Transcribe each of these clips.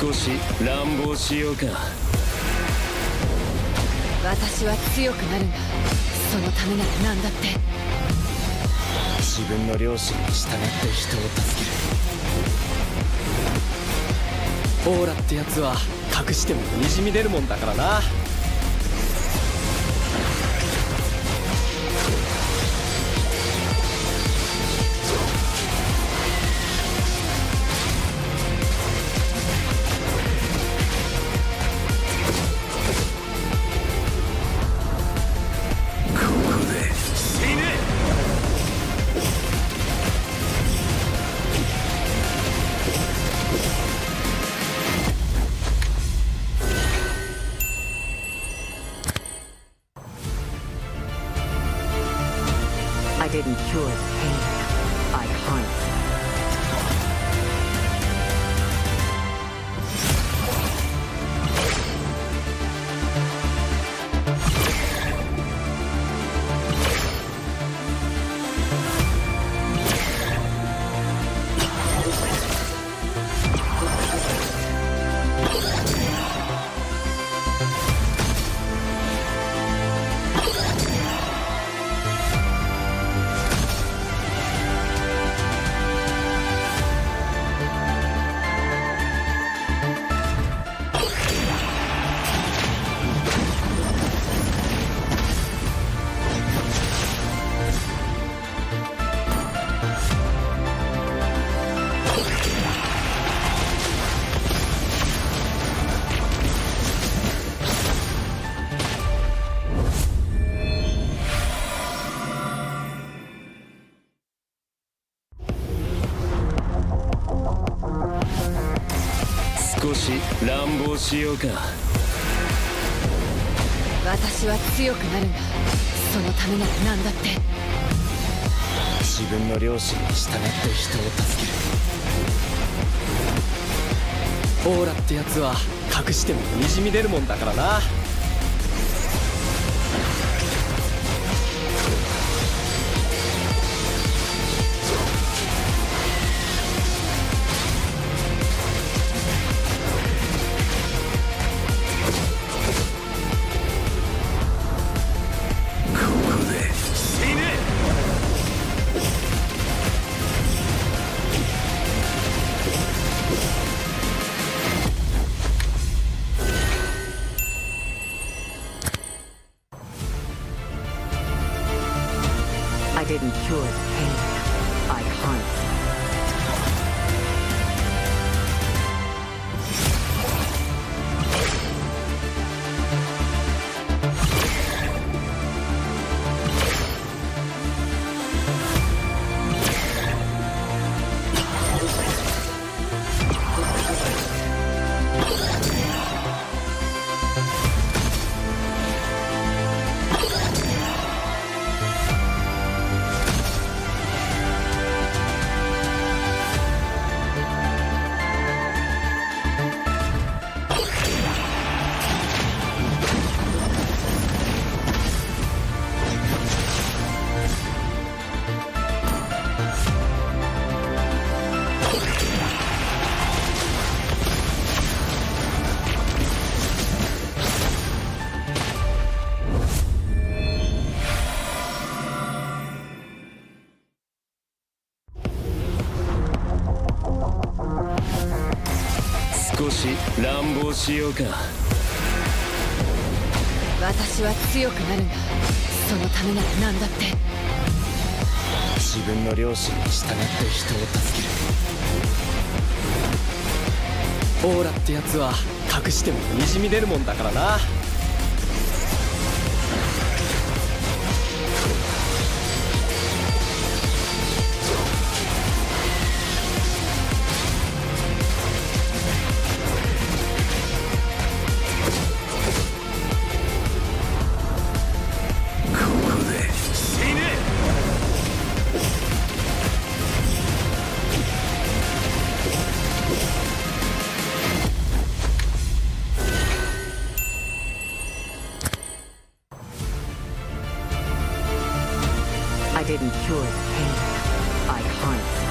少し乱暴しようか。私は強くなるんだ。そのためなら何だって。自分の良心に従って人を助ける。オーラってやつは隠してもにじみ出るもんだからな。I didn't cure the pain. I harnessed it.少し乱暴しようか。私は強くなるんだ。そのためなら何だって。自分の良心に従って人を助ける。オーラってやつは隠してもにじみ出るもんだからな。I didn't cure the pain. I harnessed it.少し乱暴しようか。私は強くなるんだ。そのためなら何だって。自分の良心に従って人を助ける。オーラってやつは隠してもにじみ出るもんだからな。I didn't cure the pain. I harnessed it.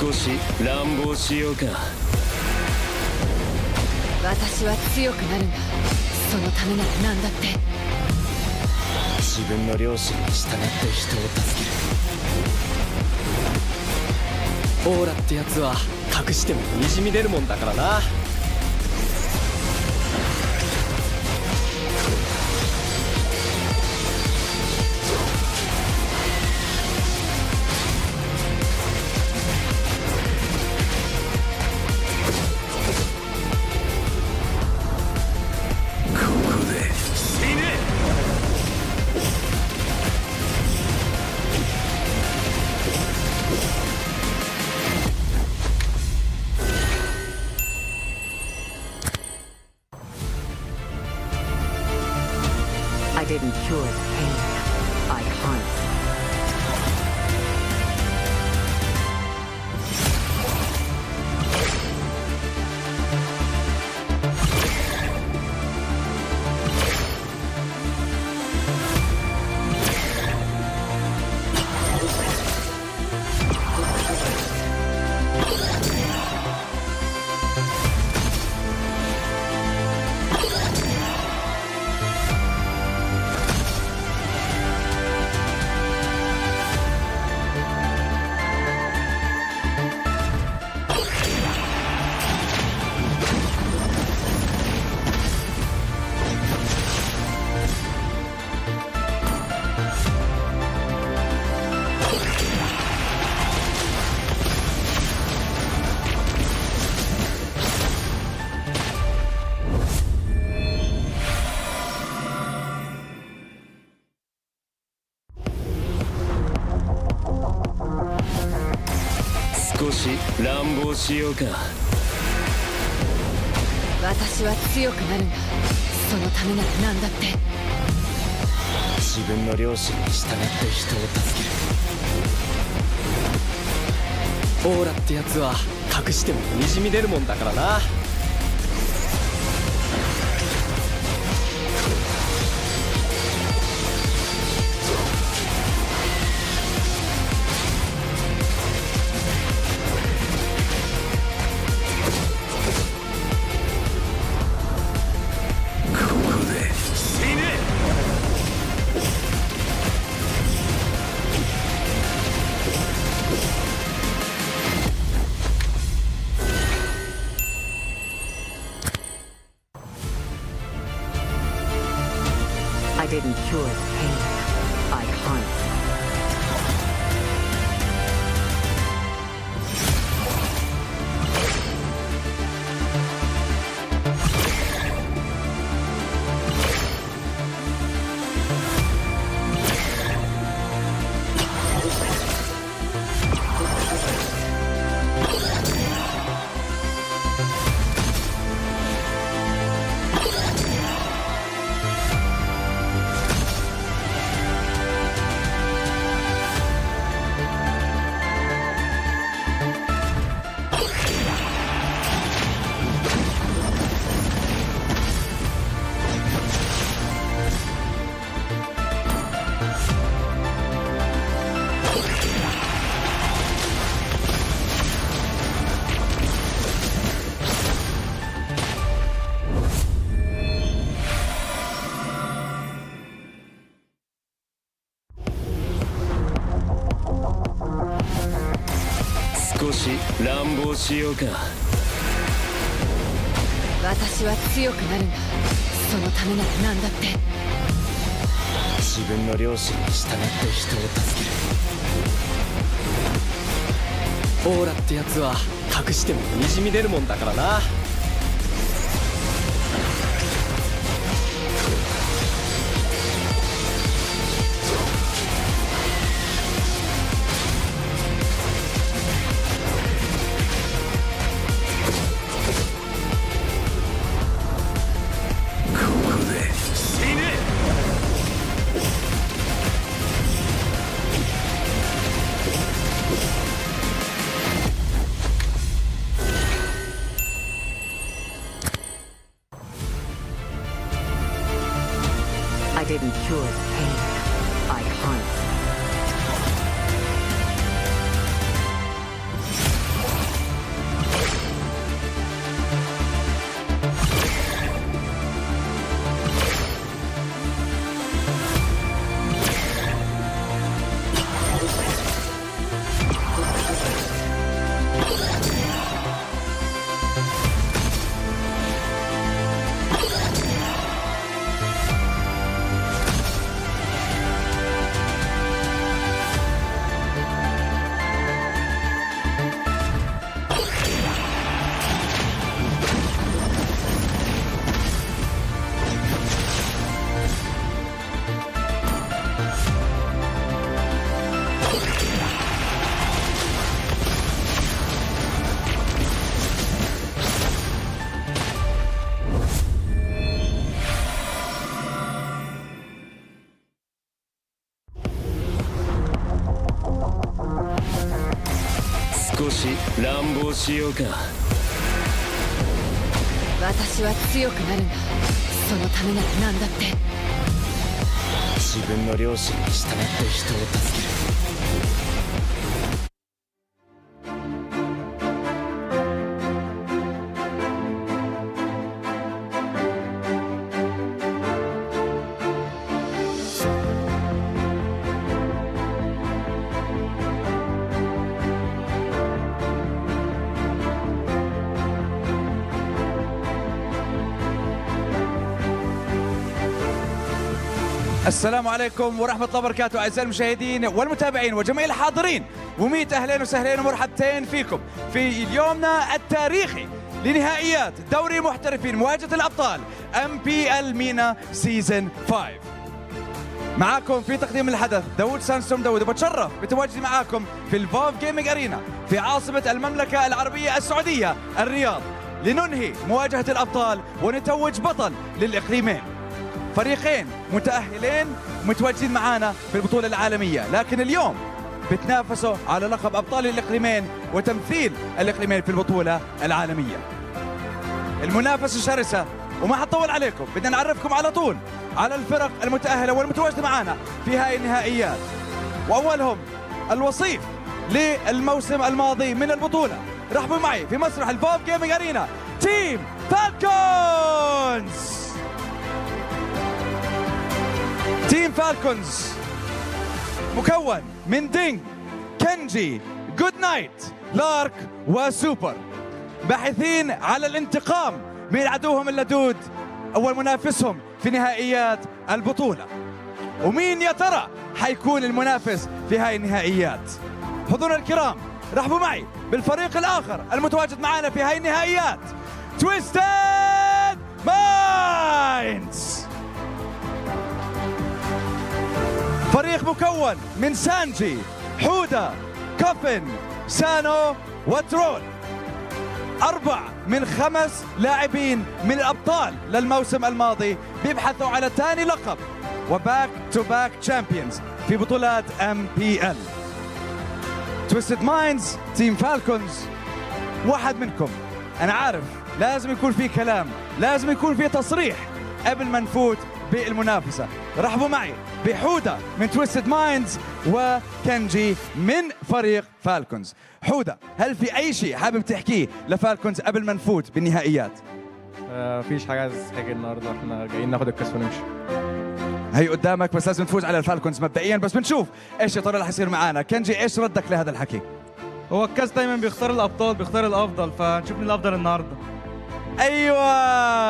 少し乱暴しようか。私は強くなるんだ。そのためなら何だって。自分の良心に従って人を助ける。オーラってやつは隠してもにじみ出るもんだからな。I didn't cure the pain. I harnessed it.少し乱暴しようか。私は強くなるんだ。そのためなら何だって。自分の良心に従って人を助ける。オーラってやつは隠してもにじみ出るもんだからな。I didn't cure the pain. I harnessed it.少し乱暴しようか。私は強くなるんだ。そのためなら何だって。自分の良心に従って人を助ける。オーラってやつは隠してもにじみ出るもんだからな。少し乱暴しようか。私は強くなるんだ。そのためなら何だって。自分の良心に従って人を助ける。السلام عليكم ورحمة الله وبركاته أعزائي المشاهدين والمتابعين وجميع الحاضرين، وميت أهلين وسهلين ومرحبتين فيكم في اليومنا التاريخي لنهائيات دوري المحترفين مواجهة الأبطال MPL MENA سيزن 5. معاكم في تقديم الحدث داوود سانستوم داوود، وبتشرف بتواجدي معاكم في الفوف جيمنج أرينا في عاصمة المملكة العربية السعودية الرياض، لننهي مواجهة الأبطال ونتوج بطل للإقليمين. فريقين متأهلين متواجدين معانا في البطولة العالمية، لكن اليوم بتنافسوا على لقب أبطال الإقليمين وتمثيل الإقليمين في البطولة العالمية. المنافسة شرسة وما حطول عليكم، بدنا نعرفكم على طول على الفرق المتأهلة والمتواجدة معانا في هاي النهائيات. وأولهم الوصيف للموسم الماضي من البطولة، رحبوا معي في مسرح الفوف جيمنج أرينا تيم فالكونز. تيم فالكونز مكون من دينج، كنجي، جود نايت، لارك وسوبر، باحثين على الانتقام من عدوهم اللدود أول منافسهم في نهائيات البطولة. ومين يا ترى حيكون المنافس في هاي النهائيات؟ حضورنا الكرام رحبوا معي بالفريق الآخر المتواجد معنا في هاي النهائيات، TWIS and FLCN. فريق مكون من سانجي، حودة، كوفن، سانو وترول، 4 من 5 لاعبين من الأبطال للموسم الماضي بيبحثوا على ثاني لقب وباك تو باك تشامبيونز في بطولات MPL. تويستد مايندز تيم فالكونز، واحد منكم أنا عارف لازم يكون في كلام، لازم يكون في تصريح قبل ما نفوت بالمنافسة. رحبوا معي بحودة من تويستد مايندز وكنجي من فريق فالكونز. حودة، هل في أي شيء حابب تحكيه لفالكونز قبل ما نفوت بالنهائيات؟ مفيش حاجة عايز حاجة النهاردة، احنا جايين ناخد الكاس ونمشي. هي قدامك بس لازم تفوز على الفالكونز مبدئيا، بس بنشوف ايش يا ترى اللي حيصير معانا. كنجي ايش ردك لهذا الحكي؟ هو الكاس دايما بيختار الابطال، بيختار الافضل، فنشوف مين الافضل النهارده. ايوه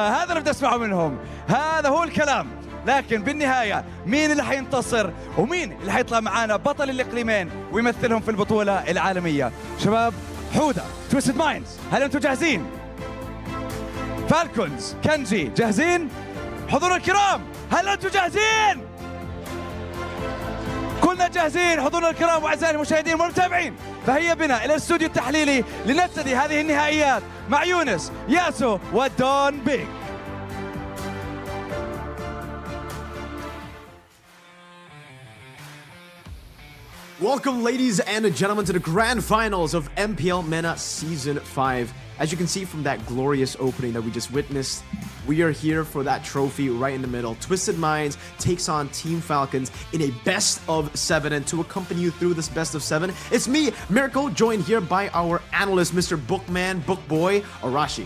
هذا اللي بدي اسمعه منهم، هذا هو الكلام. لكن بالنهاية مين اللي حينتصر ومين اللي حيطلع معانا بطل الإقليمين ويمثلهم في البطولة العالمية؟ شباب حودة، تويستد مايندز، هل أنتم جاهزين؟ فالكونز، كنجي، جاهزين؟ حضور الكرام هل أنتم جاهزين؟ كلنا جاهزين حضورنا الكرام وأعزائي المشاهدين والمتابعين، فهيا بنا إلى الاستوديو التحليلي لنبتدي هذه النهائيات مع يونس، ياسو ودون بيج. Welcome, ladies and gentlemen, to the grand finals of MPL MENA Season 5. As you can see from that glorious opening that we just witnessed, we are here for that trophy right in the middle. Twisted Minds takes on Team Falcons in a best of 7, and to accompany you through this best of 7, it's me, Miracle, joined here by our analyst, Mr. Bookman, Bookboy, Arashi.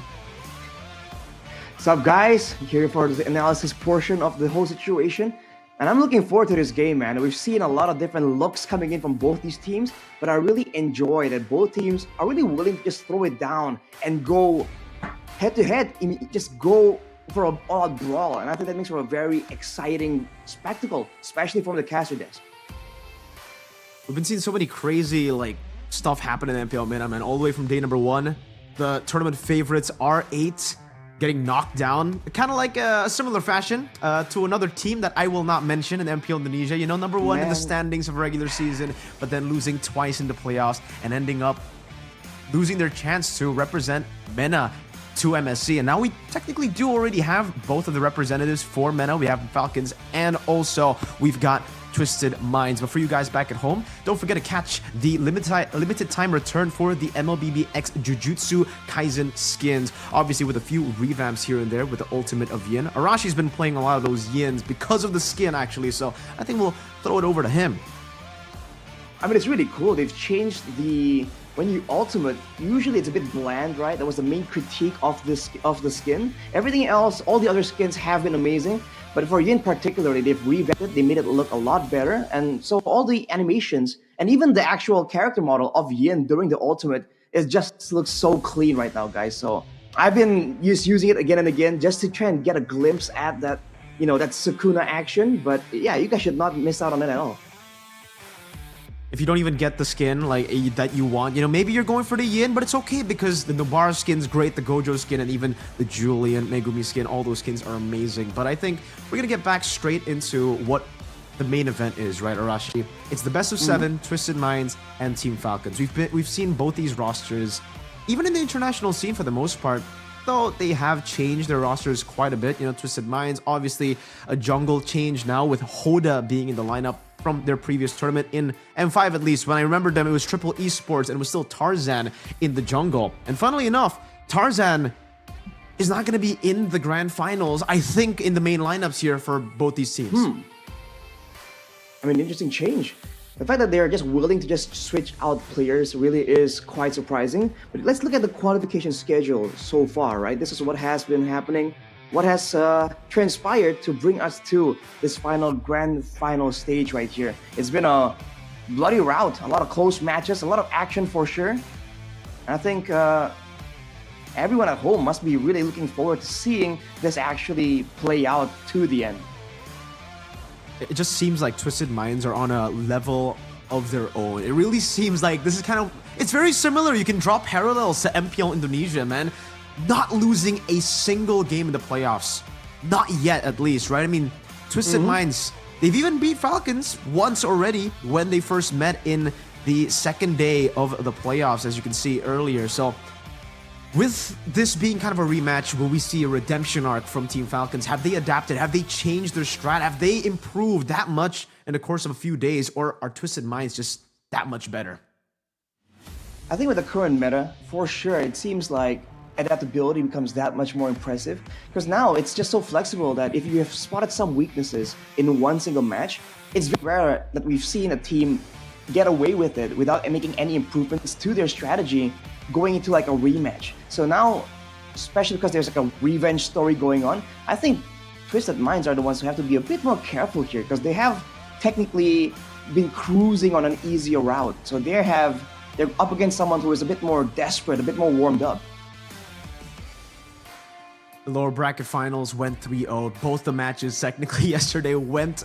What's up, guys? Here for the analysis portion of the whole situation. And I'm looking forward to this game, man. We've seen a lot of different looks coming in from both these teams, but I really enjoy that both teams are really willing to just throw it down and go head-to-head, just go for an odd brawl. And I think that makes for a very exciting spectacle, especially from the caster desk. We've been seeing so many crazy stuff happen in MPL MENA, man, all the way from day number 1. The tournament favorites R8 getting knocked down, kind of like a similar fashion to another team that I will not mention in MPL Indonesia. You know, number 1 in the standings of regular season, but then losing twice in the playoffs and ending up losing their chance to represent MENA to MSC. And now we technically do already have both of the representatives for MENA. We have Falcons, and also we've got Twisted Minds. But for you guys back at home, don't forget to catch the limited time return for the MLBB X Jujutsu Kaisen skins. Obviously with a few revamps here and there with the Ultimate of Yin. Arashi's been playing a lot of those Yins because of the skin actually, so I think we'll throw it over to him. I mean, it's really cool. They've changed when you ultimate, usually it's a bit bland, right? That was the main critique of the skin. Everything else, all the other skins have been amazing, but for Yin particularly, they've revamped it, they made it look a lot better, and so all the animations, and even the actual character model of Yin during the ultimate, it just looks so clean right now, guys. So I've been using it again and again just to try and get a glimpse at that, that Sukuna action, but yeah, you guys should not miss out on it at all. If you don't even get the skin that you want, maybe you're going for the Yin, but it's okay because the Nobara skin's great, the Gojo skin, and even the Julian Megumi skin, all those skins are amazing. But I think we're gonna get back straight into what the main event is, right, Arashi? It's the best of 7, Twisted Minds, and Team Falcons. We've seen both these rosters, even in the international scene for the most part, though they have changed their rosters quite a bit. Twisted Minds, obviously a jungle change now with Hoda being in the lineup from their previous tournament in M5 at least. When I remember them, it was Triple Esports and it was still Tarzan in the jungle. And funnily enough, Tarzan is not going to be in the grand finals, I think, in the main lineups here for both these teams. I mean, interesting change. The fact that they're just willing to just switch out players really is quite surprising. But let's look at the qualification schedule so far, right? This is what has been happening. What has transpired to bring us to this grand final stage right here. It's been a bloody rout, a lot of close matches, a lot of action for sure. And I think everyone at home must be really looking forward to seeing this actually play out to the end. It just seems like Twisted Minds are on a level of their own. It really seems like this is it's very similar. You can draw parallels to MPL Indonesia, man. Not losing a single game in the playoffs. Not yet, at least, right? I mean, Twisted Minds, they've even beat Falcons once already when they first met in the second day of the playoffs, as you can see earlier. So, with this being kind of a rematch, will we see a redemption arc from Team Falcons? Have they adapted? Have they changed their strat? Have they improved that much in the course of a few days? Or are Twisted Minds just that much better? I think with the current meta, for sure, it seems like adaptability becomes that much more impressive, because now it's just so flexible that if you have spotted some weaknesses in one single match, it's very rare that we've seen a team get away with it without making any improvements to their strategy going into like a rematch. So now, especially because there's like a revenge story going on, I think Twisted Minds are the ones who have to be a bit more careful here, because they have technically been cruising on an easier route. So they're up against someone who is a bit more desperate, a bit more warmed up. The lower bracket finals went 3-0. Both the matches technically yesterday went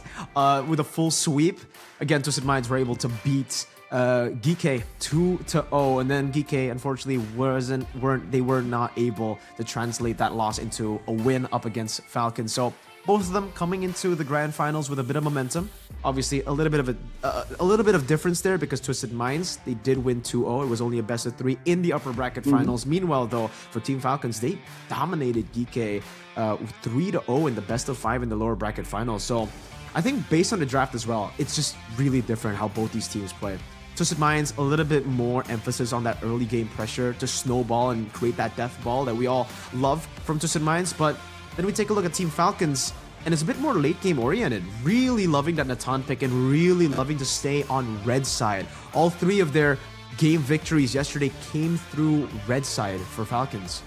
with a full sweep. Again, Twisted Minds were able to beat Gike 2-0, and then Gike unfortunately were not able to translate that loss into a win up against Falcons. So both of them coming into the grand finals with a bit of momentum. Obviously, a little bit of difference there because Twisted Minds, they did win 2-0. It was only a best of 3 in the upper bracket finals. Meanwhile, though, for Team Falcons, they dominated Gike 3-0 in the best of 5 in the lower bracket finals. So I think based on the draft as well, it's just really different how both these teams play. Twisted Minds, a little bit more emphasis on that early game pressure to snowball and create that death ball that we all love from Twisted Minds. But then we take a look at Team Falcons, and it's a bit more late game oriented. Really loving that Natan pick and really loving to stay on red side. All 3 of their game victories yesterday came through red side for Falcons.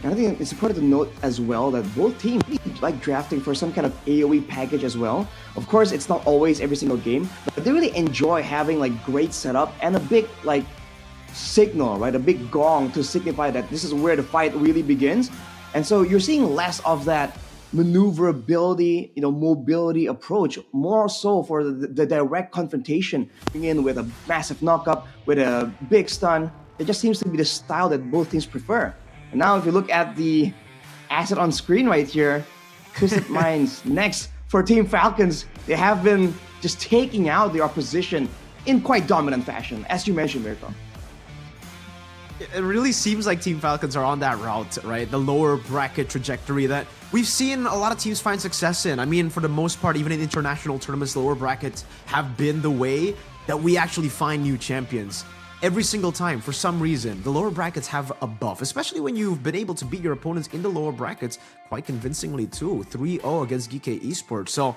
And I think it's important to note as well that both teams like drafting for some kind of AoE package as well. Of course, it's not always every single game, but they really enjoy having like great setup and a big like signal, right? A big gong to signify that this is where the fight really begins. And so you're seeing less of that maneuverability, mobility approach, more so for the direct confrontation, coming in with a massive knockup, with a big stun. It just seems to be the style that both teams prefer. And now if you look at the asset on screen right here, Twisted Minds next for Team Falcons, they have been just taking out the opposition in quite dominant fashion, as you mentioned, Mirko. it really seems like Team Falcons are on that route, right? The lower bracket trajectory that we've seen a lot of teams find success in. I mean, for the most part, even in international tournaments, lower brackets have been the way that we actually find new champions. Every single time, for some reason, the lower brackets have a buff, especially when you've been able to beat your opponents in the lower brackets quite convincingly too. 3-0 against GK Esports. So,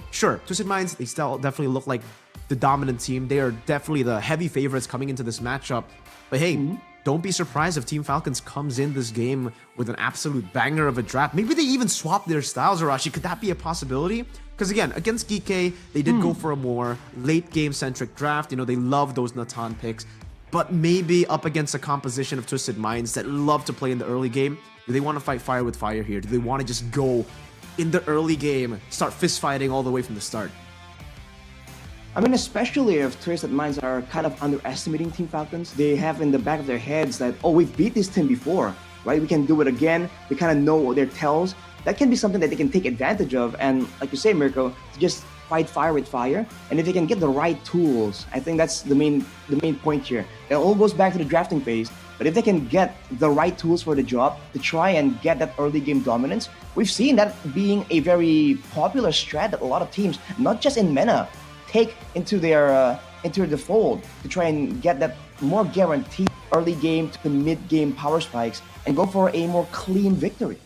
sure, Twisted Minds, they still definitely look like the dominant team. They are definitely the heavy favorites coming into this matchup. But hey, don't be surprised if Team Falcons comes in this game with an absolute banger of a draft. Maybe they even swap their styles, Arashi. Could that be a possibility? Because again, against GK, they did go for a more late game centric draft. You know, they love those Natan picks. But maybe up against a composition of Twisted Minds that love to play in the early game, do they want to fight fire with fire here? Do they want to just go in the early game, start fist fighting all the way from the start? I mean, especially if Twisted Minds are kind of underestimating Team Falcons. They have in the back of their heads that, oh, we've beat this team before, right? We can do it again. They kind of know their tells. That can be something that they can take advantage of. And like you say, Mirko, just fight fire with fire. And if they can get the right tools, I think that's the main point here. It all goes back to the drafting phase. But if they can get the right tools for the job to try and get that early game dominance, we've seen that being a very popular strat that a lot of teams, not just in MENA, take into the fold to try and get that more guaranteed early game to mid game power spikes and go for a more clean victory.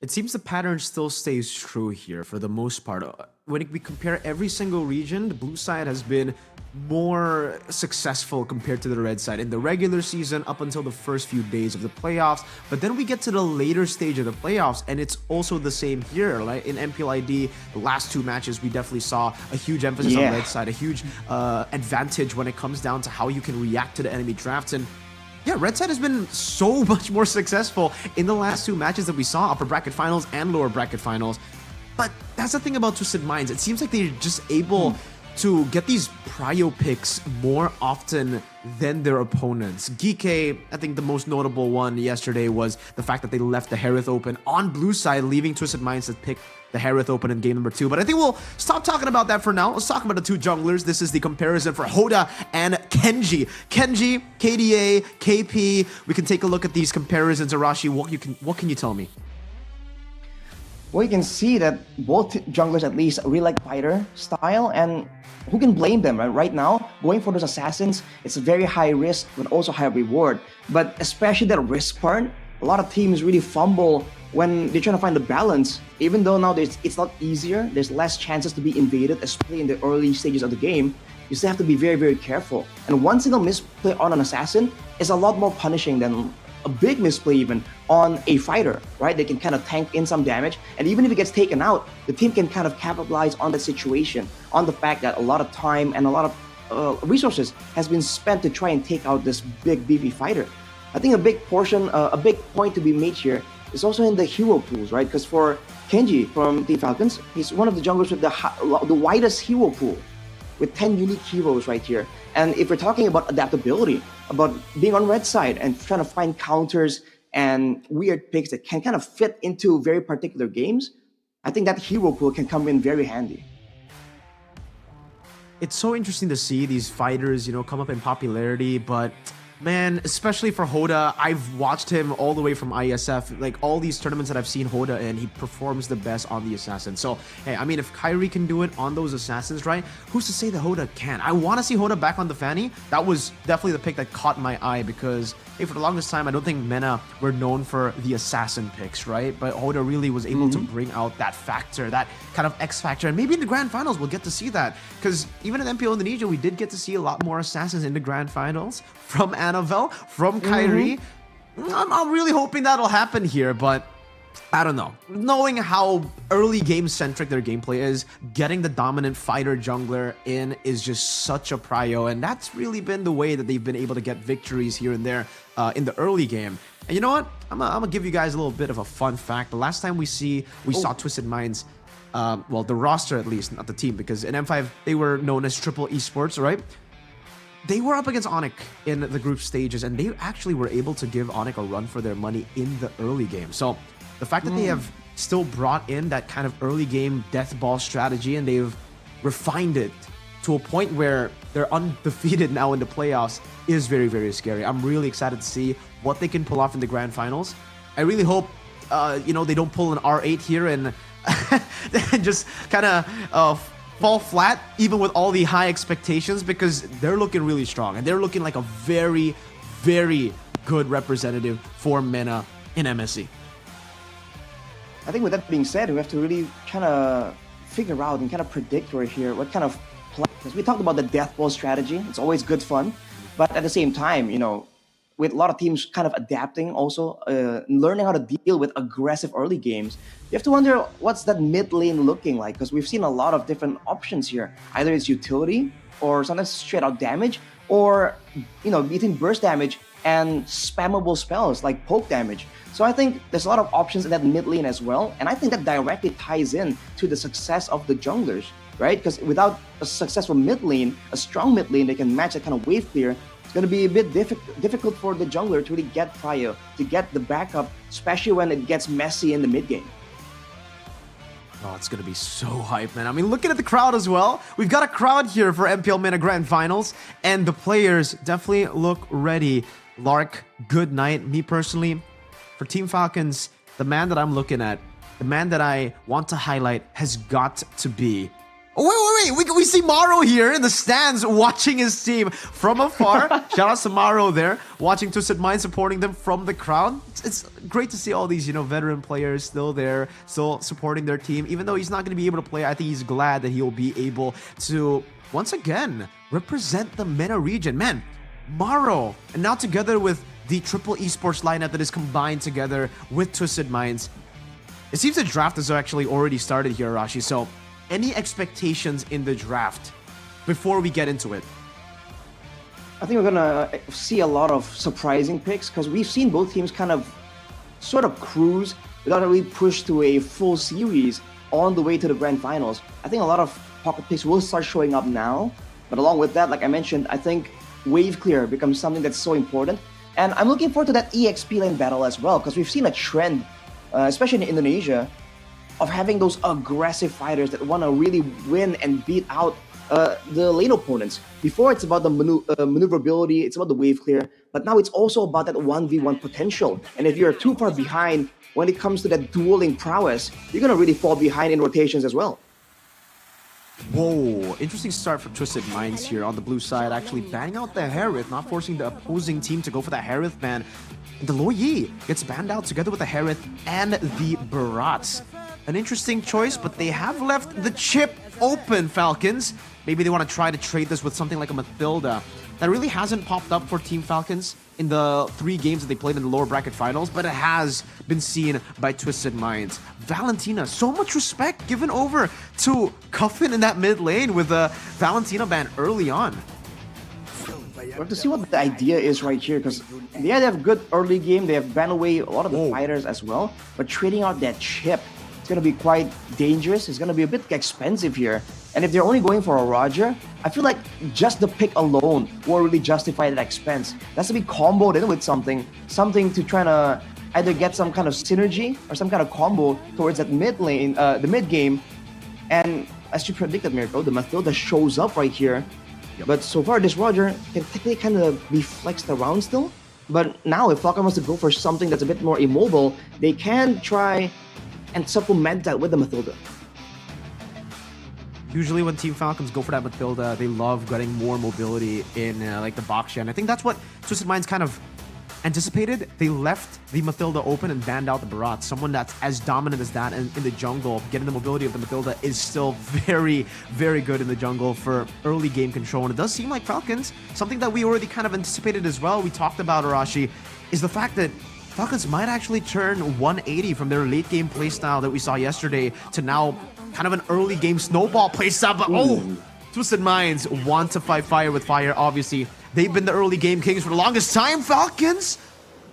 It seems the pattern still stays true here for the most part. When we compare every single region, the blue side has been more successful compared to the red side in the regular season up until the first few days of the playoffs. But then we get to the later stage of the playoffs and it's also the same here. Like in MPLID, the last two matches, we definitely saw a huge emphasis on red side, a huge advantage when it comes down to how you can react to the enemy drafts. And yeah, red side has been so much more successful in the last two matches that we saw, upper bracket finals and lower bracket finals. But that's the thing about Twisted Minds. It seems like they're just able to get these prio picks more often than their opponents. GK, I think the most notable one yesterday was the fact that they left the Harith open on blue side, leaving Twisted Minds to pick the Harith open in game number 2. But I think we'll stop talking about that for now. Let's talk about the two junglers. This is the comparison for Hoda and Kenji. Kenji, KDA, KP. We can take a look at these comparisons. Arashi, what can you tell me? Well, you can see that both junglers at least really like fighter style, and who can blame them, right? Right now, going for those assassins, it's a very high risk but also high reward. But especially that risk part, a lot of teams really fumble when they're trying to find the balance. Even though now it's not easier, there's less chances to be invaded, especially in the early stages of the game, you still have to be very, very careful. And one single misplay on an assassin is a lot more punishing than a big misplay even on a fighter, right? They can kind of tank in some damage, and even if it gets taken out, the team can kind of capitalize on that situation, on the fact that a lot of time and a lot of resources has been spent to try and take out this big beefy fighter. I think a big point to be made here is also in the hero pools, right? Because for Kenji from the Falcons, he's one of the junglers with the widest hero pool, with 10 unique heroes right here. And if we're talking about adaptability, about being on red side and trying to find counters and weird picks that can kind of fit into very particular games, I think that hero pool can come in very handy. It's so interesting to see these fighters, come up in popularity, but man, especially for Hoda, I've watched him all the way from ISF. Like all these tournaments that I've seen Hoda in, he performs the best on the assassin. So, hey, I mean, if Kyrie can do it on those assassins, right? Who's to say that Hoda can? I want to see Hoda back on the Fanny. That was definitely the pick that caught my eye because, hey, for the longest time, I don't think MENA were known for the assassin picks, right? But Hoda really was able to bring out that factor, that kind of X factor. And maybe in the grand finals, we'll get to see that. Because even in MPL Indonesia, we did get to see a lot more assassins in the grand finals from Annabelle, from Kyrie. I'm really hoping that'll happen here, but I don't know. Knowing how early game centric their gameplay is, getting the dominant fighter jungler in is just such a prio, and that's really been the way that they've been able to get victories here and there in the early game. And you know what? I'm gonna give you guys a little bit of a fun fact. The last time we saw Twisted Minds, well, the roster at least, not the team, because in M5 they were known as Triple Esports, right? They were up against Onyx in the group stages, and they actually were able to give Onyx a run for their money in the early game. So the fact that they have still brought in that kind of early game death ball strategy and they've refined it to a point where they're undefeated now in the playoffs is very, very scary. I'm really excited to see what they can pull off in the grand finals. I really hope, they don't pull an R8 here and just kind of fall flat, even with all the high expectations, because they're looking really strong and they're looking like a very, very good representative for MENA in MSC. I think with that being said, we have to really kind of figure out and kind of predict right here what kind of play. Because we talked about the death ball strategy. It's always good fun. But at the same time, with a lot of teams kind of adapting also, learning how to deal with aggressive early games, you have to wonder what's that mid lane looking like, because we've seen a lot of different options here. Either it's utility or sometimes straight out damage, or between burst damage and spammable spells like poke damage. So I think there's a lot of options in that mid lane as well, and I think that directly ties in to the success of the junglers, right? Because without a successful mid lane, a strong mid lane that can match that kind of wave clear, it's going to be a bit difficult for the jungler to really get prio, to get the backup, especially when it gets messy in the mid game. Oh, it's going to be so hype, man. I mean, looking at the crowd as well. We've got a crowd here for MPL MENA Grand Finals, and the players definitely look ready. Lark, good night. Me personally, for Team Falcons, the man that I'm looking at, the man that I want to highlight has got to be... Oh, wait. We see Maro here in the stands watching his team from afar. Shout out to Maro there, watching Twisted Mind, supporting them from the crowd. It's great to see all these, veteran players still there, still supporting their team. Even though he's not going to be able to play, I think he's glad that he'll be able to, once again, represent the MENA region. Man, Maro, and now together with the triple esports lineup that is combined together with Twisted Minds. It seems the draft has actually already started here, Arashi, so any expectations in the draft before we get into it? I think we're gonna see a lot of surprising picks, because we've seen both teams kind of sort of cruise without really push to a full series on the way to the grand finals. I think a lot of pocket picks will start showing up now, but along with that, like I mentioned, I think wave clear becomes something that's so important. And I'm looking forward to that EXP lane battle as well, because we've seen a trend, especially in Indonesia, of having those aggressive fighters that want to really win and beat out the lane opponents. Before, it's about the maneuverability, it's about the wave clear, but now it's also about that 1v1 potential. And if you're too far behind when it comes to that dueling prowess, you're going to really fall behind in rotations as well. Whoa, interesting start for Twisted Minds here on the blue side, actually banning out the Harith, not forcing the opposing team to go for that Harith ban. The Lo Yi gets banned out together with the Harith and the Barats. An interesting choice, but they have left the chip open, Falcons. Maybe they want to try to trade this with something like a Mathilda. That really hasn't popped up for Team Falcons in the 3 games that they played in the lower bracket finals, but it has been seen by Twisted Minds. Valentina, so much respect given over to Cuffin in that mid lane with a Valentina ban early on. We have to see what the idea is right here, because they have good early game, they have banned away a lot of the fighters as well, but trading out that chip, it's going to be quite dangerous. It's going to be a bit expensive here. And if they're only going for a Roger, I feel like just the pick alone won't really justify that expense. That's to be comboed in with something to try to either get some kind of synergy or some kind of combo towards that mid lane, the mid game. And as you predicted, Mirko, the Mathilda shows up right here. Yep. But so far, this Roger can technically kind of be flexed around still. But now, if Falcon wants to go for something that's a bit more immobile, they can try and supplement that with the Mathilda. Usually when Team Falcons go for that Mathilda, they love getting more mobility in like the box gen. I think that's what Twisted Minds kind of anticipated. They left the Mathilda open and banned out the Barat. Someone that's as dominant as that in the jungle, getting the mobility of the Mathilda is still very, very good in the jungle for early game control. And it does seem like Falcons, something that we already kind of anticipated as well, we talked about, Arashi, is the fact that Falcons might actually turn 180 from their late game playstyle that we saw yesterday to now kind of an early game snowball playstyle. But Twisted Minds want to fight fire with fire. Obviously, they've been the early game kings for the longest time. Falcons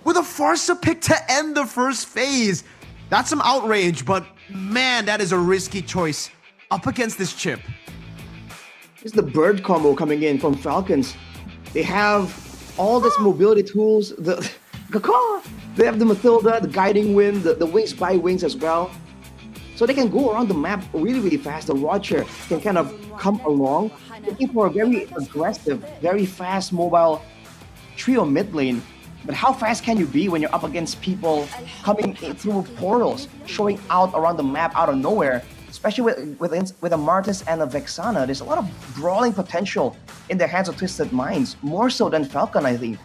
with a Farsa pick to end the first phase. That's some outrage, but man, that is a risky choice up against this chip. It's the bird combo coming in from Falcons. They have all this mobility tools, they have the Mathilda, the guiding wind, the wings by wings as well. So they can go around the map really, really fast. The Roger can kind of come along, looking for a very aggressive, very fast, mobile trio mid lane. But how fast can you be when you're up against people coming in through portals, showing out around the map out of nowhere? Especially with a Martis and a Vexana, there's a lot of brawling potential in the hands of Twisted Minds, more so than Falcon, I think.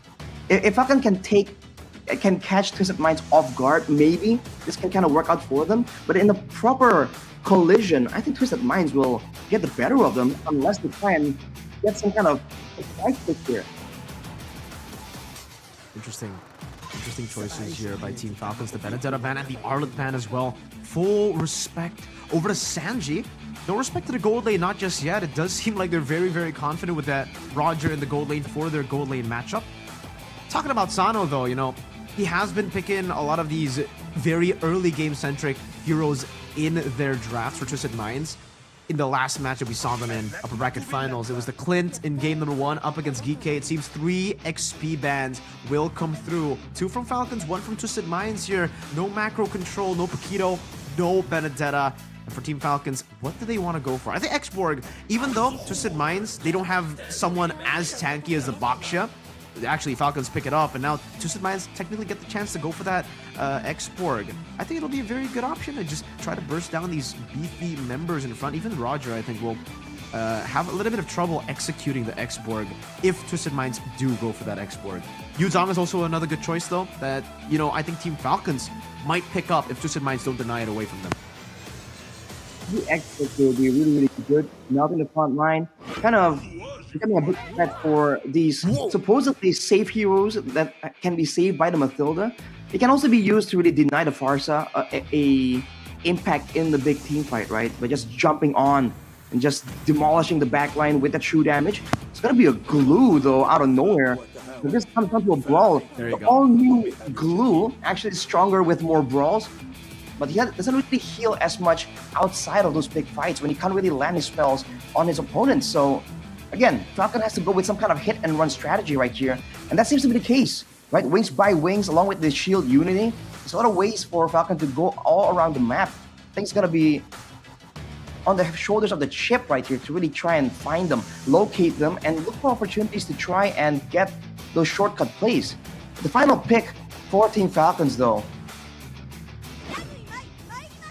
If Falcon can catch Twisted Minds off guard, maybe this can kind of work out for them. But in the proper collision, I think Twisted Minds will get the better of them unless they try and get some kind of fight here. Interesting choices here by Team Falcons. The Benedetta ban and the Arlet ban as well. Full respect over to Sanji. No respect to the gold lane, not just yet. It does seem like they're very, very confident with that Roger in the gold lane for their gold lane matchup. Talking about Sano though, you know, he has been picking a lot of these very early game-centric heroes in their drafts for Twisted Minds. In the last match that we saw them in upper bracket finals, it was the Clint in game number 1 up against Geek. It seems 3 XP bans will come through. 2 from Falcons, 1 from Twisted Minds here. No macro control, no Paquito, no Benedetta. And for Team Falcons, what do they want to go for? I think Xborg, even though Twisted Minds, they don't have someone as tanky as the Baksha. Actually, Falcons pick it up, and now Twisted Minds technically get the chance to go for that Xborg. I think it'll be a very good option to just try to burst down these beefy members in front. Even Roger, I think, will have a little bit of trouble executing the Xborg if Twisted Minds do go for that Xborg. Yu Zhang is also another good choice, though, that, you know, I think Team Falcons might pick up if Twisted Minds don't deny it away from them. The Xborg will be really, really good. Melting the front line, kind of becoming a big threat for these supposedly safe heroes that can be saved by the Mathilda. It can also be used to really deny the Pharsa a impact in the big team fight, right? By just jumping on and just demolishing the backline with the true damage. It's gonna be a glue though out of nowhere. So this comes down to a brawl. The all-new glue actually is stronger with more brawls, but he doesn't really heal as much outside of those big fights when he can't really land his spells on his opponents. So again, Falcon has to go with some kind of hit and run strategy right here, and that seems to be the case, right? Wings by wings, along with the shield unity. There's a lot of ways for Falcon to go all around the map. I think it's gonna be on the shoulders of the chip right here to really try and find them, locate them, and look for opportunities to try and get those shortcut plays. The final pick for Team Falcons, though.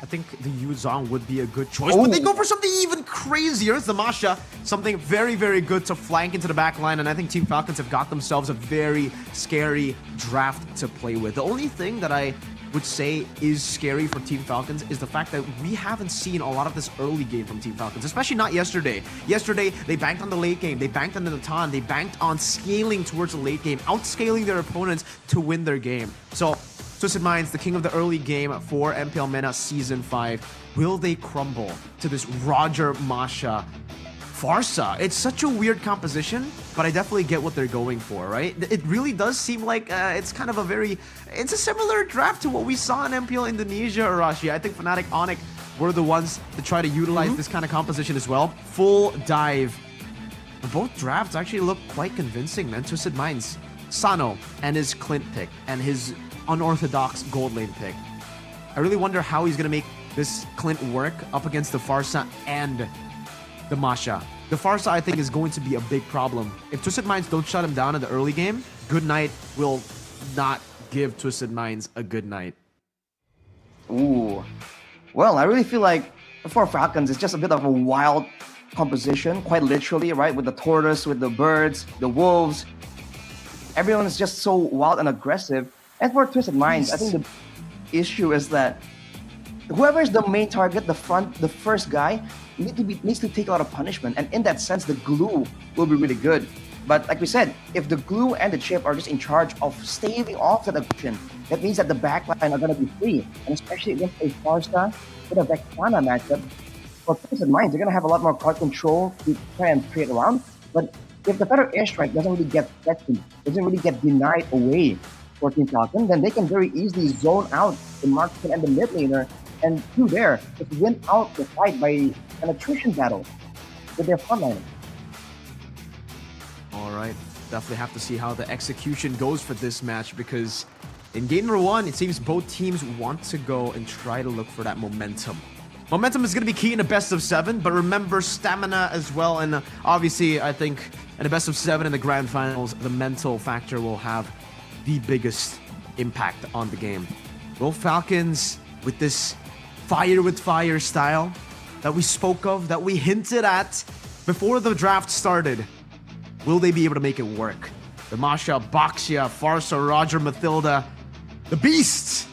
I think the Yu Zhang would be a good choice, but they go for something even crazier. It's the Masha, something very, very good to flank into the back line, and I think Team Falcons have got themselves a very scary draft to play with. The only thing that I would say is scary for Team Falcons is the fact that we haven't seen a lot of this early game from Team Falcons, especially not yesterday. Yesterday, they banked on the late game, they banked on the Natan, they banked on scaling towards the late game, outscaling their opponents to win their game. So, Twisted Minds, the king of the early game for MPL MENA Season 5. Will they crumble to this Roger Masha Pharsa? It's such a weird composition, but I definitely get what they're going for, right? It really does seem like it's kind of it's a similar draft to what we saw in MPL Indonesia, Arashi. I think Fnatic Onyx were the ones to try to utilize this kind of composition as well. Full dive. Both drafts actually look quite convincing, man. Twisted Minds, Sano, and his Clint pick, and his unorthodox gold lane pick. I really wonder how he's gonna make this Clint work up against the Pharsa and the Masha. The Pharsa, I think, is going to be a big problem. If Twisted Minds don't shut him down in the early game, Good Night will not give Twisted Minds a good night. Ooh. Well, I really feel like for Falcons, it's just a bit of a wild composition, quite literally, right? With the tortoise, with the birds, the wolves. Everyone is just so wild and aggressive. And for Twisted Minds, I think the issue is that whoever is the main target, the first guy, needs to take a lot of punishment. And in that sense, the glue will be really good. But like we said, if the glue and the chip are just in charge of staving off that aggression, that means that the backline are going to be free. And especially against a Pharsa with a Vexana matchup, for Twisted Minds, they're going to have a lot more card control to try and create around. But if the Feather Airstrike doesn't really get threatened, doesn't really get denied away for Team Falcon, then they can very easily zone out the marksman and the mid laner, and through there, just win out the fight by an attrition battle with their frontline. Alright, definitely have to see how the execution goes for this match, because in game number 1, it seems both teams want to go and try to look for that momentum. Momentum is going to be key in a best of 7, but remember stamina as well. And obviously, I think in a best of 7 in the grand finals, the mental factor will have the biggest impact on the game. Will Falcons, with this fire with fire style that we spoke of, that we hinted at before the draft started, will they be able to make it work? The Masha, Baxia, Farsa, Roger, Mathilda, the beasts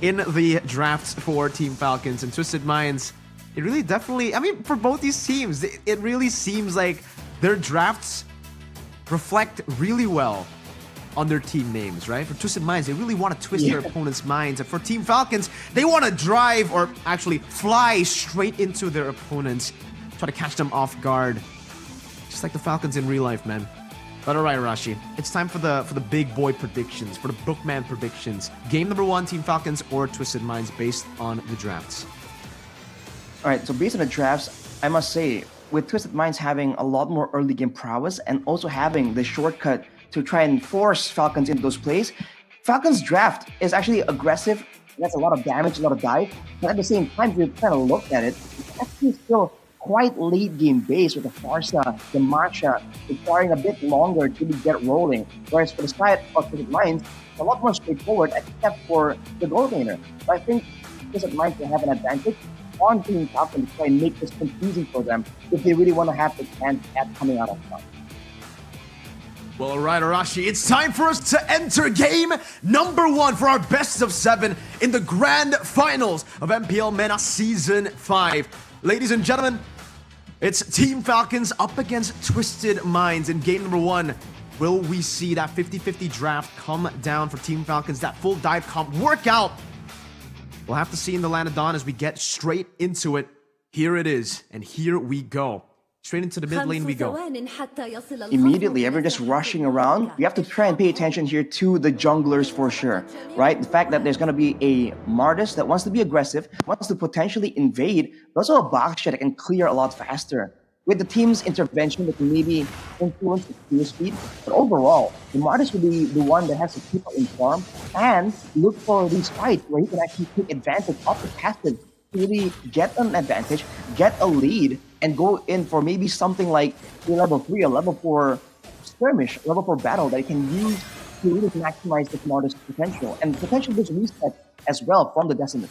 in the draft for Team Falcons and Twisted Minds. It really definitely, I mean, for both these teams, it really seems like their drafts reflect really well on their team names, right? For Twisted Minds, they really want to twist their opponent's minds. And for Team Falcons, they want to drive or actually fly straight into their opponents, try to catch them off guard. Just like the Falcons in real life, man. But alright, Arashi, it's time for the big boy predictions, for the Bookman predictions. Game number 1, Team Falcons or Twisted Minds based on the drafts. Alright, so based on the drafts, I must say, with Twisted Minds having a lot more early game prowess and also having the shortcut to try and force Falcons into those plays, Falcons draft is actually aggressive. That's a lot of damage, a lot of dive. But at the same time, if you kind of look at it, it's actually still quite late game based with the Farsa, the Masha, requiring a bit longer to really get rolling. Whereas for the side of Twisted Minds, it's a lot more straightforward except for the goal laner. So I think Twisted Minds will have an advantage on Team Falcons to try and make this confusing for them if they really want to have the chance at coming out of front. Well, alright, Arashi, it's time for us to enter game number 1 for our best of 7 in the grand finals of MPL MENA Season 5. Ladies and gentlemen, it's Team Falcons up against Twisted Minds in game number 1. Will we see that 50-50 draft come down for Team Falcons, that full dive comp work out? We'll have to see in the Land of Dawn as we get straight into it. Here it is, and here we go. Straight into the mid lane we go. Immediately, everyone just rushing around. We have to try and pay attention here to the junglers for sure, right? The fact that there's going to be a Martis that wants to be aggressive, wants to potentially invade, but also a Baxia that can clear a lot faster. With the team's intervention that can maybe influence the clear speed, but overall, the Martis will be the one that has to keep up in farm and look for these fights where he can actually take advantage of the passive to really get an advantage, get a lead, and go in for maybe something like a level 3, a level 4 skirmish, a level 4 battle that he can use to really maximize the Martis' potential, and potentially this reset as well from the Decimate.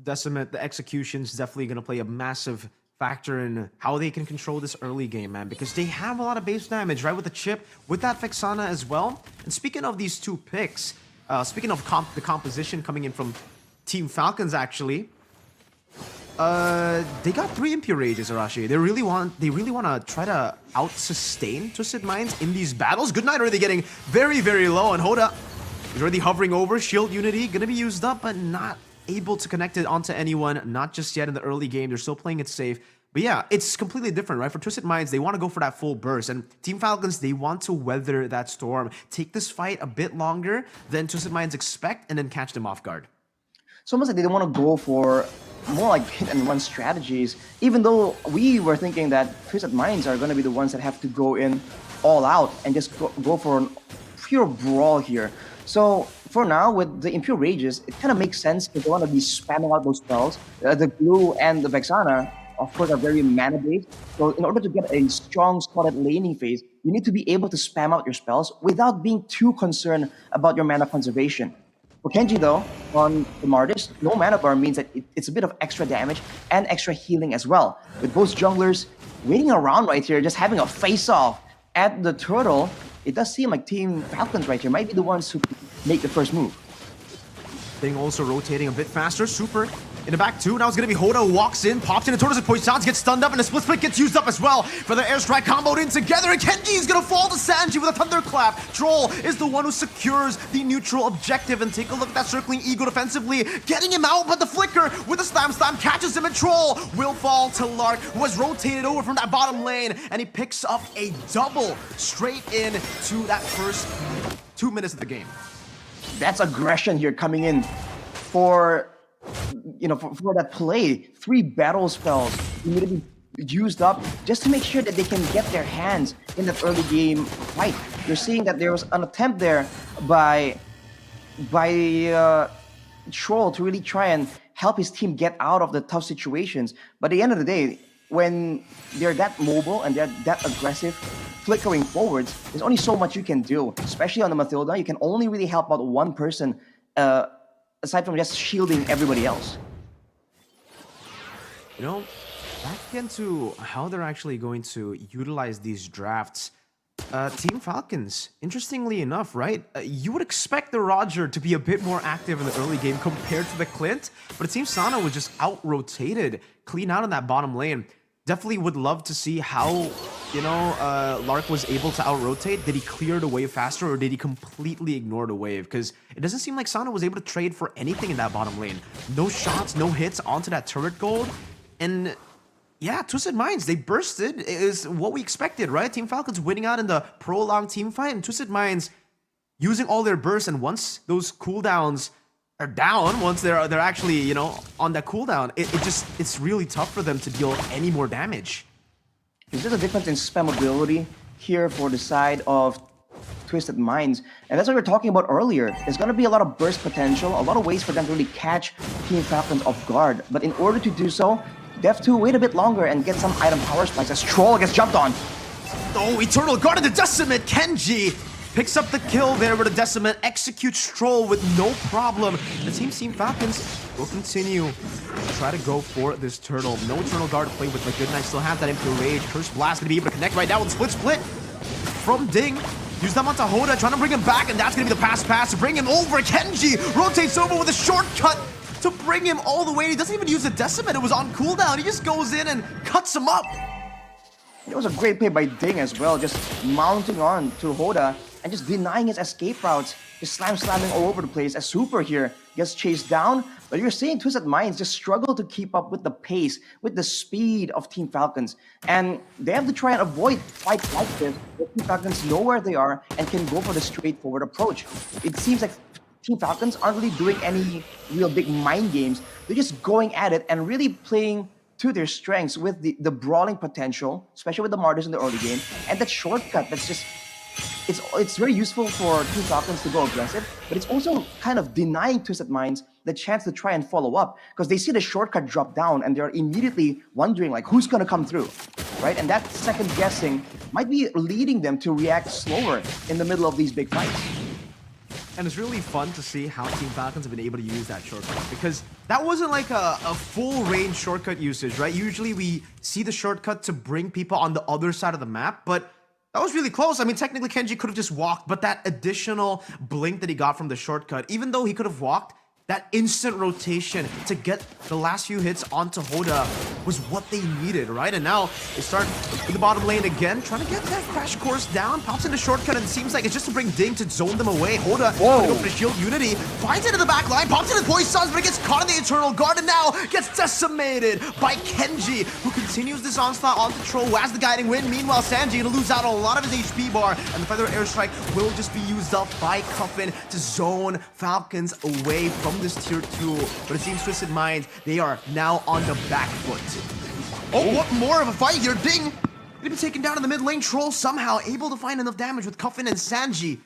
The execution is definitely going to play a massive factor in how they can control this early game, man, because they have a lot of base damage, right, with the chip, with that Vexana as well. And speaking of these 2 picks, speaking of the composition coming in from Team Falcons, actually, they got 3 Impure Rages, Arashi. They really want to try to out-sustain Twisted Minds in these battles. Good Night already getting very, very low, and Hoda is already hovering over. Shield Unity gonna be used up, but not able to connect it onto anyone, not just yet in the early game. They're still playing it safe. But yeah, it's completely different, right? For Twisted Minds, they want to go for that full burst. And Team Falcons, they want to weather that storm. Take this fight a bit longer than Twisted Minds expect, and then catch them off guard. It's almost like they don't want to go for more like hit-and-run strategies, even though we were thinking that Twisted Minds are going to be the ones that have to go in all out and just go for a pure brawl here. So for now, with the Impure Rages, it kind of makes sense because they want to be spamming out those spells. The Glue and the Vexana, of course, are very mana-based. So in order to get a strong spotted laning phase, you need to be able to spam out your spells without being too concerned about your mana conservation. For Kenji, though, on the Martis, no mana bar means that it's a bit of extra damage and extra healing as well. With both junglers waiting around right here, just having a face-off at the turtle, it does seem like Team Falcons right here might be the ones who make the first move. Thing also rotating a bit faster. Super in the back too. Now it's going to be Hoda who walks in, pops in, and Tortoise and Poisons gets stunned up, and the split gets used up as well for the airstrike comboed in together, and Kenji is going to fall to Sanji with a thunderclap. Troll is the one who secures the neutral objective, and take a look at that circling Ego defensively, getting him out, but the flicker with the slam catches him, and Troll will fall to Lark, who has rotated over from that bottom lane, and he picks up a double straight in to that first 2 minutes of the game. That's aggression here coming in for, you know, for that play. 3 battle spells need to be used up just to make sure that they can get their hands in that early game fight. You're seeing that there was an attempt there by Troll to really try and help his team get out of the tough situations. But at the end of the day, when they're that mobile and they're that aggressive, flickering forwards, there's only so much you can do. Especially on the Mathilda, you can only really help out one person, aside from just shielding everybody else. You know, back again to how they're actually going to utilize these drafts. Team Falcons, interestingly enough, right? You would expect the Roger to be a bit more active in the early game compared to the Clint, but it seems Sana was just out-rotated, clean out in that bottom lane. Definitely would love to see how, you know, Lark was able to out-rotate. Did he clear the wave faster, or did he completely ignore the wave? Because it doesn't seem like Sana was able to trade for anything in that bottom lane. No shots, no hits onto that turret gold. And yeah, Twisted Minds, they bursted. It is what we expected, right? Team Falcons winning out in the prolonged team fight, and Twisted Minds using all their bursts. And once those cooldowns are down, once they're actually, you know, on that cooldown, it's really tough for them to deal any more damage. Is there a difference in spammability here for the side of Twisted Minds? And that's what we were talking about earlier. There's going to be a lot of burst potential, a lot of ways for them to really catch Team Falcons off guard. But in order to do so, they have to wait a bit longer and get some item power spikes as Troll gets jumped on. Oh, Eternal Guard of the Decimate! Kenji picks up the kill there with the Decimate, executes Troll with no problem. The Team Falcons will continue to try to go for this turtle. No Eternal Guard to play with, but Good Knight still have that Impure Rage. Curse Blast gonna be able to connect right now with Split from Ding. Use them onto Hoda, trying to bring him back, and that's gonna be the pass to bring him over. Kenji rotates over with a shortcut to bring him all the way. He doesn't even use the Decimate. It was on cooldown. He just goes in and cuts him up. It was a great play by Ding as well, just mounting on to Hoda and just denying his escape routes, just slamming all over the place as Super here gets chased down. But you're seeing Twisted Minds just struggle to keep up with the pace, with the speed of Team Falcons. And they have to try and avoid fights like this, where Team Falcons know where they are and can go for the straightforward approach. It seems like Team Falcons aren't really doing any real big mind games. They're just going at it and really playing to their strengths with the brawling potential, especially with the Martyrs in the early game, and that shortcut that's just, it's very useful for Team Falcons to go aggressive, but it's also kind of denying Twisted Minds the chance to try and follow up, because they see the shortcut drop down and they're immediately wondering like who's gonna come through, right? And that second guessing might be leading them to react slower in the middle of these big fights. And it's really fun to see how Team Falcons have been able to use that shortcut, because that wasn't like a full range shortcut usage, right? Usually we see the shortcut to bring people on the other side of the map, but that was really close. I mean, technically Kenji could have just walked, but that additional blink that he got from the shortcut, even though he could have walked, that instant rotation to get the last few hits onto Hoda was what they needed, right? And now they start in the bottom lane again, trying to get that crash course down. Pops in the shortcut, and it seems like it's just to bring Ding to zone them away. Hoda trying to go for the shield unity, finds it in the back line, pops into Poisons, but it gets caught in the Eternal Guard, and now gets decimated by Kenji, who continues this onslaught onto Troll, who has the guiding wind. Meanwhile, Sanji gonna lose out on a lot of his HP bar, and the Feather Airstrike will just be used up by Cuffin to zone Falcons away from this tier 2, but it seems Twisted Minds, they are now on the back foot. Oh, what more of a fight here? Ding! Gonna be taken down in the mid lane. Troll somehow able to find enough damage with Cuffin and Sanji.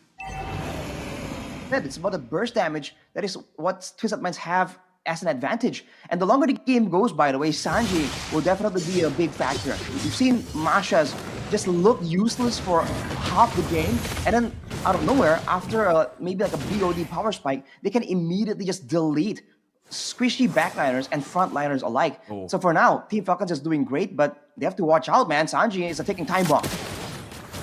It's about the burst damage. That is what Twisted Minds have as an advantage. And the longer the game goes, by the way, Sanji will definitely be a big factor. We've seen Masha's just look useless for half the game, and then out of nowhere, after maybe like a BOD power spike, they can immediately just delete squishy backliners and frontliners alike. So for now, Team Falcons is doing great, but they have to watch out, man. Sanji is a ticking time bomb.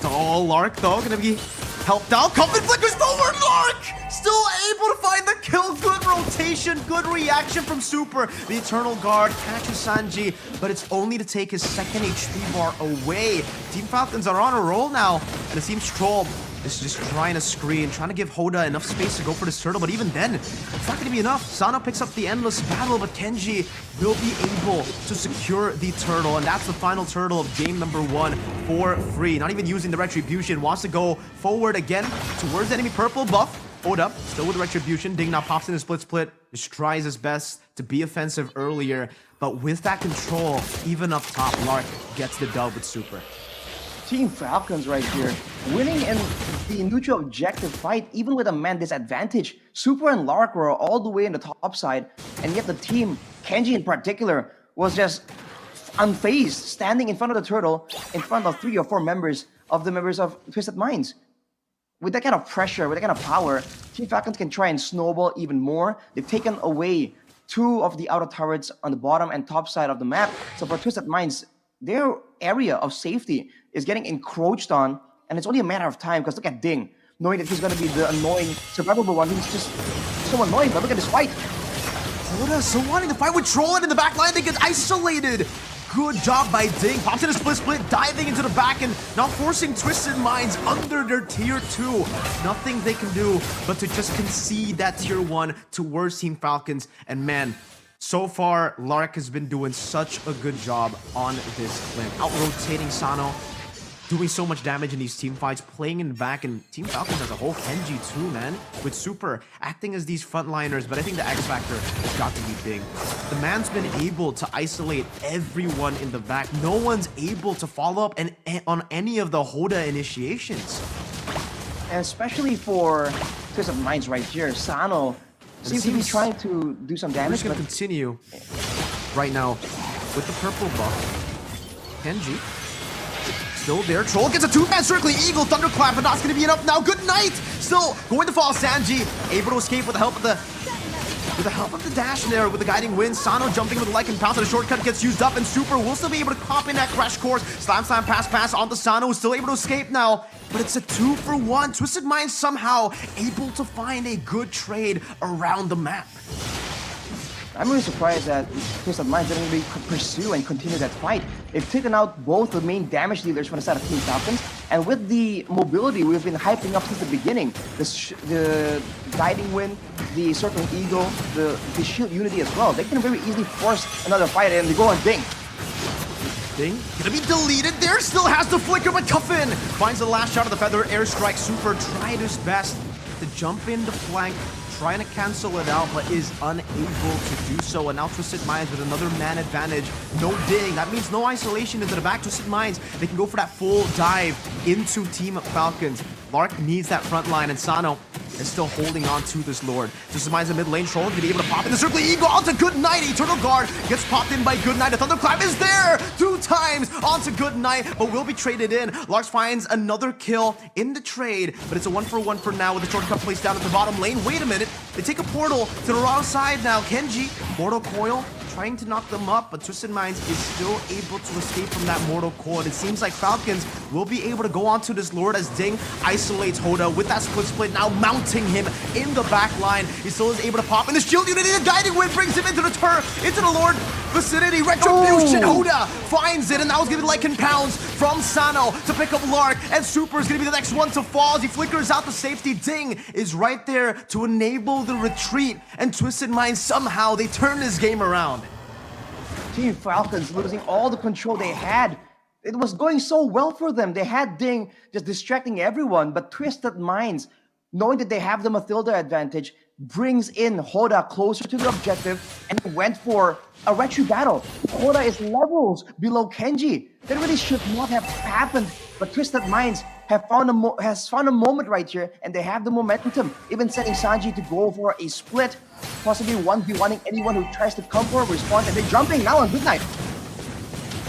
Oh, Lark though gonna be helped out. Cuffin flickers forward. Lark still able to find the kill. Good rotation, good reaction from Super. The Eternal Guard catches Sanji, but it's only to take his second HP bar away. Team Falcons are on a roll now, and it seems Troll is just trying to screen, trying to give Hoda enough space to go for this turtle, but even then, it's not going to be enough. Sana picks up the endless battle, but Kenji will be able to secure the turtle, and that's the final turtle of game number 1 for free. Not even using the retribution, wants to go forward again towards the enemy purple buff. Hoda still with the retribution. Ding now pops in his split, just tries his best to be offensive earlier, but with that control, even up top, Lark gets the dub with Super. Team Falcons right here, winning in the neutral objective fight, even with a man disadvantage. Super and Lark were all the way in the top side, and yet the team, Kenji in particular, was just unfazed, standing in front of the turtle, in front of 3 or 4 members of Twisted Minds. With that kind of pressure, with that kind of power, Team Falcons can try and snowball even more. They've taken away 2 of the outer turrets on the bottom and top side of the map. So for Twisted Minds, their area of safety is getting encroached on, and it's only a matter of time, because look at Ding, knowing that he's going to be the annoying survivable one. He's just so annoying, but look at this fight. Hoda so wanting to fight with Troll, and in the back line they get isolated. Good job by Ding. Pops in a split, diving into the back and now forcing Twisted Minds under their tier 2. Nothing they can do but to just concede that tier 1 towards Team Falcons. And man, so far, Lark has been doing such a good job on this lane. Out-rotating Sano, doing so much damage in these team fights, playing in the back, and Team Falcons as a whole, Kenji too, man, with Super acting as these frontliners. But I think the X factor has got to be big. The man's been able to isolate everyone in the back. No one's able to follow up on any of the Hoda initiations. And especially for Twisted Minds right here, Sano seems to be trying to do some We're damage, just gonna but continue right now with the purple buff. Kenji still there. Troll gets a 2-man circling Eagle, Thunderclap, but that's gonna be enough now. Good night! Still going to fall. Sanji able to escape with the help of the dash there with the guiding wind. Sano jumping with the Lycan Pounce, and the shortcut gets used up, and Super will still be able to pop in that crash course. Slam, pass onto Sano, who's still able to escape now. But it's a 2-for-1. Twisted Minds somehow able to find a good trade around the map. I'm really surprised that Twisted Minds didn't really pursue and continue that fight. They've taken out both the main damage dealers from the side of Team Falcons, and with the mobility we've been hyping up since the beginning, the guiding wind, the circling eagle, the shield unity as well, they can very easily force another fight, and they go on Ding. Ding gonna be deleted there, still has the flicker, but Cuffin finds the last shot of the feather airstrike. Super tried his best to jump in the flank, trying to cancel it out, but is unable to do so. And now Twisted Minds with another man advantage. No Ding, that means no isolation into the back. Twisted Minds, they can go for that full dive into Team Falcons. Lark needs that front line, and Sano is still holding on to this Lord. Twisted Minds in mid lane, Troll gonna be able to pop in the circle. Eagle onto Good Night. Eternal Guard gets popped in by Good Night. The Thunderclap is there 2 times onto Good Night, but will be traded in. Lark finds another kill in the trade, but it's a 1-for-1 for now with the shortcut placed down at the bottom lane. Wait a minute, they take a portal to the wrong side now. Kenji, Mortal Coil, trying to knock them up, but Twisted Minds is still able to escape from that Mortal Coil. It seems like Falcons will be able to go onto this Lord as Ding isolates Hoda with that split, now mounting him in the back line. He still is able to pop in the shield unity. The guiding wind brings him into the turret, into the Lord vicinity. Retribution, Hoda finds it, and now he's giving Lycan Pounds from Sano to pick up Lark, and Super is gonna be the next one to fall as he flickers out the safety. Ding is right there to enable the retreat, and Twisted Minds somehow they turn this game around. Team Falcons losing all the control they had. It was going so well for them. They had Ding just distracting everyone, but Twisted Minds, knowing that they have the Mathilda advantage, brings in Hoda closer to the objective and went for a retry battle. Hoda is levels below Kenji. That really should not have happened, but Twisted Minds have found a moment right here, and they have the momentum, even setting Sanji to go for a split, possibly 1v1ing anyone who tries to come for a response, and they're jumping now on Good Night.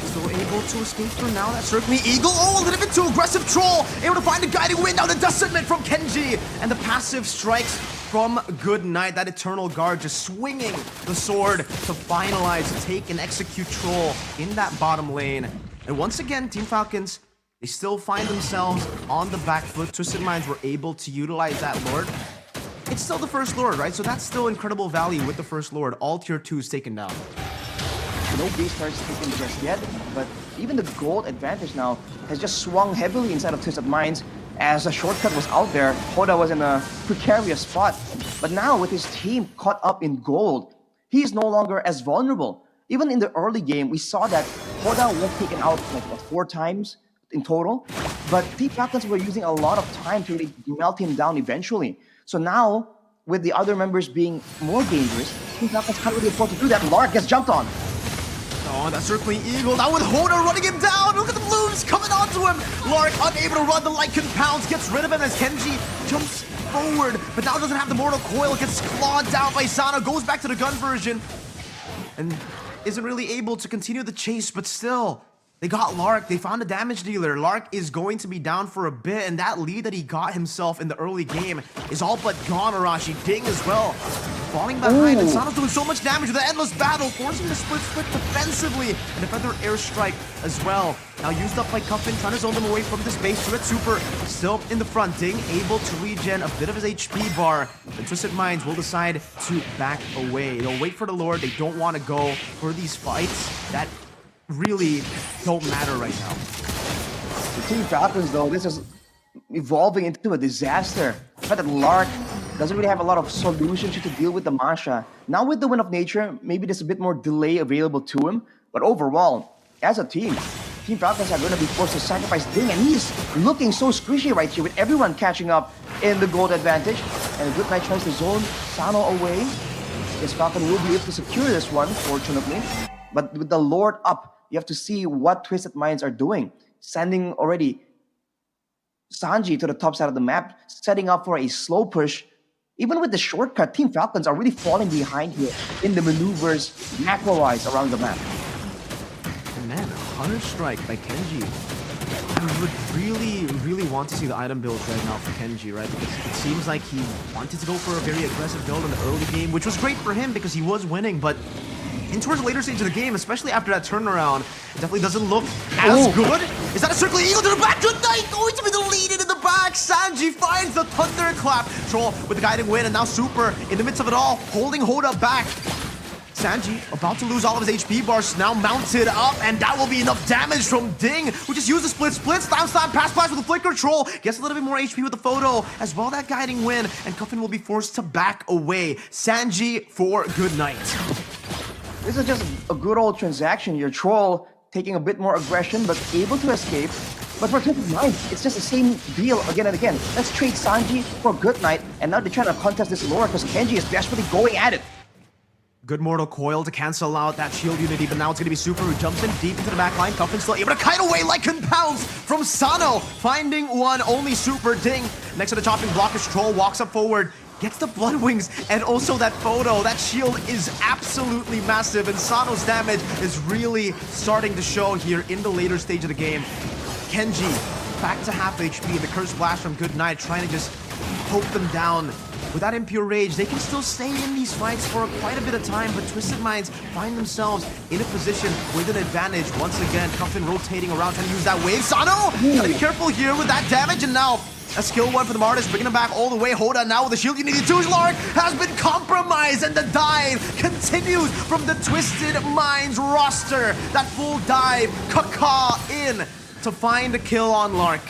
Still able to escape for now. That certainly Eagle. Oh, a little bit too aggressive. Troll able to find a guiding wind. Now the Decimate from Kenji, and the passive strikes from Good Night. That Eternal Guard just swinging the sword to finalize, take and execute Troll in that bottom lane. And once again, Team Falcons, they still find themselves on the back foot. Twisted Minds were able to utilize that Lord. It's still the first Lord, right? So that's still incredible value with the first Lord. All tier 2s taken down. No base starts taken just yet, but even the gold advantage now has just swung heavily inside of Twisted Minds as a shortcut was out there. Hoda was in a precarious spot, but now with his team caught up in gold, he is no longer as vulnerable. Even in the early game, we saw that Hoda was taken out like 4 times in total, but Team Falcons were using a lot of time to really melt him down eventually. So now, with the other members being more dangerous, Team Falcons can't really afford to do that. Lark gets jumped on. Oh, that circling Eagle. Now with Hoda running him down. Look at the blue is coming onto him. Lark unable to run the Lycan pounds, gets rid of him as Kenji jumps forward, but now doesn't have the mortal coil, gets clawed down by Sano, goes back to the gun version, and isn't really able to continue the chase, but still, they got Lark, they found a damage dealer. Lark is going to be down for a bit, and that lead that he got himself in the early game is all but gone, Arashi. Ding as well, falling behind, and Sano's doing so much damage with the endless battle, forcing the split defensively, and the feather airstrike as well. Now used up by Cuffin, trying to zone them away from this base. Turret Super still in the front. Ding able to regen a bit of his HP bar. The Twisted Minds will decide to back away. They'll wait for the Lord. They don't want to go for these fights that really don't matter right now. The Team Falcons, though, this is evolving into a disaster. The fact that Lark doesn't really have a lot of solutions to deal with the Masha. Now with the Wind of Nature, maybe there's a bit more delay available to him, but overall, as a team, Team Falcons are going to be forced to sacrifice Ding, and he's looking so squishy right here with everyone catching up in the gold advantage. And Good Knight tries to zone Sano away. Yes, Falcon will be able to secure this one, fortunately. But with the Lord up, you have to see what Twisted Minds are doing. Sending already Sanji to the top side of the map, setting up for a slow push. Even with the shortcut, Team Falcons are really falling behind here in the maneuvers macro-wise around the map. And man, Hunter Strike by Kenji. I would really want to see the item build right now for Kenji, right? Because it seems like he wanted to go for a very aggressive build in the early game, which was great for him because he was winning, but in towards the later stage of the game, especially after that turnaround, it definitely doesn't look as good. Is that a circling eagle to the back? Good Knight going to be the lead in the back. Sanji finds the thunderclap. Troll with the guiding wind, and now Super in the midst of it all, holding Hoda back. Sanji about to lose all of his HP bars, now mounted up, and that will be enough damage from Ding, who just used the split, down slam, pass blast with the flicker. Troll gets a little bit more HP with the photo, as well that guiding wind, and Cuffin will be forced to back away. Sanji for Good Night. This is just a good old transaction. Your Troll taking a bit more aggression, but able to escape. But for Twisted Minds, it's just the same deal again and again. Let's trade Sanji for Good Night, and now they're trying to contest this lore because Kenji is desperately going at it. Good mortal coil to cancel out that shield unity, but now it's going to be Super who jumps in deep into the back line. Cuffin still able to kite away like pounds from Sano, finding one, only Super. Ding next to the chopping block as Troll walks up forward, gets the blood wings, and also that photo. That shield is absolutely massive, and Sano's damage is really starting to show here in the later stage of the game. Kenji back to half HP, the Curse Blast from Good Night trying to just poke them down. With that Impure Rage, they can still stay in these fights for quite a bit of time, but Twisted Minds find themselves in a position with an advantage. Once again, Cuffin rotating around, trying to use that wave. Sano, gotta be careful here with that damage, and now a skill one for the Martis, bringing him back all the way. Hoda now with the shield unity. Lark has been compromised, and the dive continues from the Twisted Minds roster. That full dive, Kaka in to find a kill on Lark.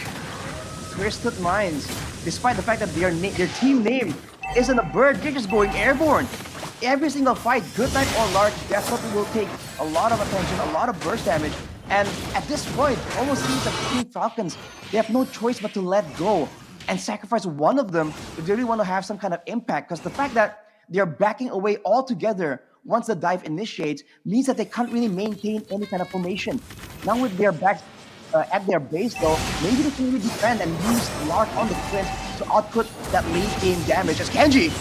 Twisted Minds, despite the fact that their team name isn't a bird, they're just going airborne. Every single fight, Good Night or Lark definitely will take a lot of attention, a lot of burst damage. And at this point, it almost seems like Team Falcons, they have no choice but to let go and sacrifice one of them if they really want to have some kind of impact. Because the fact that they're backing away altogether once the dive initiates means that they can't really maintain any kind of formation. Now with their backs at their base though, maybe they can really defend and use Lark on the flint to output that late game damage as Kenji.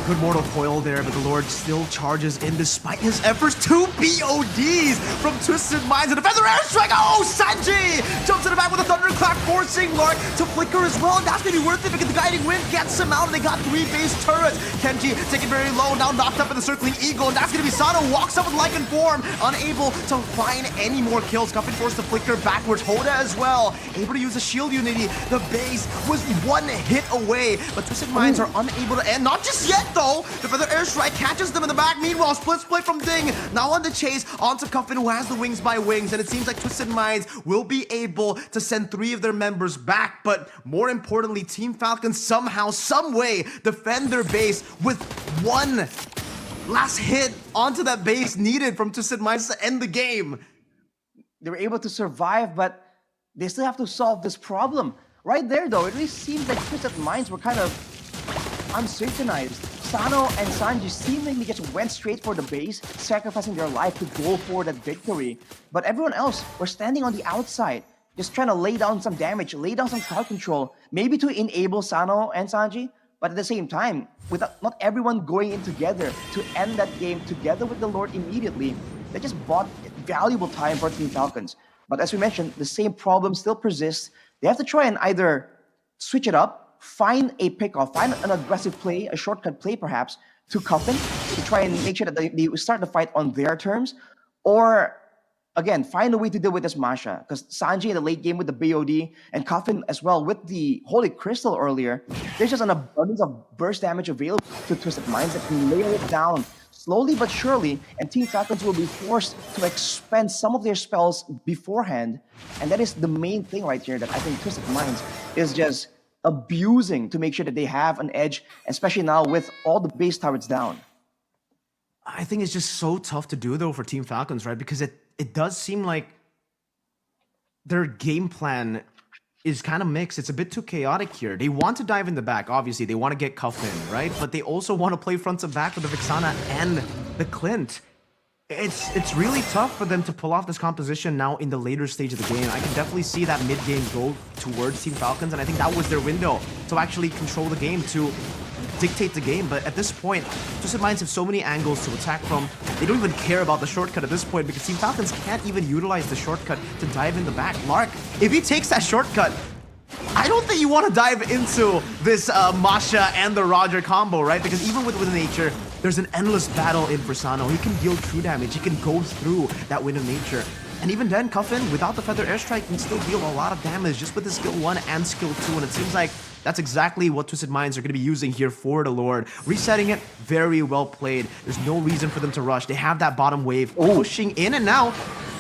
Good mortal coil there, but the Lord still charges in despite his efforts. 2 BODs from Twisted Minds and a feather airstrike. Oh, Sanji jumps in the back with a thunderclap, forcing Lark to flicker as well. And that's gonna be worth it because the guiding wind gets him out, and they got 3 base turrets. Kenji taking very low, now knocked up in the circling eagle, and that's gonna be Sano walks up with Lycan form, unable to find any more kills. Cuffin forced to flicker backwards. Hoda as well, able to use the shield unity. The base was 1 hit away, but Twisted Minds are unable to end. Not just yet though. The feather airstrike catches them in the back. Meanwhile, split from Ding. Now on the chase onto Cuffin, who has the wings by wings, and it seems like Twisted Minds will be able to send 3 of their members back. But more importantly, Team Falcon somehow, some way defend their base with 1 last hit onto that base needed from Twisted Minds to end the game. They were able to survive, but they still have to solve this problem. Right there though, it really seems like Twisted Minds were kind of uncertainized. Sano and Sanji seemingly just went straight for the base, sacrificing their life to go for that victory. But everyone else were standing on the outside, just trying to lay down some damage, lay down some crowd control, maybe to enable Sano and Sanji. But at the same time, with not everyone going in together to end that game together with the Lord immediately, they just bought valuable time for Team Falcons. But as we mentioned, the same problem still persists. They have to try and either switch it up, find a pickoff, find an aggressive play, a shortcut play perhaps, to Coffin to try and make sure that they start the fight on their terms, or again, find a way to deal with this Masha, because Sanji in the late game with the BOD and Coffin as well with the Holy Crystal earlier, there's just an abundance of burst damage available to Twisted Minds that can layer it down slowly but surely, and Team Falcons will be forced to expend some of their spells beforehand. And that is the main thing right here that I think Twisted Minds is just abusing to make sure that they have an edge, especially now with all the base turrets down. I think it's just so tough to do though for Team Falcons, right? Because it does seem like their game plan is kind of mixed. It's a bit too chaotic here. They want to dive in the back, obviously. They want to get Cuff in, right? But they also want to play front to back with the Vixana and the Clint. It's really tough for them to pull off this composition now in the later stage of the game. I can definitely see that mid-game go towards Team Falcons, and I think that was their window to actually control the game, to dictate the game. But at this point, Twisted Minds have so many angles to attack from. They don't even care about the shortcut at this point because Team Falcons can't even utilize the shortcut to dive in the back. Lark, if he takes that shortcut, I don't think you want to dive into this Masha and the Roger combo, right? Because even with Nature, there's an endless battle in Sano. He can deal true damage. He can go through that Wind of Nature. And even then, Cuffin, without the Feather Airstrike, can still deal a lot of damage just with the skill 1 and skill 2. And it seems like that's exactly what Twisted Minds are going to be using here for the Lord. Resetting it, very well played. There's no reason for them to rush. They have that bottom wave pushing in, and now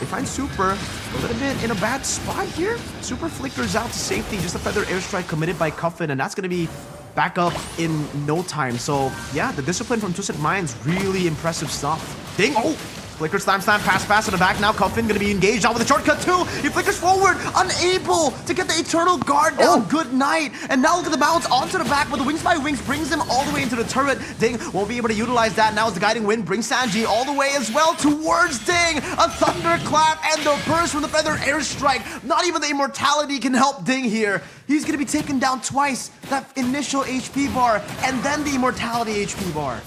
they find Super a little bit in a bad spot here. Super flickers out to safety. Just a Feather Airstrike committed by Cuffin, and that's going to be back up in no time. So yeah, the discipline from Twisted Minds, really impressive stuff. Ding! Oh! Flicker, slam, pass in the back. Now Cuffin gonna be engaged out with a shortcut too. He flickers forward, unable to get the Eternal Guard down. Good night. And now look at the bounce onto the back, but the Wings by Wings brings him all the way into the turret. Ding won't be able to utilize that. Now as the Guiding Wind brings Sanji all the way as well towards Ding. A Thunderclap and the burst from the Feather Airstrike. Not even the Immortality can help Ding here. He's gonna be taken down twice. That initial HP bar and then the Immortality HP bar.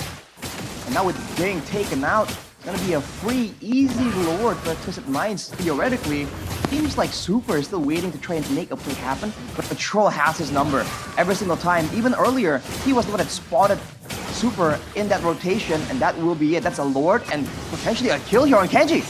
And now with Ding taken out, gonna be a free, easy Lord for Twisted Minds, theoretically. Seems like Super is still waiting to try and make a play happen, but Patrol has his number every single time. Even earlier, he was the one that spotted Super in that rotation, and that will be it. That's a Lord and potentially a kill here on Kenji.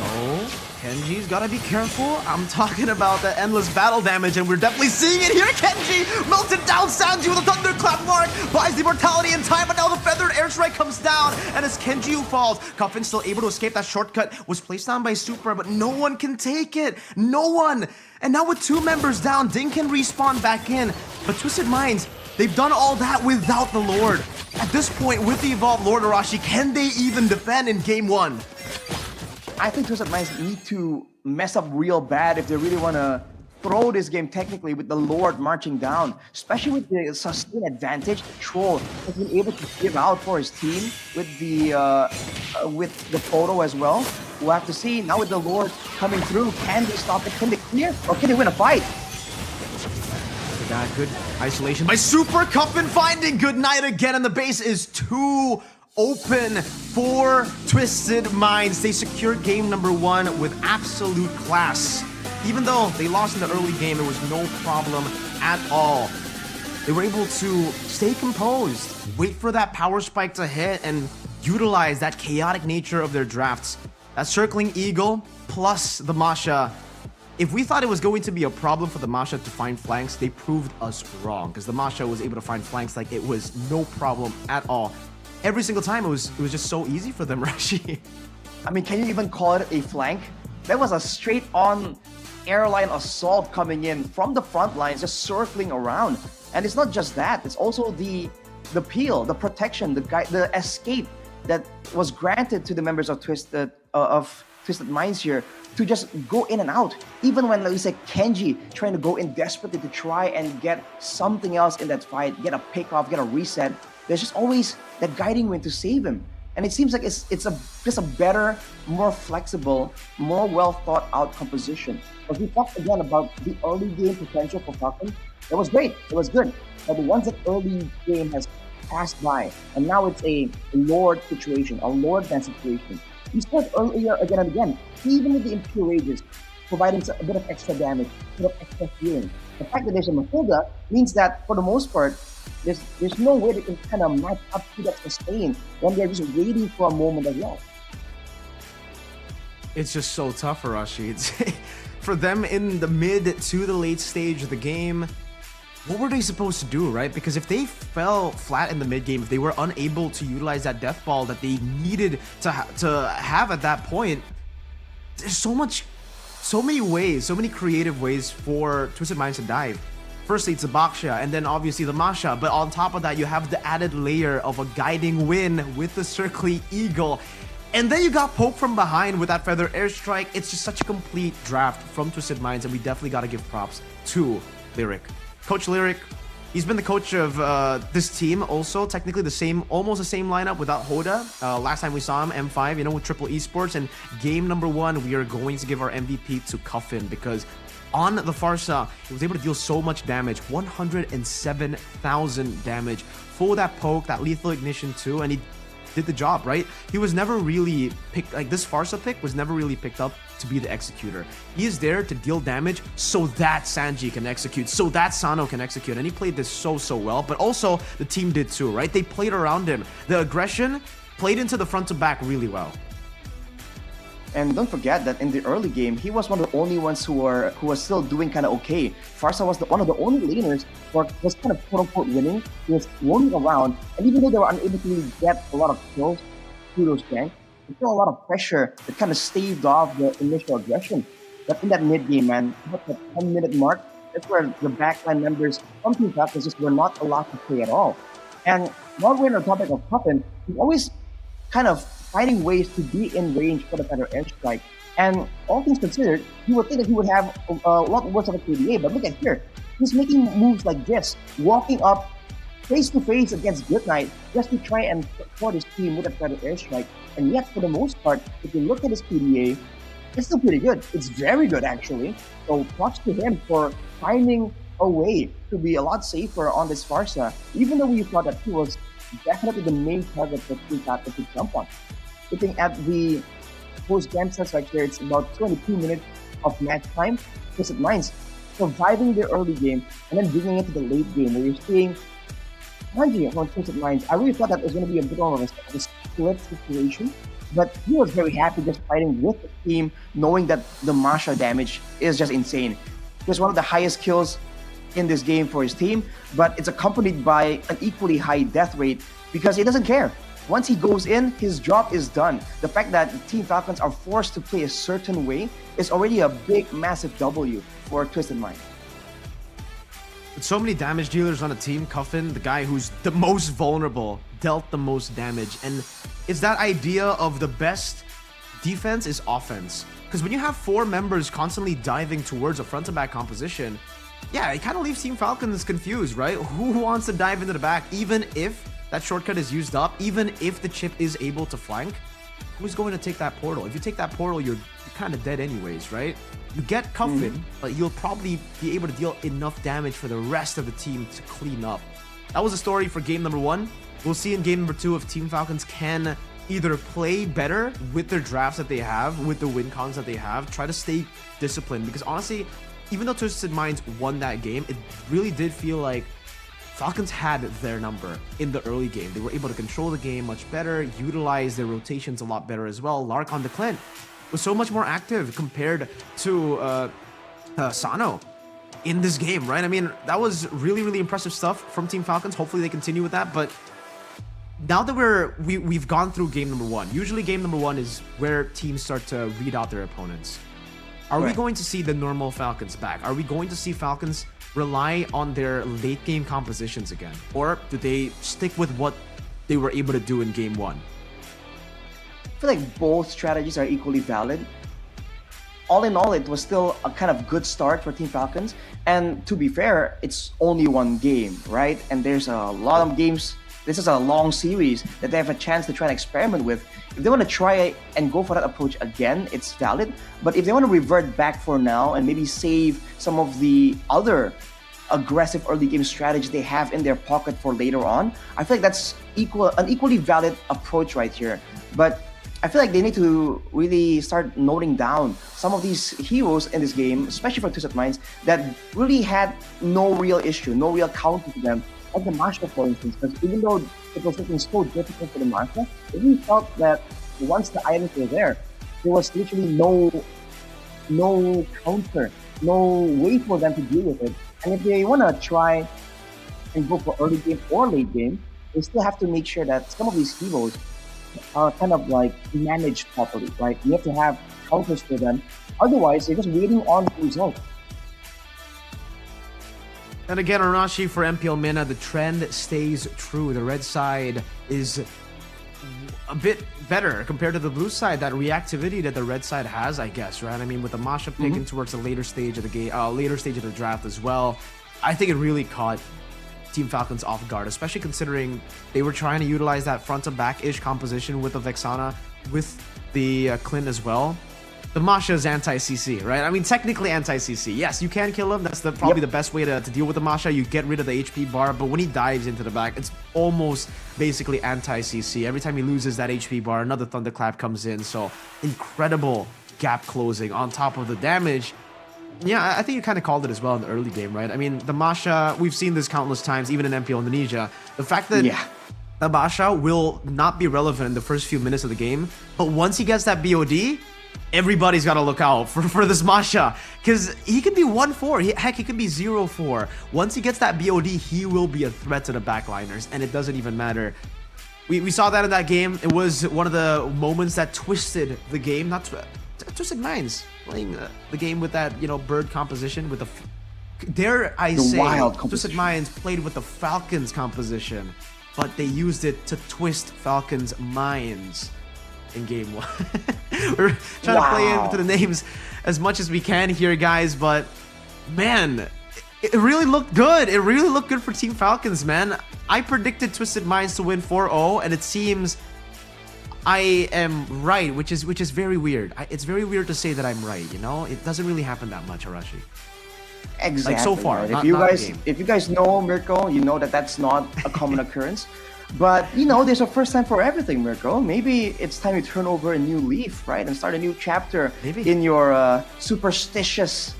Oh, Kenji's gotta be careful. I'm talking about the endless battle damage, and we're definitely seeing it here. Kenji melted down Sanji with a Thunderclap mark, buys the Immortality in time, but now the Feathered Airstrike comes down, and it's Kenji who falls. Cuffin still able to escape. That shortcut was placed down by Super, but no one can take it. No one. And now with 2 members down, Ding can respawn back in, but Twisted Minds, they've done all that without the Lord. At this point, with the evolved Lord Arashi, can they even defend in Game 1? I think Twisted Minds need to mess up real bad if they really want to throw this game technically with the Lord marching down, especially with the sustained advantage Troll has been able to give out for his team with the photo as well. We'll have to see now with the Lord coming through. Can they stop it? Can they clear? Or can they win a fight? That good isolation by Super. Cuffin finding good night again, and the base is too open for Twisted Minds. They secured game number 1 with absolute class. Even though they lost in the early game, it was no problem at all. They were able to stay composed, wait for that power spike to hit, and utilize that chaotic nature of their drafts. That circling eagle plus the Masha. If we thought it was going to be a problem for the Masha to find flanks, they proved us wrong, because the Masha was able to find flanks like it was no problem at all. Every single time, it was just so easy for them, Rashi. I mean, can you even call it a flank? That was a straight-on airline assault coming in from the front lines, just circling around. And it's not just that; it's also the peel, the protection, the escape that was granted to the members of Twisted Minds here to just go in and out. Even when, like you said, Kenji trying to go in desperately to try and get something else in that fight, get a pick off, get a reset, there's just always that guiding wind to save him. And it seems like it's just a better, more flexible, more well thought out composition. But we talked again about the early game potential for Falcon. It was great, it was good. But once that early game has passed by, and now it's a Lord situation, a Lord man situation. We said earlier again and again, even with the Impure Rages, providing a bit of extra damage, a bit of extra healing. The fact that there's a Matilda means that for the most part, there's no way they can kind of match up to that sustain when they're just waiting for a moment as well. It's just so tough for Rashi. For them in the mid to the late stage of the game, what were they supposed to do, right? Because if they fell flat in the mid game, if they were unable to utilize that death ball that they needed to have at that point, there's so many ways, so many creative ways for Twisted Minds to dive. Firstly, it's the Baksha, and then obviously the Masha, but on top of that, you have the added layer of a guiding wind with the Circly Eagle. And then you got poked from behind with that Feather Airstrike. It's just such a complete draft from Twisted Minds, and we definitely got to give props to Lyric. Coach Lyric, he's been the coach of this team also, technically almost the same lineup without Hoda. Last time we saw him, M5, with Triple Esports, and game number 1, we are going to give our MVP to Cuffin because on the Farsa, he was able to deal so much damage, 107,000 damage for that poke, that lethal ignition too, and he did the job, right? He was never really picked, like this Farsa pick was never really picked up to be the executor. He is there to deal damage so that Sanji can execute, so that Sano can execute, and he played this so well, but also the team did too, right? They played around him. The aggression played into the front to back really well. And don't forget that in the early game, he was one of the only ones who was still doing kind of okay. Farsa was one of the only laners who was kind of quote-unquote winning. He was roaming around, and even though they were unable to really get a lot of kills through those ganks, there's still a lot of pressure that kind of staved off the initial aggression. But in that mid-game, man, about the 10-minute mark, that's where the backline members from Team Falcons just were not allowed to play at all. And while we're on the topic of Puffin, he's always kind of finding ways to be in range for the Feather Airstrike. And all things considered, you would think that he would have a lot worse of a KDA, but look at here. He's making moves like this, walking up face-to-face against Goodnight just to try and support his team with a Feather Airstrike. And yet, for the most part, if you look at his KDA, it's still pretty good. It's very good, actually. So props to him for finding a way to be a lot safer on this Farsa, even though we thought that he was definitely the main target for Team Falcons to jump on. Looking at the post-game stats right here, it's about 22 minutes of match time. Twisted Minds surviving the early game and then bringing it to the late game where you're seeing Sanji on Twisted Minds. I really thought that it was going to be a bit of a split situation, but he was very happy just fighting with the team, knowing that the Masha damage is just insane. He was one of the highest kills in this game for his team, but it's accompanied by an equally high death rate because he doesn't care. Once he goes in, his job is done. The fact that Team Falcons are forced to play a certain way is already a big, massive W for Twisted Mind. With so many damage dealers on the team, Cuffin, the guy who's the most vulnerable, dealt the most damage. And it's that idea of the best defense is offense. Because when you have 4 members constantly diving towards a front-to-back composition, yeah, it kind of leaves Team Falcons confused, right? Who wants to dive into the back, even if that shortcut is used up, even if the chip is able to flank? Who's going to take that portal? If you take that portal, you're kind of dead anyways, right? You get Cuffin, but you'll probably be able to deal enough damage for the rest of the team to clean up. That was the story for game number 1. We'll see in game number 2 if Team Falcons can either play better with their drafts that they have, with the win cons that they have, try to stay disciplined, because honestly, even though Twisted Minds won that game, it really did feel like Falcons had their number in the early game. They were able to control the game much better, utilize their rotations a lot better as well. Lark on the Clint was so much more active compared to Sano in this game, right? I mean, that was really impressive stuff from Team Falcons. Hopefully they continue with that, but now that we've gone through game number 1, usually game number 1 is where teams start to read out their opponents. Are we going to see the normal Falcons back? Are we going to see Falcons rely on their late game compositions again? Or do they stick with what they were able to do in game 1? I feel like both strategies are equally valid. all in all, it was still a kind of good start for Team Falcons. And to be fair, it's only one game, right? And there's a lot of games. This is a long series that they have a chance to try and experiment with. If they want to try and go for that approach again, it's valid. But if they want to revert back for now and maybe save some of the other aggressive early game strategy they have in their pocket for later on, I feel like that's an equally valid approach right here. But I feel like they need to really start noting down some of these heroes in this game, especially for Twisted Minds, that really had no real issue, no real counter to them. Like the Masha, for instance, because even though it was looking so difficult for the Masha, it really felt that once the items were there was literally no counter, no way for them to deal with it. And if they want to try and go for early game or late game, they still have to make sure that some of these heroes are kind of like managed properly, right? You have to have counters for them. Otherwise, you're just waiting on the result. And again, Arashi, for MPL MENA, the trend stays true. The red side is a bit better compared to the blue side. That reactivity that the red side has, I guess, right? I mean, with the Masha picking towards the later stage of the game, later stage of the draft as well, I think it really caught Team Falcons off guard, especially considering they were trying to utilize that front to back-ish composition with the Vexana, with the Clint as well. The Masha is anti-CC, right? I mean, technically anti-CC. Yes, you can kill him. That's probably the best way to deal with the Masha. You get rid of the HP bar, but when he dives into the back, it's almost basically anti-CC. Every time he loses that HP bar, another Thunderclap comes in. So incredible gap closing on top of the damage. Yeah, I think you kind of called it as well in the early game, right? I mean, the Masha, we've seen this countless times, even in MPL Indonesia. The fact that the Masha will not be relevant in the first few minutes of the game, but once he gets that BOD, everybody's got to look out for this Masha, because he could be 1-4. Heck, he could be 0-4. Once he gets that BOD, he will be a threat to the backliners, and it doesn't even matter. We saw that in that game. It was one of the moments that twisted the game. Not Twisted Minds playing the game with that, you know, bird composition with the... Dare I say, Twisted Minds played with the Falcons composition, but they used it to twist Falcons' minds in game one. We're trying to play into the names as much as we can here, guys, but man, it really looked good. It really looked good for Team Falcons, man. I predicted Twisted Minds to win 4-0, and it seems I am right, which is very weird. It's very weird to say that I'm right, you know? It doesn't really happen that much, Arashi. Exactly. Like so far, right. If you guys know Mirko, you know that that's not a common occurrence. But, you know, there's a first time for everything, Mirko. Maybe it's time to turn over a new leaf, right? And start a new chapter in your superstitious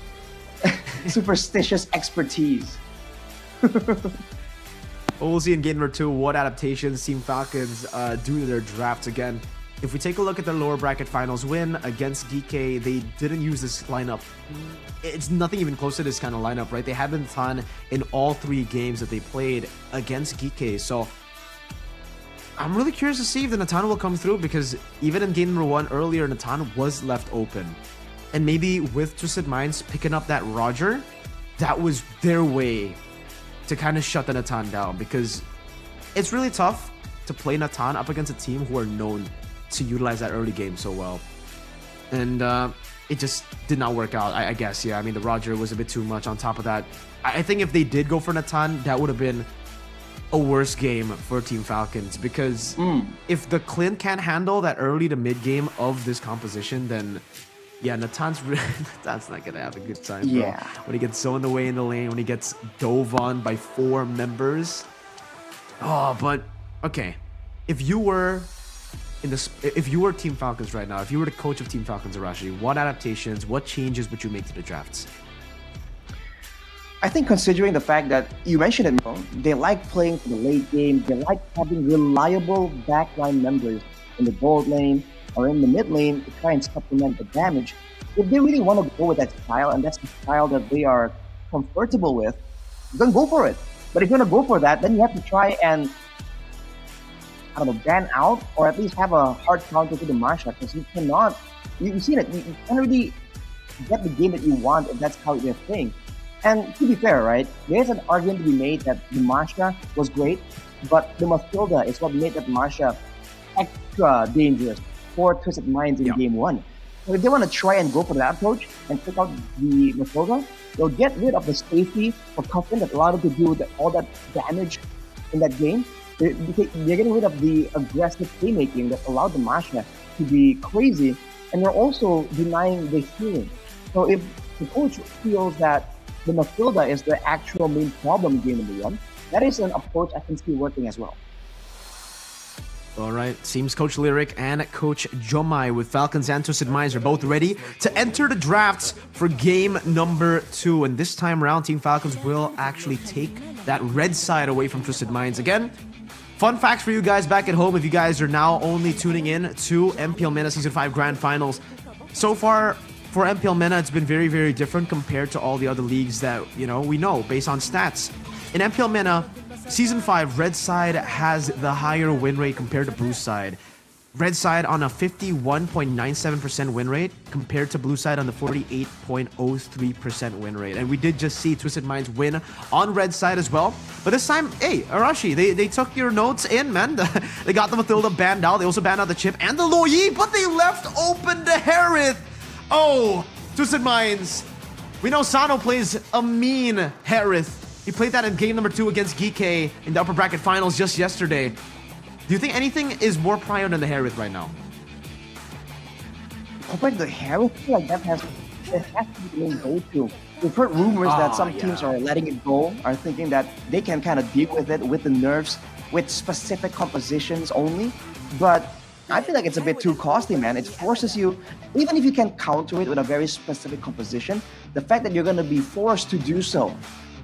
expertise. Well, we'll see in game number 2 what adaptations Team Falcons do to their drafts again. If we take a look at their lower bracket finals win against DK, they didn't use this lineup. It's nothing even close to this kind of lineup, right? They had Natan in all 3 games that they played against DK. So I'm really curious to see if the Natan will come through, because even in game number 1 earlier, Natan was left open. And maybe with Twisted Minds picking up that Roger, that was their way to kind of shut the Natan down, because it's really tough to play Natan up against a team who are known to utilize that early game so well. And it just did not work out, I guess. Yeah, I mean, the Roger was a bit too much. On top of that, I think if they did go for Natan, that would have been a worse game for Team Falcons, because if the Clint can't handle that early to mid game of this composition, then yeah, Natan's not gonna have a good time, bro. Yeah. When he gets so in the way in the lane, when he gets dove on by 4 members. Oh, but okay, if you were Team Falcons right now, if you were the coach of Team Falcons, Arashi, what adaptations, what changes would you make to the drafts? I think considering the fact that you mentioned it, Mo, they like playing for the late game. They like having reliable backline members in the gold lane or in the mid lane to try and supplement the damage. If they really want to go with that style, and that's the style that they are comfortable with, then go for it. But if you're going to go for that, then you have to try and, I don't know, ban out or at least have a hard counter to the Masha, because you cannot, you see that you can't really get the game that you want if that's how you're playing. And to be fair, right, there's an argument to be made that the Masha was great, but the Mathilda is what made that Masha extra dangerous for Twisted Minds in game 1. So if they want to try and go for that approach and take out the Matilda, they'll get rid of the safety for Coffin that allowed them to do all that damage in that game. They're getting rid of the aggressive playmaking that allowed the Masha to be crazy, and they're also denying the healing. So if the coach feels that the Matilda is the actual main problem in game number 1, that is an approach I can see working as well. All right, seems Coach Lyric and Coach Jomai with Falcons and Twisted Minds are both ready to enter the drafts for game number 2. And this time around, Team Falcons will actually take that red side away from Twisted Minds. Again, fun facts for you guys back at home if you guys are now only tuning in to MPL MENA Season 5 Grand Finals. So far, for MPL MENA, it's been very, very different compared to all the other leagues that, we know based on stats. In MPL MENA, Season 5, Red Side has the higher win rate compared to Blue Side. Red Side on a 51.97% win rate compared to Blue Side on the 48.03% win rate. And we did just see Twisted Minds win on Red Side as well. But this time, hey, Arashi, they took your notes in, man. They got the Matilda banned out. They also banned out the Chip and the Loyi, but they left open the Harith. Oh, Twisted Minds. We know Sano plays a mean Harith. He played that in game number 2 against Geekay in the upper bracket finals just yesterday. Do you think anything is more prior than the Harith right now? Compared to the Harith, I feel like that has to be the main go-to. We've heard rumors that some teams are letting it go, are thinking that they can kind of deal with it with the nerfs, with specific compositions only. But I feel like it's a bit too costly, man. It forces you, even if you can counter it with a very specific composition, the fact that you're going to be forced to do so,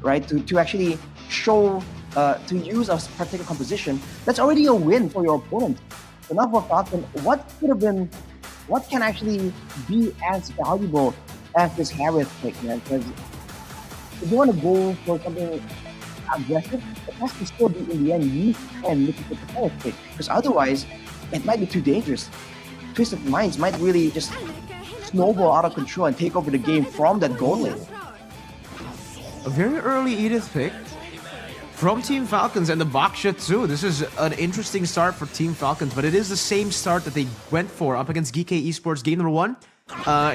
right? To actually show, to use a particular composition, that's already a win for your opponent. So now for Falcon, what can actually be as valuable as this Harith pick, man? Because if you want to go for something aggressive, it has to still be in the end you and look at the Harith pick. Because otherwise, it might be too dangerous. Twisted Minds might really just snowball out of control and take over the game from that goal lane. A very early Edith pick from Team Falcons and the Baksha too. This is an interesting start for Team Falcons, but it is the same start that they went for up against Geekay Esports game number 1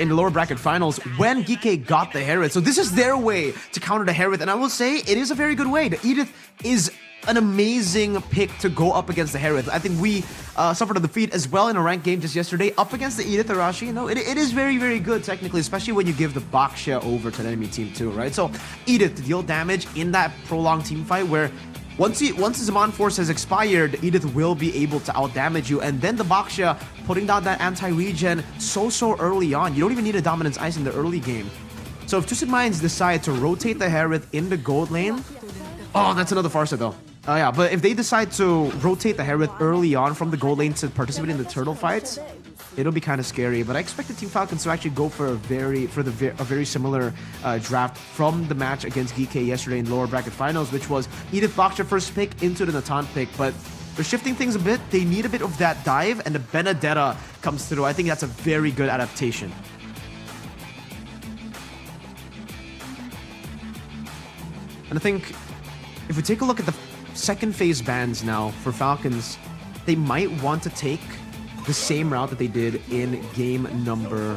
in the lower bracket finals when Geekay got the Harith. So this is their way to counter the Harith, and I will say it is a very good way. The Edith is an amazing pick to go up against the Harith. I think we suffered a defeat as well in a ranked game just yesterday up against the Edith Arashi. It is very, very good technically, especially when you give the Baksha over to the enemy team too, right? So Edith to deal damage in that prolonged team fight where once the Zaman Force has expired, Edith will be able to outdamage you, and then the Baksha putting down that anti-regen so early on. You don't even need a Dominance Ice in the early game. So if Twisted Minds decide to rotate the Harith in the gold lane, oh, that's another Farsa though. Yeah, but if they decide to rotate the Harith early on from the gold lane to participate in the turtle fights, it'll be kind of scary. But I expect the Team Falcons to actually go for a very similar draft from the match against Geekay yesterday in lower bracket finals, which was Edith Baksha first pick into the Natan pick. But they're shifting things a bit. They need a bit of that dive, and the Benedetta comes through. I think that's a very good adaptation. And I think if we take a look at the second phase bans now for Falcons, they might want to take the same route that they did in game number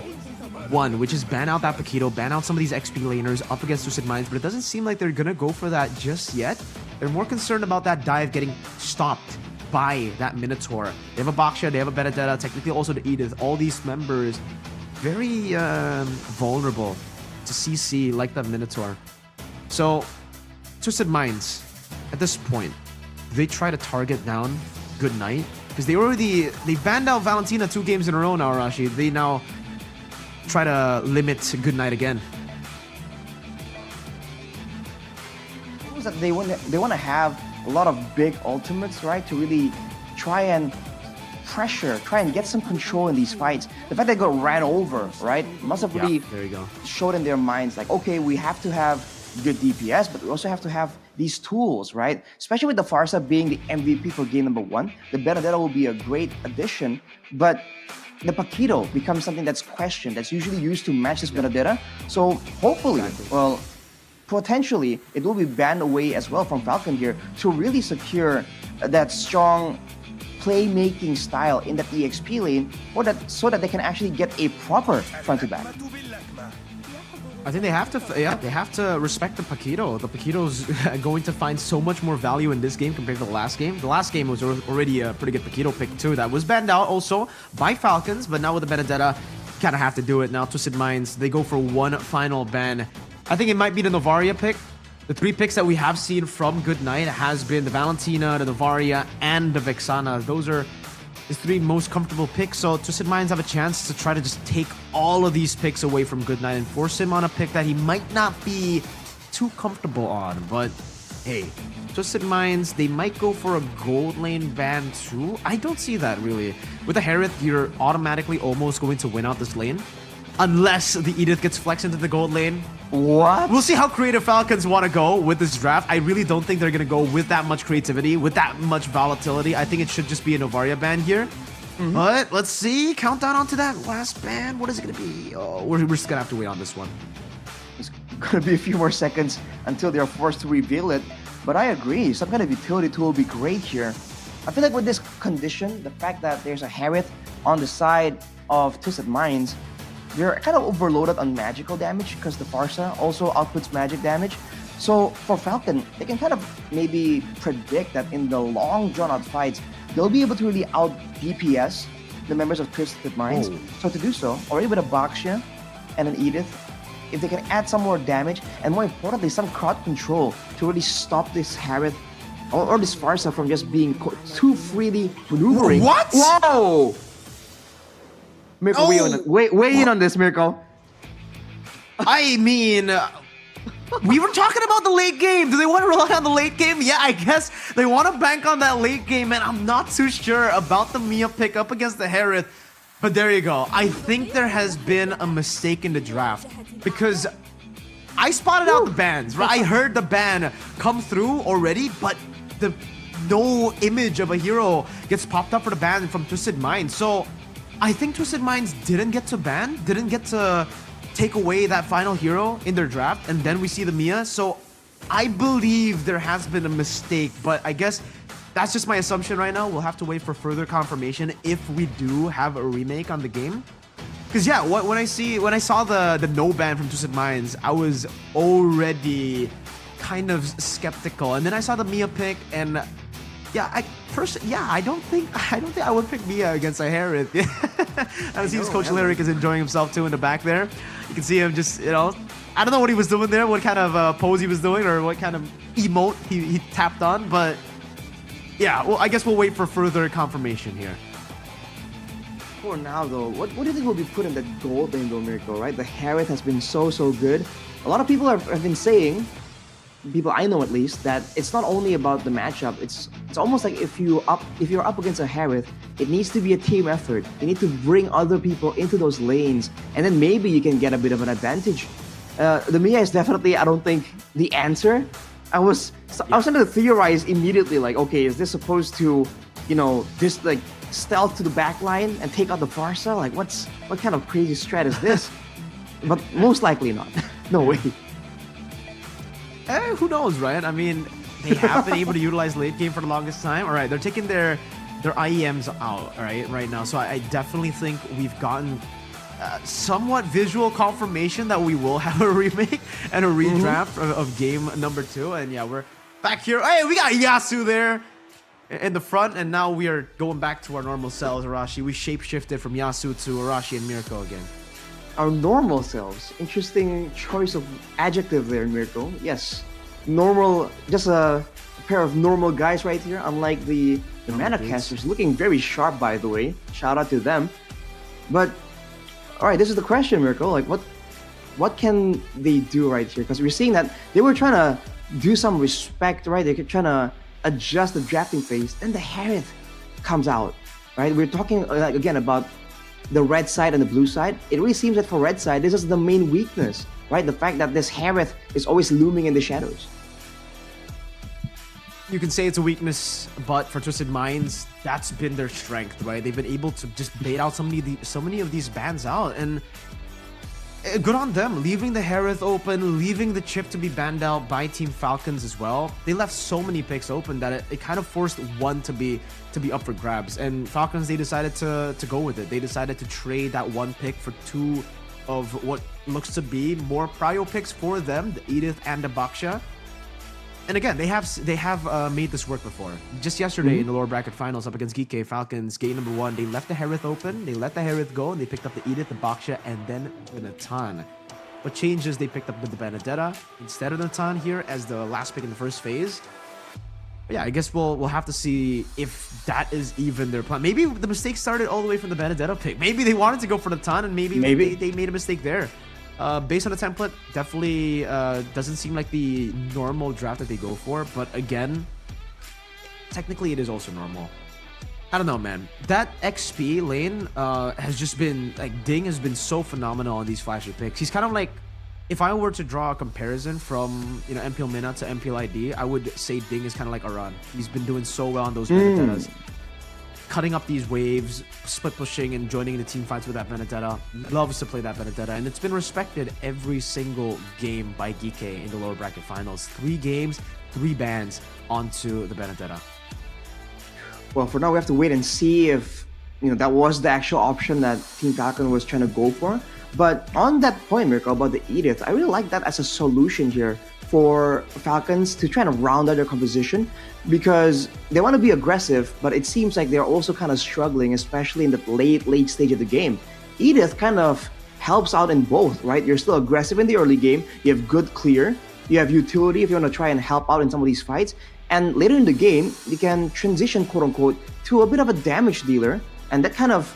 1, which is ban out that Paquito, ban out some of these XP laners up against Twisted Minds, but it doesn't seem like they're gonna go for that just yet. They're more concerned about that dive getting stopped by that Minotaur. They have a Baksha, they have a Benedetta, technically also the Edith. All these members very vulnerable to CC like the Minotaur. So Twisted Minds, at this point, do they try to target down Good Night? Because they banned out Valentina 2 games in a row now, Arashi. They now try to limit Good Night again. That they want to have a lot of big ultimates, right? To really try and get some control in these fights. The fact they got ran over, right? Must have really showed in their minds like, okay, we have to have good DPS, but we also have to have these tools, right? Especially with the Farsa being the MVP for game number 1, the Benedetta will be a great addition, but the Paquito becomes something that's questioned, that's usually used to match this Benedetta. So hopefully, well, potentially, it will be banned away as well from Falcon here to really secure that strong playmaking style in that EXP lane, so that they can actually get a proper front to back. I think they have to, yeah, they have to respect the Paquito. The Paquito's going to find so much more value in this game compared to the last game. The last game was already a pretty good Paquito pick too. That was banned out also by Falcons, but now with the Benedetta, kind of have to do it now. Twisted Minds, they go for one final ban. I think it might be the Novaria pick. The 3 picks that we have seen from Good Night has been the Valentina, the Novaria, and the Vexana. Those are his 3 most comfortable picks, so Twisted Minds have a chance to try to just take all of these picks away from Good Night and force him on a pick that he might not be too comfortable on. But hey, Twisted Minds, they might go for a gold lane ban too. I don't see that really. With the Harith, you're automatically almost going to win out this lane. Unless the Edith gets flexed into the gold lane. What? We'll see how creative Falcons want to go with this draft. I really don't think they're going to go with that much creativity, with that much volatility. I think it should just be a Novaria ban here. But let's see. Countdown onto that last ban. What is it going to be? Oh, we're just going to have to wait on this one. It's gonna be a few more seconds until they're forced to reveal it. But I agree, some kind of utility tool will be great here. I feel like with this condition, the fact that there's a Harith on the side of Twisted Minds, they're kind of overloaded on magical damage because the Farsa also outputs magic damage. So for Falcon, they can kind of maybe predict that in the long drawn out fights, they'll be able to really out DPS the members of Twisted Minds. So to do so, already with a Baxia and an Edith, if they can add some more damage and more importantly, some crowd control to really stop this Harith or this Farsa from just being too freely maneuvering. What? Whoa! Mirko, weigh in on this, Mirko. I mean, we were talking about the late game. Do they want to rely on the late game? Yeah, I guess they want to bank on that late game, and I'm not too sure about the Mia pick up against the Harith. But there you go. I think there has been a mistake in the draft because I spotted out the bans, right? I heard the ban come through already, but no image of a hero gets popped up for the ban from Twisted Minds. So I think Twisted Minds didn't get to ban, didn't get to take away that final hero in their draft, and then we see the Mia. So I believe there has been a mistake, but I guess that's just my assumption right now. We'll have to wait for further confirmation if we do have a remake on the game. Because yeah, when I saw the no ban from Twisted Minds, I was already kind of skeptical, and then I saw the Mia pick, and yeah, I don't think I would pick Mia against a Harith. And it seems Coach Lyric is enjoying himself too in the back there. You can see him just, you know, I don't know what he was doing there, what kind of pose he was doing, or what kind of emote he tapped on, but yeah, well, I guess we'll wait for further confirmation here. For now, though, what do you think will be put in the gold lane, though, Mirko, right? The Harith has been so good. A lot of people have been saying, people I know at least, that it's not only about the matchup. It's almost like if you're up against a Harith, it needs to be a team effort. You need to bring other people into those lanes, and then maybe you can get a bit of an advantage. The Mia is definitely, I don't think, the answer. I was starting to theorize immediately, like, okay, is this supposed to, you know, just like stealth to the back line and take out the Farsa? Like, what kind of crazy strat is this? But most likely not. No way. Who knows, right? I mean, they have been able to utilize late game for the longest time. All right, they're taking their IEMs out, all right now. So I definitely think we've gotten somewhat visual confirmation that we will have a remake and a redraft of game number 2. And yeah, we're back here. Hey, we got Yasu there in the front, and now we are going back to our normal selves, Arashi. We shapeshifted from Yasu to Arashi and Mirko again. Our normal selves. Interesting choice of adjective there, Mirko. Yes. Normal, just a pair of normal guys right here, unlike the mana casters. Looking very sharp, by the way. Shout out to them. But alright, this is the question, Mirko. Like, what can they do right here? Because we're seeing that they were trying to do some respect, right? They're trying to adjust the drafting phase. Then the Harith comes out, right? We're talking, like, again, about the red side and the blue side. It really seems that for red side, this is the main weakness, right? The fact that this Harith is always looming in the shadows. You can say it's a weakness, but for Twisted Minds, that's been their strength, right? They've been able to just bait out so many of these bans out, and good on them, leaving the Harith open, leaving the chip to be banned out by Team Falcons as well. They left so many picks open that it kind of forced one to be up for grabs. And Falcons, they decided to go with it. They decided to trade that one pick for two of what looks to be more prio picks for them, the Edith and the Baksha. And again, they have made this work before. Just yesterday in the lower bracket finals up against Geek Falcons, game number 1, they left the Harith open, they let the Harith go, and they picked up the Edith, the Baksha, and then the Natan. What changes? They picked up the Benedetta instead of Natan here as the last pick in the first phase. But yeah, I guess we'll have to see if that is even their plan. Maybe the mistake started all the way from the Benedetta pick. Maybe they wanted to go for Natan, and maybe. They made a mistake there. Based on the template, definitely doesn't seem like the normal draft that they go for. But again, technically it is also normal. I don't know, man. That XP lane has just been, like, Ding has been so phenomenal on these flashy picks. He's kind of like, if I were to draw a comparison from, you know, MPL MENA to MPL ID, I would say Ding is kind of like Aran. He's been doing so well on those Benedettas. Cutting up these waves, split pushing, and joining in the team fights with that Benedetta. Loves to play that Benedetta, and it's been respected every single game by Geek in the lower bracket finals. 3 games, 3 bans onto the Benedetta. Well, for now, we have to wait and see if, you know, that was the actual option that Team Falcon was trying to go for. But on that point, Mirko, about the Edith, I really like that as a solution here for Falcons to try to round out their composition, because they want to be aggressive, but it seems like they're also kind of struggling, especially in the late stage of the game. Edith kind of helps out in both, right? You're still aggressive in the early game, you have good clear, you have utility if you want to try and help out in some of these fights, and later in the game, you can transition, quote-unquote, to a bit of a damage dealer, and that kind of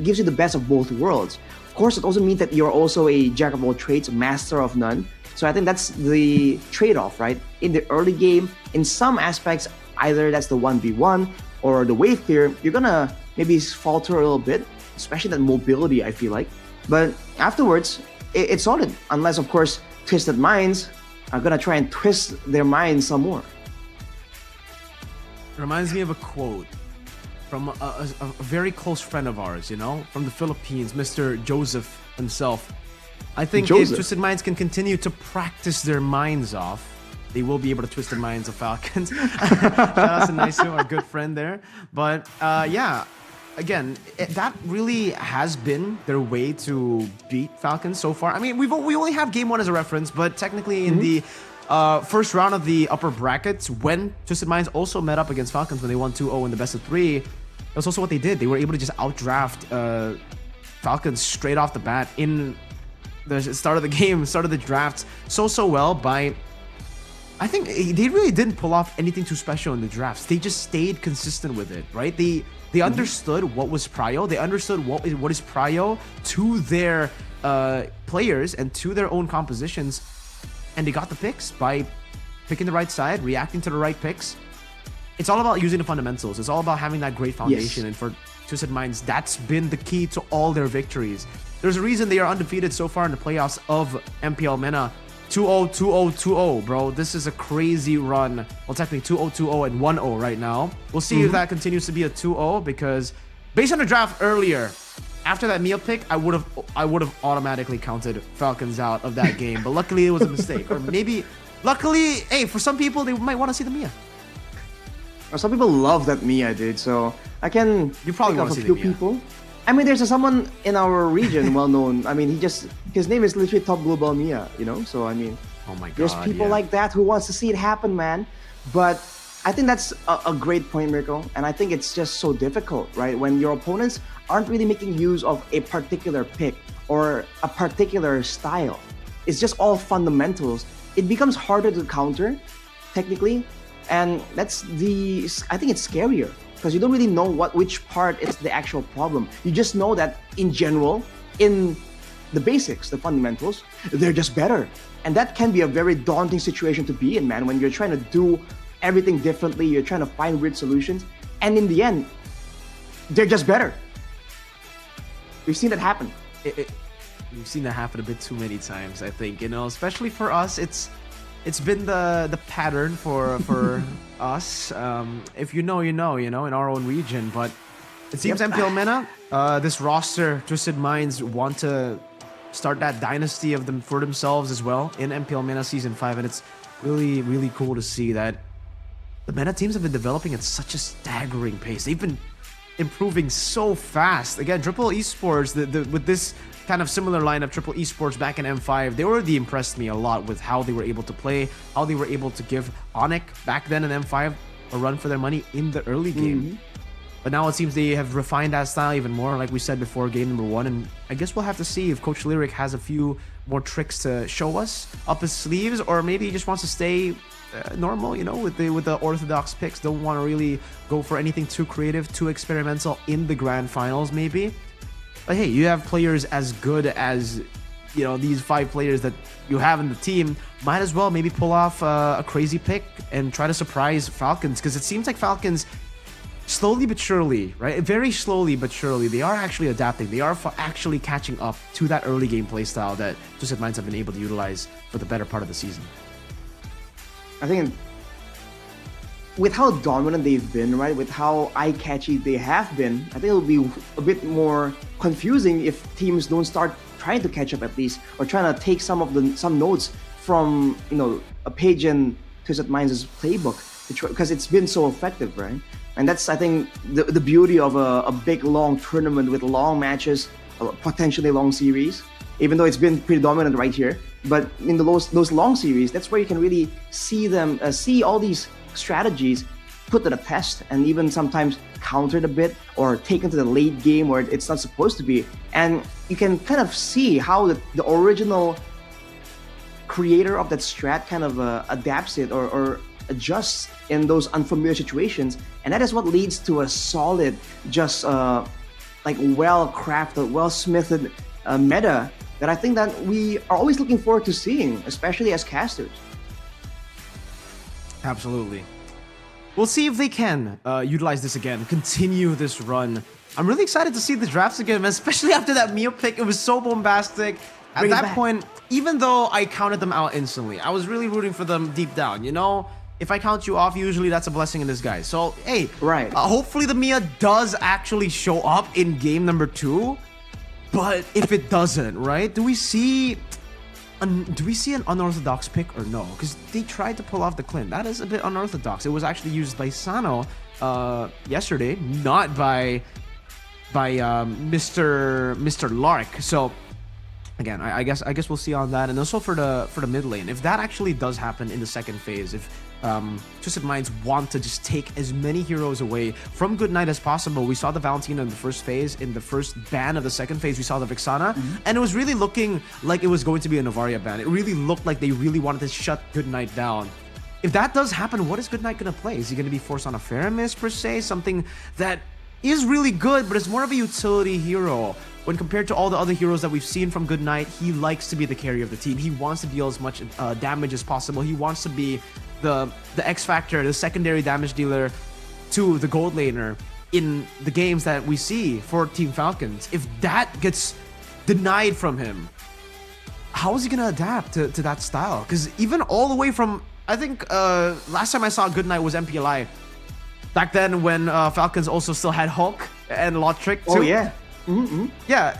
gives you the best of both worlds. Of course, it also means that you're also a jack of all trades, master of none. So I think that's the trade-off, right? In the early game, in some aspects, either that's the 1v1 or the wave clear, you're gonna maybe falter a little bit, especially that mobility, I feel like. But afterwards, it's solid, unless, of course, Twisted Minds are gonna try and twist their minds some more. Reminds me of a quote from a very close friend of ours, you know, from the Philippines, Mr. Joseph himself. I think if Twisted Minds can continue to practice their minds off, they will be able to twist the minds of Falcons. Shout out to Naisu, our good friend there. But yeah, again, that really has been their way to beat Falcons so far. I mean, we only have game 1 as a reference, but technically in the first round of the upper brackets, when Twisted Minds also met up against Falcons when they won 2-0 in the best of 3, that's also what they did. They were able to just outdraft Falcons straight off the bat in the start of the game, start of the draft, so well by... I think they really didn't pull off anything too special in the drafts. They just stayed consistent with it, right? They understood what was prio. They understood what is prio to their players and to their own compositions, and they got the picks by picking the right side, reacting to the right picks. It's all about using the fundamentals. It's all about having that great foundation. Yes. And for Twisted Minds, that's been the key to all their victories. There's a reason they are undefeated so far in the playoffs of MPL MENA. 2-0, 2-0, 2-0, bro. This is a crazy run. Well, technically 2-0, 2-0, and 1-0 right now. We'll see if that continues to be a 2-0, because based on the draft earlier, after that Mia pick, I would have automatically counted Falcons out of that game. But luckily, it was a mistake. Or maybe, luckily, hey, for some people, they might want to see the Mia. Some people love that Mia, dude. So I can you probably think want of to a see few the Mia. people. I mean, there's someone in our region well known. I mean, his name is literally Top Global Mia, you know? So, I mean, oh my God, there's people like that who wants to see it happen, man. But I think that's a great point, Mirko. And I think it's just so difficult, right? When your opponents aren't really making use of a particular pick or a particular style. It's just all fundamentals. It becomes harder to counter, technically. And I think it's scarier, because you don't really know which part is the actual problem. You just know that in general, in the basics, the fundamentals, they're just better. And that can be a very daunting situation to be in, man, when you're trying to do everything differently, you're trying to find weird solutions, and in the end, they're just better. We've seen that happen. We've seen that happen a bit too many times, I think. You know, especially for us, it's been the pattern for us. If you know, you know, in our own region. But it seems MPL MENA, this roster, Twisted Minds want to start that dynasty of them for themselves as well in MPL MENA Season 5, and it's really, really cool to see that the meta teams have been developing at such a staggering pace. They've been improving so fast. Again, Triple Esports, with this kind of similar lineup, Triple Esports back in M5, they already impressed me a lot with how they were able to play, how they were able to give Onyx back then in M5 a run for their money in the early game. But now it seems they have refined that style even more, like we said before, game number 1. And I guess we'll have to see if Coach Lyric has a few more tricks to show us up his sleeves, or maybe he just wants to stay normal, you know, with the orthodox picks. Don't want to really go for anything too creative, too experimental in the grand finals, maybe. But hey, you have players as good as, you know, these 5 players that you have in the team. Might as well maybe pull off a crazy pick and try to surprise Falcons, because it seems like Falcons, slowly but surely, right? Very slowly but surely, they are actually adapting. They are actually catching up to that early game playstyle that Twisted Minds have been able to utilize for the better part of the season. I think with how dominant they've been, right, with how eye-catchy they have been, I think it'll be a bit more confusing if teams don't start trying to catch up at least, or trying to take some notes from, you know, a page in Twisted Minds' playbook, because it's been so effective, right? And that's, I think, the beauty of a big, long tournament with long matches, potentially long series, even though it's been pretty dominant right here. But in those long series, that's where you can really see them, see all these strategies put to the test, and even sometimes countered a bit or taken to the late game where it's not supposed to be. And you can kind of see how the original creator of that strat kind of adapts it or adjusts in those unfamiliar situations, and that is what leads to a solid, just like well-crafted, well-smithed meta that I think that we are always looking forward to seeing, especially as casters. Absolutely. We'll see if they can utilize this again, continue this run. I'm really excited to see the drafts again, especially after that Mio pick. It was so bombastic. At that point, even though I counted them out instantly, I was really rooting for them deep down, you know? If I count you off, usually that's a blessing in disguise. So, hey, right. Hopefully the Mia does actually show up in game number 2. But if it doesn't, right? Do we see an unorthodox pick or no? Because they tried to pull off the Clint. That is a bit unorthodox. It was actually used by Sano yesterday, not by Mr. Lark. So again, I guess we'll see on that, and also for the mid lane, if that actually does happen in the second phase, if Twisted Minds want to just take as many heroes away from Good Knight as possible. We saw the Valentina in the first phase. In the first ban of the second phase, we saw the Vixana, and it was really looking like it was going to be a Novaria ban. It really looked like they really wanted to shut Good Knight down. If that does happen, what is Good Knight going to play? Is he going to be forced on a Faramis per se? Something that is really good, but it's more of a utility hero. When compared to all the other heroes that we've seen from Good Knight, he likes to be the carry of the team. He wants to deal as much damage as possible. He wants to be the X factor, the secondary damage dealer to the gold laner in the games that we see for Team Falcons. If that gets denied from him, how is he gonna adapt to that style? Because even all the way from, I think last time I saw Good Knight was MPLI. Back then when Falcons also still had Hulk and Lotrick too. Oh yeah. Yeah,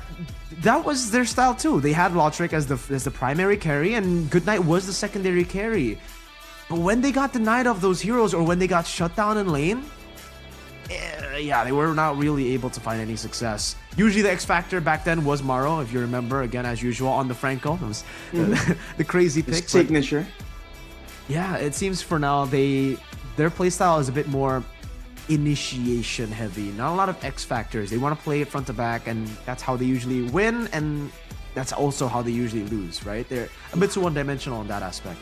that was their style too. They had Lotrick as the primary carry, and Good Knight was the secondary carry. But when they got denied of those heroes, or when they got shut down in lane, yeah, they were not really able to find any success. Usually the X Factor back then was Maro, if you remember, again as usual on the Franco. It was the crazy pick. His signature. Yeah, it seems for now their playstyle is a bit more initiation heavy. Not a lot of X factors. They want to play it front to back, and that's how they usually win, and that's also how they usually lose, right? They're a bit too one-dimensional in that aspect.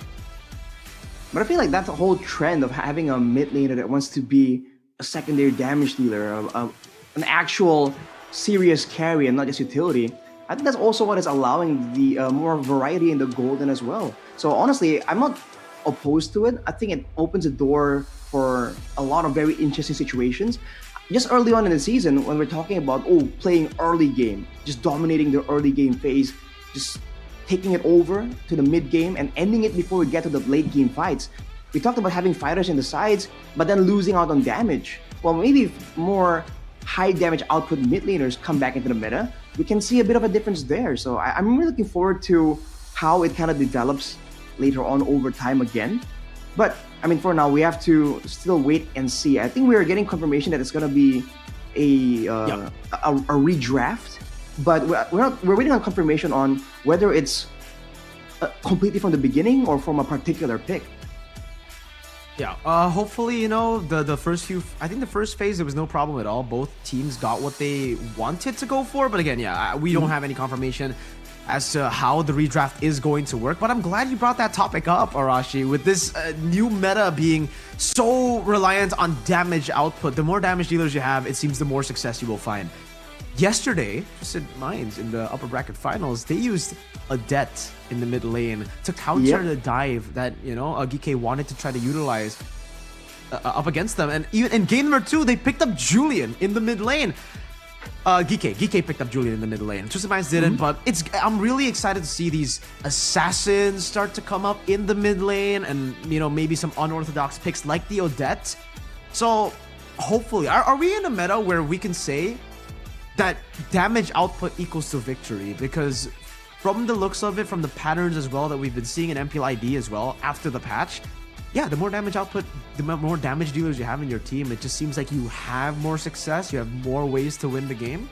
But I feel like that's the whole trend of having a mid laner that wants to be a secondary damage dealer, an actual serious carry and not just utility. I think that's also what is allowing the more variety in the golden as well. So honestly, I'm not opposed to it. I think it opens the door for a lot of very interesting situations. Just early on in the season, when we're talking about playing early game, just dominating the early game phase, just taking it over to the mid game and ending it before we get to the late game fights. We talked about having fighters in the sides, but then losing out on damage. Well, maybe more high damage output mid laners come back into the meta, we can see a bit of a difference there. So I'm really looking forward to how it kind of develops later on over time again. But I mean, for now, we have to still wait and see. I think we are getting confirmation that it's going to be a redraft, but we're waiting on confirmation on whether it's completely from the beginning or from a particular pick. Yeah, hopefully, you know, the first few, I think the first phase, there was no problem at all. Both teams got what they wanted to go for. But again, yeah, we don't have any confirmation as to how the redraft is going to work. But I'm glad you brought that topic up, Arashi, with this new meta being so reliant on damage output. The more damage dealers you have, it seems the more success you will find. Yesterday, Twisted Minds in the upper bracket finals, they used a det in the mid lane to counter the dive that, you know, Geeky wanted to try to utilize up against them. And even in game number 2, they picked up Julian in the mid lane. Geeky picked up Julian in the mid lane. Twisted Minds didn't, but I'm really excited to see these assassins start to come up in the mid lane, and, you know, maybe some unorthodox picks like the Odette. So hopefully, are we in a meta where we can say that damage output equals to victory? Because from the looks of it, from the patterns as well that we've been seeing in MPL ID as well after the patch, yeah, the more damage output, the more damage dealers you have in your team, it just seems like you have more success, you have more ways to win the game.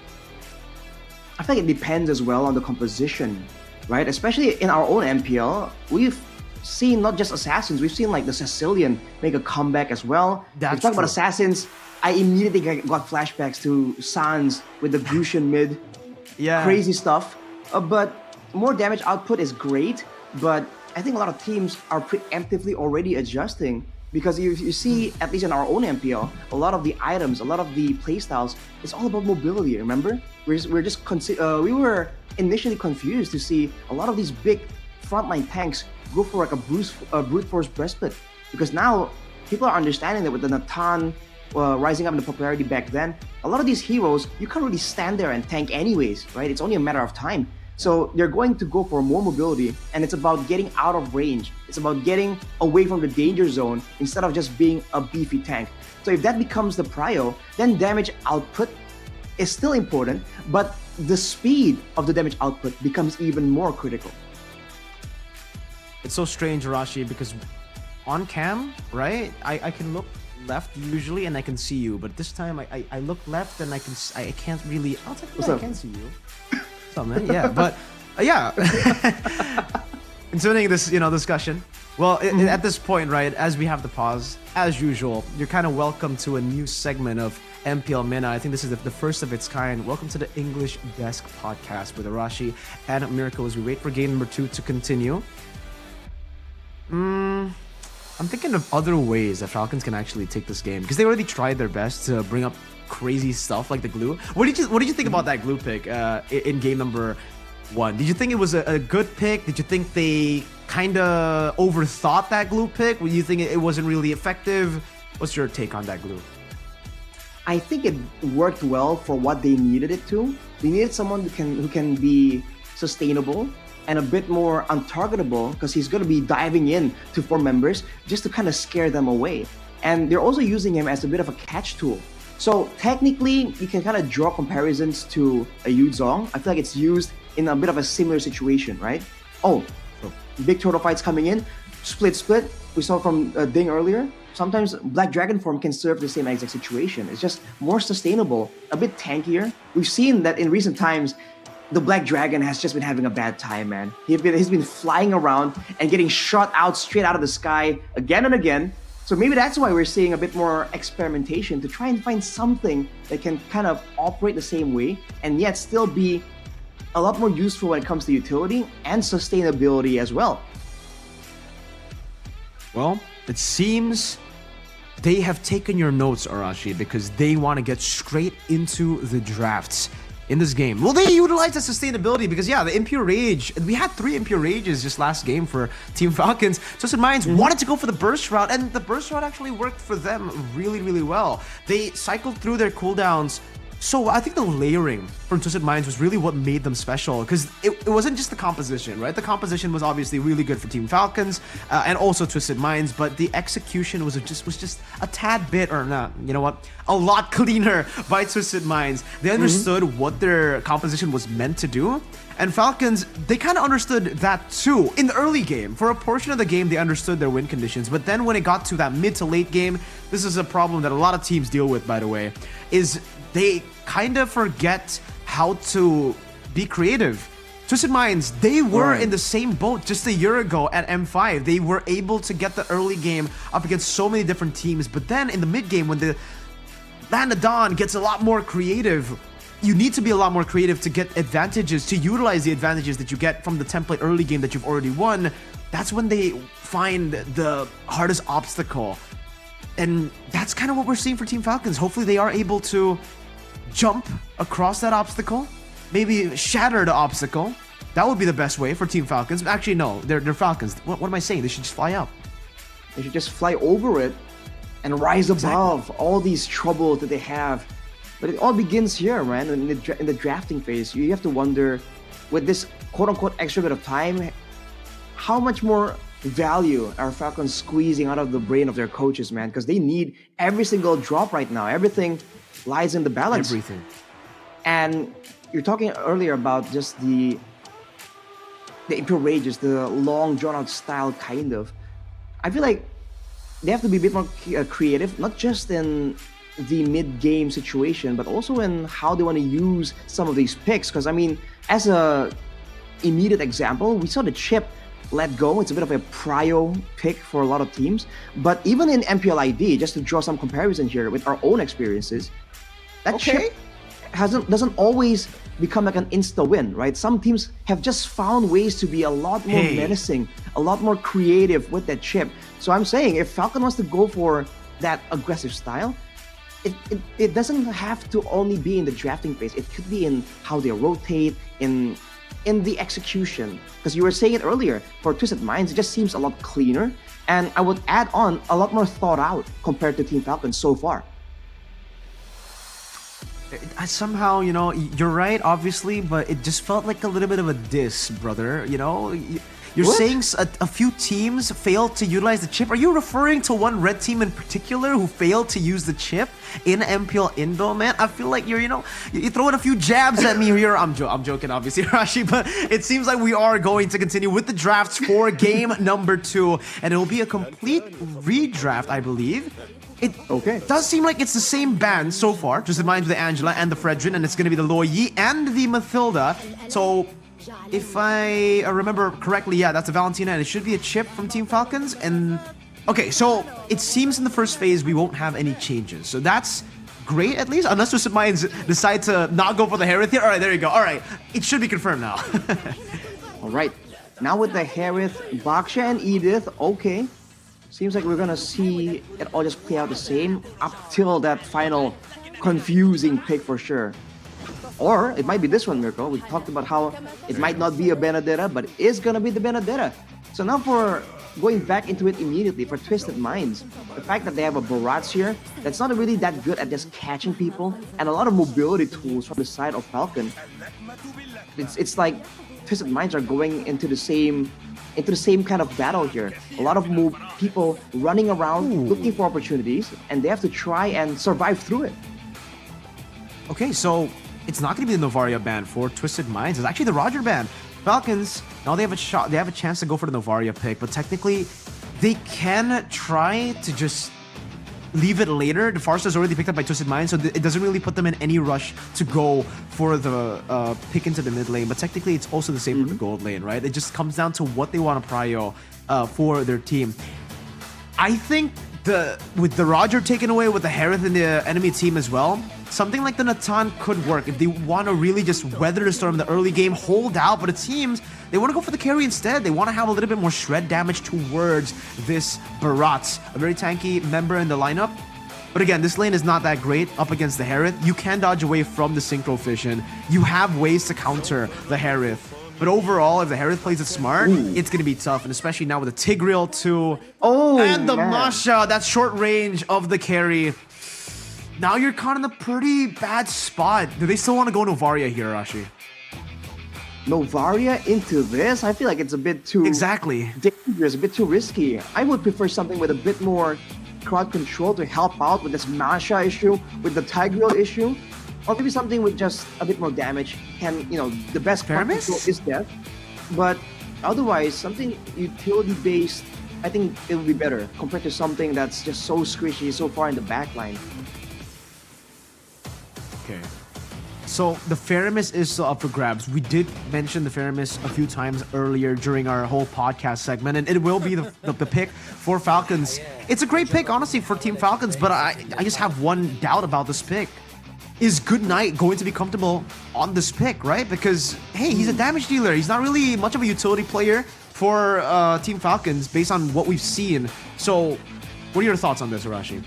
I feel like it depends as well on the composition, right? Especially in our own MPL, we've seen not just assassins, we've seen like the Sicilian make a comeback as well. That's we talk about assassins, I immediately got flashbacks to Sans with the Gusion mid. Yeah. Crazy stuff. But more damage output is great, but I think a lot of teams are preemptively already adjusting, because you see, at least in our own MPL, a lot of the items, a lot of the playstyles, it's all about mobility, remember? We were initially confused to see a lot of these big frontline tanks go for like a brute force breastplate, because now people are understanding that with the Natan rising up in the popularity back then, a lot of these heroes, you can't really stand there and tank anyways, right? It's only a matter of time. So they're going to go for more mobility, and it's about getting out of range. It's about getting away from the danger zone instead of just being a beefy tank. So if that becomes the prio, then damage output is still important, but the speed of the damage output becomes even more critical. It's so strange, Arashi, because on cam, right, I can look left usually and I can see you, but this time I look left and I can't really. I can see you. Man. Yeah, but yeah. Continuing this, you know, discussion. Well, at this point, right, as we have the pause, as usual, you're kind of welcome to a new segment of MPL MENA. I think this is the first of its kind. Welcome to the English Desk podcast with Arashi and Miracle as we wait for game number 2 to continue. I'm thinking of other ways that Falcons can actually take this game, because they already tried their best to bring up crazy stuff like the glue. What did you think about that glue pick in game number 1? Did you think it was a good pick? Did you think they kind of overthought that glue pick? Did you think it wasn't really effective? What's your take on that glue? I think it worked well for what they needed it to. They needed someone who can be sustainable and a bit more untargetable, because he's going to be diving in to 4 members just to kind of scare them away. And they're also using him as a bit of a catch tool. So technically, you can kind of draw comparisons to a Yu Zhong. I feel like it's used in a bit of a similar situation, right? Oh, big turtle fights coming in, split. We saw from Ding earlier. Sometimes Black Dragon form can serve the same exact situation. It's just more sustainable, a bit tankier. We've seen that in recent times, the Black Dragon has just been having a bad time, man. He's been flying around and getting shot out straight out of the sky again and again. So maybe that's why we're seeing a bit more experimentation to try and find something that can kind of operate the same way and yet still be a lot more useful when it comes to utility and sustainability as well. Well, it seems they have taken your notes, Arashi, because they want to get straight into the drafts in this game. Well, they utilize the sustainability because, yeah, the Impure Rage, we had 3 Impure Rages just last game for Team Falcons. Twisted Minds wanted to go for the burst route, and the burst route actually worked for them really, really well. They cycled through their cooldowns So I think the layering from Twisted Minds was really what made them special, because it wasn't just the composition, right? The composition was obviously really good for Team Falcons and also Twisted Minds, but the execution was just a tad bit, or not, you know what, a lot cleaner by Twisted Minds. They understood what their composition was meant to do, and Falcons, they kind of understood that too. In the early game, for a portion of the game, they understood their win conditions, but then when it got to that mid to late game, this is a problem that a lot of teams deal with, by the way, is they kind of forget how to be creative. Twisted Minds, they were in the same boat just a year ago at M5. They were able to get the early game up against so many different teams, but then in the mid game, when the Land of Dawn gets a lot more creative, you need to be a lot more creative to get advantages, to utilize the advantages that you get from the template early game that you've already won. That's when they find the hardest obstacle. And that's kind of what we're seeing for Team Falcons. Hopefully they are able to jump across that obstacle, maybe shatter the obstacle. That would be the best way for Team Falcons. Actually, no, they're Falcons. What am I saying? They should just fly up. They should just fly over it and rise above all these troubles that they have. But it all begins here, man. In the drafting phase, you have to wonder, with this quote-unquote extra bit of time, how much more value are Falcons squeezing out of the brain of their coaches, man? Because they need every single drop right now. Everything lies in the balance. Everything. And you're talking earlier about just the Imperial Rages, the long drawn-out style, kind of. I feel like they have to be a bit more creative, not just in the mid-game situation, but also in how they want to use some of these picks. Because, I mean, as a immediate example, we saw the chip let go. It's a bit of a prio pick for a lot of teams. But even in MPL ID, just to draw some comparison here with our own experiences, that chip doesn't always become like an insta win, right? Some teams have just found ways to be a lot more menacing, a lot more creative with that chip. So I'm saying, if Falcon wants to go for that aggressive style, it doesn't have to only be in the drafting phase. It could be in how they rotate, in the execution. Because you were saying it earlier, for Twisted Minds, it just seems a lot cleaner. And I would add on, a lot more thought out compared to Team Falcon so far. Somehow, you know, you're right, obviously, but it just felt like a little bit of a diss, brother. You know, you're saying a few teams failed to utilize the chip. Are you referring to one red team in particular who failed to use the chip in MPL Indo, man? I feel like you're throwing a few jabs at me here. I'm joking, obviously, Rashi, but it seems like we are going to continue with the drafts for game number 2, and it will be a complete redraft, I believe. It does seem like it's the same band so far, just in mind with the Angela and the Fredrin, and it's going to be the Lo Yi and the Mathilda. So, if I remember correctly, yeah, that's a Valentina, and it should be a chip from Team Falcons. And okay, so it seems in the first phase we won't have any changes. So that's great, at least, unless Twisted Minds decide to not go for the Harith here. All right, there you go. All right, it should be confirmed now. All right, now with the Harith, Baksha, and Edith, okay. Seems like we're gonna see it all just play out the same up till that final confusing pick for sure. Or it might be this one, Mirko. We talked about how it might not be a Benedetta, but it is gonna be the Benedetta. So now for going back into it immediately, for Twisted Minds, the fact that they have a Barats here that's not really that good at just catching people, and a lot of mobility tools from the side of Falcon, it's like Twisted Minds are going into the same kind of battle here. A lot of people running around looking for opportunities, and they have to try and survive through it. Okay, so it's not going to be the Novaria ban for Twisted Minds. It's actually the Roger ban. Falcons, now they have a shot. They have a chance to go for the Novaria pick, but technically, they can try to just leave it later. The Farsa is already picked up by Twisted Minds, so it doesn't really put them in any rush to go for the pick into the mid lane. But technically, it's also the same for the gold lane, right? It just comes down to what they want to prio for their team. I think with the Roger taken away, with the Harith in the enemy team as well, something like the Natan could work if they want to really just weather the storm in the early game, hold out. But it seems they want to go for the carry instead. They want to have a little bit more shred damage towards this Barats, a very tanky member in the lineup. But again, this lane is not that great up against the Harith. You can dodge away from the Synchro Fission. You have ways to counter the Harith. But overall, if the Harith plays it smart, it's going to be tough. And especially now with the Tigreal too. And the Masha, that short range of the carry. now you're kind of in a pretty bad spot. Do they still want to go Novaria here, Arashi? Novaria into this? I feel like it's a bit too Exactly. dangerous, a bit too risky. I would prefer something with a bit more crowd control to help out with this Masha issue, with the Tigreal issue, or maybe something with just a bit more damage. Can, you know, the best crowd Paramis? control is death, but otherwise, something utility-based, I think it would be better compared to something that's just so squishy, so far in the backline. Okay. So the Faramis is still up for grabs. We did mention the Faramis a few times earlier during our whole podcast segment, and it will be the pick for Falcons. It's a great pick, honestly, for Team Falcons, but I just have one doubt about this pick. Is Goodnight going to be comfortable on this pick, right? Because, hey, he's a damage dealer. He's not really much of a utility player for Team Falcons based on what we've seen. So, what are your thoughts on this, Arashi?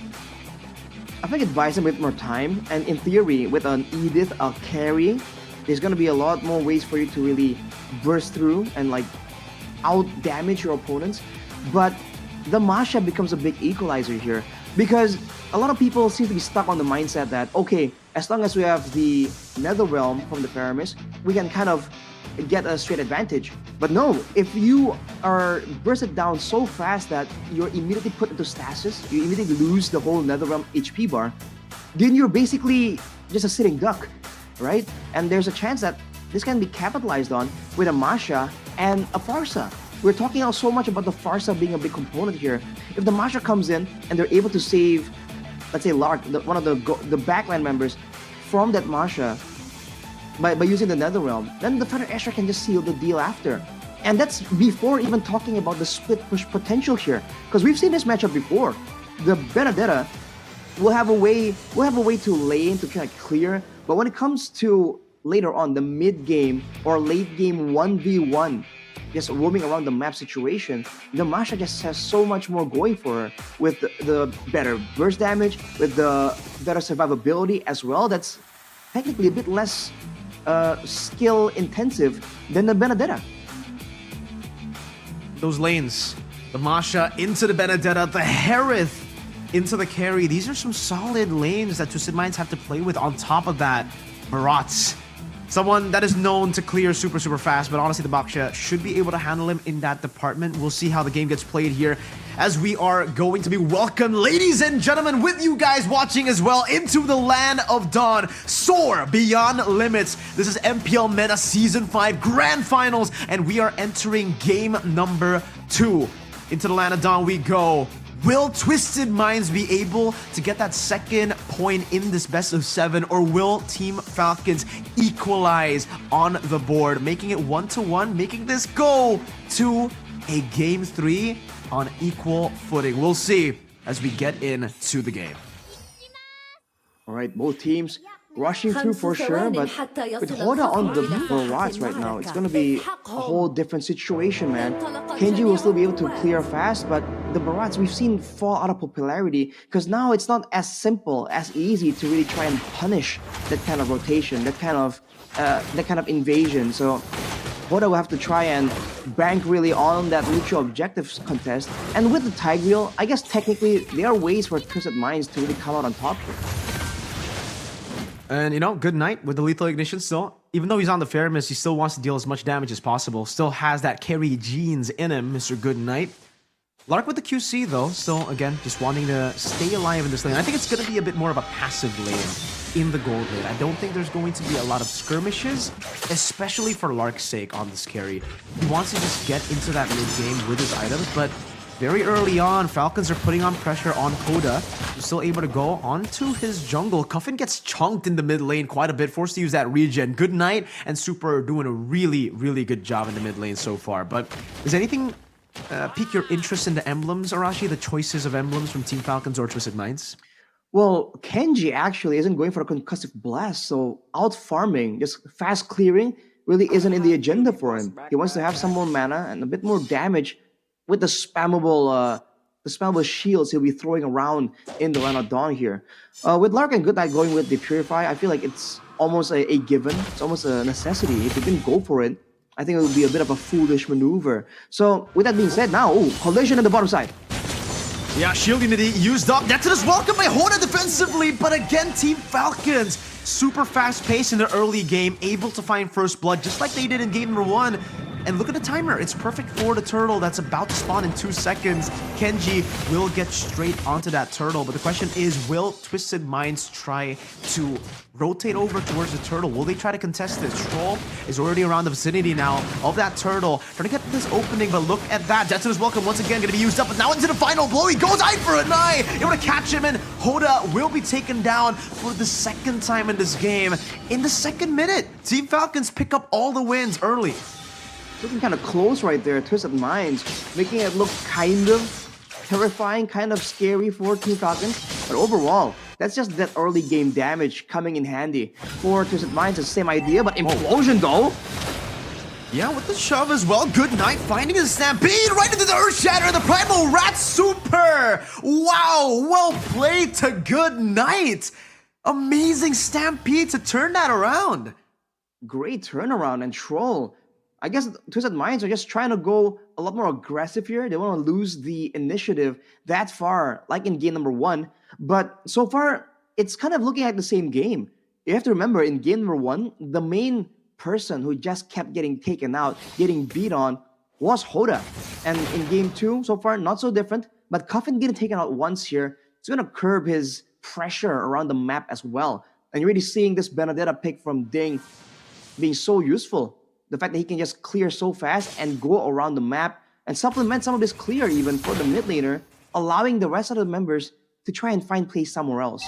I think it buys him a bit more time, and in theory, with an Edith, a carry, there's gonna be a lot more ways for you to really burst through and like out damage your opponents. But the Masha becomes a big equalizer here because a lot of people seem to be stuck on the mindset that, okay, as long as we have the Netherrealm from the Paramis, we can kind of get a straight advantage. But no, if you are bursted down so fast that you're immediately put into stasis, you immediately lose the whole Netherrealm HP bar, then you're basically just a sitting duck, right? And there's a chance that this can be capitalized on with a Masha and a Farsa. We're talking out so much about the Farsa being a big component here. If the Masha comes in and they're able to save, let's say Lark, one of the backline members from that Masha, by using the Netherrealm, then the Feather Escher can just seal the deal after. And that's before even talking about the split push potential here. Because we've seen this matchup before. The Benedetta will have a way to lane to kind of clear, but when it comes to later on the mid game or late game 1v1, just roaming around the map situation, the Masha just has so much more going for her with the better burst damage, with the better survivability as well. That's technically a bit less skill intensive than the Benedetta. Those lanes, the Masha into the Benedetta, the Herith into the carry. These are some solid lanes that Twisted Minds have to play with. On top of that, Marat, someone that is known to clear super fast, but honestly the Baksha should be able to handle him in that department. We'll see how the game gets played here as we are going to be welcome, ladies and gentlemen, with you guys watching as well, into the land of Dawn. Soar beyond limits. This is MPL MENA Season 5 Grand Finals, and we are entering game number 2. Into the land of Dawn we go. Will Twisted Minds be able to get that second point in this best of 7, or will Team Falcons equalize on the board, making it 1-1, making this go to a game 3 on equal footing? We'll see as we get into the game. All right, both teams rushing through for sure, but with Hoda on the Barats right now, it's going to be a whole different situation, man. Kenji will still be able to clear fast, but the Barats we've seen fall out of popularity because now it's not as simple, as easy to really try and punish that kind of rotation, that kind of invasion. So Hoda will have to try and bank really on that mutual objectives contest. And with the Tigreal, I guess technically there are ways for Twisted Minds to really come out on top here. And, you know, good night with the Lethal Ignition still. Even though he's on the Faramis, he still wants to deal as much damage as possible. Still has that carry genes in him, Mr. Goodnight. Lark with the QC, though, still, again, just wanting to stay alive in this lane. I think it's going to be a bit more of a passive lane in the gold lane. I don't think there's going to be a lot of skirmishes, especially for Lark's sake on this carry. He wants to just get into that mid-game with his items, but very early on, Falcons are putting on pressure on Hoda. He's still able to go onto his jungle. Cuffin gets chunked in the mid lane quite a bit, forced to use that regen. Good night, and Super are doing a really good job in the mid lane so far. But is anything pique your interest in the emblems, Arashi? The choices of emblems from Team Falcons or Twisted Minds? Well, Kenji actually isn't going for a concussive blast, so out farming, just fast clearing, really isn't in the agenda for him. He wants to have some more mana and a bit more damage with the spammable shields he'll be throwing around in the Land of Dawn here. With Lark and Goodnight going with the Purify, I feel like it's almost a given. It's almost a necessity. If he didn't go for it, I think it would be a bit of a foolish maneuver. So with that being said, now, collision in the bottom side. Yeah, shield unity used up. That's just welcome by Hoda defensively, but again, Team Falcons, super fast pace in the early game, able to find first blood just like they did in game number 1. And look at the timer, it's perfect for the turtle that's about to spawn in 2 seconds. Kenji will get straight onto that turtle, but the question is, will Twisted Minds try to rotate over towards the turtle? Will they try to contest this? Troll is already around the vicinity now of that turtle, trying to get this opening, but look at that. Jetson is welcome once again, going to be used up, but now into the final blow. He goes eye for an eye, able to catch him, and Hoda will be taken down for the second time in this game. In the second minute, Team Falcons pick up all the wins early. Looking kind of close right there, Twisted Minds, making it look kind of terrifying, kind of scary for Team Falcons. But overall, that's just that early game damage coming in handy. For Twisted Minds, it's the same idea, but implosion though. Yeah, with the shove as well. Good night, finding a stampede right into the Earth Shatter and the Primal Rat Super. Wow, well played to Good Night. Amazing stampede to turn that around. Great turnaround, and Troll, I guess Twisted Minds are just trying to go a lot more aggressive here. They want to lose the initiative that far, like in game number 1. But so far, it's kind of looking like the same game. You have to remember, in game number 1, the main person who just kept getting taken out, getting beat on, was Hoda. And in game 2, so far, not so different. But Coffin getting taken out once here, it's going to curb his pressure around the map as well. And you're really seeing this Benedetta pick from Ding being so useful. The fact that he can just clear so fast and go around the map and supplement some of this clear even for the mid laner, allowing the rest of the members to try and find place somewhere else.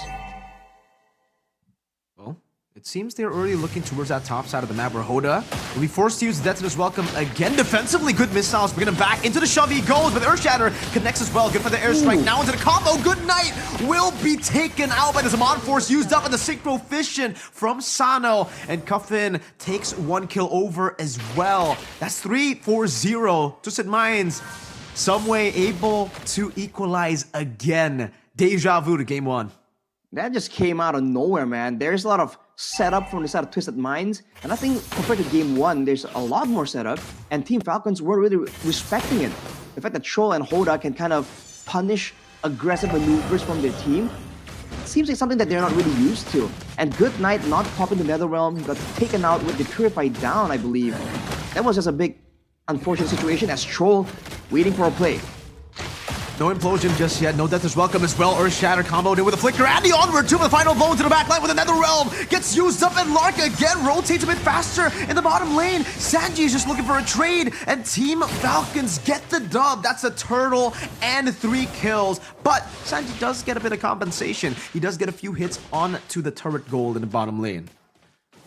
Well, it seems they're already looking towards that top side of the map where Hoda will be forced to use Detonus Welcome again defensively. Good missiles, bring him back into the shove. He goes, but the Earth Shatter connects as well. Good for the airstrike. Now into the combo. Good Night will be taken out by the Zaman Force used up in the Synchro Fission from Sano. And Cuffin takes 1 kill over as well. That's 3-4-0. Twisted Minds, some way able to equalize again. Deja vu to game 1. That just came out of nowhere, man. There's a lot of setup from the side of Twisted Minds, and I think compared to game 1, there's a lot more setup, and Team Falcons were really respecting it. The fact that Troll and Hoda can kind of punish aggressive maneuvers from their team seems like something that they're not really used to. And Good Night not popping the Netherrealm, got taken out with the Purify down, I believe. That was just a big unfortunate situation as Troll waiting for a play. No implosion just yet, no death is welcome as well. Earth Shatter comboed in with a flicker, and the onward to the final blow into the back line with another realm. Gets used up, and Lark again rotates a bit faster in the bottom lane. Sanji is just looking for a trade, and Team Falcons get the dub. That's a turtle and 3 kills. But Sanji does get a bit of compensation. He does get a few hits onto the turret gold in the bottom lane.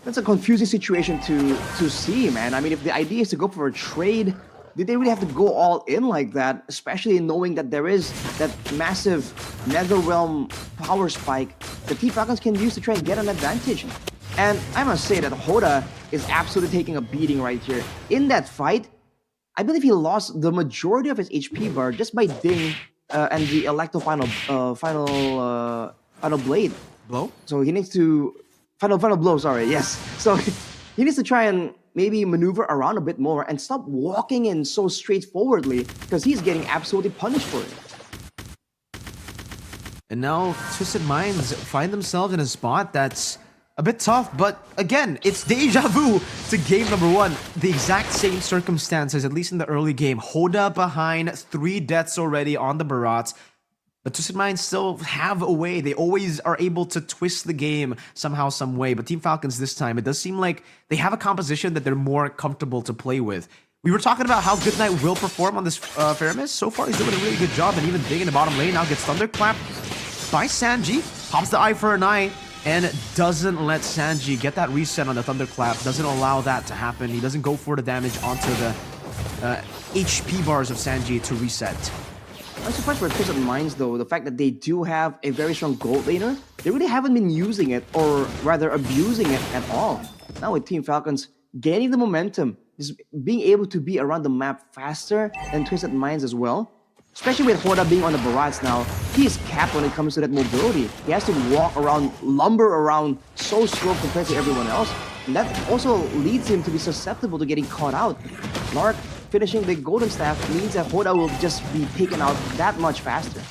That's a confusing situation to see, man. I mean, if the idea is to go for a trade, did they really have to go all in like that? Especially knowing that there is that massive Netherrealm power spike that Team Falcons can use to try and get an advantage. And I must say that Hoda is absolutely taking a beating right here. In that fight, I believe he lost the majority of his HP bar just by Ding and the Electro final blade. Blow? So he needs to... Final blow, sorry, yes. So he needs to try and maybe maneuver around a bit more and stop walking in so straightforwardly because he's getting absolutely punished for it. And now Twisted Minds find themselves in a spot that's a bit tough, but again, it's deja vu to game number 1. The exact same circumstances, at least in the early game. Hoda behind, 3 deaths already on the Barats. But Twisted Minds still have a way. They always are able to twist the game somehow, some way. But Team Falcons this time, it does seem like they have a composition that they're more comfortable to play with. We were talking about how Good Night will perform on this Faramis. So far, he's doing a really good job. And even Ding in the bottom lane now gets thunderclapped by Sanji. Pops the eye for an eye and doesn't let Sanji get that reset on the thunderclap. Doesn't allow that to happen. He doesn't go for the damage onto the HP bars of Sanji to reset. I'm surprised for Twisted Minds though, the fact that they do have a very strong gold laner, they really haven't been using it, or rather abusing it at all. Now with Team Falcons gaining the momentum, just being able to be around the map faster than Twisted Minds as well. Especially with Hoda being on the Barats now, he is capped when it comes to that mobility. He has to walk around, lumber around so slow compared to everyone else. And that also leads him to be susceptible to getting caught out. Lark finishing the golden staff means that Hoda will just be taken out that much faster.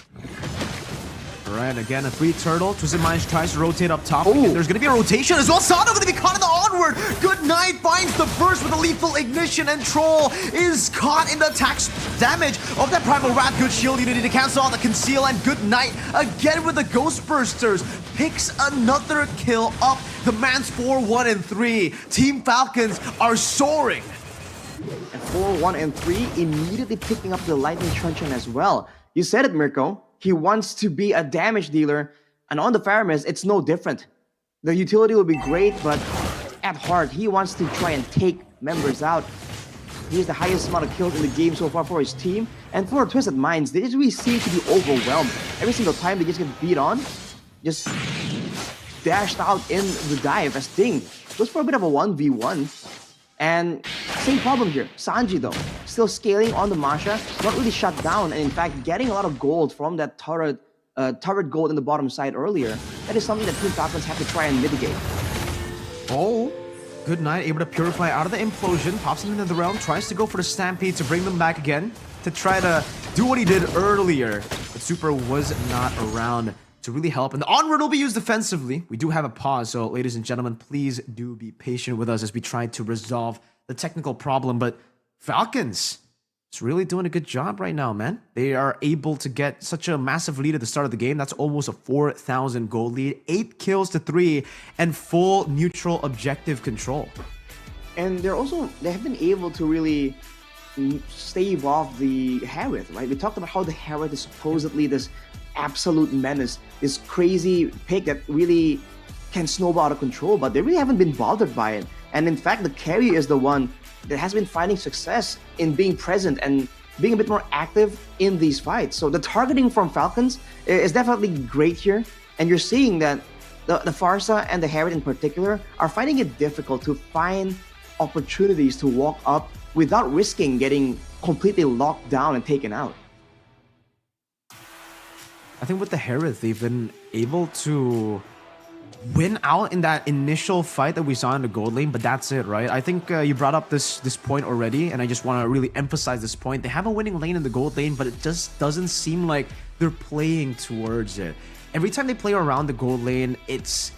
Alright, and again, a free turtle. Twisted Minds tries to rotate up top. And there's gonna be a rotation as well. Sano gonna be caught in the onward. Good Night finds the burst with a lethal ignition, and Troll is caught in the attack damage of that Primal Wrath. Good shield unity to cancel out the conceal, and Good Night again with the Ghost Bursters picks another kill up. The man's 4-1 and 3. Team Falcons are soaring. And 4-1 and 3 immediately picking up the Lightning Truncheon as well. You said it, Mirko. He wants to be a damage dealer, and on the Faramis, it's no different. The utility will be great, but at heart, he wants to try and take members out. He has the highest amount of kills in the game so far for his team, and for Twisted Minds, they just really seem to be overwhelmed. Every single time they just get beat on, just dashed out in the dive as Ding goes for a bit of a 1v1. And same problem here. Sanji though, still scaling on the Masha, not really shut down, and in fact getting a lot of gold from that turret gold in the bottom side earlier. That is something that Team Falcons have to try and mitigate. Oh, Good Night able to purify out of the implosion, pops him into the realm, tries to go for the stampede to bring them back again, to try to do what he did earlier. But Super was not around to really help, and the onward will be used defensively. We do have a pause, so ladies and gentlemen, please do be patient with us as we try to resolve the technical problem. But Falcons, it's really doing a good job right now, man. They are able to get such a massive lead at the start of the game. That's almost a 4,000 gold lead, 8 kills to 3, and full neutral objective control. And they have been able to really stave off the Harith, right? We talked about how the Harith is supposedly this absolute menace, this crazy pick that really can snowball out of control, but they really haven't been bothered by it. And in fact, the carry is the one that has been finding success in being present and being a bit more active in these fights. So the targeting from Falcons is definitely great here, and you're seeing that the Farsa and the Harith in particular are finding it difficult to find opportunities to walk up without risking getting completely locked down and taken out. I think with the Harith, they've been able to win out in that initial fight that we saw in the gold lane, but that's it, right? I think you brought up this point already, and I just want to really emphasize this point. They have a winning lane in the gold lane, but it just doesn't seem like they're playing towards it. Every time they play around the gold lane, it's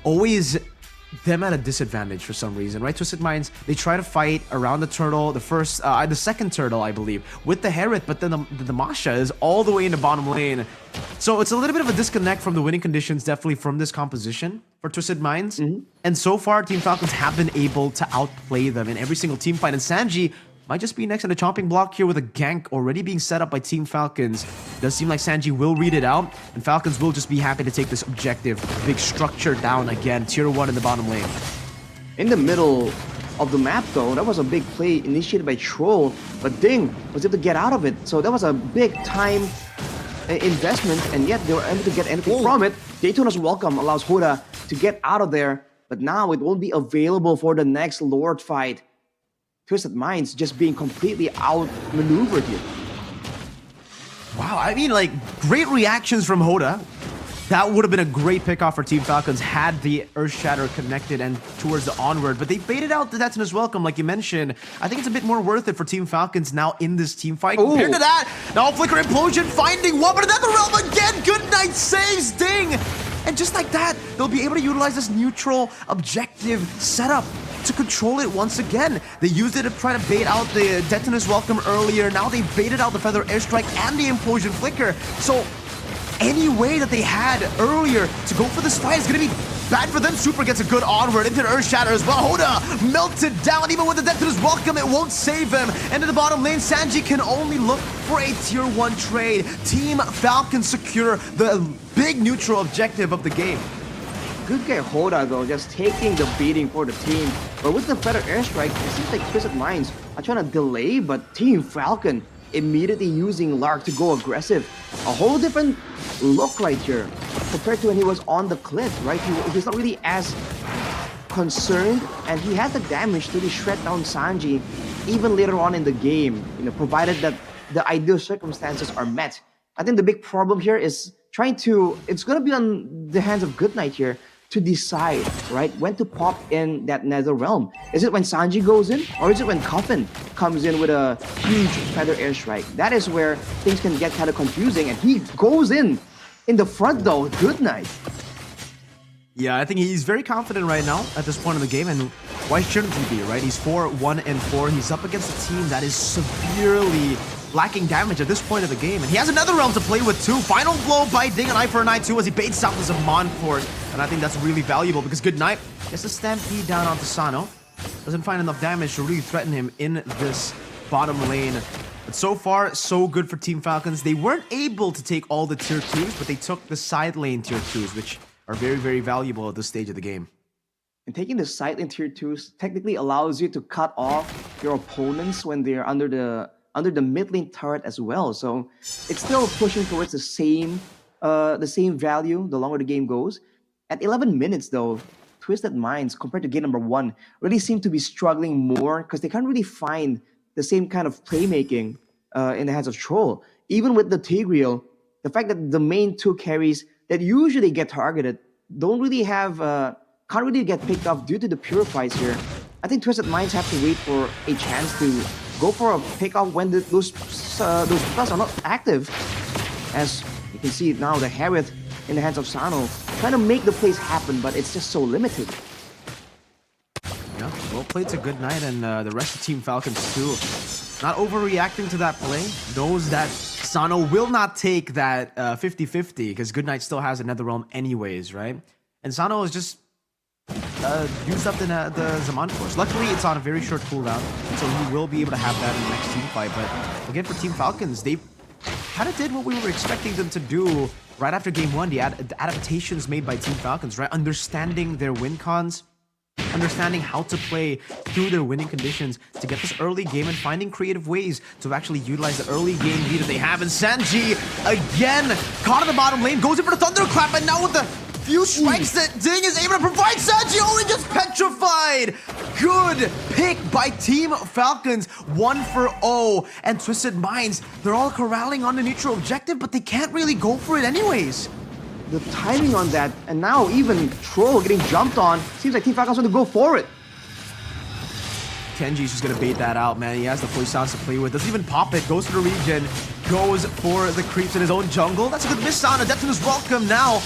always them at a disadvantage for some reason, right? Twisted Minds, they try to fight around the turtle, the second turtle, I believe, with the Harith, but then the Masha is all the way in the bottom lane. So it's a little bit of a disconnect from the winning conditions, definitely from this composition for Twisted Minds. And so far, Team Falcons have been able to outplay them in every single team fight. And Sanji might just be next in the chopping block here with a gank already being set up by Team Falcons. Does seem like Sanji will read it out, and Falcons will just be happy to take this objective. Big structure down again, tier 1 in the bottom lane. In the middle of the map though, that was a big play initiated by Troll, but Ding was able to get out of it. So that was a big time investment, and yet they were able to get anything from it. Daytona's Welcome allows Hoda to get out of there, but now it won't be available for the next Lord fight. Twisted Minds just being completely outmaneuvered here. Wow, I mean, like, great reactions from Hoda. That would have been a great pickoff for Team Falcons had the Earth Shatter connected and towards the onward, but they baited out the Detona's Welcome, like you mentioned. I think it's a bit more worth it for Team Falcons now in this team fight. Compared to that, now Flicker Implosion finding one, but another realm again. Good Night saves Ding. And just like that, they'll be able to utilize this neutral objective setup to control it once again. They used it to try to bait out the Detona's Welcome earlier. Now they baited out the Feather Airstrike and the Implosion Flicker. So any way that they had earlier to go for this fight is going to be bad for them. Super gets a good onward into the Earth Shatter as well. Hoda melted down. Even with the Detona's Welcome, it won't save him. And in the bottom lane, Sanji can only look for a tier 1 trade. Team Falcon secure the big neutral objective of the game. Good guy Hoda though, just taking the beating for the team. But with the Feather Airstrike, it seems like Twisted Minds are trying to delay, but Team Falcon immediately using Lark to go aggressive. A whole different look right here compared to when he was on the cliff, right? He's not really as concerned, and he has the damage to really shred down Sanji even later on in the game, you know, provided that the ideal circumstances are met. I think the big problem here is it's going to be on the hands of Goodnight here to decide, right, when to pop in that Nether Realm. Is it when Sanji goes in, or is it when Coffin comes in with a huge Feather Airstrike? That is where things can get kind of confusing, and he goes in in the front though. Good night. Yeah, I think he's very confident right now at this point in the game, and why shouldn't he be, right? He's 4-1-4. He's up against a team that is severely lacking damage at this point of the game, and he has another realm to play with too. Final blow by Ding, an eye for an eye too, as he baits out the Zaman Force, and I think that's really valuable because Good Night gets a stampede down onto Sano. Doesn't find enough damage to really threaten him in this bottom lane. But so far, so good for Team Falcons. They weren't able to take all the tier 2s, but they took the side lane tier 2s, which are very, very valuable at this stage of the game. And taking the side in tier 2s technically allows you to cut off your opponents when they're under the mid lane turret as well. So it's still pushing towards the same value the longer the game goes. At 11 minutes though, Twisted Minds compared to game number 1 really seem to be struggling more because they can't really find the same kind of playmaking in the hands of Troll. Even with the Tigreal, the fact that the main 2 carries that usually get targeted don't really have can't really get picked off due to the purifies here. I think Twisted Minds have to wait for a chance to go for a pick off when those plus are not active. As you can see now, the Harith in the hands of Sano trying to make the plays happen, but it's just so limited. Yeah, well played to Good Night, and the rest of Team Falcons too. Not overreacting to that play. Knows that Sano will not take that 50-50 because Good Night still has another realm anyways, right? And Sano is just used up the Zaman Force. Luckily, it's on a very short cooldown, so he will be able to have that in the next team fight. But again, for Team Falcons, they kind of did what we were expecting them to do right after game 1. The adaptations made by Team Falcons, right? Understanding their win cons, understanding how to play through their winning conditions to get this early game and finding creative ways to actually utilize the early game lead that they have. And Sanji, again, caught in the bottom lane, goes in for the Thunderclap, and now with the few strikes that Ding is able to provide, Sanji only gets petrified! Good pick by Team Falcons, 1-0. And Twisted Minds, they're all corralling on the neutral objective, but they can't really go for it anyways. The timing on that, and now even Troll getting jumped on, seems like Team Falcons want to go for it. Kenji's just gonna bait that out, man. He has the Poisons to play with. Doesn't even pop it. Goes for the regen. Goes for the creeps in his own jungle. That's a good miss on. Adeptus is welcome now.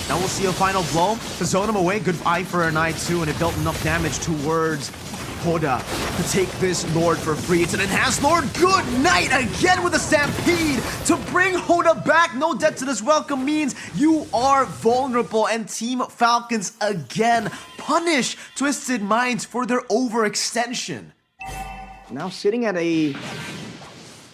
Now we'll see a final blow to zone him away. Good eye for an eye too, and it dealt enough damage towards Hoda to take this Lord for free. It's an enhanced Lord. Good night again with a stampede to bring Hoda back. No debt to this welcome means you are vulnerable, and Team Falcons again punish Twisted Minds for their overextension. Now sitting at a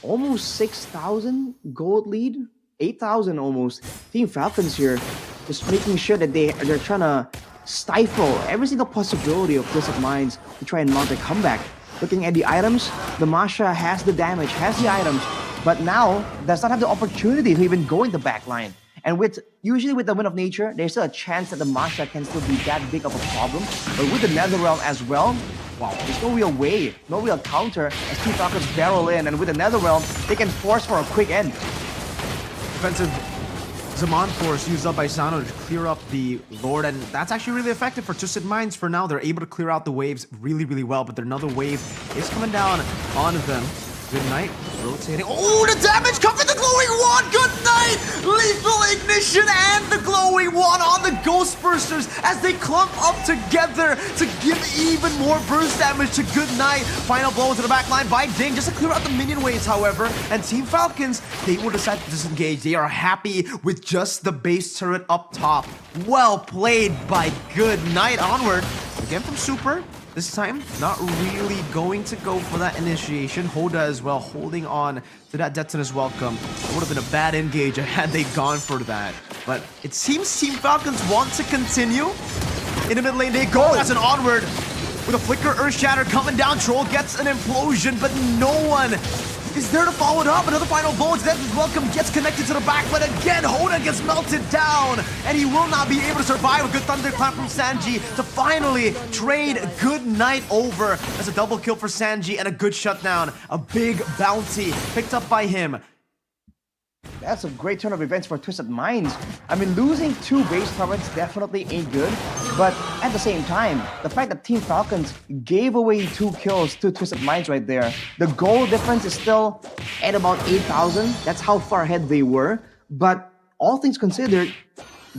almost 6,000 gold lead, 8,000 almost. Team Falcons here just making sure that they're trying to stifle every single possibility of Twisted Minds to try and mount a comeback. Looking at the items, the Masha has the damage, has the items, but now does not have the opportunity to even go in the backline. And usually with the Wind of Nature, there's still a chance that the Masha can still be that big of a problem. But with the Netherrealm as well, wow, there's no real way, no real counter as Team Falcons barrel in, and with the Netherrealm, they can force for a quick end. Defensive Zaman Force used up by Sano to clear up the Lord, and that's actually really effective for Twisted Minds for now. They're able to clear out the waves really, really well, but another wave is coming down on them. Good night, rotating. Oh, the damage comes with the glowing wand. Good night, lethal ignition and the glowing wand on the Ghost Bursters as they clump up together to give even more burst damage to Good Night. Final blow into the back line by Ding just to clear out the minion waves, however. And Team Falcons, they will decide to disengage. They are happy with just the base turret up top. Well played by Good Night. Onward again from Super. This time, not really going to go for that initiation. Hoda as well, holding on to that Detonus welcome. It would have been a bad engage had they gone for that. But it seems Team Falcons want to continue. In the mid lane they go as an Onward. With a Flicker Earth Shatter coming down, Troll gets an implosion, but no one is there to follow it up. Another final blow. Detonus welcome gets connected to the back, but again, Hoda gets melted down, and he will not be able to survive. A good thunderclap from Sanji to finally trade Good Night over as a double kill for Sanji and a good shutdown. A big bounty picked up by him. That's a great turn of events for Twisted Minds. I mean, losing 2 base turrets definitely ain't good, but at the same time, the fact that Team Falcons gave away 2 kills to Twisted Minds right there, the goal difference is still at about 8,000. That's how far ahead they were, but all things considered,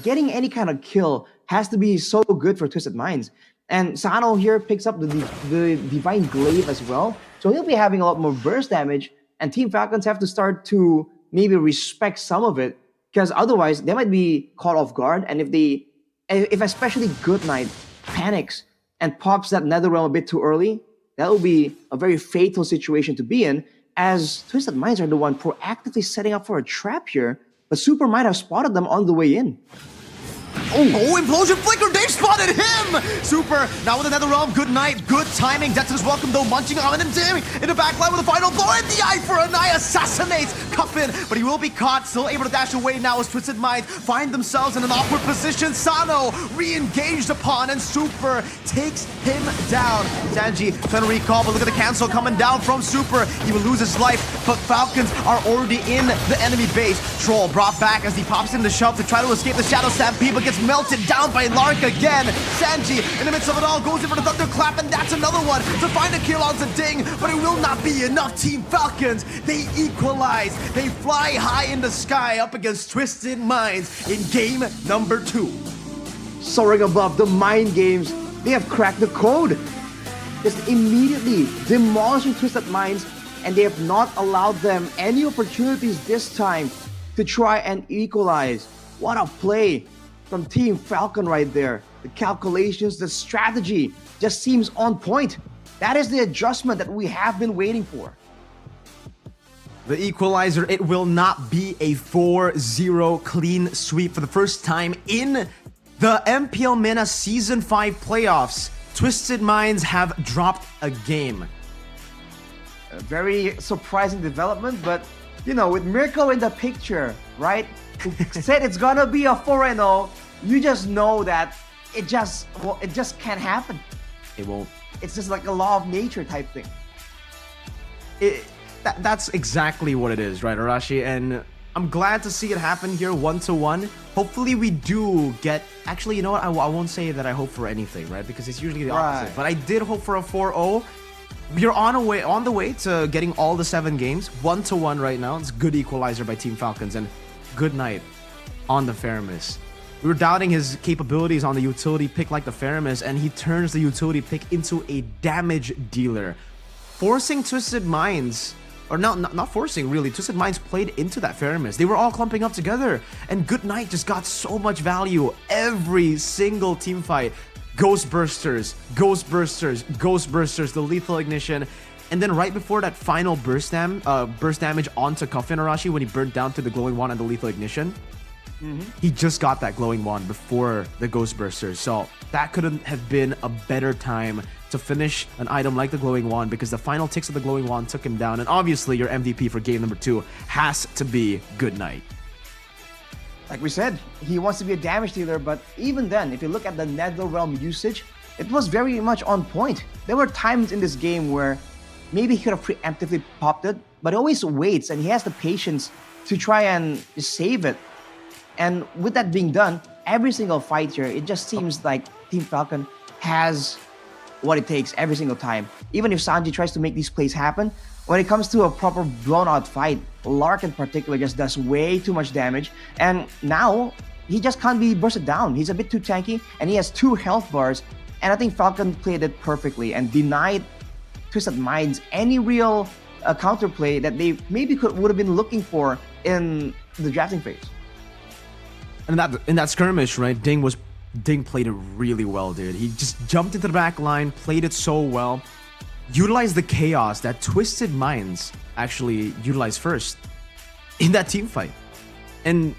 getting any kind of kill has to be so good for Twisted Minds. And Sano here picks up the Divine Glaive as well. So he'll be having a lot more burst damage. And Team Falcons have to start to maybe respect some of it. Because otherwise, they might be caught off guard. And if especially Goodnight panics and pops that Netherrealm a bit too early, that will be a very fatal situation to be in, as Twisted Minds are the one proactively setting up for a trap here, but Super might have spotted them on the way in. Oh, Implosion Flicker, they've spotted him! Super, now with another realm, good night, good timing. Dexter's welcome though, munching on him in the backline with a final blow, and the eye for an eye assassinates Cuffin, but he will be caught, still able to dash away now as Twisted Minds find themselves in an awkward position. Sano re-engaged upon, and Super takes him down. Sanji trying to recall, but look at the cancel coming down from Super. He will lose his life, but Falcons are already in the enemy base. Troll brought back as he pops in the shove to try to escape the Shadow Stampede, but gets melted down by Lark again. Sanji, in the midst of it all, goes in for the Thunderclap, and that's another one to find a kill on Zading, but it will not be enough. Team Falcons, they equalize. They fly high in the sky up against Twisted Minds in game number 2. Soaring above the mind games, they have cracked the code. Just immediately demolishing Twisted Minds, and they have not allowed them any opportunities this time to try and equalize. What a play from Team Falcon right there. The calculations, the strategy just seems on point. That is the adjustment that we have been waiting for. The equalizer, it will not be a 4-0 clean sweep for the first time in the MPL MENA Season 5 playoffs. Twisted Minds have dropped a game. A very surprising development, but you know, with Mirko in the picture, right? Who said it's gonna be a 4-0, you just know that it just can't happen. It won't. It's just like a law of nature type thing. That's exactly what it is, right, Arashi? And I'm glad to see it happen here 1-1. Hopefully we do get... Actually, you know what? I won't say that I hope for anything, right? Because it's usually the opposite. But I did hope for a 4-0. You're on the way to getting all the 7 games. 1-1 right now. It's good equalizer by Team Falcons. And good night on the Faramis. We were doubting his capabilities on the utility pick like the Faramis, and he turns the utility pick into a damage dealer. Forcing Twisted Minds... Or not forcing, really. Twisted Minds played into that Faramis. They were all clumping up together. And Good Night just got so much value every single team fight. Ghost Bursters, Ghost Bursters, Ghost Bursters, the Lethal Ignition. And then right before that final burst damage onto Cuffin Arashi when he burnt down to the Glowing Wand and the Lethal Ignition. He just got that Glowing Wand before the Ghost Bursters. So that couldn't have been a better time to finish an item like the Glowing Wand, because the final ticks of the Glowing Wand took him down. And obviously your MVP for game number 2 has to be Good Night. Like we said, he wants to be a damage dealer, but even then, if you look at the Netherrealm usage, it was very much on point. There were times in this game where maybe he could have preemptively popped it, but he always waits and he has the patience to try and save it. And with that being done, every single fight here, it just seems like Team Falcon has what it takes every single time. Even if Sanji tries to make these plays happen, when it comes to a proper blown out fight, Lark in particular just does way too much damage, and now he just can't be bursted down. He's a bit too tanky, and he has 2 health bars, and I think Falcon played it perfectly and denied Twisted Minds any real counterplay that they maybe would have been looking for in the drafting phase. And in that skirmish, right, Ding played it really well, dude. He just jumped into the back line, played it so well, utilized the chaos that Twisted Minds actually utilized first in that team fight. And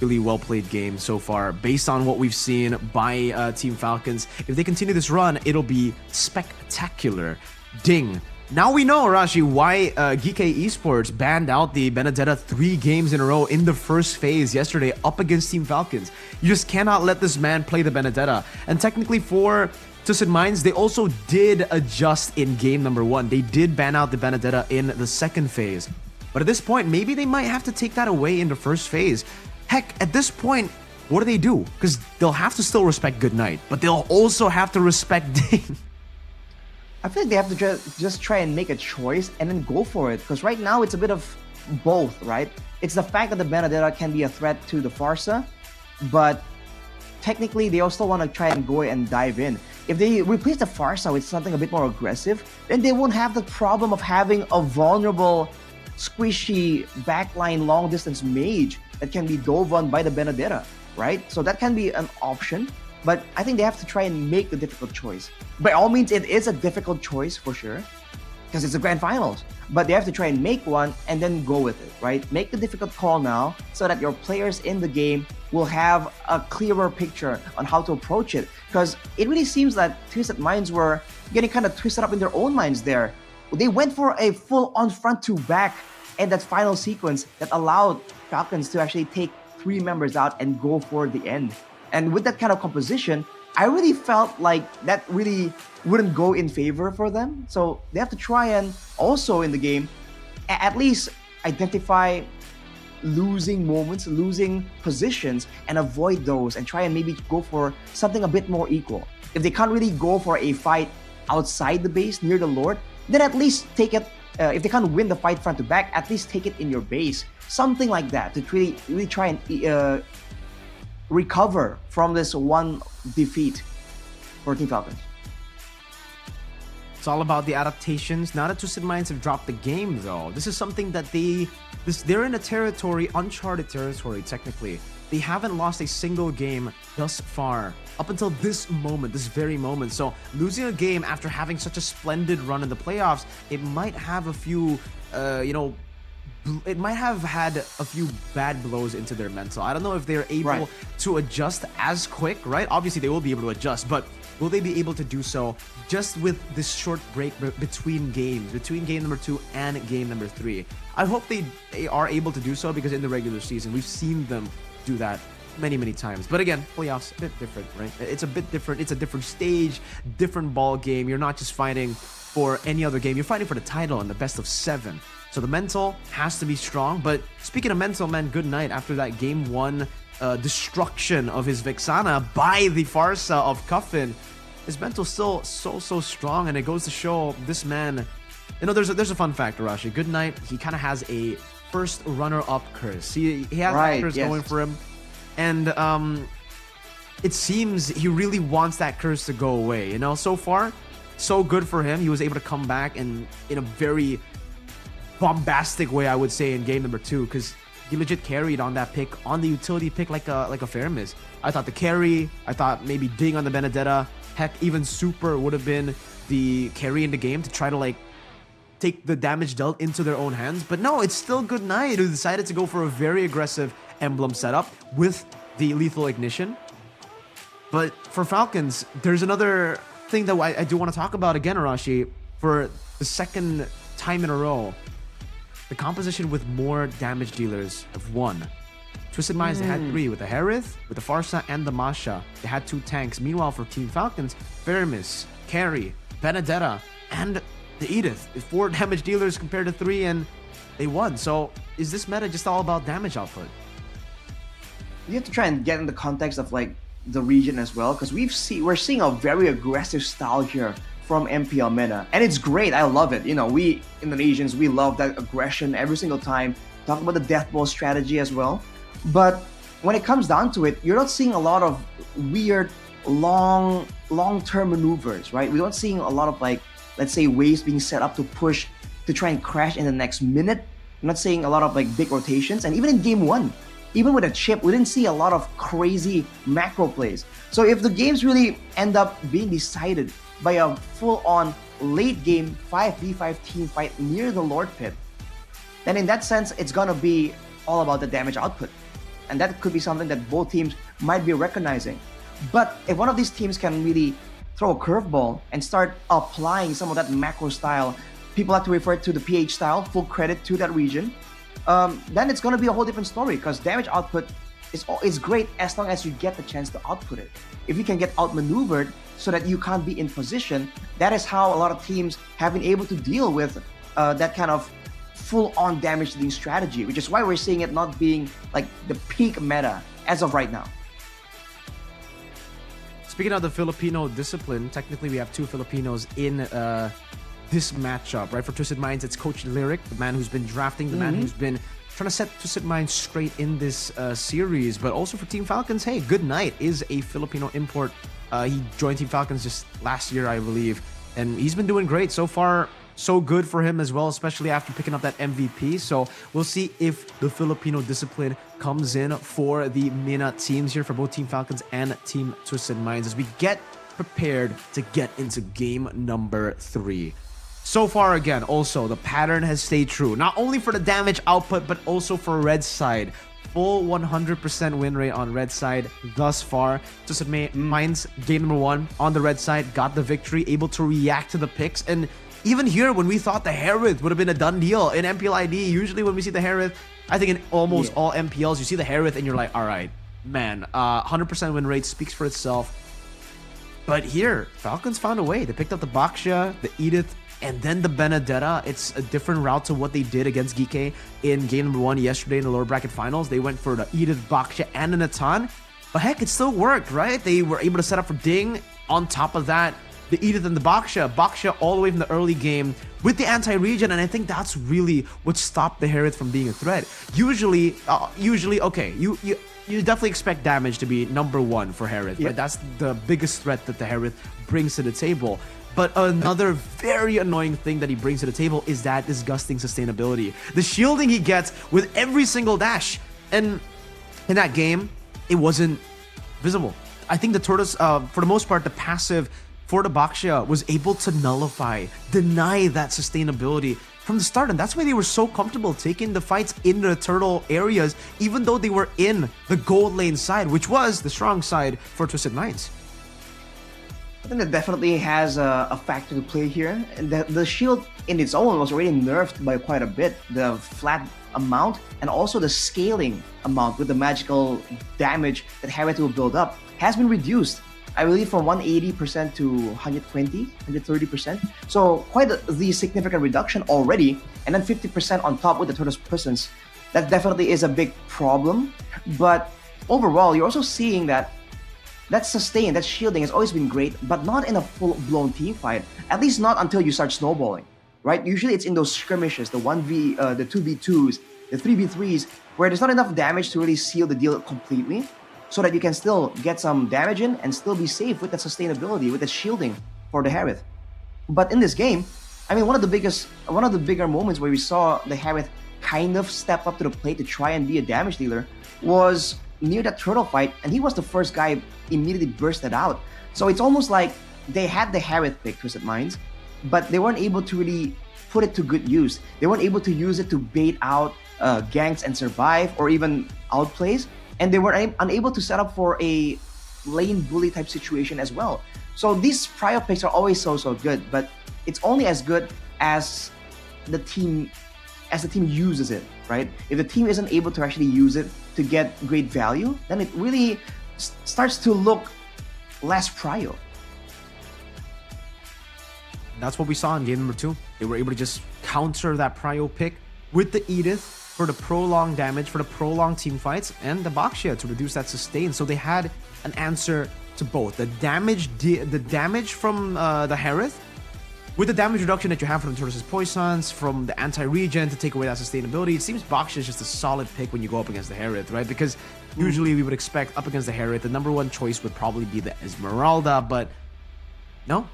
really well played game so far based on what we've seen by Team Falcons. If they continue this run, it'll be spectacular. Ding. Now we know, Arashi, why Geek Esports banned out the Benedetta 3 games in a row in the first phase yesterday up against Team Falcons. You just cannot let this man play the Benedetta. And technically for Twisted Minds, they also did adjust in game number 1. They did ban out the Benedetta in the second phase. But at this point, maybe they might have to take that away in the first phase. Heck, at this point, what do? Because they'll have to still respect Good Night, but they'll also have to respect Ding. I feel like they have to just try and make a choice and then go for it. Because right now it's a bit of both, right? It's the fact that the Benedetta can be a threat to the Farsa, but technically they also want to try and go and dive in. If they replace the Farsa with something a bit more aggressive, then they won't have the problem of having a vulnerable, squishy backline long distance mage that can be dove on by the Benedetta, right? So that can be an option, but I think they have to try and make the difficult choice. By all means, it is a difficult choice for sure, because it's the grand finals, but they have to try and make one and then go with it, right? Make the difficult call now so that your players in the game will have a clearer picture on how to approach it, because it really seems that Twisted Minds were getting kind of twisted up in their own minds there. They went for a full-on front-to-back in that final sequence that allowed Falcons to actually take 3 members out and go for the end. And with that kind of composition, I really felt like that really wouldn't go in favor for them. So they have to try and also in the game, at least identify losing moments, losing positions, and avoid those and try and maybe go for something a bit more equal. If they can't really go for a fight outside the base near the Lord, then at least take it, if they can't win the fight front to back, at least take it in your base. Something like that to really try and recover from this one defeat for Team Falcons. It's all about the adaptations. Now that Twisted Minds have dropped the game, though, this is something that they're in a territory, uncharted territory, technically. They haven't lost a single game thus far, up until this moment, this very moment. So losing a game after having such a splendid run in the playoffs, it might have a few, it might have had a few bad blows into their mental. I don't know if they're able to adjust as quick, right? Obviously, they will be able to adjust, but will they be able to do so just with this short break between games, between game number 2 and game number 3? I hope they are able to do so, because in the regular season, we've seen them do that many times. But again, playoffs, a bit different, right? It's a bit different. It's a different stage, different ball game. You're not just fighting for any other game. You're fighting for the title and the best of 7. So the mental has to be strong. But speaking of mental, man, good night after that game 1 destruction of his Vexana by the Farsa of Cuffin. His mental's still so strong, and it goes to show this man. You know, there's a fun fact, Arashi. Good night, he kind of has a first runner-up curse. He has that curse going for him, and it seems he really wants that curse to go away. You know, so far, so good for him. He was able to come back in a very bombastic way, I would say, in game number 2, because he legit carried on that pick, on the utility pick, like a fair miss. I thought the carry, I thought maybe ding on the Benedetta, heck, even super would have been the carry in the game to try to like take the damage dealt into their own hands. But no, it's still Good Night who decided to go for a very aggressive emblem setup with the lethal ignition. But for Falcons, there's another thing that I do want to talk about again, Arashi, for the second time in a row. The composition with more damage dealers of 1. Twisted Minds, they had 3 with the Harith, with the Farsa, and the Masha. They had 2 tanks. Meanwhile, for Team Falcons, Fermis, Carry, Benedetta, and the Edith. 4 damage dealers compared to 3, and they won. So is this meta just all about damage output? You have to try and get in the context of like the region as well, because we're seeing a very aggressive style here from MPL MENA, and it's great. I love it. You know, we Indonesians, we love that aggression every single time. Talk about the death ball strategy as well. But when it comes down to it, you're not seeing a lot of weird long-term maneuvers, right? We're not seeing a lot of like, let's say, waves being set up to push to try and crash in the next minute. I'm not seeing a lot of like big rotations, and even in game 1, even with a chip, we didn't see a lot of crazy macro plays. So if the games really end up being decided by a full-on late game 5v5 team fight near the Lord Pit, then in that sense, it's gonna be all about the damage output. And that could be something that both teams might be recognizing. But if one of these teams can really throw a curveball and start applying some of that macro style, people like to refer to the PH style, full credit to that region, then it's gonna be a whole different story, because damage output is great as long as you get the chance to output it. If you can get outmaneuvered so that you can't be in position, that is how a lot of teams have been able to deal with that kind of full-on damage dealing strategy, which is why we're seeing it not being like the peak meta as of right now. Speaking of the Filipino discipline, technically we have 2 Filipinos in this matchup, right? For Twisted Minds, it's Coach Lyric, the man who's been drafting, the man who's been trying to set Twisted Minds straight in this series. But also for Team Falcons, hey, Good Night is a Filipino import. He joined Team Falcons just last year, I believe. And he's been doing great. So far, so good for him as well, especially after picking up that MVP. So we'll see if the Filipino discipline comes in for the MENA teams here for both Team Falcons and Team Twisted Minds as we get prepared to get into game number 3. So far, again, also, the pattern has stayed true. Not only for the damage output, but also for Red side. Full 100% win rate on Red side thus far. Twisted Minds, game number 1 on the Red side, got the victory, able to react to the picks. And even here, when we thought the Harith would have been a done deal in MPL ID, usually when we see the Harith, I think in almost all MPLs, you see the Harith and you're like, all right, man, 100% win rate speaks for itself. But here, Falcons found a way. They picked up the Baksha, the Edith, and then the Benedetta. It's a different route to what they did against Gike in game number 1 yesterday in the lower bracket finals. They went for the Edith, Baksha, and the Natan. But heck, it still worked, right? They were able to set up for Ding. On top of that, the Edith and the Baksha. Baksha all the way from the early game with the anti-regen, and I think that's really what stopped the Harith from being a threat. Usually, okay, you definitely expect damage to be number 1 for Harith, right? That's the biggest threat that the Harith brings to the table. But another very annoying thing that he brings to the table is that disgusting sustainability. The shielding he gets with every single dash. And in that game, it wasn't visible. I think the Tortoise, for the most part, the passive for the Baksha was able to deny that sustainability from the start. And that's why they were so comfortable taking the fights in the turtle areas, even though they were in the gold lane side, which was the strong side for Twisted Minds. I think that definitely has a factor to play here. The shield in its own was already nerfed by quite a bit. The flat amount and also the scaling amount with the magical damage that Harith will build up has been reduced. I believe from 180% to 120, 130%. So quite the significant reduction already. And then 50% on top with the Tortoise presence. That definitely is a big problem. But overall, you're also seeing that sustain, that shielding has always been great, but not in a full-blown team fight. At least not until you start snowballing, right? Usually it's in those skirmishes, the 2v2s, the 3v3s, where there's not enough damage to really seal the deal completely, so that you can still get some damage in and still be safe with that sustainability, with the shielding for the Harith. But in this game, I mean, one of the bigger moments where we saw the Harith kind of step up to the plate to try and be a damage dealer was near that turtle fight, and he was the first guy immediately bursted out. So it's almost like they had the Harith pick, Twisted Minds, but they weren't able to really put it to good use. They weren't able to use it to bait out ganks and survive, or even outplays, and they were unable to set up for a lane bully type situation as well. So these prior picks are always so good, but it's only as good as the team uses it, right? If the team isn't able to actually use it to get great value, then it really starts to look less prio. That's what we saw in game number 2. They were able to just counter that prio pick with the Edith for the prolonged damage, for the prolonged team fights, and the Baksha to reduce that sustain. So they had an answer to both. The damage from the Harith, with the damage reduction that you have from the Tortoise's Poisons, from the anti-regen to take away that sustainability, it seems Baksha is just a solid pick when you go up against the Harith, right? Because usually we would expect up against the Harith, the number 1 choice would probably be the Esmeralda, but no.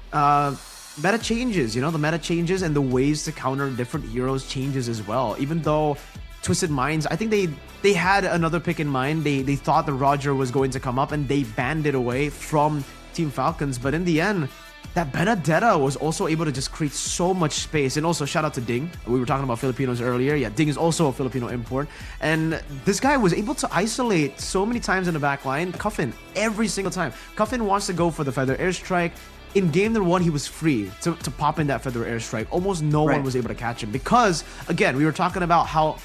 Meta changes, the meta changes, and the ways to counter different heroes changes as well. Even though Twisted Minds, I think they had another pick in mind. They thought the Roger was going to come up, and they banned it away from Team Falcons, but in the end, that Benedetta was also able to just create so much space. And also, shout out to Ding. We were talking about Filipinos earlier. Yeah, Ding is also a Filipino import. And this guy was able to isolate so many times in the back line. Cuffin, every single time. Cuffin wants to go for the Feather Airstrike. In game number 1, he was free to pop in that Feather Airstrike. Almost no one was able to catch him. Because, again, we were talking about how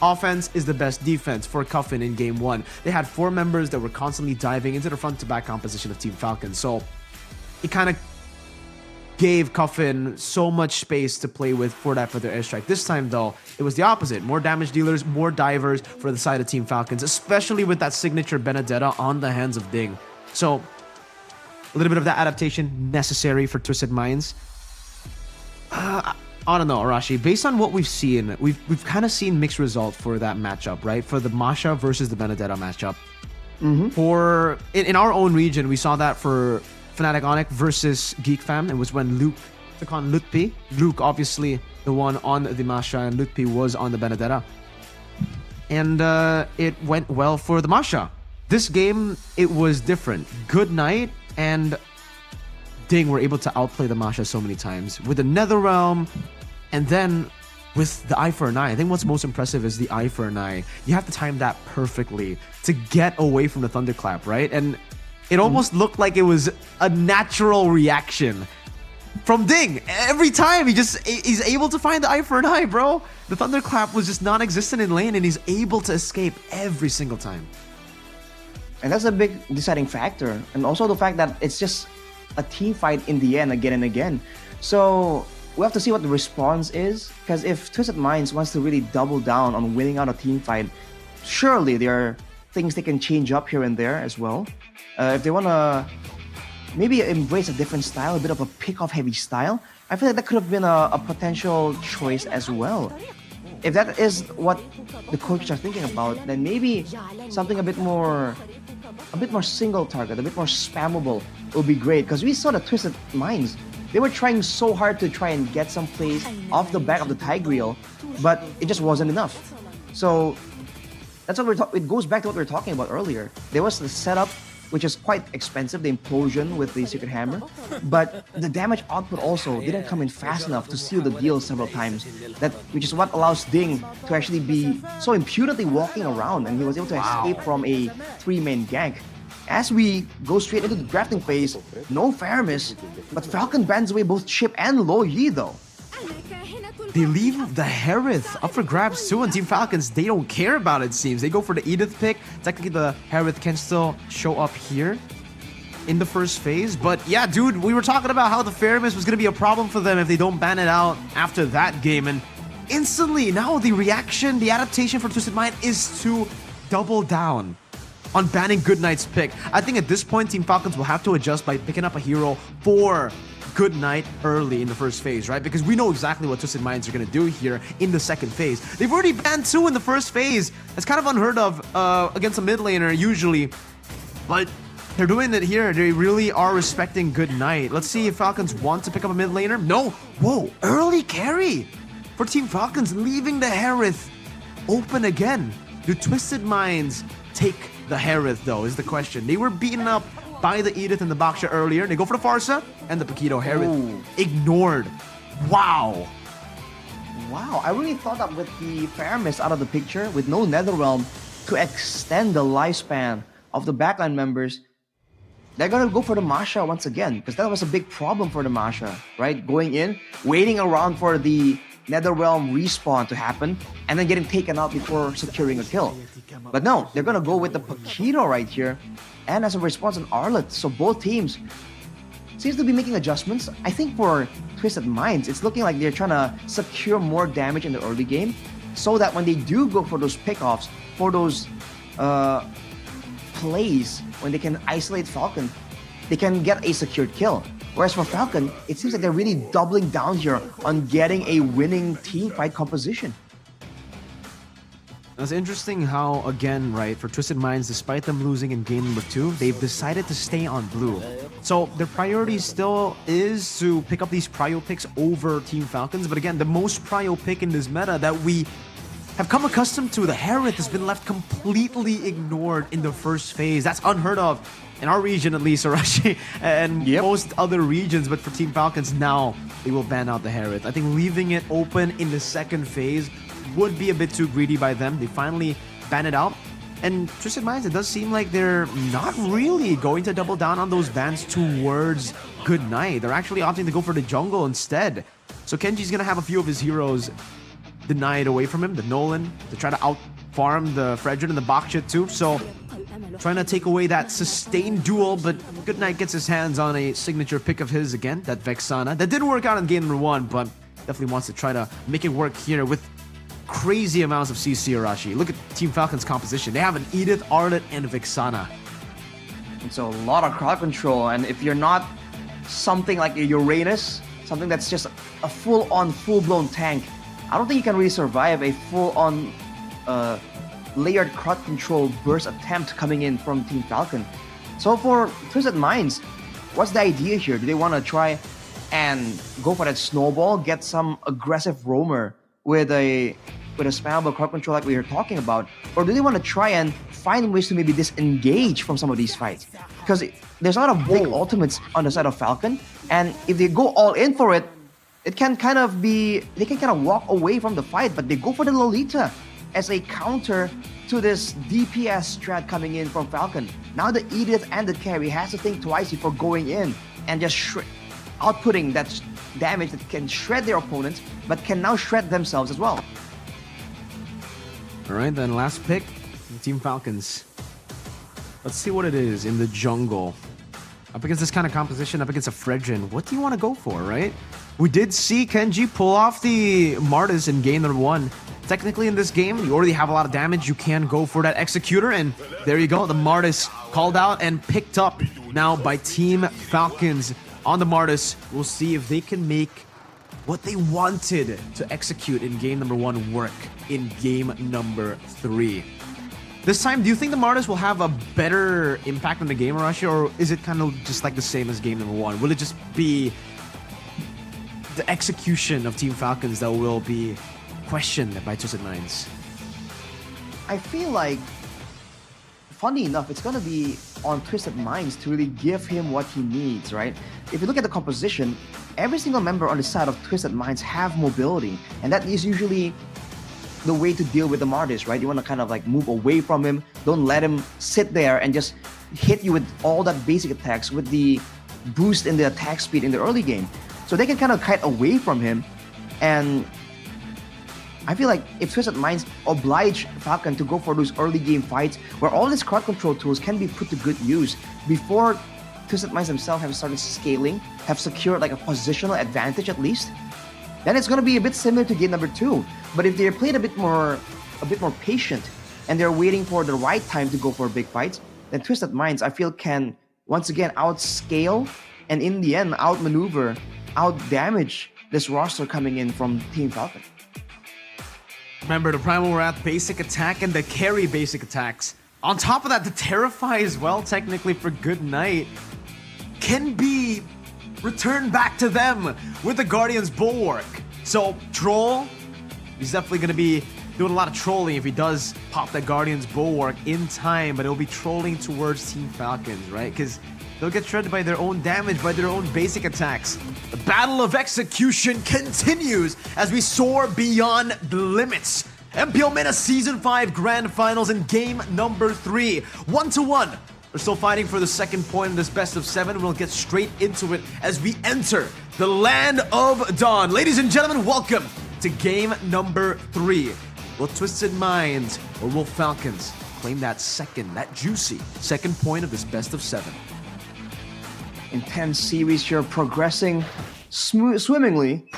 offense is the best defense for Cuffin in game 1. They had 4 members that were constantly diving into the front-to-back composition of Team Falcon. So it kind of gave Cuffin so much space to play with for that Feather Airstrike. This time, though, it was the opposite. More damage dealers, more divers for the side of Team Falcons, especially with that signature Benedetta on the hands of Ding. So a little bit of that adaptation necessary for Twisted Minds. I don't know, Arashi. Based on what we've seen, we've kind of seen mixed results for that matchup, right? For the Masha versus the Benedetta matchup. For in our own region, we saw that for Fnatic Onyx versus Geek Fam. It was when Luke took on Lutpi. Luke, obviously, the one on the Masha, and Lutpi was on the Benedetta. And it went well for the Masha. This game, it was different. Good Night and Ding were able to outplay the Masha so many times with the Netherrealm, and then with the Eye for an Eye. I think what's most impressive is the Eye for an Eye. You have to time that perfectly to get away from the Thunderclap, right? And it almost looked like it was a natural reaction from Ding. Every time he's able to find the Eye for an Eye, bro. The Thunderclap was just non-existent in lane, and he's able to escape every single time. And that's a big deciding factor. And also the fact that it's just a team fight in the end again and again. So we have to see what the response is, because if Twisted Minds wants to really double down on winning out a team fight, surely there are things they can change up here and there as well. If they want to maybe embrace a different style, a bit of a pick-off heavy style, I feel like that could have been a potential choice as well. If that is what the coaches are thinking about, then maybe something a bit more single target, a bit more spammable will be great. Because we saw the Twisted Minds, they were trying so hard to try and get some plays off the back of the Tigreal, but it just wasn't enough. So that's what it goes back to what we were talking about earlier. There was the setup, which is quite expensive, the implosion with the Secret Hammer, but the damage output also didn't come in fast enough to seal the deal several times, which is what allows Ding to actually be so impudently walking around, and he was able to escape from a 3-main gank. As we go straight into the drafting phase, no Faramis, but Falcon bans away both Chip and Lo Yi though. They leave the Harith up for grabs too, and Team Falcons, they don't care about it, seems. They go for the Edith pick. Technically, the Harith can still show up here in the first phase. But yeah, dude, we were talking about how the Faramis was going to be a problem for them if they don't ban it out after that game. And instantly, now the reaction, the adaptation for Twisted Mind is to double down on banning Goodnight's pick. I think at this point, Team Falcons will have to adjust by picking up a hero for Good Night early in the first phase, right? Because we know exactly what Twisted Minds are going to do here in the second phase. They've already banned 2 in the first phase. That's kind of unheard of against a mid laner usually. But they're doing it here. They really are respecting Good Night. Let's see if Falcons want to pick up a mid laner. No. Whoa. Early carry for Team Falcons, leaving the Harith open again. Do Twisted Minds take the Harith, though, is the question. They were beaten up by the Edith and the Baksha earlier. They go for the Farsa, and the Paquito Harith ignored. Wow. Wow, I really thought that with the Faramis out of the picture, with no Netherrealm, to extend the lifespan of the backline members, they're gonna go for the Masha once again, because that was a big problem for the Masha, right? Going in, waiting around for the Netherrealm respawn to happen, and then getting taken out before securing a kill. But no, they're gonna go with the Paquito right here, and as a response, an Arlet. So both teams seems to be making adjustments. I think for Twisted Minds, it's looking like they're trying to secure more damage in the early game, so that when they do go for those pickoffs, for those plays, when they can isolate Falcon, they can get a secured kill. Whereas for Falcon, it seems like they're really doubling down here on getting a winning team fight composition. It's interesting how, again, right, for Twisted Minds, despite them losing in game number 2, they've decided to stay on blue. So their priority still is to pick up these prio picks over Team Falcons. But again, the most prio pick in this meta that we have come accustomed to, the Harith, has been left completely ignored in the first phase. That's unheard of in our region, at least, Arashi, and most other regions. But for Team Falcons, now they will ban out the Harith. I think leaving it open in the second phase would be a bit too greedy by them. They finally ban it out. And Twisted Minds, it does seem like they're not really going to double down on those bans towards Good Night. They're actually opting to go for the jungle instead. So Kenji's going to have a few of his heroes denied away from him. The Nolan, to try to out-farm the Fredrin and the Baksha too. So trying to take away that sustained duel, but Good Night gets his hands on a signature pick of his again, that Vexana. That didn't work out in game number 1, but definitely wants to try to make it work here with crazy amounts of CC Arashi. Look at Team Falcon's composition. They have an Edith, Arlet, and Vexana. And so a lot of crowd control, and if you're not something like a Uranus, something that's just a full-on, full-blown tank. I don't think you can really survive a full-on layered crowd control burst attempt coming in from Team Falcon. So for Twisted Minds, what's the idea here? Do they want to try and go for that snowball, get some aggressive roamer with a spammable crowd control like we were talking about? Or do they want to try and find ways to maybe disengage from some of these fights? Because there's a lot of big ultimates on the side of Falcon, and if they go all in for it, it can kind of be, they can kind of walk away from the fight, but they go for the Lolita as a counter to this DPS strat coming in from Falcon. Now the Edith and the carry has to think twice before going in and just outputting that damage that can shred their opponents, but can now shred themselves as well. Alright, then last pick, Team Falcons. Let's see what it is in the jungle. Up against this kind of composition, up against a Fredrin, what do you want to go for, right? We did see Kenji pull off the Martis in game number 1. Technically in this game, you already have a lot of damage, you can go for that Executor, and there you go, the Martis called out and picked up now by Team Falcons on the Martis. We'll see if they can make what they wanted to execute in game number 1 work in game number 3. This time, do you think the Martis will have a better impact on the game, Arashi, or is it kind of just like the same as game number 1? Will it just be the execution of Team Falcons that will be questioned by Twisted Minds? I feel like, funny enough, it's gonna be on Twisted Minds to really give him what he needs, right? If you look at the composition, every single member on the side of Twisted Minds have mobility, and that is usually the way to deal with the Martis, right? You want to kind of like move away from him, don't let him sit there and just hit you with all that basic attacks with the boost in the attack speed in the early game. So they can kind of kite away from him, and I feel like if Twisted Minds oblige Falcon to go for those early game fights where all these crowd control tools can be put to good use before Twisted Minds themselves have started scaling, have secured like a positional advantage at least, then it's going to be a bit similar to game number 2. But if they're played a bit more patient and they're waiting for the right time to go for big fights, then Twisted Minds, I feel, can once again outscale and in the end outmaneuver, outdamage this roster coming in from Team Falcon. Remember, the Primal Wrath basic attack and the carry basic attacks. On top of that, the Terrify as well, technically for Good Night, can be returned back to them with the Guardian's Bulwark. So, Troll, he's definitely going to be doing a lot of trolling if he does pop that Guardian's Bulwark in time, but it'll be trolling towards Team Falcons, right? Because they'll get shredded by their own damage, by their own basic attacks. The battle of execution continues as we soar beyond the limits. MPL MENA Season 5 Grand Finals in game number 3. 1-1. We're still fighting for the second point in this best of 7. We'll get straight into it as we enter the Land of Dawn. Ladies and gentlemen, welcome to game number 3. Will Twisted Minds or will Falcons claim that juicy second point of this best of 7? Intense series here, progressing swimmingly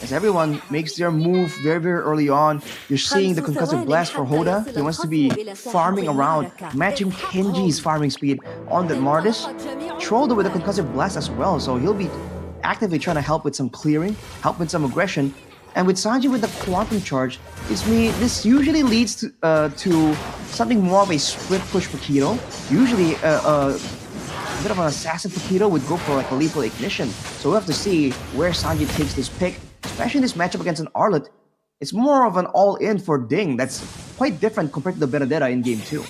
as everyone makes their move very, very early on. You're seeing the concussive blast for Hoda. He wants to be farming around, matching Kenji's farming speed on the Martis. Trolled with a concussive blast as well, so he'll be actively trying to help with some clearing, help with some aggression. And with Sanji with the Quantum Charge, this usually leads to something more of a split push for Keto. Usually a bit of an assassin for Keto would go for like a lethal ignition. So we'll have to see where Sanji takes this pick, especially in this matchup against an Arlet. It's more of an all-in for Ding. That's quite different compared to the Benedetta in game 2.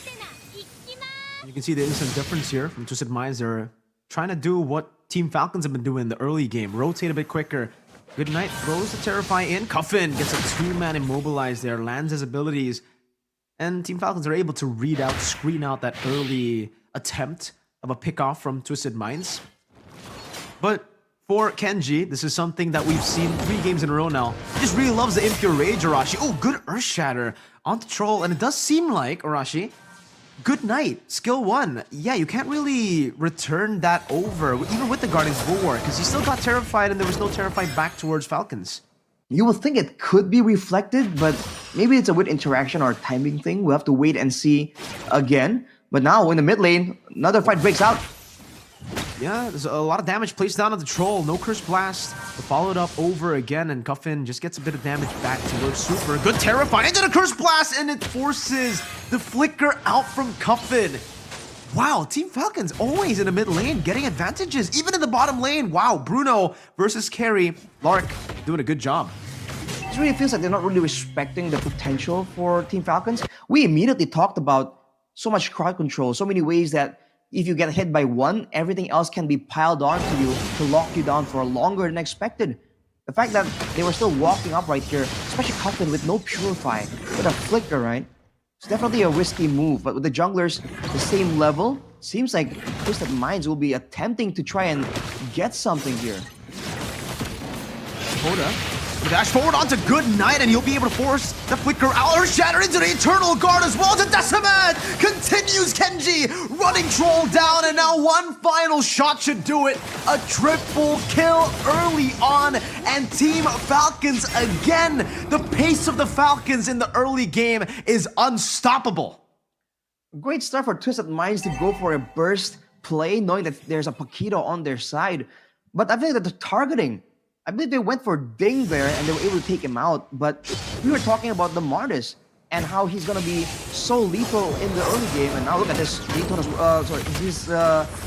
You can see the instant difference here from Twisted Minds. They're trying to do what Team Falcons have been doing in the early game. Rotate a bit quicker. Good Night throws the Terrify in. Cuffin gets a 2-man immobilized there, lands his abilities. And Team Falcons are able to read out, screen out that early attempt of a pick-off from Twisted Minds. But for Kenji, this is something that we've seen 3 games in a row now. He just really loves the Impure Rage, Arashi. Oh, good Earth Shatter onto Troll. And it does seem like, Arashi, Good Night, skill 1. Yeah, you can't really return that over, even with the Guardian's Bulwark, because he still got Terrified and there was no Terrified back towards Falcons. You would think it could be reflected, but maybe it's a weird interaction or timing thing. We'll have to wait and see again. But now, in the mid lane, another fight breaks out. Yeah, there's a lot of damage placed down on the troll. No Curse Blast, but followed up over again, and Cuffin just gets a bit of damage back towards Super. Good Terrify into the Curse Blast, and it forces the Flicker out from Cuffin. Wow, Team Falcons always in the mid lane, getting advantages, even in the bottom lane. Wow, Bruno versus Carry. Lark doing a good job. It really feels like they're not really respecting the potential for Team Falcons. We immediately talked about so much crowd control, so many ways that if you get hit by one, everything else can be piled onto you to lock you down for longer than expected. The fact that they were still walking up right here, especially Coffin with no Purify, with a Flicker, right? It's definitely a risky move, but with the junglers the same level, seems like Twisted Minds will be attempting to try and get something here. Hoda, dash forward onto Good Night, and he'll be able to force the Flicker out or shatter into the Eternal Guard as well. To Decimate continues Kenji running Troll down, and now one final shot should do it. A triple kill early on, and Team Falcons again. The pace of the Falcons in the early game is unstoppable. Great start for Twisted Minds to go for a burst play, knowing that there's a Paquito on their side. But I think that the targeting, I believe they went for Ding there and they were able to take him out. But we were talking about the Martis and how he's gonna be so lethal in the early game. And now look at this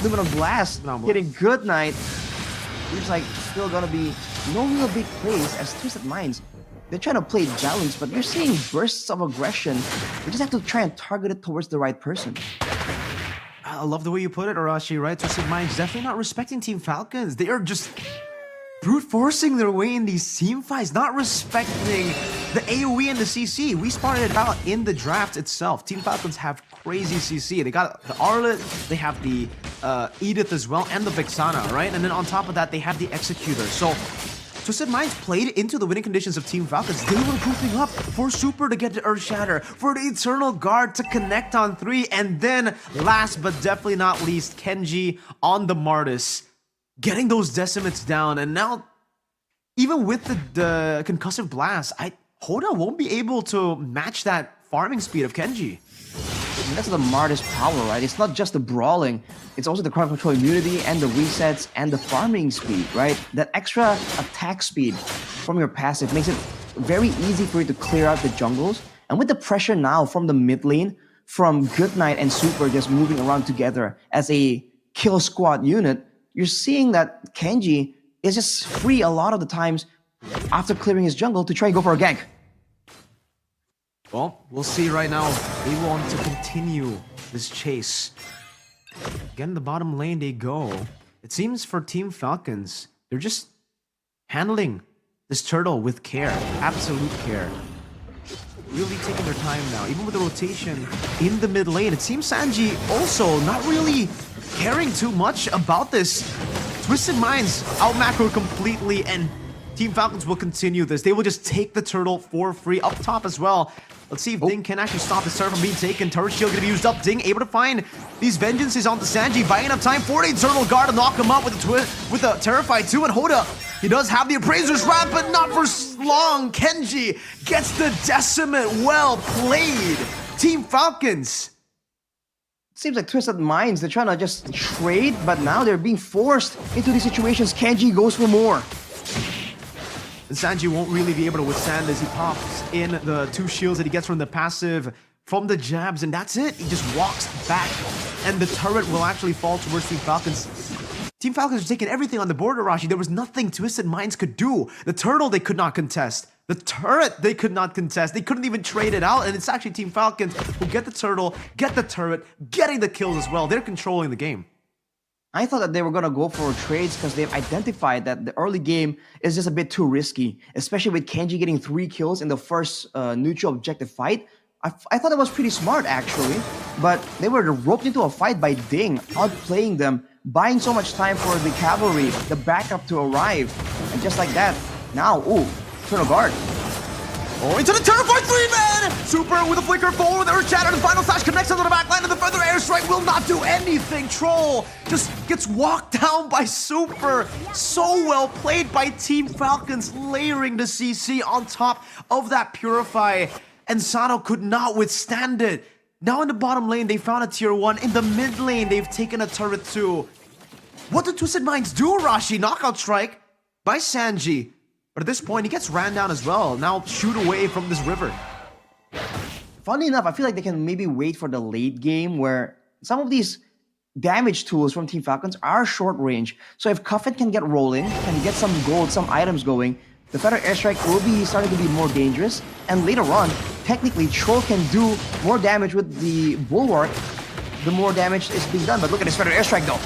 Luminous Blast hitting Good Night. Seems like still gonna be no real big plays as Twisted Minds. They're trying to play balance, but you're seeing bursts of aggression. You just have to try and target it towards the right person. I love the way you put it, Arashi, right? Twisted Minds definitely not respecting Team Falcons. They are just brute forcing their way in these team fights, not respecting the AoE and the CC. We spotted it out in the draft itself. Team Falcons have crazy CC. They got the Arlet, they have the Edith as well, and the Vexana, right? And then on top of that, they have the Executor. So Twisted Minds played into the winning conditions of Team Falcons. They were grouping up for Super to get the Earth Shatter, for the Eternal Guard to connect on 3, and then last but definitely not least, Kenji on the Martis, getting those Decimates down. And now, even with the Concussive Blast, Hoda won't be able to match that farming speed of Kenji. And that's the Martis power, right? It's not just the brawling, it's also the crowd control immunity and the resets and the farming speed, right? That extra attack speed from your passive makes it very easy for you to clear out the jungles. And with the pressure now from the mid lane, from Goodnight and Super just moving around together as a kill squad unit, you're seeing that Kenji is just free a lot of the times after clearing his jungle to try and go for a gank. Well, we'll see right now. They want to continue this chase. Again, the bottom lane they go. It seems for Team Falcons, they're just handling this turtle with care. Absolute care. Really taking their time now. Even with the rotation in the mid lane, it seems Sanji also not really caring too much about this. Twisted Minds out macro completely, and Team Falcons will continue this. They will just take the turtle for free up top as well. Let's see if Ding can actually stop this turret from being taken. Turret shield gonna be used up. Ding able to find these vengeances onto Sanji, buying enough time for the Eternal Guard to knock him up with the Terrify too. And Hoda, he does have the Appraiser's Wrap, but not for long. Kenji gets the Decimate. Well played, Team Falcons. Seems like Twisted Minds, they're trying to just trade, but now they're being forced into these situations. Kenji goes for more. And Sanji won't really be able to withstand as he pops in the 2 shields that he gets from the passive, from the jabs, and that's it. He just walks back, and the turret will actually fall towards Team Falcons. Team Falcons are taking everything on the board, Arashi. There was nothing Twisted Minds could do. The turtle they could not contest. The turret they could not contest. They couldn't even trade it out, and it's actually Team Falcons who get the turtle, get the turret, getting the kills as well. They're controlling the game. I thought that they were going to go for trades because they've identified that the early game is just a bit too risky, especially with Kenji getting 3 kills in the first neutral objective fight. I thought that was pretty smart, actually, but they were roped into a fight by Ding, outplaying them, buying so much time for the cavalry, the backup to arrive, and just like that, now, ooh, Eternal Guard. Oh, into the turret for 3-man! Super with a flicker forward with Earth Shatter, and the final slash connects onto the backline, and the further airstrike will not do anything. Troll just gets walked down by Super. So well played by Team Falcons, layering the CC on top of that Purify, and Sano could not withstand it. Now in the bottom lane, they found a tier 1. In the mid lane, they've taken a turret 2. What did Twisted Minds do, Rashi? Knockout strike by Sanji. But at this point, he gets ran down as well. Now shoot away from this river. Funny enough, I feel like they can maybe wait for the late game where some of these damage tools from Team Falcons are short range. So if Cuffit can get rolling, can get some gold, some items going, the Feather Airstrike will be starting to be more dangerous. And later on, technically, Troll can do more damage with the Bulwark. The more damage is being done. But look at his Feather Airstrike though.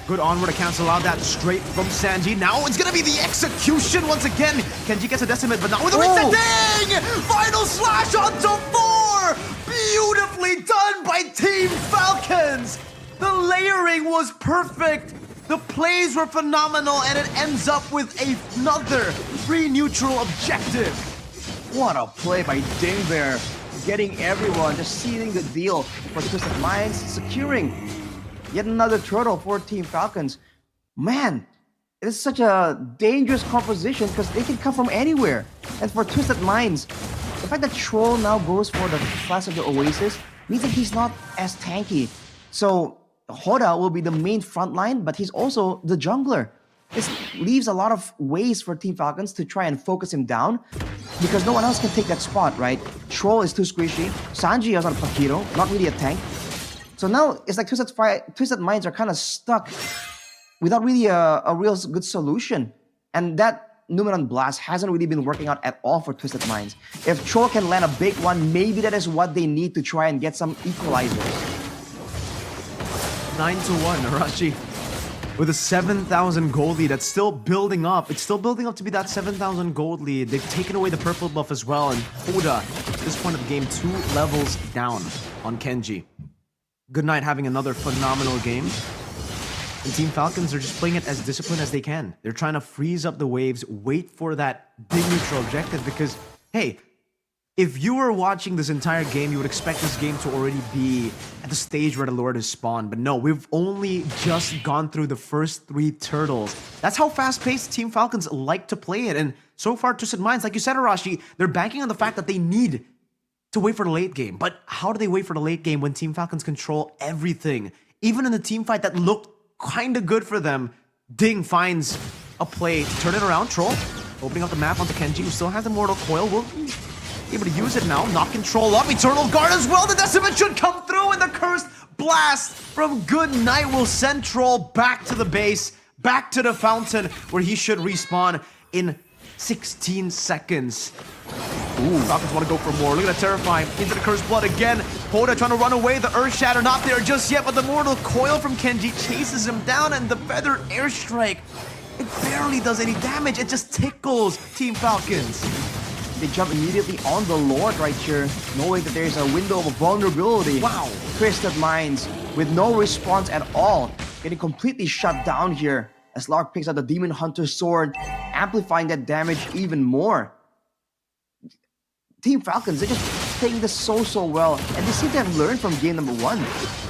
Good onward to cancel out that straight from Sanji. Now it's gonna be the execution once again. Kenji gets a decimate, but not with a reset. Dang! Final slash onto 4! Beautifully done by Team Falcons! The layering was perfect. The plays were phenomenal, and it ends up with another free neutral objective. What a play by Dingbear. Getting everyone, just sealing the deal for Twisted Minds, securing yet another turtle for Team Falcons. Man, it is such a dangerous composition because they can come from anywhere. And for Twisted Minds, the fact that Troll now goes for the class of the Oasis means that he's not as tanky. So Hoda will be the main front line, but he's also the jungler. This leaves a lot of ways for Team Falcons to try and focus him down because no one else can take that spot, right? Troll is too squishy. Sanji is on Pakiro, not really a tank. So now it's like Twisted Minds are kind of stuck without really a real good solution. And that Numeron Blast hasn't really been working out at all for Twisted Minds. If Troll can land a big one, maybe that is what they need to try and get some equalizers. 9-1, Arashi. With a 7,000 gold lead that's still building up. It's still building up to be that 7,000 gold lead. They've taken away the purple buff as well. And Hoda, at this point of the game, 2 levels down on Kenji. Good Night having another phenomenal game. And Team Falcons are just playing it as disciplined as they can. They're trying to freeze up the waves, wait for that big neutral objective because, hey, if you were watching this entire game, you would expect this game to already be at the stage where the Lord has spawned. But no, we've only just gone through the first 3 turtles. That's how fast-paced Team Falcons like to play it. And so far, Twisted Minds, like you said, Arashi, they're banking on the fact that they need to wait for the late game. But how do they wait for the late game when Team Falcons control everything? Even in the team fight that looked kind of good for them, Ding finds a play to turn it around. Troll opening up the map onto Kenji, who still has Immortal Coil. Will be able to use it now. Knock control up. Eternal Guard as well. The Decimate should come through, and the Cursed Blast from Good Night will send Troll back to the base, back to the fountain, where he should respawn in 16 seconds. Ooh, Falcons want to go for more. Look at that Terrifying into the Cursed Blood again. Hoda trying to run away. The Earth Shatter not there just yet, but the Mortal Coil from Kenji chases him down, and the Feathered Airstrike, it barely does any damage. It just tickles Team Falcons. They jump immediately on the Lord right here, knowing that there's a window of vulnerability. Wow. Twisted Minds with no response at all, getting completely shut down here as Lark picks up the Demon Hunter's sword, amplifying that damage even more. Team Falcons, they're just playing this so well, and they seem to have learned from game number 1.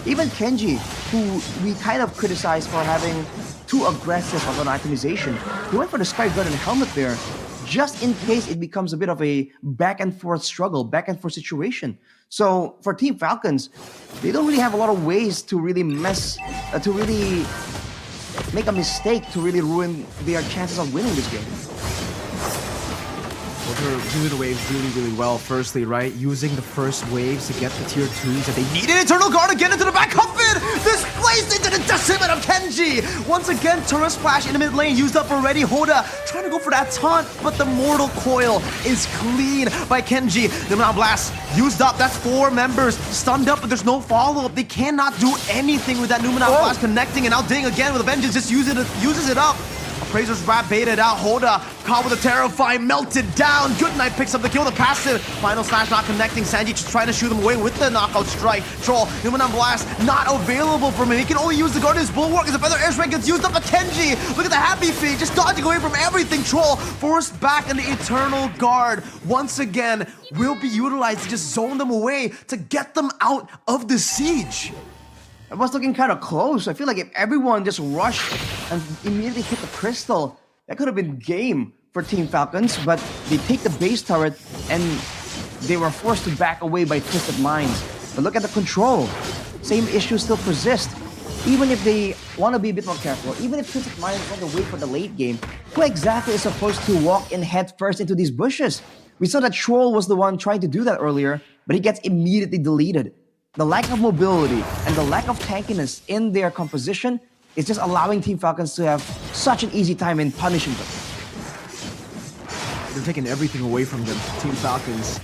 Even Kenji, who we kind of criticized for having too aggressive of an itemization, he went for the Sky Guard and Helmet there, just in case it becomes a bit of a back and forth struggle, back and forth situation. So for Team Falcons, they don't really have a lot of ways to really to really make a mistake to really ruin their chances of winning this game. They're doing the waves really well. Firstly, right? Using the first waves to get the tier 2s that they needed. Eternal Guard again into the back. Huffin displaced into the Decimate of Kenji. Once again, Turret Splash in the mid lane used up already. Hoda trying to go for that taunt, but the Mortal Coil is clean by Kenji. The Numeron Blast used up. That's 4 members stunned up, but there's no follow-up. They cannot do anything with that Numeron Blast connecting, and now Ding again with a Vengeance just uses it up. Appraiser's Wrap baited out. Hoda caught with a Terrifying, melted down. Good Night picks up the kill, the passive. Final slash not connecting. Sanji just trying to shoot him away with the knockout strike. Troll, Numeron Blast not available from him. He can only use the Guardian's Bulwark as the Feather Airstrike gets used up by Kenji. Look at the happy feet, just dodging away from everything. Troll forced back, and the Eternal Guard once again will be utilized to just zone them away to get them out of the siege. It was looking kind of close. I feel like if everyone just rushed and immediately hit the crystal, that could have been game for Team Falcons, but they take the base turret and they were forced to back away by Twisted Minds. But look at the control. Same issues still persist. even if they want to be a bit more careful, even if Twisted Minds want to wait for the late game, who exactly is supposed to walk in head first into these bushes? We saw that Troll was the one trying to do that earlier, but he gets immediately deleted. The lack of mobility and the lack of tankiness in their composition is just allowing Team Falcons to have such an easy time in punishing them. They're taking everything away from them, Team Falcons.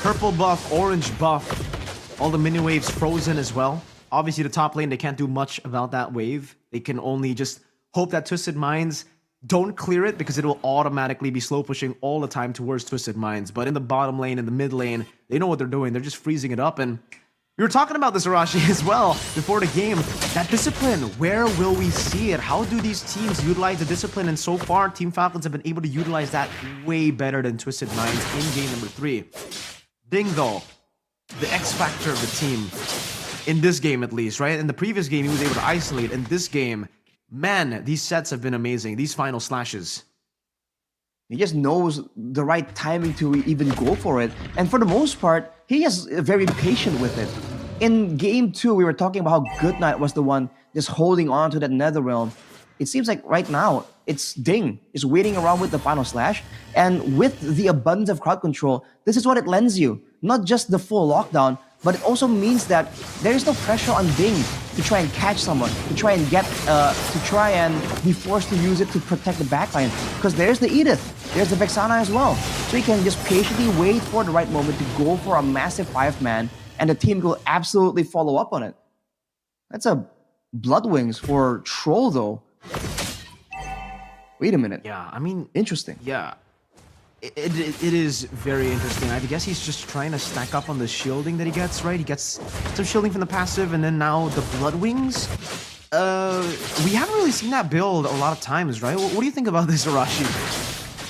Purple buff, orange buff, all the mini waves frozen as well. Obviously, the top lane, they can't do much about that wave. They can only just hope that Twisted Minds don't clear it because it will automatically be slow pushing all the time towards Twisted Minds. But in the bottom lane, in the mid lane, they know what they're doing. They're just freezing it up. And we were talking about this, Arashi, as well before the game. That discipline, where will we see it? How do these teams utilize the discipline? And so far, Team Falcons have been able to utilize that way better than Twisted Minds in game number 3. Ding, though, the X factor of the team in this game, at least, right? In the previous game, he was able to isolate. In this game, man, these sets have been amazing. These final slashes. He just knows the right timing to even go for it. And for the most part, he is very patient with it. In game 2, we were talking about how Goodnight was the one just holding on to that Netherrealm. It seems like right now, it's Ding is waiting around with the final slash. And with the abundance of crowd control, this is what it lends you. Not just the full lockdown, but it also means that there is no pressure on Ding to try and catch someone, to try and be forced to use it to protect the backline. Because there's the Edith, there's the Vexana as well. So you can just patiently wait for the right moment to go for a massive 5-man, and the team will absolutely follow up on it. That's a Bloodwings for Troll, though. Wait a minute. Yeah, I mean, interesting. Yeah. It is very interesting. I guess he's just trying to stack up on the shielding that he gets, right? He gets some shielding from the passive, and then now the Bloodwings. We haven't really seen that build a lot of times, right? What do you think about this, Arashi?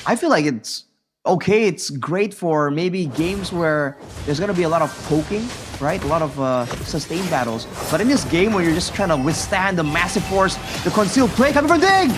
I feel like it's okay. It's great for maybe games where there's going to be a lot of poking, right? A lot of sustained battles. But in this game where you're just trying to withstand the massive force, the concealed play coming from Ding!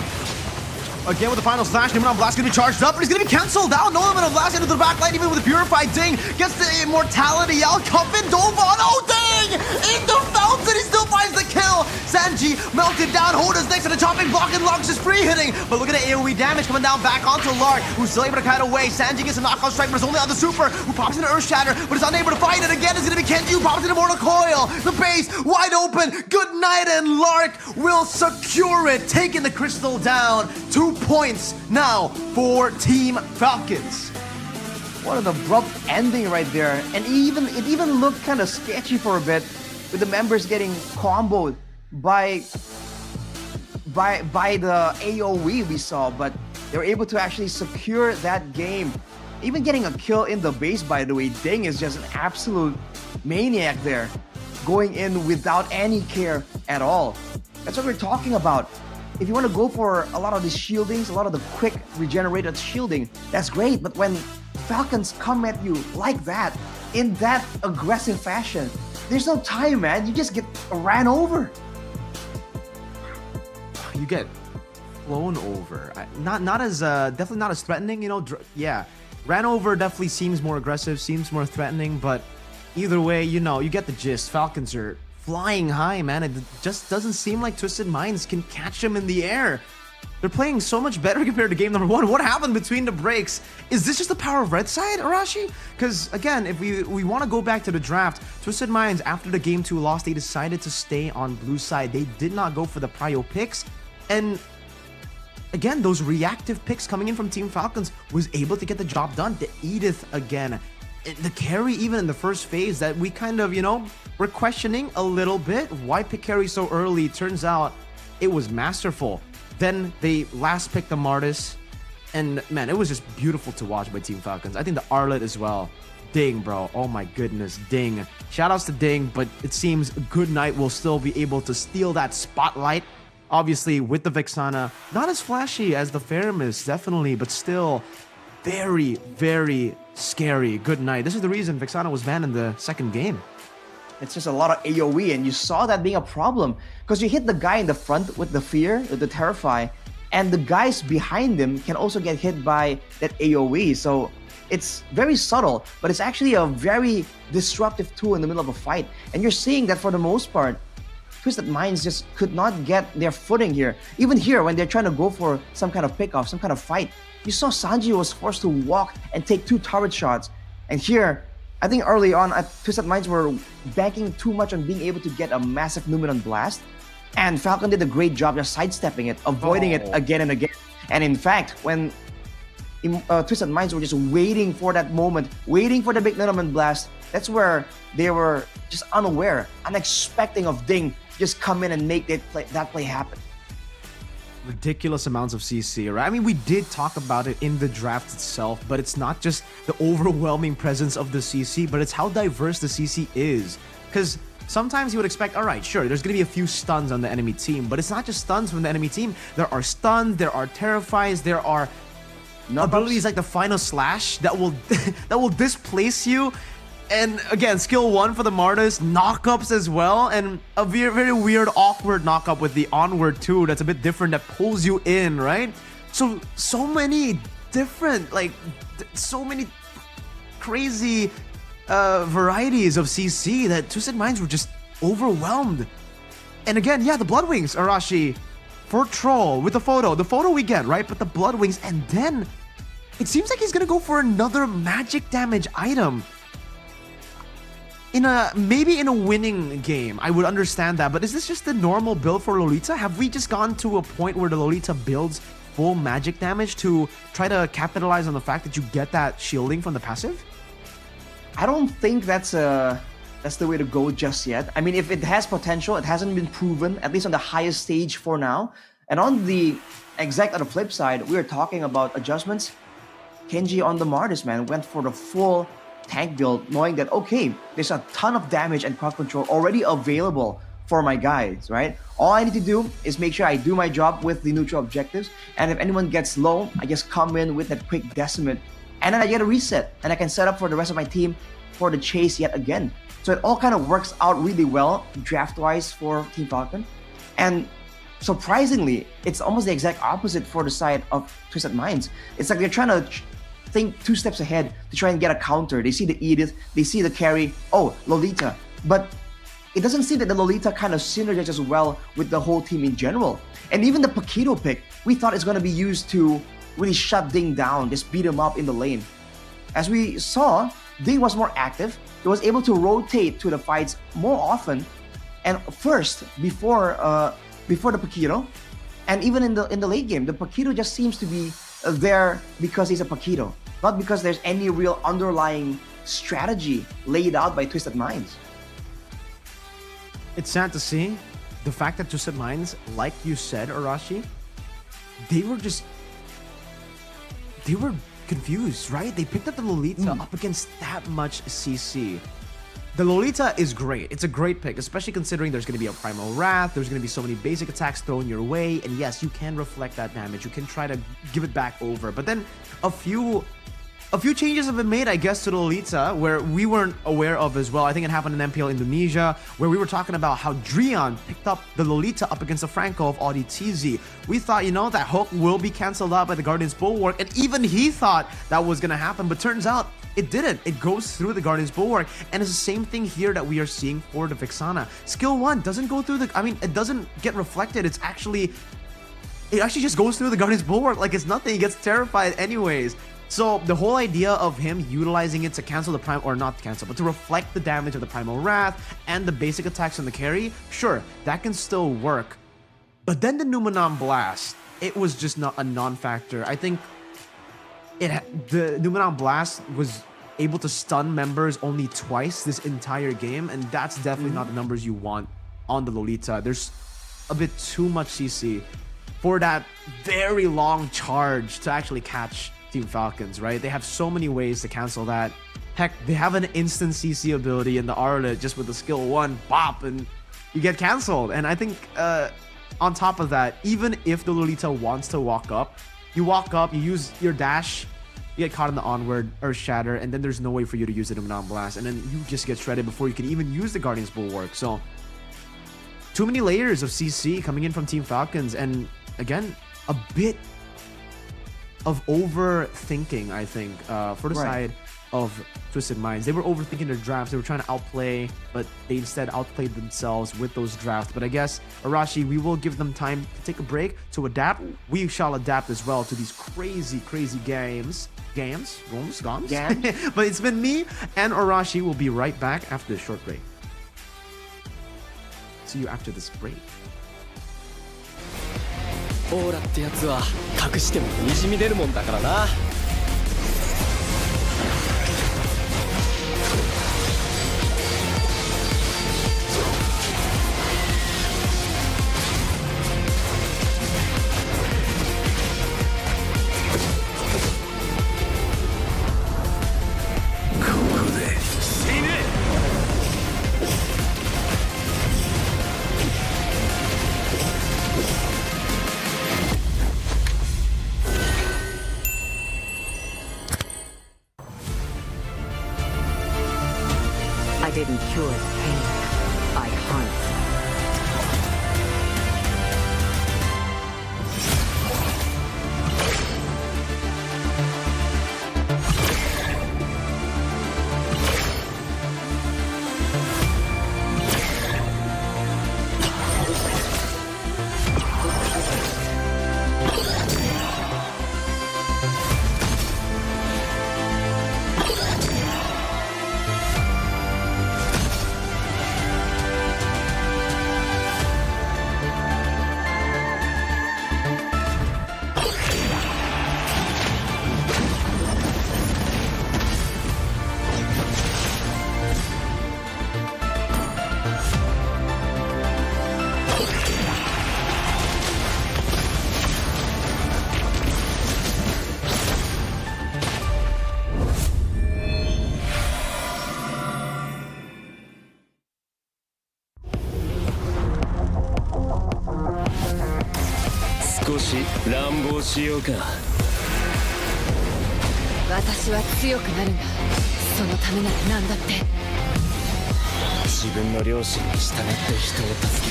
Again with the final slash, Nimrod Blast gonna be charged up, but he's gonna be cancelled out. No limit of blast into the back line, even with the purified Ding. Gets the immortality out. Coffin Dovan. Oh, Ding! In the fountain, he still finds the kill. Sanji melted down. Hoda's next to the chopping block, and Lark's just free hitting. But look at the AoE damage coming down back onto Lark, who's still able to kite away. Sanji gets a knockout strike, but it's only on the super, who pops into Earth Shatter, but is unable to fight it again. It's gonna be Kenju, pops into Mortal Coil. The base wide open. Good night, and Lark will secure it, taking the crystal down. 2 points now for Team Falcons. What an abrupt ending right there. And it even looked kind of sketchy for a bit, with the members getting comboed by the AoE we saw, but they were able to actually secure that game. Even getting a kill in the base, by the way. Ding is just an absolute maniac there, going in without any care at all. That's what we're talking about. If you want to go for a lot of these shieldings, a lot of the quick regenerated shielding, that's great. But when Falcons come at you like that, in that aggressive fashion, there's no time, man. You just get ran over. You get flown over. Not as definitely not as threatening, you know. Yeah, ran over definitely seems more aggressive, seems more threatening. But either way, you know, you get the gist. Falcons are flying high, man. It just doesn't seem like Twisted Minds can catch them in the air. They're playing so much better compared to game number 1. What happened between the breaks? Is this just the power of red side, Arashi? Because again, if we want to go back to the draft, Twisted Minds, after the game 2 loss, they decided to stay on blue side. They did not go for the prio picks. And again, those reactive picks coming in from Team Falcons was able to get the job done. The Edith again. The carry even in the first phase that we kind of, you know, we're questioning a little bit. Why pick carry so early? Turns out it was masterful. Then they last picked the Martis. And man, it was just beautiful to watch by Team Falcons. I think the Arlet as well. Ding, bro. Oh my goodness, Ding. Shoutouts to Ding, but it seems Goodnight will still be able to steal that spotlight. Obviously, with the Vexana, not as flashy as the Faramis, definitely, but still very, very scary. Goodnight. This is the reason Vexana was banned in the second game. It's just a lot of AoE, and you saw that being a problem because you hit the guy in the front with the Fear, the Terrify, and the guys behind him can also get hit by that AoE. So it's very subtle, but it's actually a very disruptive tool in the middle of a fight. And you're seeing that for the most part, Twisted Minds just could not get their footing here. Even here, when they're trying to go for some kind of pickoff, some kind of fight, you saw Sanji was forced to walk and take 2 turret shots. And here, I think early on, Twisted Minds were banking too much on being able to get a massive Numenon blast. And Falcon did a great job just sidestepping it, avoiding it again and again. And in fact, when Twisted Minds were just waiting for that moment, waiting for the big Numenon blast, that's where they were just unaware, unexpecting of Ding just come in and make that play happen. Ridiculous amounts of CC, right? I mean, we did talk about it in the draft itself, but it's not just the overwhelming presence of the CC, but it's how diverse the CC is. Because sometimes you would expect, all right, sure, there's going to be a few stuns on the enemy team, but it's not just stuns from the enemy team. There are stuns, there are terrifies, there are abilities like the final slash that will that will displace you. And again, skill 1 for the Martis, knockups as well, and a very, very weird, awkward knockup with the onward 2 that's a bit different that pulls you in, right? So many different, like, so many crazy varieties of CC that Twisted Minds were just overwhelmed. And again, yeah, the Bloodwings, Arashi, for Troll with the photo we get, right? But the Bloodwings, and then it seems like he's gonna go for another magic damage item. Maybe in a winning game, I would understand that, but is this just the normal build for Lolita? Have we just gone to a point where the Lolita builds full magic damage to try to capitalize on the fact that you get that shielding from the passive? I don't think that's the way to go just yet. I mean, if it has potential, it hasn't been proven, at least on the highest stage for now. And on the exact other flip side, we are talking about adjustments. Kenji on the Martis, man, went for the full tank build, knowing that, okay, there's a ton of damage and crowd control already available for my guys, right? All I need to do is make sure I do my job with the neutral objectives, and if anyone gets low, I just come in with that quick decimate, and then I get a reset, and I can set up for the rest of my team for the chase yet again. So it all kind of works out really well draft-wise for Team Falcon, and surprisingly, it's almost the exact opposite for the side of Twisted Minds. It's like they're trying to think 2 steps ahead to try and get a counter. They see the Edith, they see the carry, oh, Lolita. But it doesn't seem that the Lolita kind of synergizes well with the whole team in general. And even the Paquito pick, we thought it's going to be used to really shut Ding down, just beat him up in the lane. As we saw, Ding was more active. He was able to rotate to the fights more often and first before the Paquito. And even in the late game, the Paquito just seems to be there because he's a Paquito, not because there's any real underlying strategy laid out by Twisted Minds. It's sad to see the fact that Twisted Minds, like you said, Arashi, they were confused, right? They picked up the Lolita up against that much CC. The Lolita is great. It's a great pick, especially considering there's going to be a Primal Wrath, there's going to be so many basic attacks thrown your way, and yes, you can reflect that damage. You can try to give it back over. But then a few changes have been made, I guess, to the Lolita, where we weren't aware of as well. I think it happened in MPL Indonesia, where we were talking about how Drian picked up the Lolita up against the Franco of Audi TZ. We thought, you know, that hook will be cancelled out by the Guardian's Bulwark, and even he thought that was going to happen, but turns out it didn't. It goes through the Guardian's Bulwark, and it's the same thing here that we are seeing for the Vixana. Skill 1 doesn't go through it doesn't get reflected. It actually just goes through the Guardian's Bulwark like it's nothing. He gets terrified anyways. So the whole idea of him utilizing it to cancel the prime, or not cancel, but to reflect the damage of the Primal Wrath and the basic attacks on the carry, sure, that can still work. But then the Numenon Blast, it was just not a non-factor. I think the Numenon Blast was able to stun members only twice this entire game, and that's definitely not the numbers you want on the Lolita. There's a bit too much CC for that very long charge to actually catch Team Falcons, right? They have so many ways to cancel that. Heck, they have an instant CC ability in the Arlet just with the skill 1, bop, and you get canceled. And I think on top of that, even if the Lolita wants to walk up, you use your dash, you get caught in the onward or shatter, and then there's no way for you to use the Numenon Blast, and then you just get shredded before you can even use the Guardian's Bulwark. So too many layers of CC coming in from Team Falcons, and again, a bit of overthinking, I think, for the side of Twisted Minds. They were overthinking their drafts. They were trying to outplay, but they instead outplayed themselves with those drafts. But I guess, Arashi, we will give them time to take a break, to adapt. We shall adapt as well to these crazy games. But it's been me and Arashi. We'll be right back after this short break. See you after this break. オーラってやつは隠してもにじみ出るもんだからな。I didn't cure the pain. I harnessed it.しようか。私は強くなるんだ。そのためなら何だって。自分の良心に従って人を助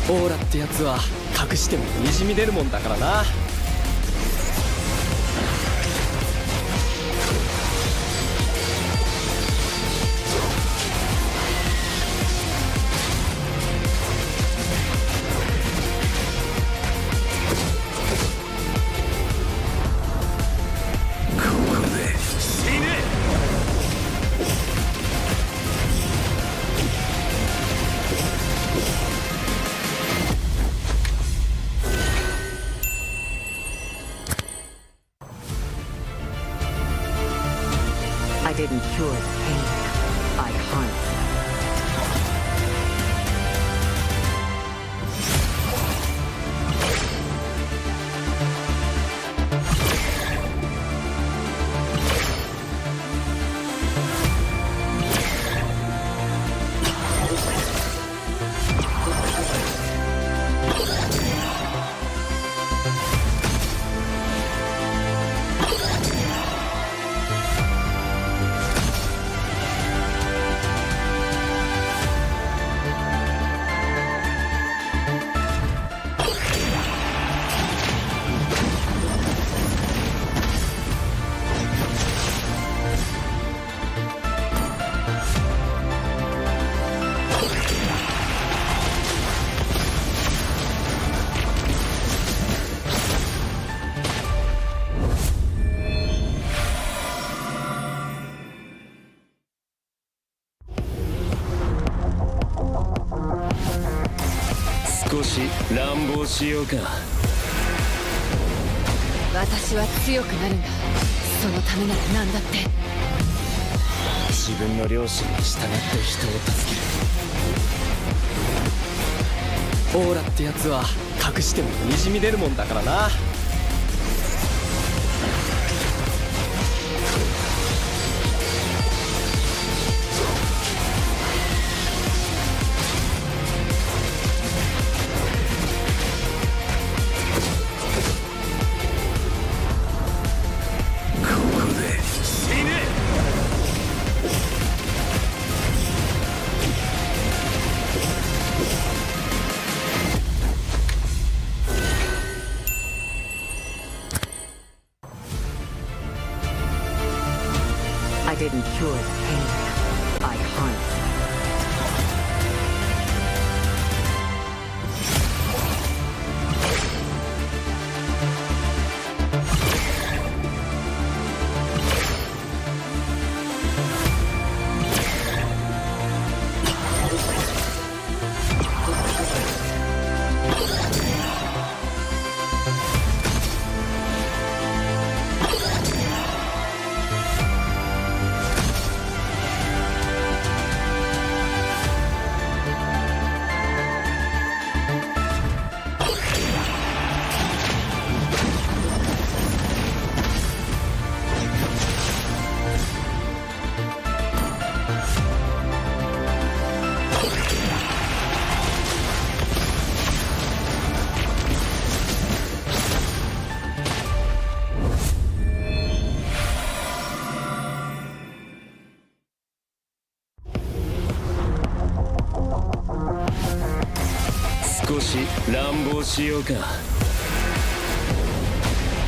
ける。オーラってやつは隠してもにじみ出るもんだからな。I didn't cure the pain. I harnessed it.少し乱暴しようか。私は強くなるんだ。そのためなら何だって。自分の良心に従って人を助ける。オーラってやつは隠してもにじみ出るもんだからな。cure the pain. I hunt.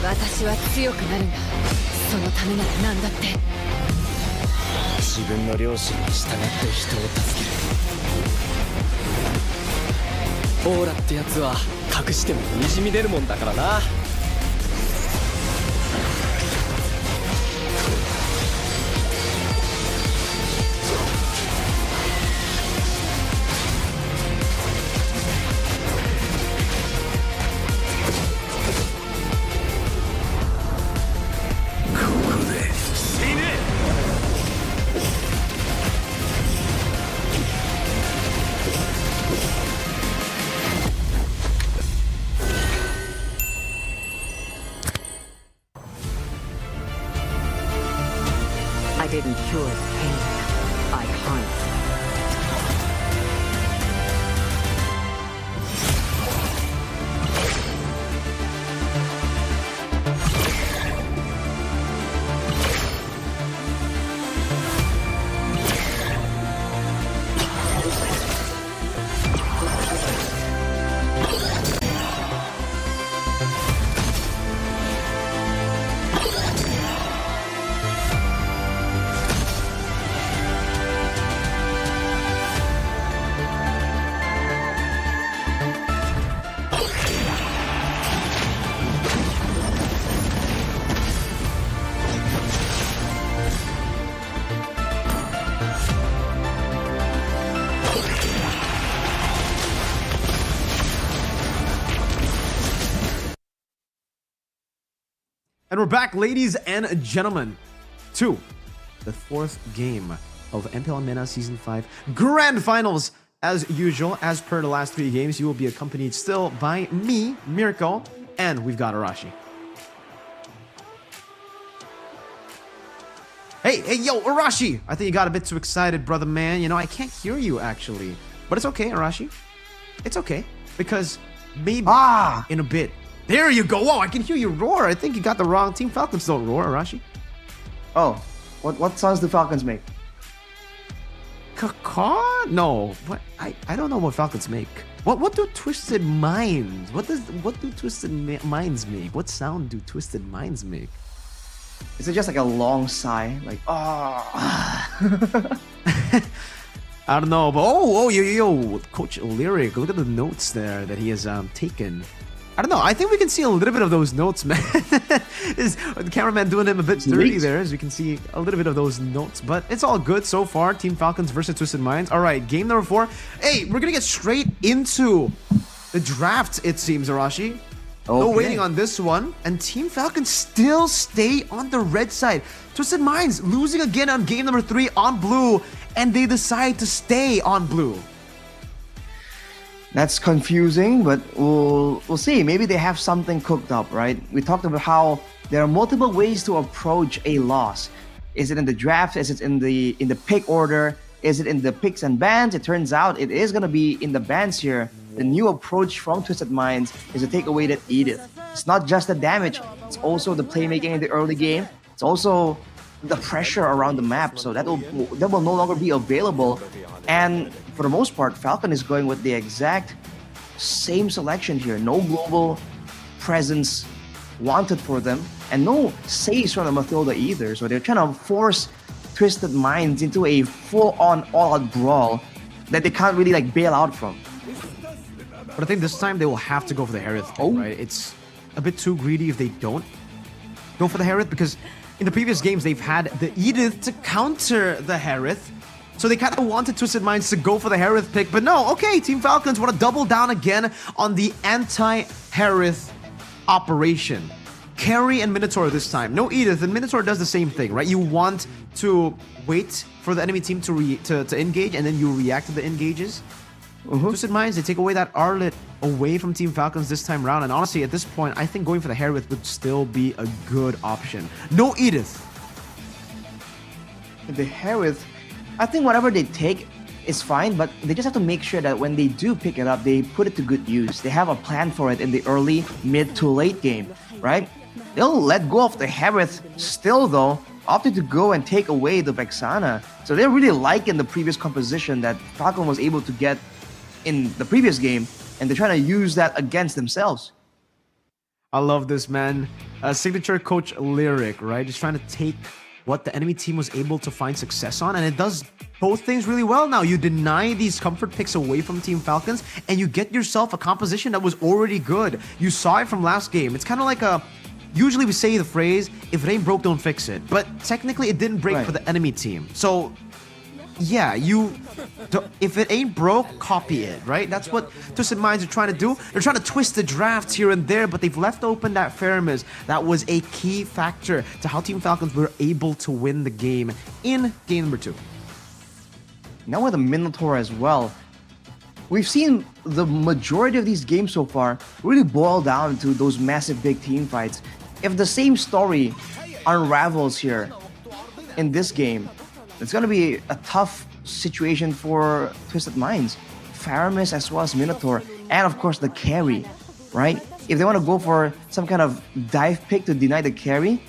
私は強くなるんだ。そのためなら何だって。自分の良心に従って人を助ける。オーラってやつは隠してもにじみ出るもんだからな。I didn't cure the pain. I hunt. And we're back, ladies and gentlemen, to the fourth game of MPL MENA Season 5 Grand Finals. As usual, as per the last 3 games, you will be accompanied still by me, Mirko, and we've got Arashi. Hey, yo, Arashi! I think you got a bit too excited, brother man. You know, I can't hear you, actually. But it's okay, Arashi. It's okay, because maybe in a bit... There you go. Whoa, I can hear you roar. I think you got the wrong Team Falcons don't roar, Arashi. Oh, what sounds do Falcons make? Caw? No. What? I don't know what Falcons make. What do Twisted Minds? What do Twisted Minds make? What sound do Twisted Minds make? Is it just like a long sigh, like I don't know, but yo, Coach Lyric, look at the notes there that he has taken. I don't know. I think we can see a little bit of those notes, man. Is the cameraman doing him a bit dirty there, as we can see a little bit of those notes. But it's all good so far. Team Falcons versus Twisted Minds. All right, game number 4. Hey, we're gonna get straight into the draft. It seems, Arashi. Okay. No waiting on this one. And Team Falcons still stay on the red side. Twisted Minds losing again on game number 3 on blue, and they decide to stay on blue. That's confusing, but we'll see. Maybe they have something cooked up, right? We talked about how there are multiple ways to approach a loss. Is it in the draft? Is it in the pick order? Is it in the picks and bans? It turns out it is gonna be in the bans here. The new approach from Twisted Minds is to take away that Edith. It's not just the damage, it's also the playmaking in the early game. It's also the pressure around the map, so that will no longer be available. And for the most part, Falcon is going with the exact same selection here. No global presence wanted for them, and no saves from the Mathilda either. So they're trying to force Twisted Minds into a full-on, all-out brawl that they can't really like bail out from. But I think this time they will have to go for the Harith pick, right? It's a bit too greedy if they don't go for the Harith, because in the previous games they've had the Edith to counter the Harith. So they kind of wanted Twisted Minds to go for the Harith pick, but no, okay, Team Falcons want to double down again on the anti-Harith operation. Carry and Minotaur this time. No Edith, and Minotaur does the same thing, right? You want to wait for the enemy team to engage, and then you react to the engages. Twisted Minds, they take away that Arlet away from Team Falcons this time around, and honestly, at this point, I think going for the Harith would still be a good option. No Edith. The Harith, I think whatever they take is fine, but they just have to make sure that when they do pick it up, they put it to good use. They have a plan for it in the early, mid to late game, right? They'll let go of the Harith still though, opted to go and take away the Vexana. So they're really liking the previous composition that Falcon was able to get in the previous game, and they're trying to use that against themselves. I love this, man. Signature coach lyric, right? Just trying to take what the enemy team was able to find success on, and it does both things really well now. You deny these comfort picks away from Team Falcons, and you get yourself a composition that was already good. You saw it from last game. It's kind of like a... Usually we say the phrase, if it ain't broke, don't fix it. But technically it didn't break for the enemy team. So, yeah, if it ain't broke, copy it, right? That's what Twisted Minds are trying to do. They're trying to twist the drafts here and there, but they've left open that Faramis. That was a key factor to how Team Falcons were able to win the game in game number 2. Now with the Minotaur as well, we've seen the majority of these games so far really boil down to those massive big team fights. If the same story unravels here in this game, it's going to be a tough situation for Twisted Minds. Faramis as well as Minotaur, and of course the carry, right? If they want to go for some kind of dive pick to deny the carry,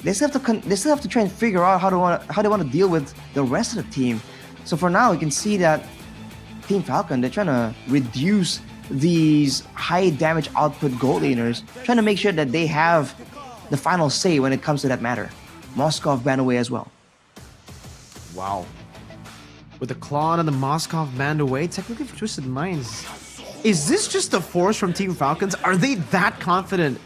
they still have to try and figure out how they want to deal with the rest of the team. So for now, you can see that Team Falcon, they're trying to reduce these high damage output gold laners, trying to make sure that they have the final say when it comes to that matter. Moskov banned away as well. Wow. With the Claw and the Moskov banned away, technically for Twisted Minds. Is this just a force from Team Falcons? Are they that confident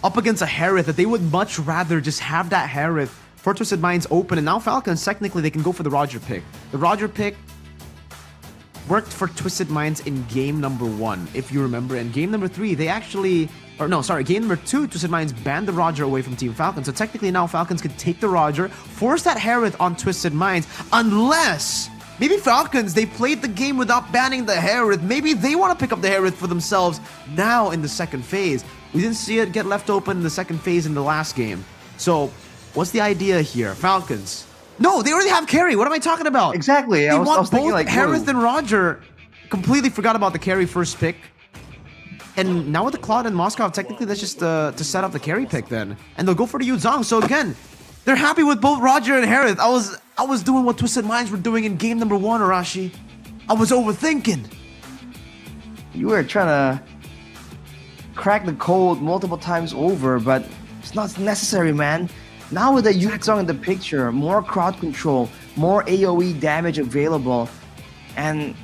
up against a Harith that they would much rather just have that Harith for Twisted Minds open? And now Falcons, technically, they can go for the Roger pick. The Roger pick worked for Twisted Minds in game number 1, if you remember. In game number 3, they actually... Or no, sorry, game number 2, Twisted Minds banned the Roger away from Team Falcons. So technically now Falcons could take the Roger, force that Harith on Twisted Minds, unless... Maybe Falcons, they played the game without banning the Harith. Maybe they want to pick up the Harith for themselves now in the second phase. We didn't see it get left open in the second phase in the last game. So, what's the idea here? Falcons. No, they already have carry. What am I talking about? Exactly. They I was want thinking both like, Harith and Roger. Completely forgot about the carry first pick. And now with the Claude and Moskov, technically that's just to set up the carry pick then. And they'll go for the Yu Zhang. So again, they're happy with both Roger and Harith. I was doing what Twisted Minds were doing in game number 1, Arashi. I was overthinking. You were trying to crack the code multiple times over, but it's not necessary, man. Now with the Yu Zhang in the picture, more crowd control, more AoE damage available, and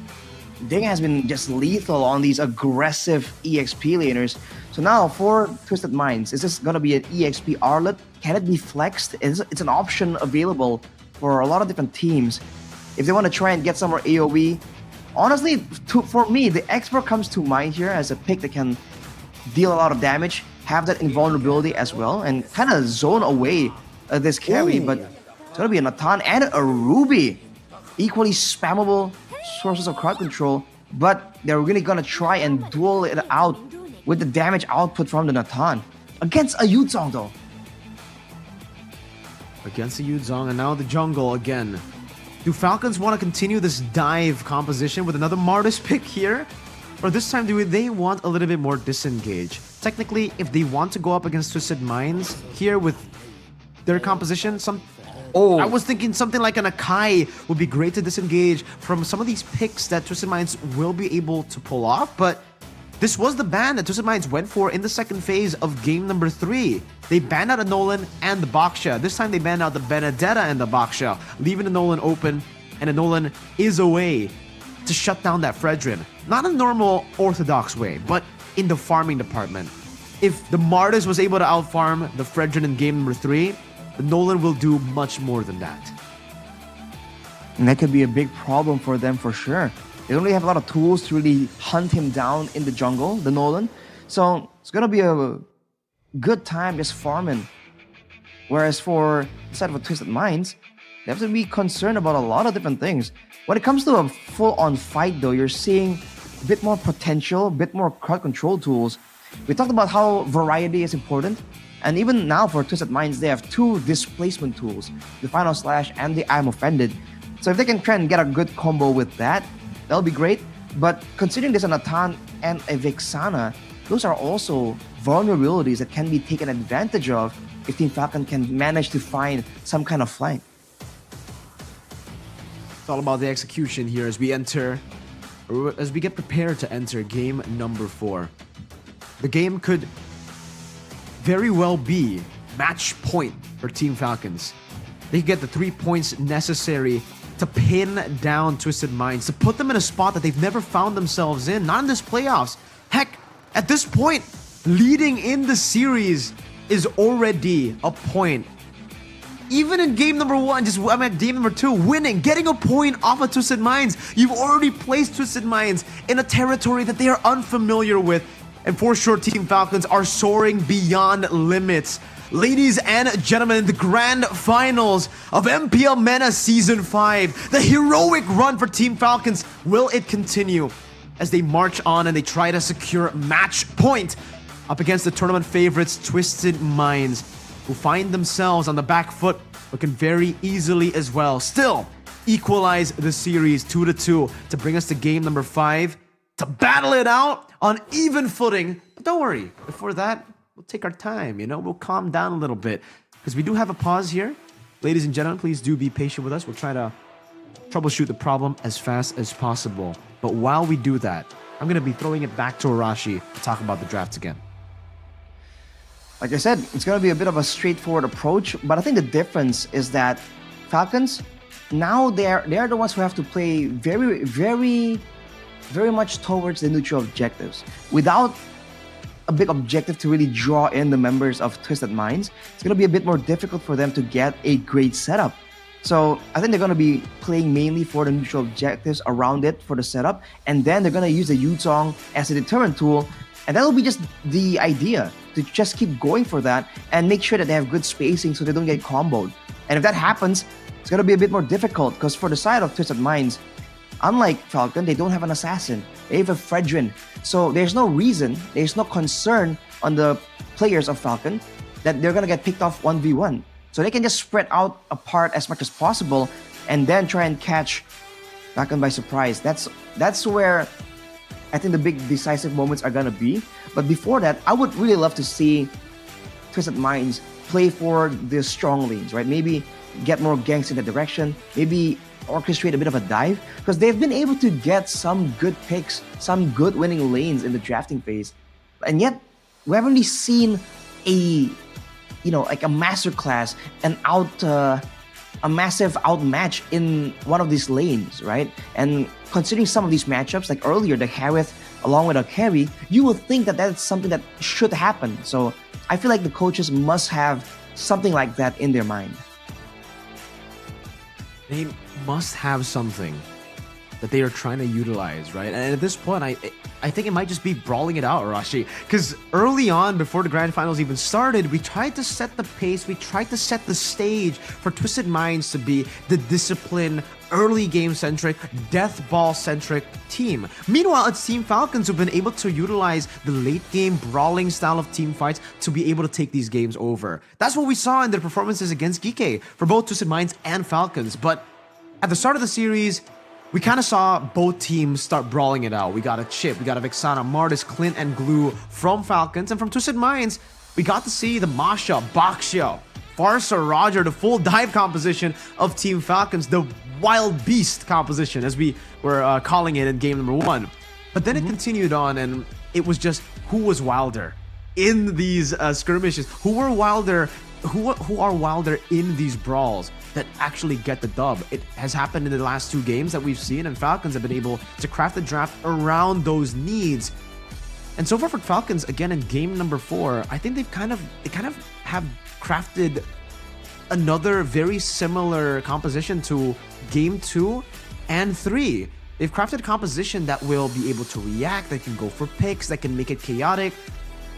Ding has been just lethal on these aggressive EXP laners. So now for Twisted Minds, is this gonna be an EXP Arlet? Can it be flexed? It's an option available for a lot of different teams. If they want to try and get some more AoE, honestly, for me, the Expert comes to mind here as a pick that can deal a lot of damage, have that invulnerability as well, and kind of zone away this carry. But it's gonna be a Natan and a Ruby, equally spammable sources of crowd control, but they're really gonna try and duel it out with the damage output from the Natan against a Yu Zhang though. Against the Yu Zhang, and now the jungle again. Do Falcons want to continue this dive composition with another Martis pick here? Or this time do they want a little bit more disengage? Technically, if they want to go up against Twisted Minds here with their composition, I was thinking something like an Akai would be great to disengage from some of these picks that Twisted Minds will be able to pull off, but This was the ban that TWIS and Minds went for in the second phase of game number 3. They banned out a Nolan and the Baksha. This time they banned out the Benedetta and the Baksha, leaving the Nolan open, and the Nolan is a way to shut down that Fredrin. Not a normal orthodox way, but in the farming department. If the Martis was able to outfarm the Fredrin in game number 3, the Nolan will do much more than that. And that could be a big problem for them for sure. They don't really have a lot of tools to really hunt him down in the jungle, the Nolan. So it's gonna be a good time just farming. Whereas for the side of Twisted Minds, they have to be concerned about a lot of different things. When it comes to a full-on fight though, you're seeing a bit more potential, a bit more crowd control tools. We talked about how variety is important. And even now for Twisted Minds, they have 2 displacement tools, the Final Slash and the I'm Offended. So if they can try and get a good combo with that, that'll be great. But considering there's a Natan and a Vexana, those are also vulnerabilities that can be taken advantage of if Team Falcon can manage to find some kind of flank. It's all about the execution here as we get prepared to enter game number 4. The game could very well be match point for Team Falcons. They get the 3 points necessary to pin down Twisted Minds, to put them in a spot that they've never found themselves in, not in this playoffs. Heck, at this point, leading in the series is already a point. Even in game number 1, game number 2, winning, getting a point off of Twisted Minds, you've already placed Twisted Minds in a territory that they are unfamiliar with. And for sure, Team Falcons are soaring beyond limits. Ladies and gentlemen, the grand finals of MPL MENA Season 5. The heroic run for Team Falcons. Will it continue as they march on and they try to secure match point up against the tournament favorites, Twisted Minds, who find themselves on the back foot, but can very easily as well still equalize the series 2-2 to bring us to game number 5 to battle it out on even footing. But don't worry, before that, we'll take our time, we'll calm down a little bit because we do have a pause here. Ladies and gentlemen, please do be patient with us. We'll try to troubleshoot the problem as fast as possible. But while we do that, I'm going to be throwing it back to Arashi to talk about the drafts again. Like I said, it's going to be a bit of a straightforward approach, but I think the difference is that Falcons, now they're the ones who have to play very, very, very much towards the neutral objectives. Without a big objective to really draw in the members of Twisted Minds, it's going to be a bit more difficult for them to get a great setup. So I think they're going to be playing mainly for the neutral objectives around it for the setup, and then they're going to use the Yutong as a deterrent tool, and that'll be just the idea, to just keep going for that and make sure that they have good spacing so they don't get comboed. And if that happens, it's going to be a bit more difficult because for the side of Twisted Minds, unlike Falcon, they don't have an assassin. They have a Fredrin. So there's no reason, there's no concern on the players of Falcon that they're going to get picked off 1v1. So they can just spread out apart as much as possible and then try and catch Falcon by surprise. That's where I think the big decisive moments are going to be. But before that, I would really love to see Twisted Minds play for the strong lanes, right? Maybe get more ganks in that direction. Maybe orchestrate a bit of a dive, because they've been able to get some good picks, some good winning lanes in the drafting phase, and yet we haven't really seen a like a masterclass and a massive outmatch in one of these lanes, right? And considering some of these matchups, like earlier the Harith along with a carry, you would think that that's something that should happen. So I feel like the coaches must have something like that in their mind. They must have something that they are trying to utilize, right? And at this point, I think it might just be brawling it out, Arashi. Because early on, before the Grand Finals even started, we tried to set the pace, we tried to set the stage for Twisted Minds to be the disciplined, early game-centric, death ball-centric team. Meanwhile, it's Team Falcons who've been able to utilize the late-game brawling style of team fights to be able to take these games over. That's what we saw in their performances against Gike for both Twisted Minds and Falcons. But at the start of the series, we kind of saw both teams start brawling it out. We got a Chip, we got a Vexana, Martis, Clint, and Glue from Falcons. And from Twisted Minds, we got to see the Masha, Baksha, Farsa, Roger, the full dive composition of Team Falcons, the Wild Beast composition, as we were calling it in game number 1. But then it continued on, and It was just who was wilder in these skirmishes, who are wilder in these brawls that actually get the dub. It has happened in the last 2 games that we've seen, and Falcons have been able to craft the draft around those needs. And so far for Falcons, again in game number 4, I think they kind of have crafted another very similar composition to game 2 and 3. They've crafted a composition that will be able to react, that can go for picks, that can make it chaotic,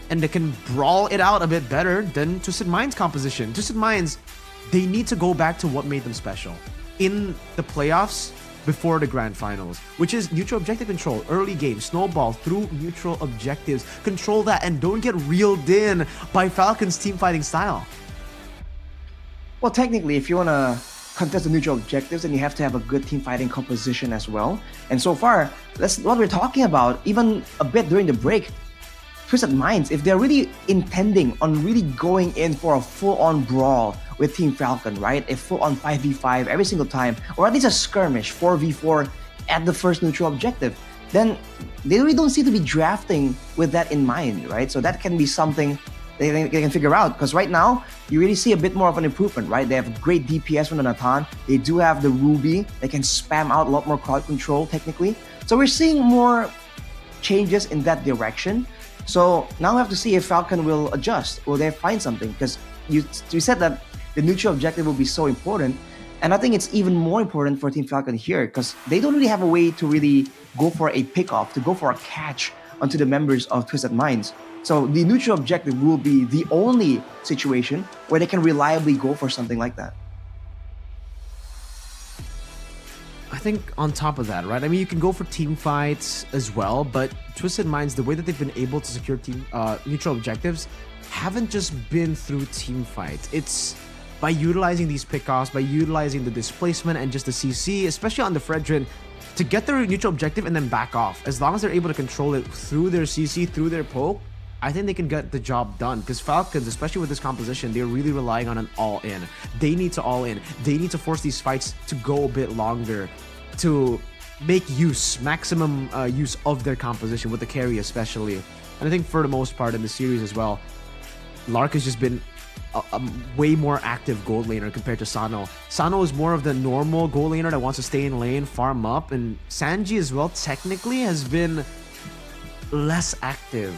and they can brawl it out a bit better than Twisted Minds' composition. Twisted Minds, they need to go back to what made them special in the playoffs before the grand finals, which is neutral objective control, early game, snowball through neutral objectives. Control that and don't get reeled in by Falcons' team fighting style. Well, technically, if you want to contest the neutral objectives, then you have to have a good team fighting composition as well. And so far, that's what we're talking about. Even a bit during the break, Twisted Minds, if they're really intending on really going in for a full-on brawl with Team Falcon, right? A full-on 5v5 every single time, or at least a skirmish 4v4 at the first neutral objective, then they really don't seem to be drafting with that in mind, right? So that can be something they can figure out, because right now, you really see a bit more of an improvement, right? They have great DPS from the Nathan. They do have the Ruby. They can spam out a lot more crowd control, technically. So we're seeing more changes in that direction. So now we have to see if Falcon will adjust. Will they find something? Because you said that the neutral objective will be so important. And I think it's even more important for Team Falcon here, because they don't really have a way to really go for a pick-off, to go for a catch onto the members of Twisted Minds. So the neutral objective will be the only situation where they can reliably go for something like that. I think on top of that, right? I mean, you can go for team fights as well, but Twisted Minds, the way that they've been able to secure team neutral objectives haven't just been through team fights. It's by utilizing these pickoffs, by utilizing the displacement and just the CC, especially on the Fredrin, to get their neutral objective and then back off. As long as they're able to control it through their CC, through their poke, I think they can get the job done, because Falcons, especially with this composition, they're really relying on an all-in. They need to all-in. They need to force these fights to go a bit longer to make maximum use of their composition, with the carry especially. And I think for the most part in the series as well, Lark has just been a way more active gold laner compared to Sano. Sano is more of the normal gold laner that wants to stay in lane, farm up, and Sanji as well technically has been less active.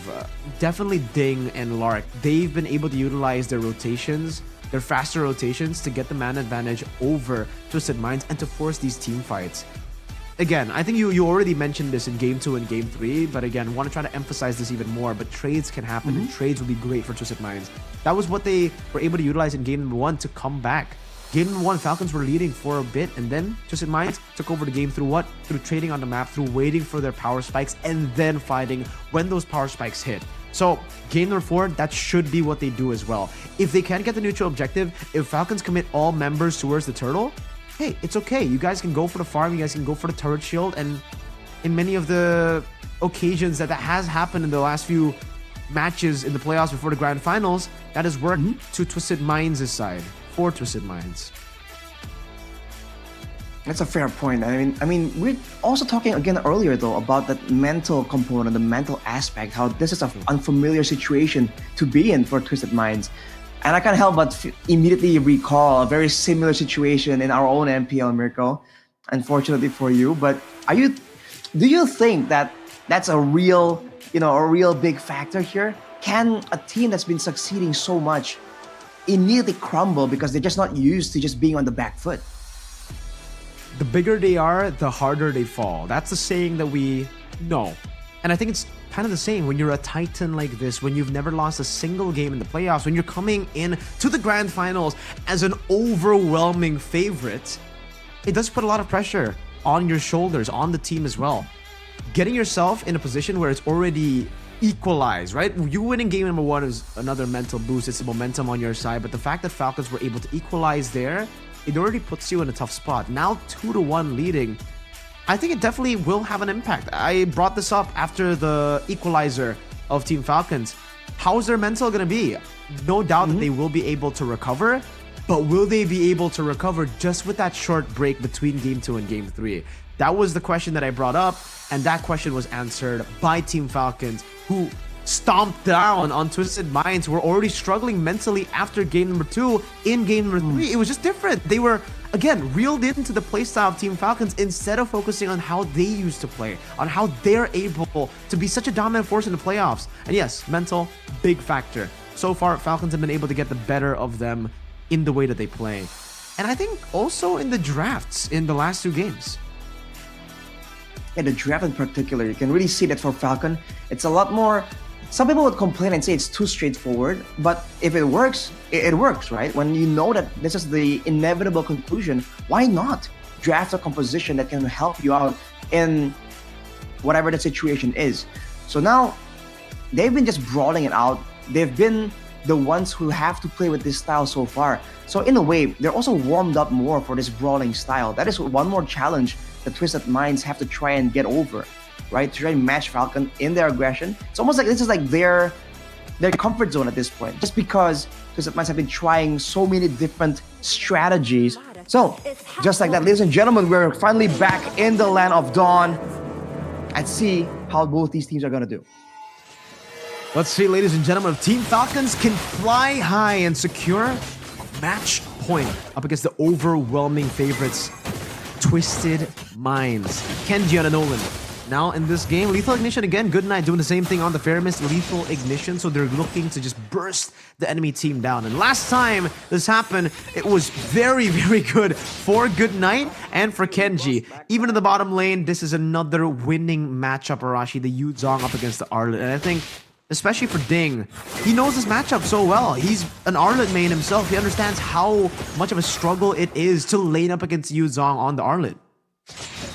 Definitely Ding and Lark, they've been able to utilize their rotations, their faster rotations, to get the mana advantage over Twisted Minds and to force these team fights. Again, I think you already mentioned this in game 2 and game 3, but again, want to try to emphasize this even more. But trades can happen, and trades would be great for Twisted Minds. That was what they were able to utilize in game number 1 to come back. Game number 1, Falcons were leading for a bit, and then Twisted Minds took over the game through what? Through trading on the map, through waiting for their power spikes, and then fighting when those power spikes hit. So game number 4, that should be what they do as well. If they can't get the neutral objective, if Falcons commit all members towards the turtle, hey, it's okay. You guys can go for the farm, you guys can go for the turret shield, and in many of the occasions that has happened in the last few matches in the playoffs before the grand finals, that has worked to Twisted Minds' side, for Twisted Minds. That's a fair point. I mean, we're also talking again earlier though about that mental component, the mental aspect, how this is an unfamiliar situation to be in for Twisted Minds. And I can't help but immediately recall a very similar situation in our own MPL, Mirko. Unfortunately for you, but do you think that that's a real big factor here? Can a team that's been succeeding so much immediately crumble because they're just not used to just being on the back foot? The bigger they are, the harder they fall. That's the saying that we know. And I think it's kind of the same when you're a titan like this, when you've never lost a single game in the playoffs, when you're coming in to the grand finals as an overwhelming favorite, it does put a lot of pressure on your shoulders, on the team as well. Getting yourself in a position where it's already equalized, right? You winning game number 1 is another mental boost. It's the momentum on your side. But the fact that Falcons were able to equalize there, it already puts you in a tough spot. Now 2-1 leading, I think it definitely will have an impact. I brought this up after the equalizer of Team Falcons. How's their mental going to be? No doubt that they will be able to recover, but will they be able to recover just with that short break between game 2 and game 3? That was the question that I brought up, and that question was answered by Team Falcons who stomped down on Twisted Minds, who were already struggling mentally after game number 2. In game number 3, it was just different. They were, again, reeled into the playstyle of Team Falcons instead of focusing on how they used to play, on how they're able to be such a dominant force in the playoffs. And yes, mental, big factor. So far, Falcons have been able to get the better of them in the way that they play. And I think also in the drafts in the last 2 games. Yeah, the draft in particular, you can really see that for Falcon. It's a lot more. Some people would complain and say it's too straightforward, but if it works, it works, right? When you know that this is the inevitable conclusion, why not draft a composition that can help you out in whatever the situation is? So now, they've been just brawling it out. They've been the ones who have to play with this style so far. So in a way, they're also warmed up more for this brawling style. That is one more challenge that Twisted Minds have to try and get over, right? To try and match Falcon in their aggression. It's almost like this is like their comfort zone at this point, just because Twisted Minds have been trying so many different strategies. So, just like that, ladies and gentlemen, we're finally back in the land of Dawn. Let's see how both these teams are gonna do. Let's see, ladies and gentlemen, if Team Falcons can fly high and secure a match point up against the overwhelming favorites, Twisted Minds. Kenji on a Nolan. Now in this game, Lethal Ignition again, Good Night doing the same thing on the Fairmist, Lethal Ignition, so they're looking to just burst the enemy team down. And last time this happened, it was very, very good for Good Night and for Kenji. Even in the bottom lane, this is another winning matchup, Arashi, the Yu Zhong up against the Arlet. And I think, especially for Ding, he knows this matchup so well. He's an Arlet main himself. He understands how much of a struggle it is to lane up against Yu Zhong on the Arlet.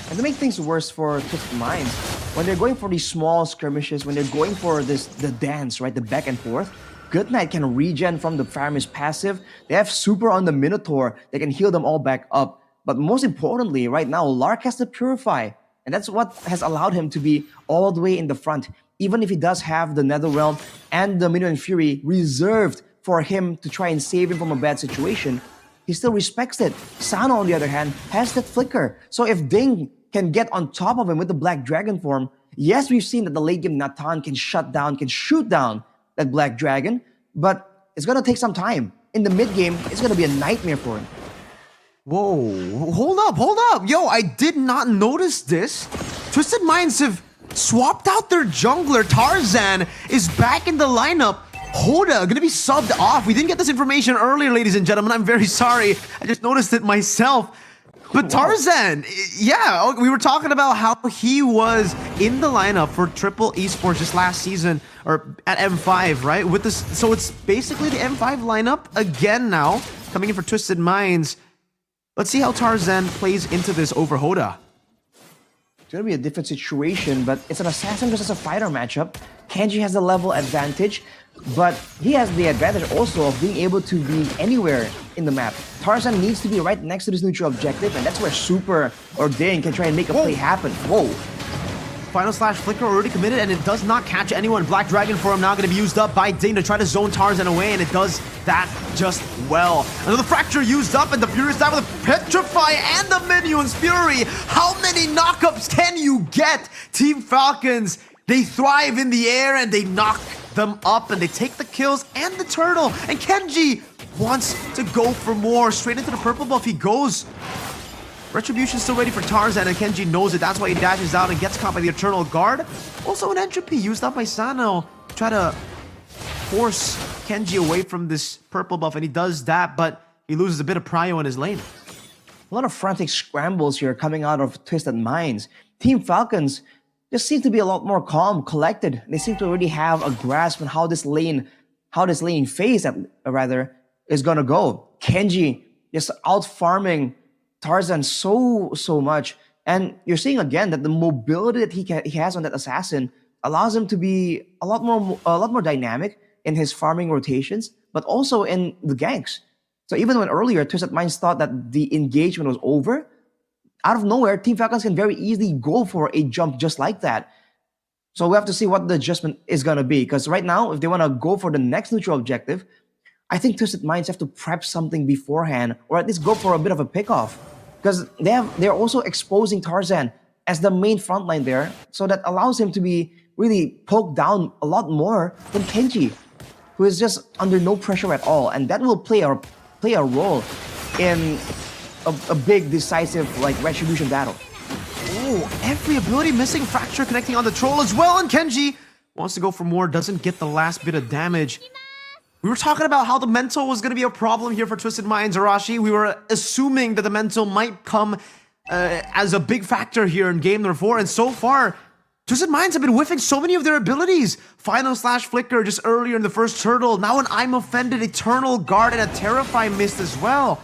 And to make things worse for Twisted Minds, when they're going for these small skirmishes, when they're going for the dance, right, the back and forth, Good Night can regen from the Faramir passive. They have super on the Minotaur. They can heal them all back up. But most importantly, right now, Lark has to Purify. And that's what has allowed him to be all the way in the front. Even if he does have the Netherrealm and the Minion Fury reserved for him to try and save him from a bad situation, he still respects it. Sano, on the other hand, has that Flicker. So if Ding can get on top of him with the Black Dragon form, yes, we've seen that the late game Natan can shut down, can shoot down that Black Dragon, but it's gonna take some time. In the mid game, it's gonna be a nightmare for him. Whoa, hold up. Yo, I did not notice this. Twisted Minds have swapped out their jungler. Tarzan is back in the lineup. Hoda gonna be subbed off. We didn't get this information earlier, ladies and gentlemen. I'm very sorry. I just noticed it myself. But Tarzan, yeah, we were talking about how he was in the lineup for Triple Esports just last season, or at M5, right? With this, so it's basically the M5 lineup again now, coming in for Twisted Minds. Let's see how Tarzan plays into this over Hoda. It's gonna be a different situation, but it's an assassin versus a fighter matchup. Kenji has the level advantage, but he has the advantage also of being able to be anywhere in the map. Tarzan needs to be right next to this neutral objective, and that's where Super or Ding can try and make a play happen. Whoa. Final Slash Flicker already committed, and it does not catch anyone. Black Dragon form now going to be used up by Ding to try to zone Tarzan away, and it does that just well. Another Fracture used up, and the Furious dive with a Petrify and the Minion's Fury. How many knockups can you get? Team Falcons, they thrive in the air, and they knock them up, and they take the kills and the turtle. And Kenji wants to go for more. Straight into the purple buff he goes. Retribution still ready for Tarzan, and Kenji knows it. That's why he dashes out and gets caught by the Eternal Guard. Also an Entropy used up by Sano to try to force Kenji away from this purple buff, and he does that, but he loses a bit of prio in his lane. A lot of frantic scrambles here coming out of Twisted Minds. Team Falcons just seem to be a lot more calm, collected. They seem to already have a grasp on how this lane phase, rather, is gonna go. Kenji just out farming Tarzan so much, and you're seeing again that the mobility that he has on that assassin allows him to be a lot more dynamic in his farming rotations, but also in the ganks. So even when earlier Twisted Minds thought that the engagement was over, out of nowhere, Team Falcons can very easily go for a jump just like that. So we have to see what the adjustment is gonna be, because right now, if they want to go for the next neutral objective, I think Twisted Minds have to prep something beforehand, or at least go for a bit of a pickoff, because they're also exposing Tarzan as the main frontline there, so that allows him to be really poke down a lot more than Kenji, who is just under no pressure at all, and that will play a role in a big decisive like retribution battle. Oh, every ability missing, Fracture connecting on the troll as well, and Kenji wants to go for more, doesn't get the last bit of damage. We were talking about how the mental was going to be a problem here for Twisted Minds, Arashi. We were assuming that the mental might come as a big factor here in game number 4, and so far, Twisted Minds have been whiffing so many of their abilities. Final slash flicker just earlier in the first turtle, now an I'm Offended, Eternal Guard, and a Terrify missed as well.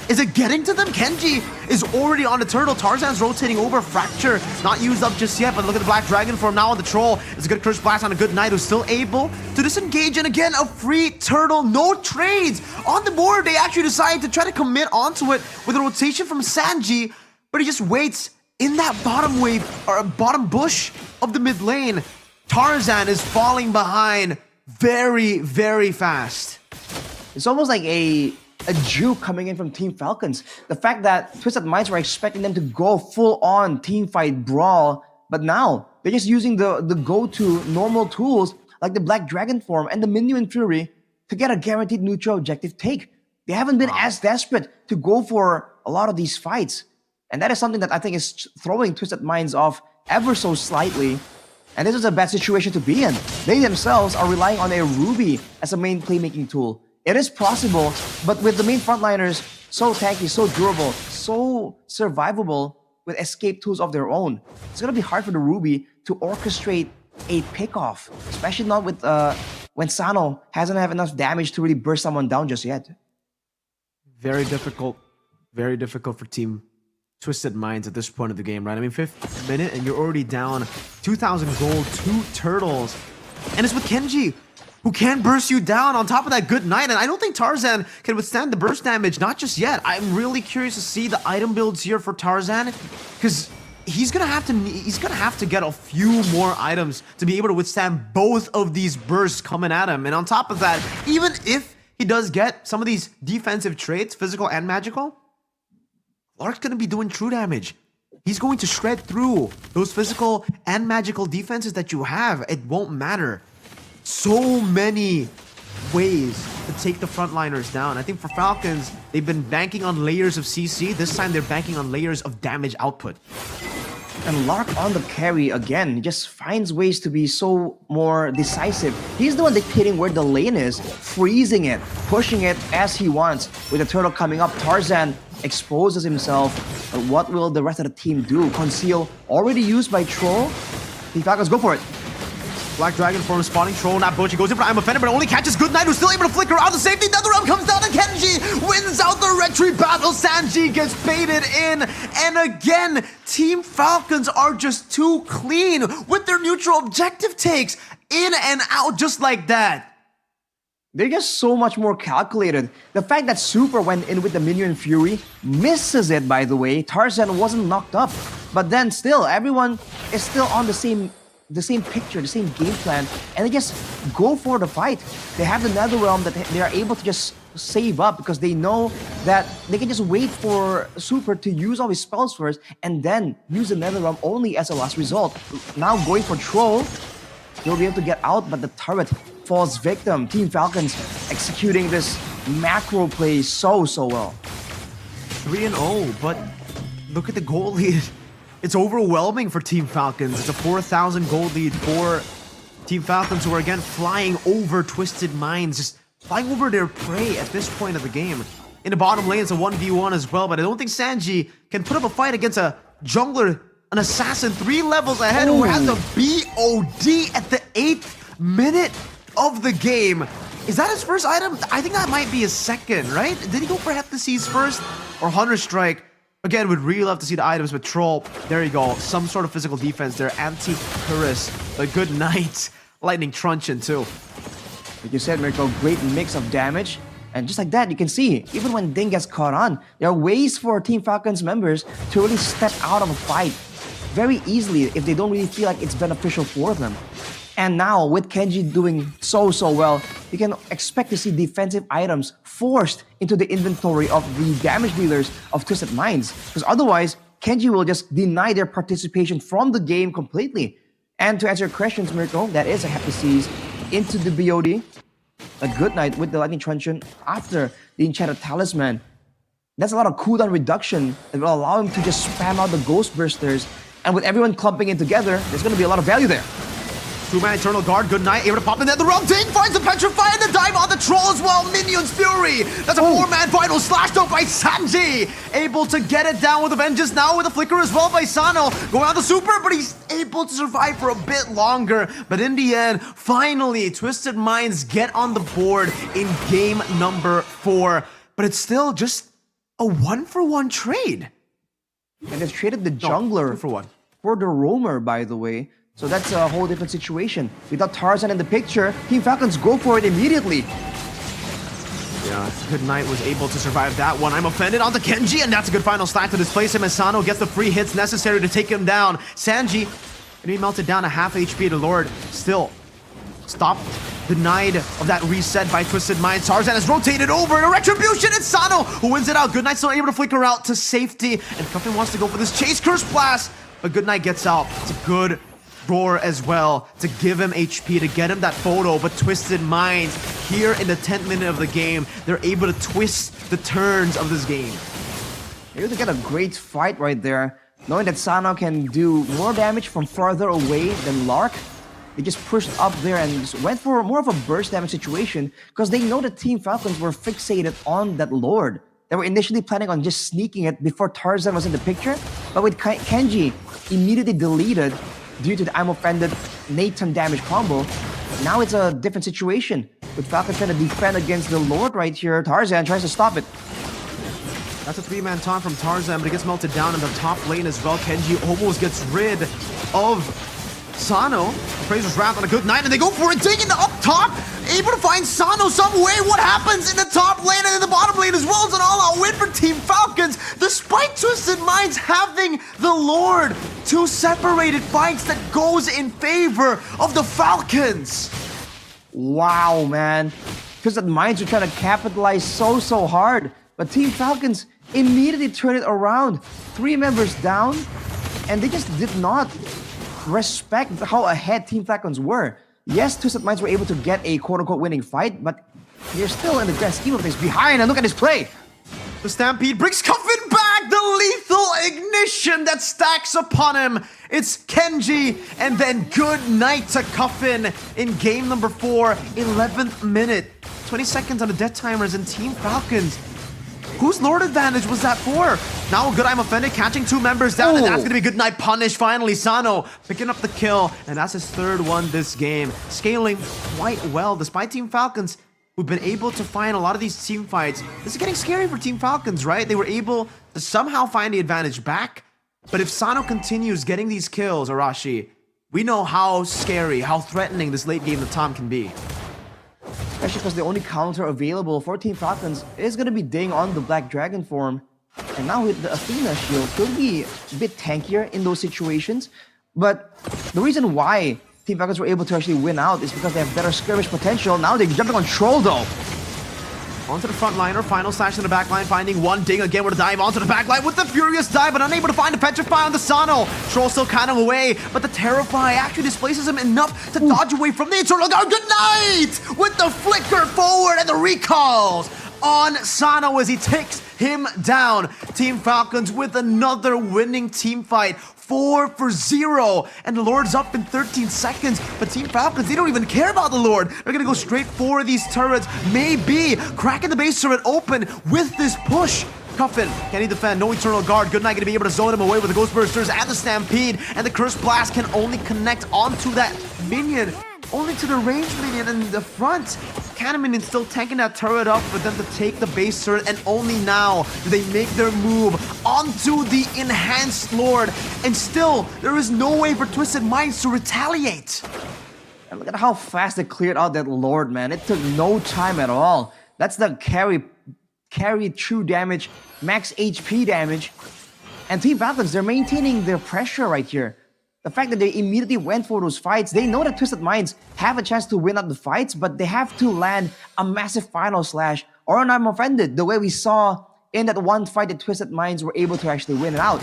Is it getting to them? Kenji is already on the turtle. Tarzan's rotating over. Fracture not used up just yet, but look at the Black Dragon form now on the troll. It's a good Curse Blast on a good Knight who's still able to disengage. And again, a free turtle. No trades on the board. They actually decide to try to commit onto it with a rotation from Sanji, but he just waits in that bottom wave or bottom bush of the mid lane. Tarzan is falling behind very, very fast. It's almost like a juke coming in from Team Falcons. The fact that Twisted Minds were expecting them to go full-on teamfight brawl, but now they're just using the go-to normal tools like the Black Dragon form and the Minion Fury to get a guaranteed neutral objective take. They haven't been as desperate to go for a lot of these fights. And that is something that I think is throwing Twisted Minds off ever so slightly. And this is a bad situation to be in. They themselves are relying on a Ruby as a main playmaking tool. It is possible, but with the main frontliners so tanky, so durable, so survivable with escape tools of their own, it's gonna be hard for the Ruby to orchestrate a pickoff, especially not with when Sano hasn't have enough damage to really burst someone down just yet. Very difficult for Team Twisted Minds at this point of the game, right? I mean, 5th minute and you're already down 2,000 gold, 2 turtles, and it's with Kenji, who can burst you down on top of that good Knight, and I don't think Tarzan can withstand the burst damage, not just yet. I'm really curious to see the item builds here for Tarzan, because he's gonna have to get a few more items to be able to withstand both of these bursts coming at him. And on top of that, even if he does get some of these defensive traits, physical and magical, Lark's gonna be doing true damage. He's going to shred through those physical and magical defenses that you have. It won't matter. So many ways to take the frontliners down. I think for Falcons, they've been banking on layers of CC. This time they're banking on layers of damage output. And Lark on the carry again, he just finds ways to be so more decisive. He's the one dictating where the lane is, freezing it, pushing it as he wants. With the turtle coming up, Tarzan exposes himself. But what will the rest of the team do? Conceal already used by Troll. The Falcons go for it. Black Dragon form spawning troll, not Bochi goes in for I'm Offended, but only catches Good Knight, who's still able to flicker out the safety. Another realm comes down, and Kenji wins out the retreat battle. Sanji gets baited in, and again, Team Falcons are just too clean with their neutral objective takes, in and out just like that. They're just so much more calculated. The fact that Super went in with the Minion Fury misses it, by the way. Tarzan wasn't knocked up, but then still, everyone is still on the same picture, the same game plan, and they just go for the fight. They have the Netherrealm that they are able to just save up because they know that they can just wait for Super to use all his spells first and then use the Netherrealm only as a last result. Now going for Troll, he'll be able to get out, but the turret falls victim. Team Falcons executing this macro play so well. 3-0, but look at the goal lead. It's overwhelming for Team Falcons. It's a 4,000 gold lead for Team Falcons, who are again flying over Twisted Minds, just flying over their prey at this point of the game. In the bottom lane, it's a 1v1 as well, but I don't think Sanji can put up a fight against a jungler, an assassin 3 levels ahead, who has a BOD at the 8th minute of the game. Is that his first item? I think that might be his second, right? Did he go for Heptases first or Hunter Strike? Again, would really love to see the items with Troll. There you go. Some sort of physical defense there. Anti-Curus. A good Knight. Lightning Truncheon too. Like you said, Mirko, great mix of damage. And just like that, you can see, even when Ding gets caught on, there are ways for Team Falcons members to really step out of a fight very easily if they don't really feel like it's beneficial for them. And now, with Kenji doing so well, you can expect to see defensive items forced into the inventory of the damage dealers of Twisted Minds. Because otherwise, Kenji will just deny their participation from the game completely. And to answer your questions, Mirko, that is a happy seize into the BOD. A good night with the Lightning Truncheon after the Enchanted Talisman. That's a lot of cooldown reduction that will allow him to just spam out the Ghost Bursters. And with everyone clumping in together, there's going to be a lot of value there. Two-man Eternal Guard, good night, able to pop in there. The Realm Ding finds the Petrify and the dive on the Troll as well. Minion's Fury. That's a four-man final slashed out by Sanji. Able to get it down with a Vengeance now with a Flicker as well by Sano. Going on the Super, but he's able to survive for a bit longer. But in the end, finally, Twisted Minds get on the board in game number 4. But it's still just a 1-for-1 trade. And they've traded the jungler for the roamer, by the way. So that's a whole different situation. Without Tarzan in the picture, Team Falcons go for it immediately. Yeah, Good Night was able to survive that one. I'm offended onto Kenji, and that's a good final stack to displace him as Sano gets the free hits necessary to take him down. Sanji, and he melted down a half HP. The Lord still stopped, denied of that reset by Twisted Minds. Tarzan is rotated over, and a Retribution, it's Sano who wins it out. Good Night still able to flicker out to safety, and Cuffin wants to go for this Chase Curse Blast, but Good Night gets out. It's a good roar as well to give him HP, to get him that photo, but Twisted Minds here in the 10th minute of the game, they're able to twist the turns of this game. They're able to get a great fight right there, knowing that Sano can do more damage from farther away than Lark. They just pushed up there and just went for more of a burst damage situation because they know the Team Falcons were fixated on that Lord. They were initially planning on just sneaking it before Tarzan was in the picture, but with Kenji immediately deleted due to the I'm Offended Nathan damage combo, now it's a different situation. With Falcon trying to defend against the Lord right here, Tarzan tries to stop it. That's a three-man taunt from Tarzan, but it gets melted down in the top lane as well. Kenji almost gets rid of Sano. Appraiser's Wrath on a Good Night, and they go for it, digging up top, able to find Sano some way. What happens in the top lane and in the bottom lane as well as an all-out win for Team Falcons, despite Twisted Minds having the Lord. Two separated fights that goes in favor of the Falcons. Wow, man. Twisted Minds are trying to capitalize so hard, but Team Falcons immediately turn it around. 3 members down, and they just did not respect how ahead Team Falcons were. Yes, Twisted Minds were able to get a quote-unquote winning fight, but they're still in the grand scheme of things behind, and look at this play! The Stampede brings Cuffin back! The lethal ignition that stacks upon him! It's Kenji, and then Good Night to Cuffin in game number 4, 11th minute. 20 seconds on the death timers and Team Falcons. Whose Lord advantage was that for? Now Good I'm Offended catching 2 members down, and that's gonna be Good Night punish finally. Sano picking up the kill, and that's his 3rd one this game. Scaling quite well, despite Team Falcons, who've been able to find a lot of these team fights. This is getting scary for Team Falcons, right? They were able to somehow find the advantage back, but if Sano continues getting these kills, Arashi, we know how scary, how threatening this late game of Tom can be. Especially because the only counter available for Team Falcons is going to be Ding on the Black Dragon form. And now with the Athena shield, could be a bit tankier in those situations. But the reason why Team Falcons were able to actually win out is because they have better skirmish potential. Now they're jumping on Troll though. Onto the front liner, final slash in the back line, finding one. Ding again with a dive onto the back line with the Furious Dive, but unable to find the Petrify on the Sano. Troll still kind of away, but the Terrify actually displaces him enough to dodge away from the Eternal Guard. Good Night! With the flicker forward and the recalls on Sano as he takes him down. Team Falcons with another winning team fight. 4-0, and the Lord's up in 13 seconds, but Team Falcons, they don't even care about the Lord. They're gonna go straight for these turrets, maybe cracking the base turret open with this push. Cuffin, can he defend? No Eternal Guard. Good Night gonna be able to zone him away with the Ghost Bursters and the Stampede, and the Curse Blast can only connect onto that minion, only to the ranged minion in the front. Cannon minion still tanking that turret up for them to take the base turret, and only now do they make their move onto the enhanced Lord. And still, there is no way for Twisted Minds to retaliate. And look at how fast they cleared out that Lord, man. It took no time at all. That's the carry true damage, max HP damage. And Team Falcons, they're maintaining their pressure right here. The fact that they immediately went for those fights, they know that Twisted Minds have a chance to win out the fights, but they have to land a massive final slash or an I'm Offended, the way we saw in that one fight that Twisted Minds were able to actually win it out.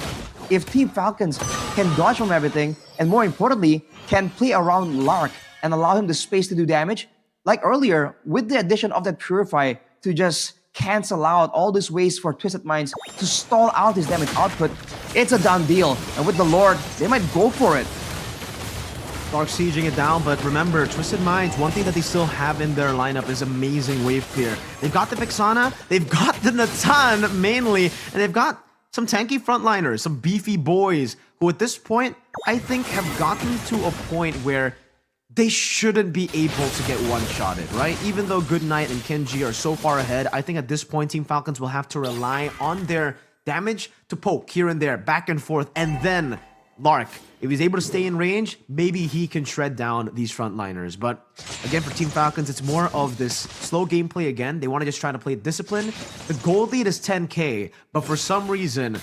If Team Falcons can dodge from everything, and more importantly, can play around Lark and allow him the space to do damage. Like earlier, with the addition of that Purify to just cancel out all these ways for Twisted Minds to stall out his damage output, it's a done deal. And with the Lord, they might go for it. Dark sieging it down, but remember, Twisted Minds, one thing that they still have in their lineup is amazing wave clear. They've got the Vexana, they've got the Natan mainly, and they've got some tanky frontliners, some beefy boys, who at this point, I think have gotten to a point where they shouldn't be able to get one-shotted, right? Even though Goodnight and Kenji are so far ahead, I think at this point, Team Falcons will have to rely on their damage to poke here and there, back and forth, and then Lark, if he's able to stay in range, maybe he can shred down these frontliners. But again, for Team Falcons, it's more of this slow gameplay again. They want to just try to play discipline. The gold lead is 10k, but for some reason,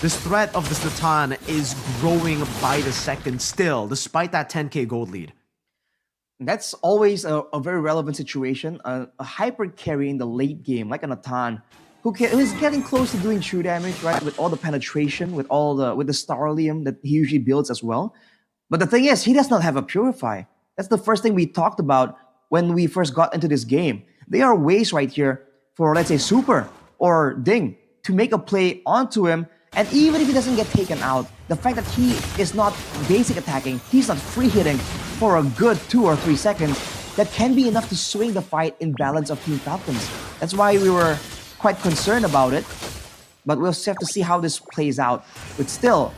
this threat of this Natan is growing by the second still, despite that 10k gold lead. That's always a very relevant situation. A hyper carry in the late game, like a Natan, who's getting close to doing true damage, right? With all the penetration, with the Starlium that he usually builds as well. But the thing is, he does not have a Purify. That's the first thing we talked about when we first got into this game. There are ways right here for, let's say, Super or Ding to make a play onto him. And even if he doesn't get taken out, the fact that he is not basic attacking, he's not free hitting for a good 2 or 3 seconds, that can be enough to swing the fight in balance of Team Falcons. That's why we were quite concerned about it, but we'll have to see how this plays out. But still,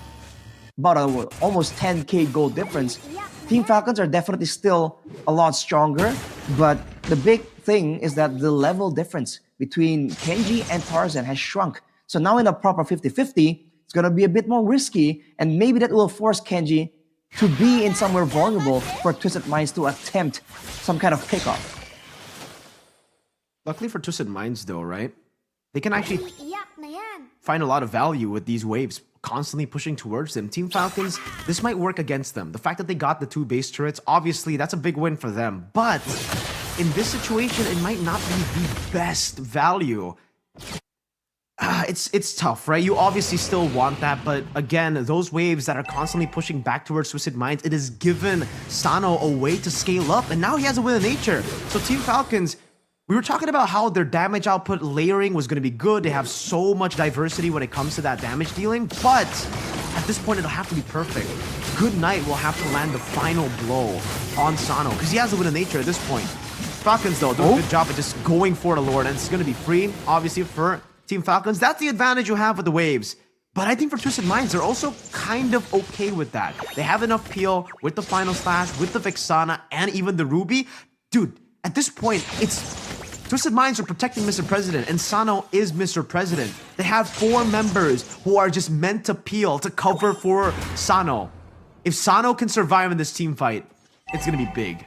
about almost 10k gold difference. Team Falcons are definitely still a lot stronger, but the big thing is that the level difference between Kenji and Tarzan has shrunk. So now in a proper 50-50, it's going to be a bit more risky, and maybe that will force Kenji to be in somewhere vulnerable for Twisted Minds to attempt some kind of pickoff. Luckily for Twisted Minds though, right? They can actually find a lot of value with these waves constantly pushing towards them. Team Falcons, this might work against them. The fact that they got the 2 base turrets, obviously that's a big win for them. But in this situation, it might not be the best value. It's tough, right? You obviously still want that, but again, those waves that are constantly pushing back towards Twisted Minds, it has given Sano a way to scale up, and now he has a Will of Nature. So Team Falcons, we were talking about how their damage output layering was going to be good. They have so much diversity when it comes to that damage dealing, but at this point, it'll have to be perfect. Goodnight will have to land the final blow on Sano, because he has a Will of Nature at this point. Falcons, though, do a good job of just going for the Lord, and it's going to be free, obviously, for Team Falcons. That's the advantage you have with the waves. But I think for Twisted Minds, they're also kind of okay with that. They have enough peel with the Final Slash, with the Vexana, and even the Ruby. Dude, at this point, it's Twisted Minds are protecting Mr. President, and Sano is Mr. President. They have 4 members who are just meant to peel to cover for Sano. If Sano can survive in this team fight, it's going to be big.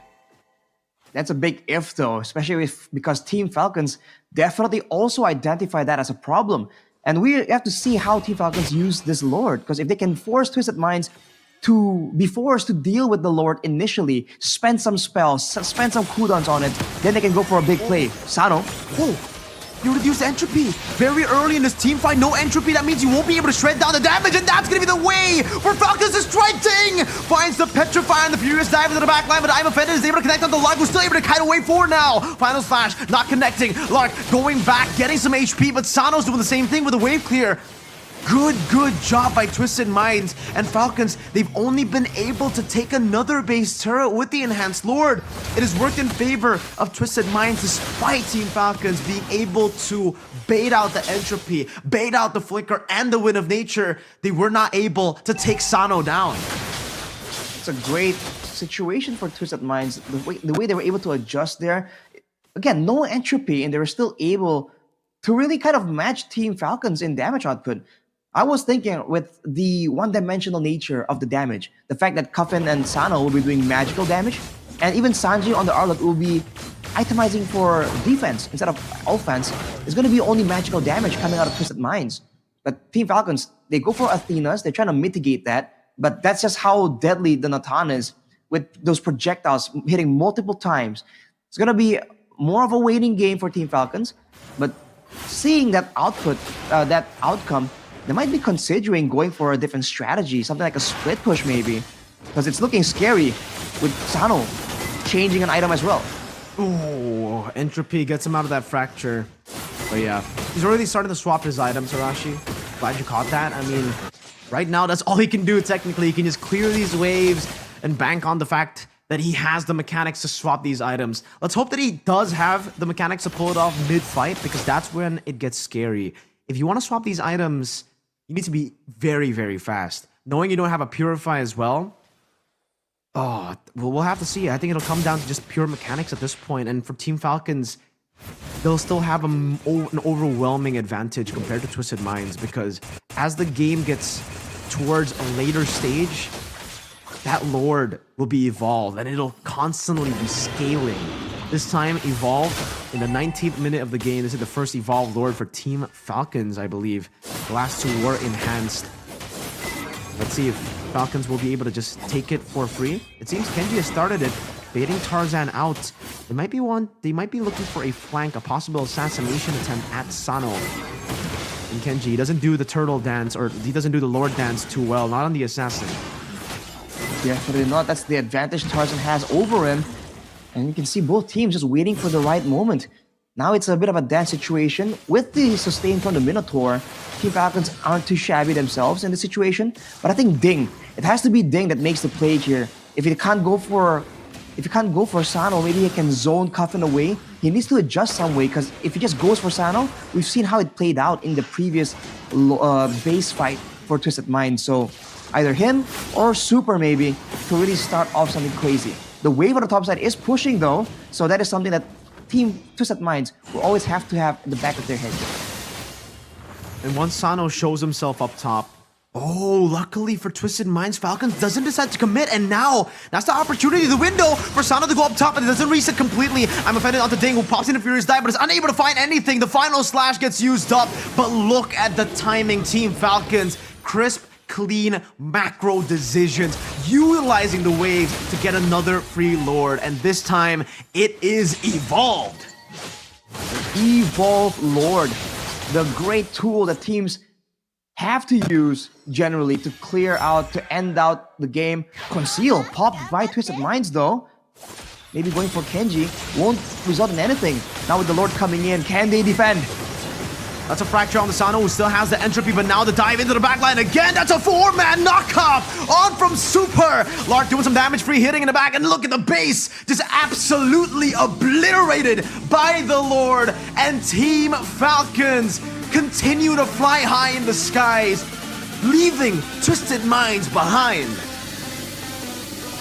That's a big if though, especially because Team Falcons definitely also identify that as a problem. And we have to see how Team Falcons use this Lord, because if they can force Twisted Minds to be forced to deal with the Lord initially, spend some spells, spend some cooldowns on it, then they can go for a big play. Sano. Oh, you reduce entropy very early in this team fight. No entropy, that means you won't be able to shred down the damage, and that's gonna be the way for Falcons to strike. Ding finds the Petrify and the Furious Dive into the back line, but I'm offended is able to connect on the Lark, who's still able to kite away forward now. Final Slash not connecting. Lark going back, getting some HP, but Sano's doing the same thing with the wave clear. Good job by Twisted Minds, and Falcons, they've only been able to take another base turret with the Enhanced Lord. It has worked in favor of Twisted Minds despite Team Falcons being able to bait out the entropy, bait out the flicker, and the Wind of Nature. They were not able to take Sano down. It's a great situation for Twisted Minds. The way they were able to adjust there. Again, no entropy, and they were still able to really kind of match Team Falcons in damage output. I was thinking with the one-dimensional nature of the damage, the fact that Coffin and Sano will be doing magical damage, and even Sanji on the Arlot will be itemizing for defense instead of offense, is going to be only magical damage coming out of Twisted Minds. But Team Falcons, they go for Athenas, they're trying to mitigate that, but that's just how deadly the Natan is with those projectiles hitting multiple times. It's going to be more of a waiting game for Team Falcons, but seeing that output, that outcome, they might be considering going for a different strategy, something like a split push maybe, because it's looking scary with Sano changing an item as well. Oh, Entropy gets him out of that fracture. But yeah, he's already starting to swap his items, Arashi. Glad you caught that. I mean, right now, that's all he can do technically. He can just clear these waves and bank on the fact that he has the mechanics to swap these items. Let's hope that he does have the mechanics to pull it off mid-fight, because that's when it gets scary. If you want to swap these items, you need to be very, very fast. Knowing you don't have a Purify as well, oh, well, we'll have to see. I think it'll come down to just pure mechanics at this point. And for Team Falcons, they'll still have an overwhelming advantage compared to Twisted Minds, because as the game gets towards a later stage, that Lord will be evolved and it'll constantly be scaling. This time, evolved in the 19th minute of the game. This is the first evolved Lord for Team Falcons, I believe. The last two were enhanced. Let's see if Falcons will be able to just take it for free. It seems Kenji has started it, baiting Tarzan out. They might be looking for a flank, a possible assassination attempt at Sano. And Kenji, he doesn't do the turtle dance, or he doesn't do the Lord dance too well, not on the assassin. Definitely not. That's the advantage Tarzan has over him. And you can see both teams just waiting for the right moment. Now it's a bit of a dance situation. With the sustain from the Minotaur, Team Falcons aren't too shabby themselves in the situation. But I think Ding, it has to be Ding that makes the play here. If he can't go for Sano, maybe he can zone Coffin away. He needs to adjust some way, because if he just goes for Sano, we've seen how it played out in the previous base fight for Twisted Minds. So either him or Super maybe to really start off something crazy. The wave on the top side is pushing though, so that is something that Team Twisted Minds will always have to have in the back of their head. And once Sano shows himself up top, oh, luckily for Twisted Minds, Falcons doesn't decide to commit, and now that's the opportunity, the window for Sano to go up top, and it doesn't reset completely. I'm offended onto Ding, who pops in a Furious Dive, but is unable to find anything. The final slash gets used up, but look at the timing, Team Falcons. Crisp, clean macro decisions, utilizing the waves to get another free Lord, and this time it is evolved. Evolve Lord, the great tool that teams have to use generally to clear out, to end out the game. Conceal, popped by Twisted Minds though. Maybe going for Kenji won't result in anything. Now with the Lord coming in, can they defend? That's a fracture on the Sano, who still has the entropy, but now the dive into the backline again. That's a 4-man knockoff on from Super. Lark doing some damage, free hitting in the back, and look at the base, just absolutely obliterated by the Lord. And Team Falcons continue to fly high in the skies, leaving Twisted Minds behind.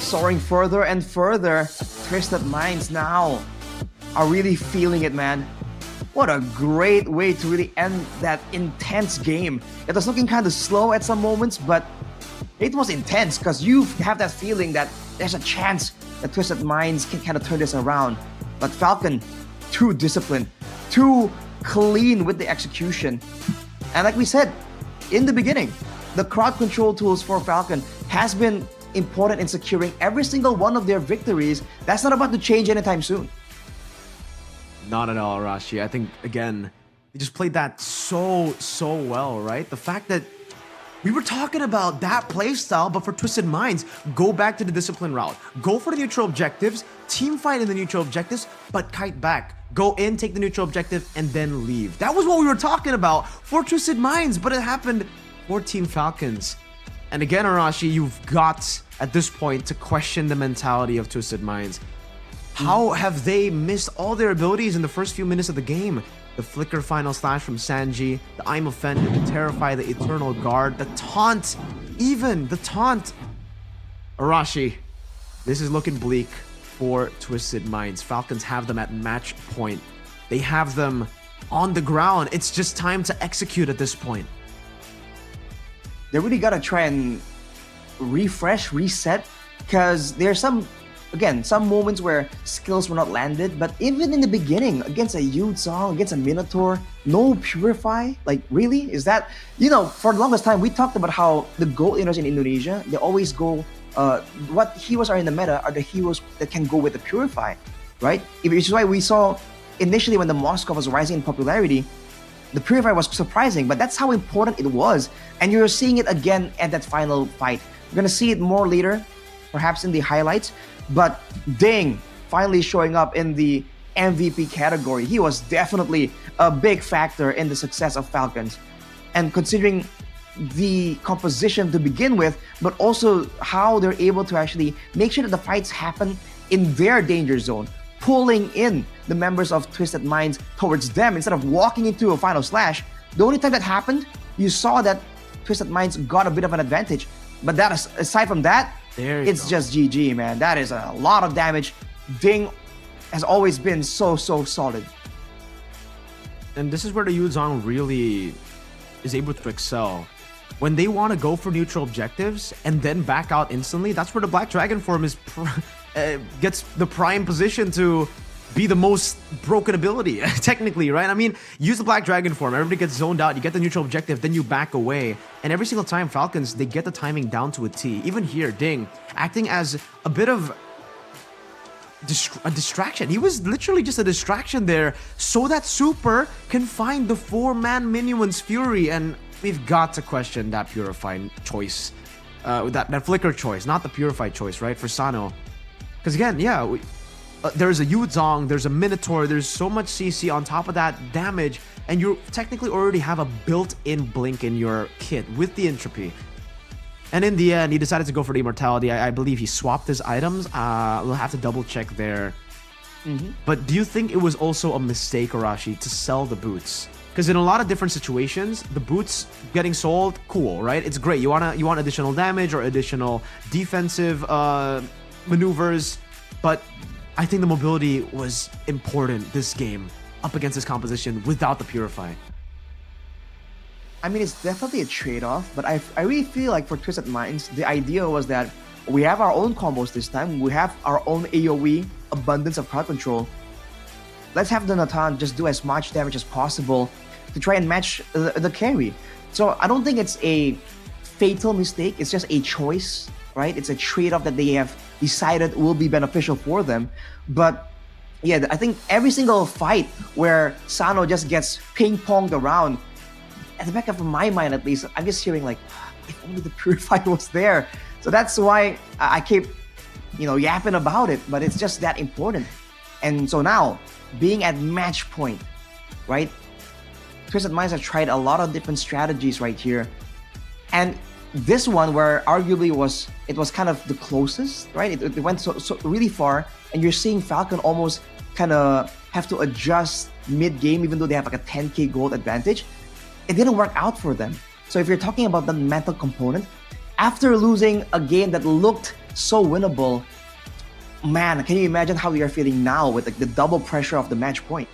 Soaring further and further, Twisted Minds now are really feeling it, man. What a great way to really end that intense game. It was looking kind of slow at some moments, but it was intense because you have that feeling that there's a chance that Twisted Minds can kind of turn this around. But Falcon, too disciplined, too clean with the execution. And like we said in the beginning, the crowd control tools for Falcon has been important in securing every single one of their victories. That's not about to change anytime soon. Not at all, Rashi. I think, again, they just played that so well, right? The fact that we were talking about that playstyle, but for Twisted Minds, go back to the discipline route. Go for the neutral objectives, team fight in the neutral objectives, but kite back. Go in, take the neutral objective, and then leave. That was what we were talking about for Twisted Minds, but it happened for Team Falcons. And again, Arashi, you've got, at this point, to question the mentality of Twisted Minds. How have they missed all their abilities in the first few minutes of the game? The flicker final slash from Sanji, the I'm offended, the terrify, the eternal guard, the taunt, even the taunt. Arashi, this is looking bleak for Twisted Minds. Falcons have them at match point. They have them on the ground. It's just time to execute at this point. They really gotta try and refresh, reset, because there's some moments where skills were not landed, but even in the beginning, against a Yu Song, against a Minotaur, no Purify, like really? Is that, for the longest time, we talked about how the gold inners in Indonesia, they always go, what heroes are in the meta are the heroes that can go with the Purify, right? Which is why we saw, initially when the Moskov was rising in popularity, the Purify was surprising, but that's how important it was. And you're seeing it again at that final fight. We're gonna see it more later, perhaps in the highlights. But Ding finally showing up in the MVP category. He was definitely a big factor in the success of Falcons. And considering the composition to begin with, but also how they're able to actually make sure that the fights happen in their danger zone, pulling in the members of Twisted Minds towards them instead of walking into a final slash. The only time that happened, you saw that Twisted Minds got a bit of an advantage. But that is, aside from that, it's just GG, man. That is a lot of damage. Ding has always been so solid. And this is where the Yuzong really is able to excel. When they want to go for neutral objectives and then back out instantly, that's where the Black Dragon form is gets the prime position to be the most broken ability, technically, right? I mean, use the Black Dragon form, everybody gets zoned out, you get the neutral objective, then you back away. And every single time, Falcons, they get the timing down to a T. Even here, Ding, acting as a bit of a distraction. He was literally just a distraction there so that Super can find the 4-man Minion's Fury. And we've got to question that Purify choice, that Flicker choice, not the Purify choice, right, for Sano. Because again, yeah, there's a Yuzong, there's a Minotaur, there's so much CC on top of that damage, and you technically already have a built-in blink in your kit with the Entropy. And in the end, he decided to go for the Immortality. I believe he swapped his items. We'll have to double check there. But do you think it was also a mistake, Arashi, to sell the boots? Because in a lot of different situations, the boots getting sold, cool, right? It's great. You want additional damage or additional defensive maneuvers, but I think the mobility was important this game up against this composition without the Purify. I mean, it's definitely a trade-off, but I really feel like for Twisted Minds, the idea was that we have our own combos this time. We have our own AoE, abundance of crowd control. Let's have the Natan just do as much damage as possible to try and match the carry. So I don't think it's a fatal mistake. It's just a choice, right? It's a trade-off that they have decided will be beneficial for them. But yeah, I think every single fight where Sano just gets ping-ponged around, at the back of my mind at least, I'm just hearing like, if only the Purify was there. So that's why I keep, yapping about it, but it's just that important. And so now, being at match point, right? Twisted Minds have tried a lot of different strategies right here. And this one, where arguably it was kind of the closest, right? It went so really far, and you're seeing Falcon almost kind of have to adjust mid-game, even though they have like a 10k gold advantage. It didn't work out for them. So if you're talking about the mental component, after losing a game that looked so winnable, man, can you imagine how you're feeling now with like the double pressure of the match point?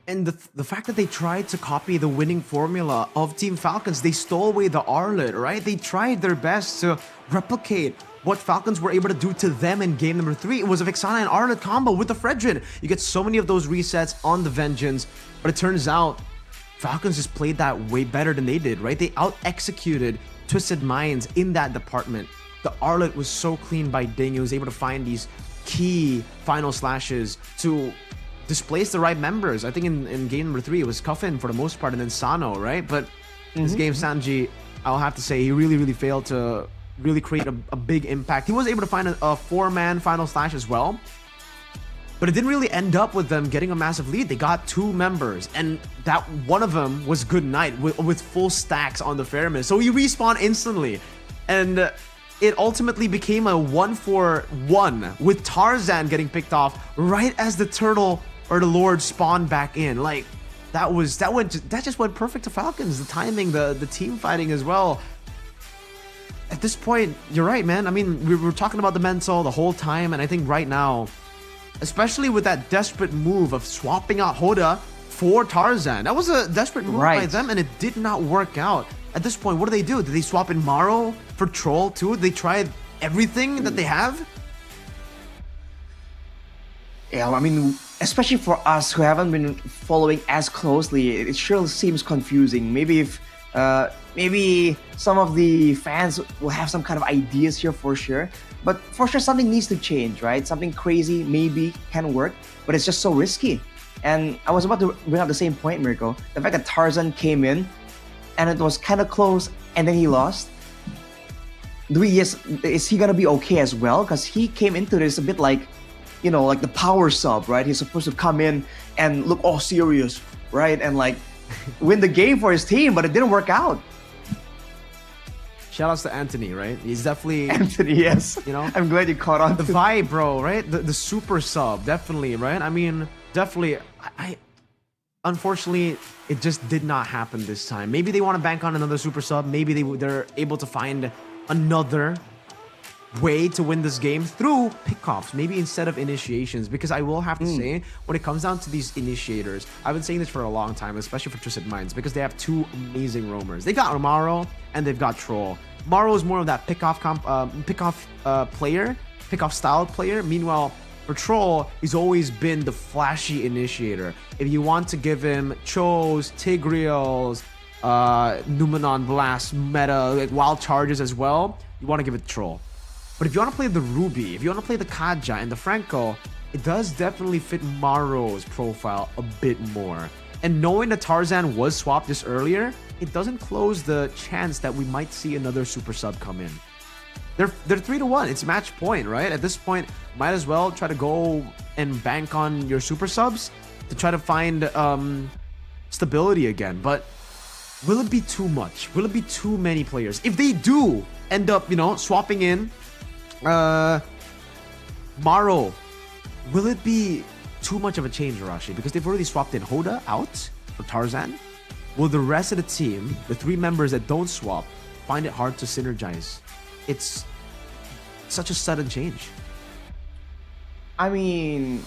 And the fact that they tried to copy the winning formula of Team Falcons, they stole away the Arlet, right? They tried their best to replicate what Falcons were able to do to them in game number 3. It was a Vexana and Arlet combo with the Fredrin. You get so many of those resets on the Vengeance, but it turns out Falcons just played that way better than they did, right? They out-executed Twisted Minds in that department. The Arlet was so clean by Ding. He was able to find these key final slashes to displace the right members. I think in game number 3, it was Cuffin for the most part, and then Sano, right? But this game, Sanji, I'll have to say, he really failed to really create a big impact. He was able to find a 4-man final slash as well, but it didn't really end up with them getting a massive lead. They got 2 members, and that one of them was Good Night with full stacks on the Fairman. So he respawned instantly, and it ultimately became a 1-for-1 with Tarzan getting picked off right as the Turtle or the Lord spawned back in. Like, that just went perfect to Falcons. The timing, the team fighting as well. At this point, you're right, man. I mean, we were talking about the mental the whole time, and I think right now, especially with that desperate move of swapping out Hoda for Tarzan. That was a desperate move by them, and it did not work out. At this point, what do? Did they swap in Maro for Troll too? Did they try everything that they have? Yeah, I mean, especially for us who haven't been following as closely, it sure seems confusing. Maybe some of the fans will have some kind of ideas here for sure. But for sure, something needs to change, right? Something crazy maybe can work, but it's just so risky. And I was about to bring up the same point, Mirko. The fact that Tarzan came in and it was kind of close and then he lost. Is he gonna be okay as well? Because he came into this a bit like, you know, like the power sub, right? He's supposed to come in and look all serious, right? And like win the game for his team, but it didn't work out. Shout outs to Anthony, right? He's definitely Anthony, yes. You know, I'm glad you caught on. the vibe, bro, right? The super sub, definitely, right? I mean, definitely. I unfortunately, it just did not happen this time. Maybe they want to bank on another super sub. Maybe they're able to find another way to win this game through pickoffs, maybe instead of initiations. Because I will have to say, when it comes down to these initiators, I've been saying this for a long time, especially for Twisted Minds, because they have two amazing roamers. They got Amaro and they've got Troll. Maro is more of that pickoff style player. Meanwhile, for Troll, he's always been the flashy initiator. If you want to give him Chos, Tigreals, Numenon Blast, meta, like wild charges as well, you want to give it to Troll. But if you want to play the Ruby, if you want to play the Kaja and the Franco, it does definitely fit Maro's profile a bit more. And knowing that Tarzan was swapped just earlier, it doesn't close the chance that we might see another super sub come in. They're 3-1. It's match point, right? At this point, might as well try to go and bank on your super subs to try to find stability again. But will it be too much? Will it be too many players? If they do end up, you know, swapping in Maro, will it be too much of a change, Arashi? Because they've already swapped in Hoda out for Tarzan. Will the rest of the team, the three members that don't swap, find it hard to synergize? It's such a sudden change. I mean,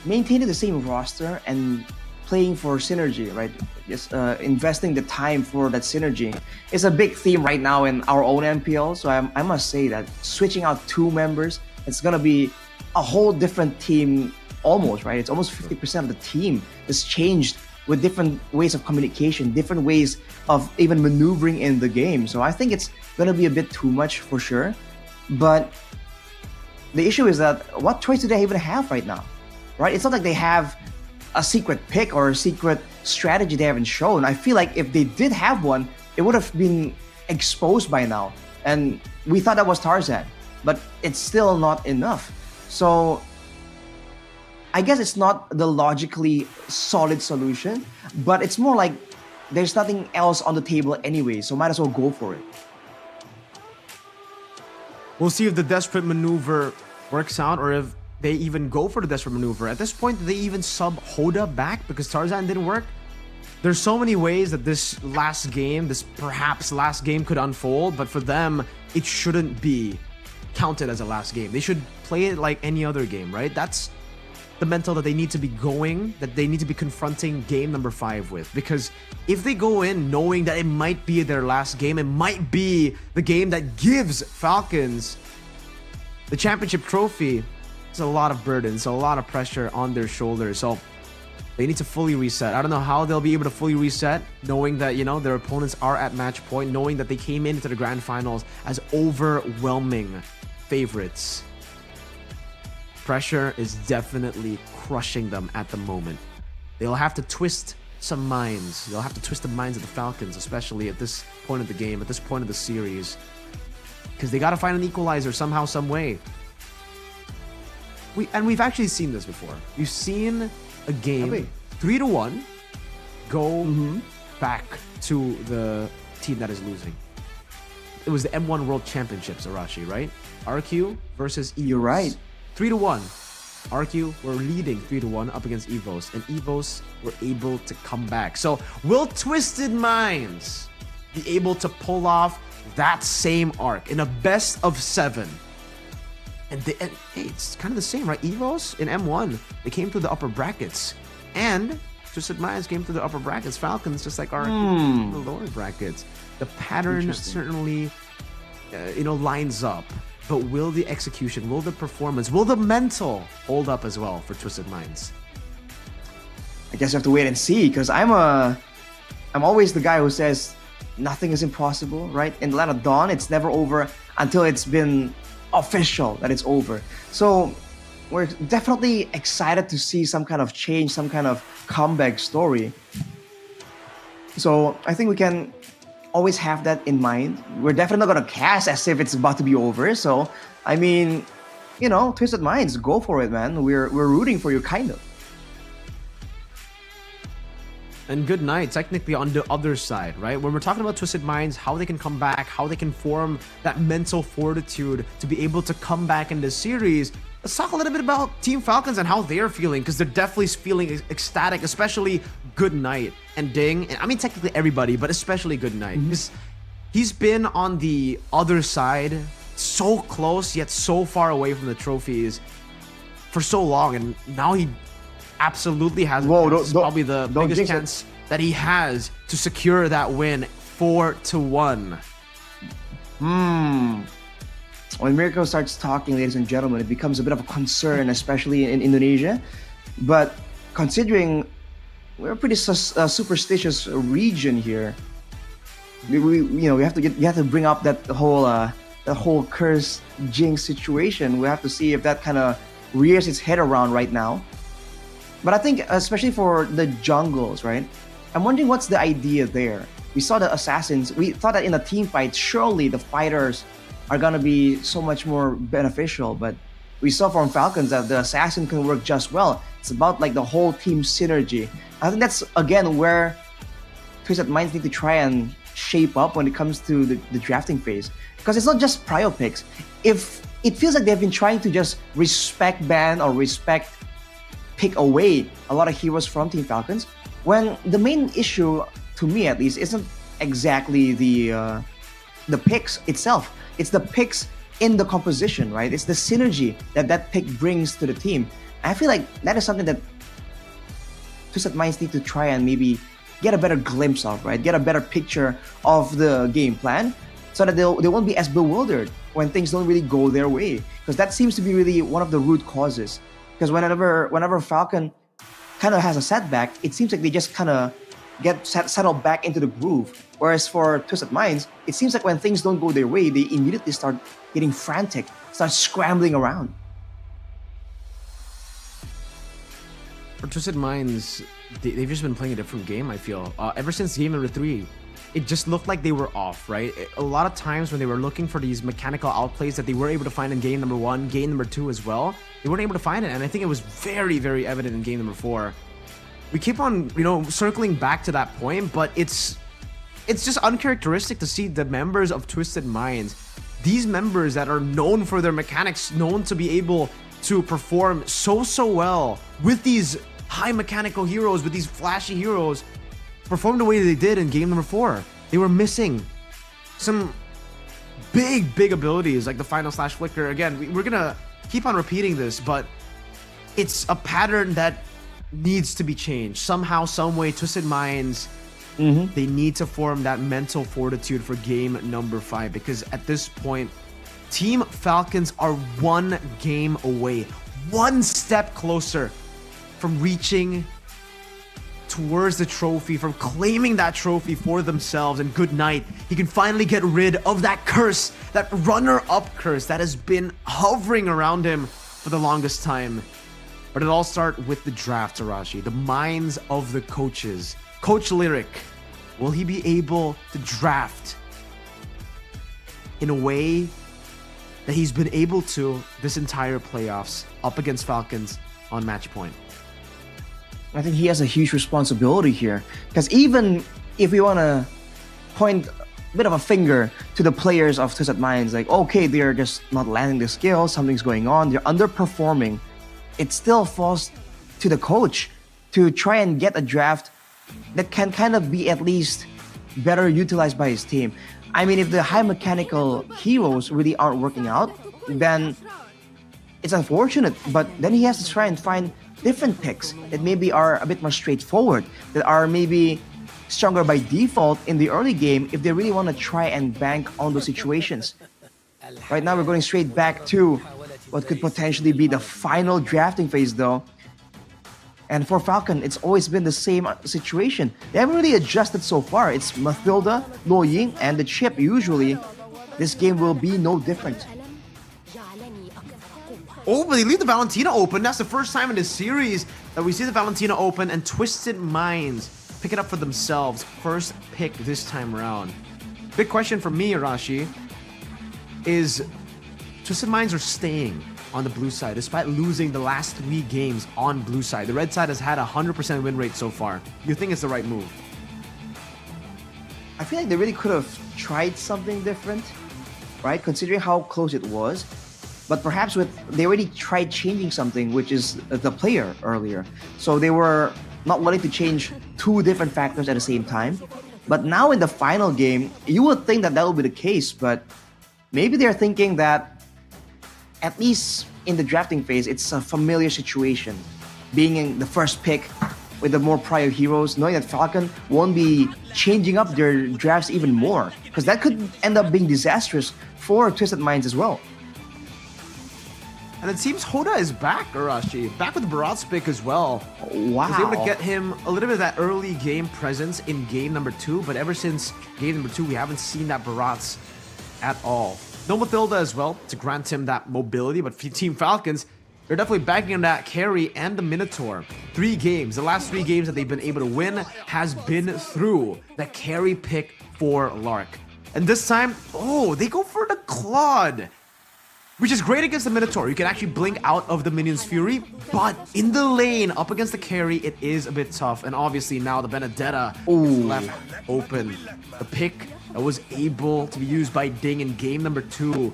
maintaining the same roster and playing for synergy, right? Just investing the time for that synergy is a big theme right now in our own MPL. So I must say that switching out two members, it's gonna be a whole different team almost, right? It's almost 50% of the team that's changed with different ways of communication, different ways of even maneuvering in the game. So I think it's gonna be a bit too much for sure. But the issue is that what choice do they even have right now, right? It's not like they have a secret pick or a secret strategy they haven't shown. I feel like if they did have one, it would have been exposed by now. And we thought that was Tarzan, but it's still not enough. So I guess it's not the logically solid solution, but it's more like there's nothing else on the table anyway, so might as well go for it. We'll see if the desperate maneuver works out or if they even go for the desperate maneuver. At this point, do they even sub Hoda back because Tarzan didn't work? There's so many ways that this perhaps last game could unfold, but for them, it shouldn't be counted as a last game. They should play it like any other game, right? That's the mental that they need to be going, that they need to be confronting game number 5 with. Because if they go in knowing that it might be their last game, it might be the game that gives Falcons the championship trophy, it's a lot of burdens, a lot of pressure on their shoulders. So they need to fully reset. I don't know how they'll be able to fully reset, knowing that, you know, their opponents are at match point, knowing that they came into the grand finals as overwhelming favorites. Pressure is definitely crushing them at the moment. They'll have to twist some minds. They'll have to twist the minds of the Falcons, especially at this point of the game, at this point of the series. Because they got to find an equalizer somehow, some way. We've actually seen this before. We've seen a game 3-1 go back to the team that is losing. It was the M1 World Championships, Arashi, right? RQ versus EVOS. You're right. 3-1. RQ were leading 3-1 up against EVOS, and EVOS were able to come back. So will Twisted Minds be able to pull off that same arc in a best of 7? And hey, it's kind of the same, right? EVOS in M1, they came through the upper brackets. And Twisted Minds came through the upper brackets. Falcons, just like RQ, the lower brackets. The pattern certainly, lines up. But will the execution, will the performance, will the mental hold up as well for Twisted Minds? I guess you have to wait and see, because I'm always the guy who says nothing is impossible, right? In the Land of Dawn, it's never over until it's been official that it's over. So we're definitely excited to see some kind of change, some kind of comeback story. So I think we can always have that in mind. We're definitely not gonna cast as if it's about to be over. So I mean, you know, Twisted Minds, go for it, man. We're rooting for you, kind of. And good night, technically on the other side, right? When we're talking about Twisted Minds, how they can come back, how they can form that mental fortitude to be able to come back in this series. Let's talk a little bit about Team Falcons and how they're feeling, because they're definitely feeling ecstatic, especially Good Night and Ding. And I mean, technically everybody, but especially Good Night. Because he's been on the other side, so close yet so far away from the trophies for so long, and now he absolutely has a chance. Probably the biggest chance that he has to secure that win 4-1. When Miracle starts talking, ladies and gentlemen, it becomes a bit of a concern, especially in Indonesia. But considering we're a pretty superstitious region here, we have to bring up that whole curse jinx situation. We have to see if that kind of rears its head around right now. But I think, especially for the jungles, right? I'm wondering what's the idea there. We saw the assassins. We thought that in a team fight, surely the fighters are gonna be so much more beneficial. But we saw from Falcons that the assassin can work just well. It's about like the whole team synergy. I think that's again where Twisted Minds need to try and shape up when it comes to the drafting phase. Because it's not just prio picks. If it feels like they've been trying to just respect ban or pick away a lot of heroes from Team Falcons, when the main issue, to me at least, isn't exactly the picks itself. It's the picks in the composition, right? It's the synergy that pick brings to the team. I feel like that is something that Twisted Minds need to try and maybe get a better glimpse of, right? Get a better picture of the game plan, so that they won't be as bewildered when things don't really go their way. Because that seems to be really one of the root causes. Because whenever Falcon kind of has a setback, it seems like they just kind of get settled back into the groove. Whereas for Twisted Minds, it seems like when things don't go their way, they immediately start getting frantic, start scrambling around. For Twisted Minds, they've just been playing a different game, I feel. Ever since game number 3, it just looked like they were off, right? A lot of times when they were looking for these mechanical outplays that they were able to find in game number 1, game number 2 as well, they weren't able to find it. And I think it was very, very evident in game number 4. We keep on, circling back to that point, but it's just uncharacteristic to see the members of Twisted Minds, these members that are known for their mechanics, known to be able to perform so well with these high mechanical heroes, with these flashy heroes, perform the way they did in game number 4. They were missing some big abilities like the final slash flicker. Again, we're gonna keep on repeating this, but it's a pattern that needs to be changed somehow, some way. Twisted Minds, they need to form that mental fortitude for game number 5, because at this point, Team Falcons are one game away, one step closer from reaching towards the trophy, from claiming that trophy for themselves. And Good Night, he can finally get rid of that curse, that runner-up curse that has been hovering around him for the longest time. But it all starts with the draft, Arashi, the minds of the coaches. Coach Lyric, will he be able to draft in a way that he's been able to this entire playoffs up against Falcons on match point? I think he has a huge responsibility here, because even if we want to point a bit of a finger to the players of Twisted Minds, like, okay, they're just not landing the skills, something's going on, they're underperforming, it still falls to the coach to try and get a draft that can kind of be at least better utilized by his team. I mean, if the high mechanical heroes really aren't working out, then it's unfortunate, but then he has to try and find different picks that maybe are a bit more straightforward, that are maybe stronger by default in the early game if they really want to try and bank on those situations. Right now, we're going straight back to what could potentially be the final drafting phase, though. And for Falcon, it's always been the same situation. They haven't really adjusted so far. It's Mathilda, Lo Ying, and the chip. Usually, this game will be no different. Oh, but they leave the Valentina open. That's the first time in this series that we see the Valentina open, and Twisted Minds pick it up for themselves. First pick this time around. Big question for me, Arashi, is Twisted Minds are staying on the blue side despite losing the last 3 games on blue side. The red side has had a 100% win rate so far. You think it's the right move? I feel like they really could have tried something different, right? Considering how close it was. But perhaps they already tried changing something, which is the player earlier. So they were not willing to change 2 different factors at the same time. But now in the final game, you would think that that would be the case. But maybe they're thinking that at least in the drafting phase, it's a familiar situation. Being in the first pick with the more prior heroes, knowing that Falcon won't be changing up their drafts even more. Because that could end up being disastrous for Twisted Minds as well. And it seems Hoda is back, Arashi. Back with the Barat's pick as well. Wow. Was able to get him a little bit of that early game presence in game number 2, but ever since game number 2, we haven't seen that Barat's at all. No Mathilda as well to grant him that mobility, but for Team Falcons, they're definitely backing on that carry and the Minotaur. 3 games, the last 3 games that they've been able to win has been through the carry pick for Lark. And this time, oh, they go for the Claude, which is great against the Minotaur. You can actually blink out of the minion's fury, but in the lane, up against the carry, it is a bit tough. And obviously now the Benedetta is left open. The pick that was able to be used by Ding in game number 2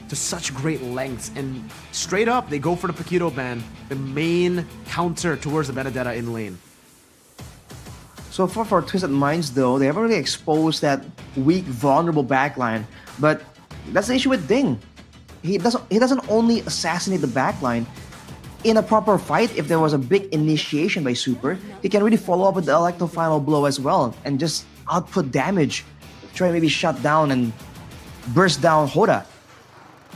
to such great lengths. And straight up, they go for the Paquito ban, the main counter towards the Benedetta in lane. So far for Twisted Minds though, they haven't really exposed that weak, vulnerable backline. But that's the issue with Ding. He doesn't only assassinate the backline. In a proper fight, if there was a big initiation by Super, he can really follow up with the Electro Final Blow as well and just output damage. Try to maybe shut down and burst down Hoda.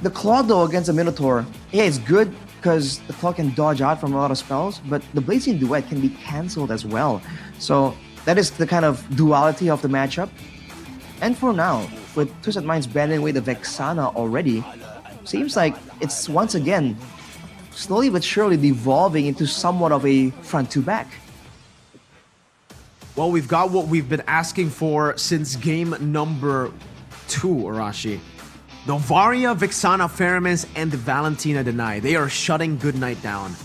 The Claw though against the Minotaur, yeah, it's good because the Claw can dodge out from a lot of spells, but the Blazing Duet can be cancelled as well. So that is the kind of duality of the matchup. And for now, with Twisted Minds banning away the Vexana already, seems like it's once again slowly but surely devolving into somewhat of a front-to-back. Well, we've got what we've been asking for since game number 2, Arashi. Novaria, Vexana, Feramis, and Valentina Deny. They are shutting Goodnight down.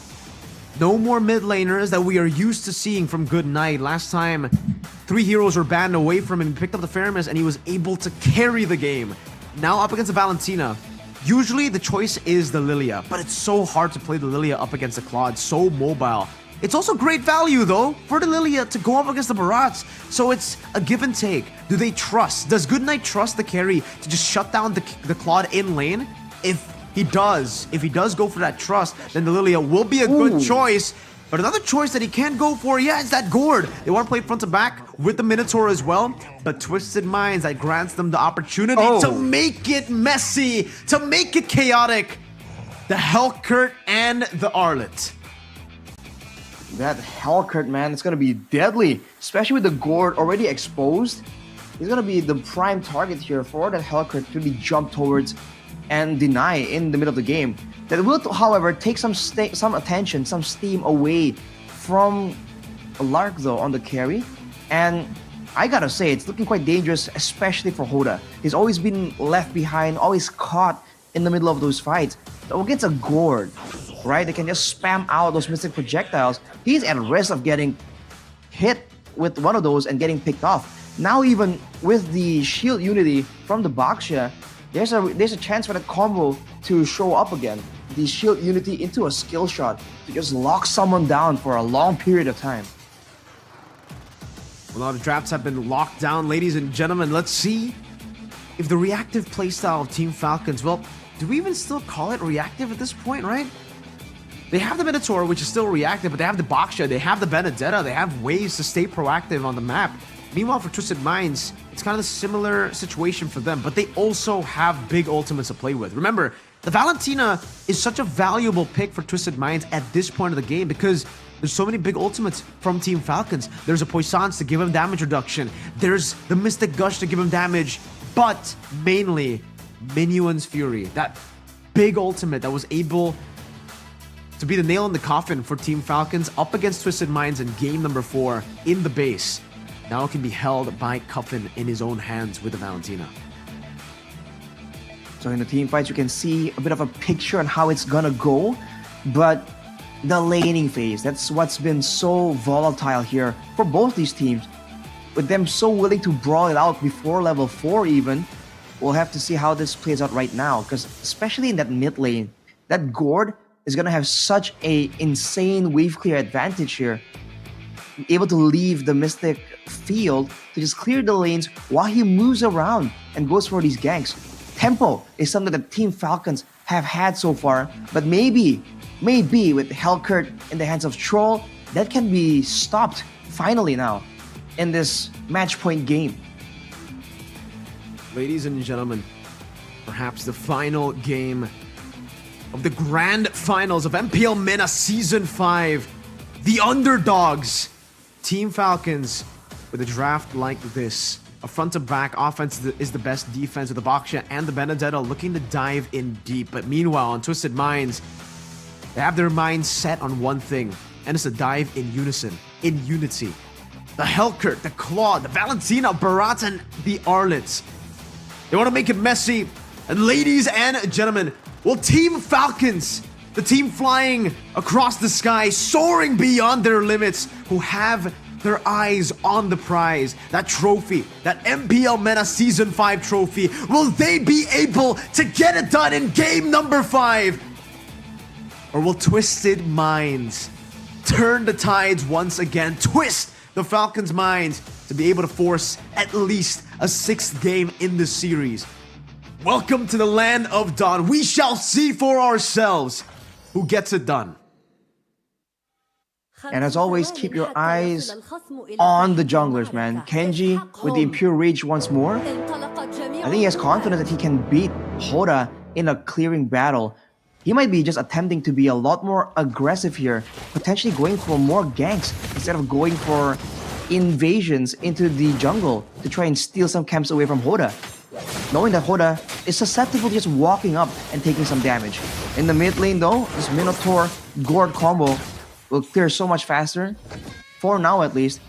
No more mid laners that we are used to seeing from Goodnight. Last time, 3 heroes were banned away from him. He picked up the Feramis and he was able to carry the game. Now up against the Valentina. Usually the choice is the Lilia, but it's so hard to play the Lilia up against the Claude, so mobile. It's also great value though for the Lilia to go up against the Barats, so it's a give and take. Do they trust? Does Goodnight trust the carry to just shut down the Claude in lane? If he does go for that trust, then the Lilia will be a good choice. But another choice that he can go for, yeah, is that Gourd. They want to play front to back with the Minotaur as well. But Twisted Minds, that grants them the opportunity to make it messy, to make it chaotic. The Hellcurt and the Arlet. That Hellcurt, man, it's going to be deadly. Especially with the Gourd already exposed. He's going to be the prime target here for that Hellcurt to really jump towards and deny in the middle of the game. That will, however, take some attention, some steam away from Lark though on the carry. And I gotta say, it's looking quite dangerous, especially for Hoda. He's always been left behind, always caught in the middle of those fights. So against a Gourd, right, they can just spam out those Mystic Projectiles. He's at risk of getting hit with one of those and getting picked off. Now even with the shield unity from the Baxia, there's a chance for the combo to show up again. The shield unity into a skill shot to just lock someone down for a long period of time. A lot of drafts have been locked down, ladies and gentlemen. Let's see if the reactive playstyle of Team Falcons, well, do we even still call it reactive at this point, right? They have the Minotaur, which is still reactive, but they have the Baxia, they have the Benedetta, they have ways to stay proactive on the map. Meanwhile, for Twisted Minds, it's kind of a similar situation for them, but they also have big ultimates to play with. Remember, the Valentina is such a valuable pick for Twisted Minds at this point of the game because there's so many big ultimates from Team Falcons. There's a Poissons to give him damage reduction. There's the Mystic Gush to give him damage, but mainly Minion's Fury, that big ultimate that was able to be the nail in the coffin for Team Falcons up against Twisted Minds in game number 4 in the base. Now it can be held by Cuffin in his own hands with the Valentina. So in the team fights, you can see a bit of a picture on how it's gonna go, but the laning phase, that's what's been so volatile here for both these teams. With them so willing to brawl it out before level 4 even, we'll have to see how this plays out right now, because especially in that mid lane, that Gord is gonna have such a insane wave clear advantage here. Able to leave the Mystic field to just clear the lanes while he moves around and goes for these ganks. Tempo is something that Team Falcons have had so far, but maybe with Hellcurt in the hands of Troll, that can be stopped finally now in this match point game. Ladies and gentlemen, perhaps the final game of the grand finals of MPL MENA Season 5. The underdogs, Team Falcons, with a draft like this. A front-to-back offense is the best defense with the Baksha and the Benedetta looking to dive in deep. But meanwhile, on Twisted Minds, they have their minds set on one thing, and it's to dive in unison, in unity. The Hellcurt, the Claw, the Valentina, Barat, and the Arlets. They want to make it messy. And ladies and gentlemen, well, Team Falcons, the team flying across the sky, soaring beyond their limits, who have their eyes on the prize, that trophy, that MPL MENA Season 5 trophy. Will they be able to get it done in game number 5? Or will Twisted Minds turn the tides once again, twist the Falcons' minds to be able to force at least a 6th game in the series? Welcome to the land of dawn. We shall see for ourselves who gets it done. And as always, keep your eyes on the junglers, man. Kenji with the Impure Rage once more. I think he has confidence that he can beat Hoda in a clearing battle. He might be just attempting to be a lot more aggressive here, potentially going for more ganks instead of going for invasions into the jungle to try and steal some camps away from Hoda. Knowing that Hoda is susceptible to just walking up and taking some damage. In the mid lane though, this Minotaur Gord combo will clear so much faster, for now at least.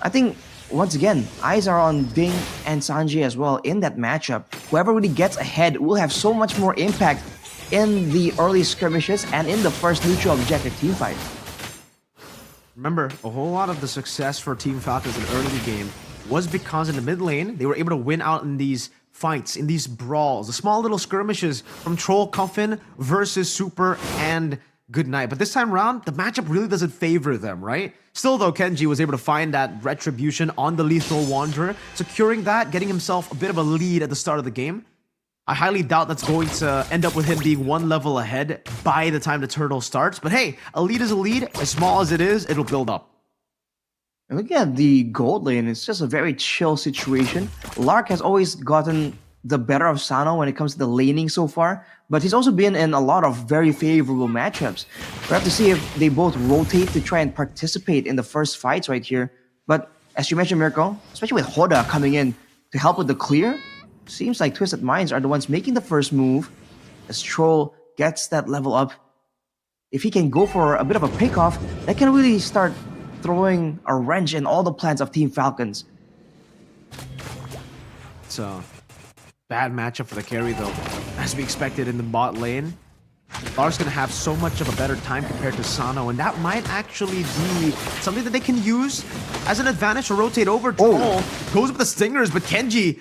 I think, once again, eyes are on Ding and Sanji as well in that matchup. Whoever really gets ahead will have so much more impact in the early skirmishes and in the first neutral objective teamfight. Remember, a whole lot of the success for Team Falcons in early game was because in the mid lane, they were able to win out in these fights, in these brawls, the small little skirmishes from Troll Cuffin versus Super and Goodnight. But this time around, the matchup really doesn't favor them, right? Still though, Kenji was able to find that retribution on the Lethal Wanderer, securing that, getting himself a bit of a lead at the start of the game. I highly doubt that's going to end up with him being one level ahead by the time the turtle starts. But hey, a lead is a lead. As small as it is, it'll build up. And look at the gold lane. It's just a very chill situation. Lark has always gotten the better of Sano when it comes to the laning so far, but he's also been in a lot of very favorable matchups. We have to see if they both rotate to try and participate in the first fights right here. But as you mentioned, Mirko, especially with Hoda coming in to help with the clear, seems like Twisted Minds are the ones making the first move as Troll gets that level up. If he can go for a bit of a pickoff, that can really start throwing a wrench in all the plans of Team Falcons. It's a bad matchup for the carry though, as we expected in the bot lane. Lark's gonna have so much of a better time compared to Sano, and that might actually be something that they can use as an advantage to rotate over. Troll goes with the stingers, but Kenji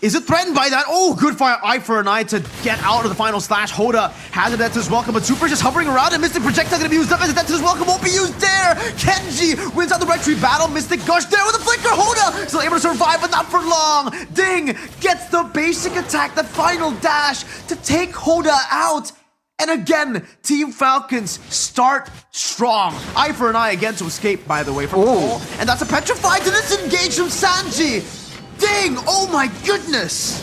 is it threatened by that? Oh, good fire, eye for an eye to get out of the final slash. Hoda has Adeptus Welcome, but Super just hovering around, and Mystic Projectile gonna be used up as Adeptus Welcome won't be used there. Kenji wins out the retreat battle. Mystic Gush there with a flicker. Hoda still able to survive, but not for long. Ding gets the basic attack, the final dash to take Hoda out. And again, Team Falcons start strong. Eye for an eye again to escape, by the way, from Troll. And that's a petrified to disengage from Sanji. Ding! Oh my goodness!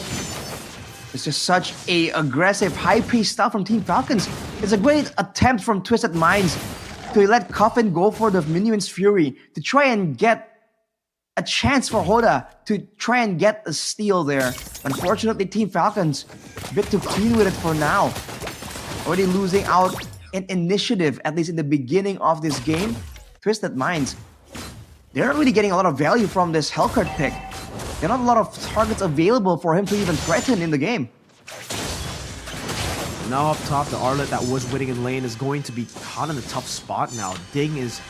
It's just such a aggressive, high-paced stuff from Team Falcons. It's a great attempt from Twisted Minds to let Coffin go for the Minion's Fury to try and get a chance for Hoda to try and get a steal there. Unfortunately, Team Falcons a bit too clean with it for now. Already losing out in initiative, at least in the beginning of this game, Twisted Minds, they're not really getting a lot of value from this Hellcurt pick. There are not a lot of targets available for him to even threaten in the game. Now up top, the Arlet that was winning in lane is going to be caught in a tough spot now. Ding is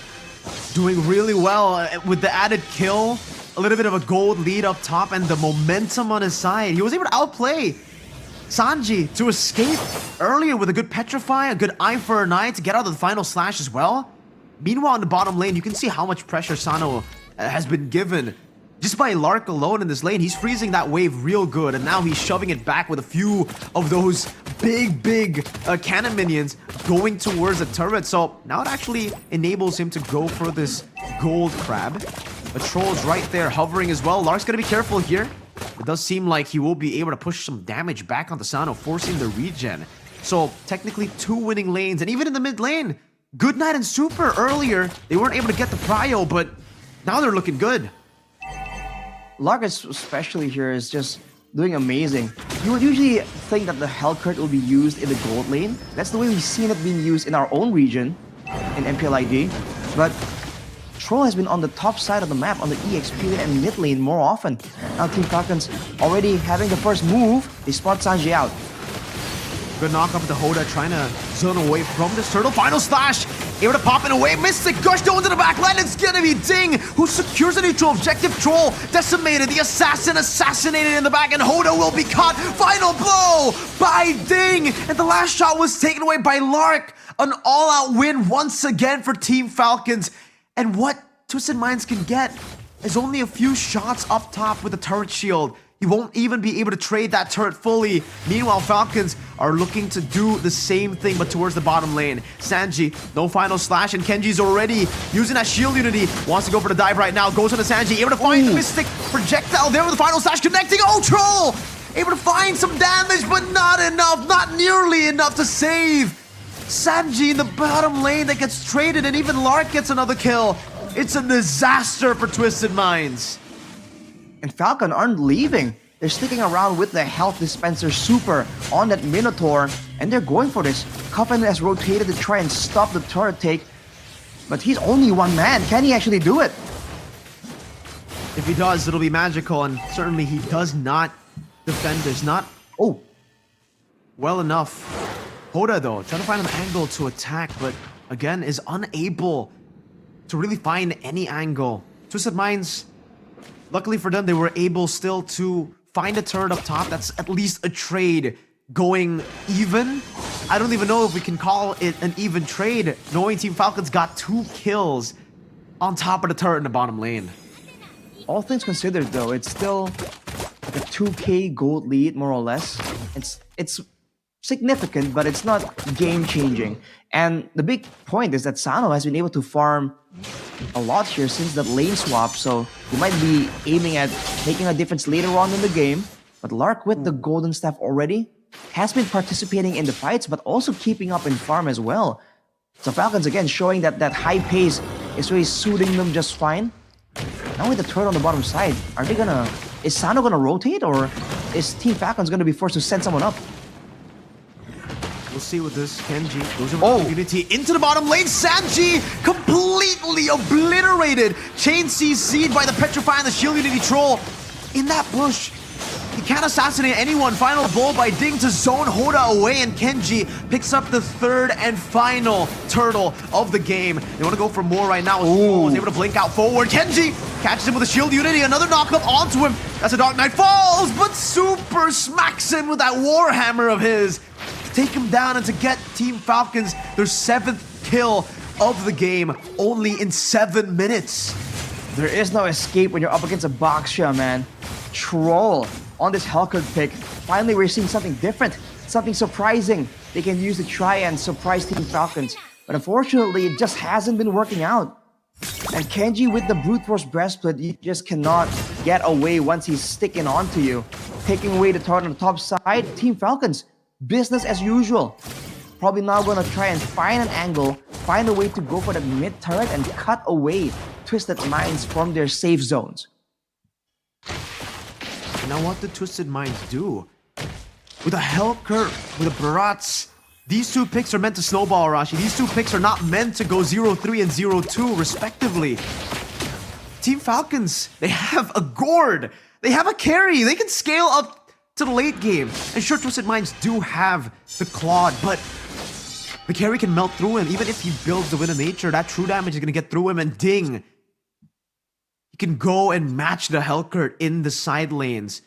doing really well with the added kill, a little bit of a gold lead up top, and the momentum on his side. He was able to outplay Sanji to escape earlier with a good Petrify, a good Eye for an Eye to get out of the final slash as well. Meanwhile, in the bottom lane, you can see how much pressure Sano has been given. Just by Lark alone in this lane, he's freezing that wave real good, and now he's shoving it back with a few of those big cannon minions going towards the turret. So now it actually enables him to go for this gold crab. The troll's right there hovering as well. Lark's gonna be careful here. It does seem like he will be able to push some damage back onto Sano, forcing the regen. So technically 2 winning lanes, and even in the mid lane, Goodnight and Super earlier, they weren't able to get the prio, but now they're looking good. Lark especially here is just doing amazing. You would usually think that the Hellcurt will be used in the gold lane. That's the way we've seen it being used in our own region, in MPL ID. But Troll has been on the top side of the map, on the EXP lane and mid lane more often. Now Team Falcons already having the first move. They spot Sanji out. Good knock up with the Hoda, trying to zone away from this turtle. Final slash, able to pop it away. Mystic Gush going to the back line. It's gonna be Ding, who secures a neutral objective. Troll decimated. The assassin assassinated in the back, and Hoda will be caught. Final blow by Ding, and the last shot was taken away by Lark. An all-out win once again for Team Falcons. And what Twisted Minds can get is only a few shots up top with the turret shield. He won't even be able to trade that turret fully. Meanwhile, Falcons are looking to do the same thing, but towards the bottom lane. Sanji, no final slash, and Kenji's already using that shield unity. Wants to go for the dive right now. Goes on to Sanji, able to find the Mystic projectile there with the final slash connecting. Oh, Troll! Able to find some damage, but not enough, not nearly enough to save Sanji in the bottom lane that gets traded, and even Lark gets another kill. It's a disaster for Twisted Minds. And Falcon aren't leaving. They're sticking around with the health dispenser super on that Minotaur, and they're going for this. Coffin has rotated to try and stop the turret take, but he's only one man. Can he actually do it? If he does, it'll be magical, and certainly he does not defend this. Not well enough. Hoda, though, trying to find an angle to attack, but again, is unable to really find any angle. Twisted Minds, luckily for them, they were able still to find a turret up top. That's at least a trade going even. I don't even know if we can call it an even trade, knowing Team Falcons got 2 kills on top of the turret in the bottom lane. All things considered, though, it's still like a 2k gold lead, more or less. It's significant, but it's not game-changing. And the big point is that Sano has been able to farm a lot here since that lane swap, so he might be aiming at making a difference later on in the game. But Lark, with the golden staff already, has been participating in the fights, but also keeping up in farm as well. So Falcons, again, showing that that high pace is really suiting them just fine. Now with the turret on the bottom side, is Sano gonna rotate, or is Team Falcons gonna be forced to send someone up? We'll see with this. Kenji goes over Unity into the bottom lane. Sanji completely obliterated. Chain CC'd by the Petrify and the Shield Unity Troll. In that bush, he can't assassinate anyone. Final blow by Ding to zone Hoda away, and Kenji picks up the 3rd and final turtle of the game. They want to go for more right now. He's able to blink out forward. Kenji catches him with a Shield Unity. Another knockup onto him. That's a Dark Knight Falls, but Super smacks him with that Warhammer of his. Take him down, and to get Team Falcons their 7th kill of the game only in 7 minutes. There is no escape when you're up against a Boxia, man. Troll on this Hellcurt pick. Finally, we're seeing something different, something surprising they can use to try and surprise Team Falcons. But unfortunately, it just hasn't been working out. And Kenji with the Brute Force Breastplate, you just cannot get away once he's sticking onto you. Taking away the turret on the top side, Team Falcons, business as usual. Probably now gonna try and find an angle, find a way to go for the mid turret and cut away Twisted Minds from their safe zones. Now what did Twisted Minds do? With a Hellcurt, with a Barats, These two picks are meant to snowball, Arashi. These two picks are not meant to go 0-3 and 0-2, respectively. Team Falcons, they have a Gord. They have a carry. They can scale up to the late game. And sure, Twisted Minds do have the Claude, but the carry can melt through him. Even if he builds the Wind of Nature, that true damage is going to get through him. And ding, he can go and match the Hellcurt in the side lanes.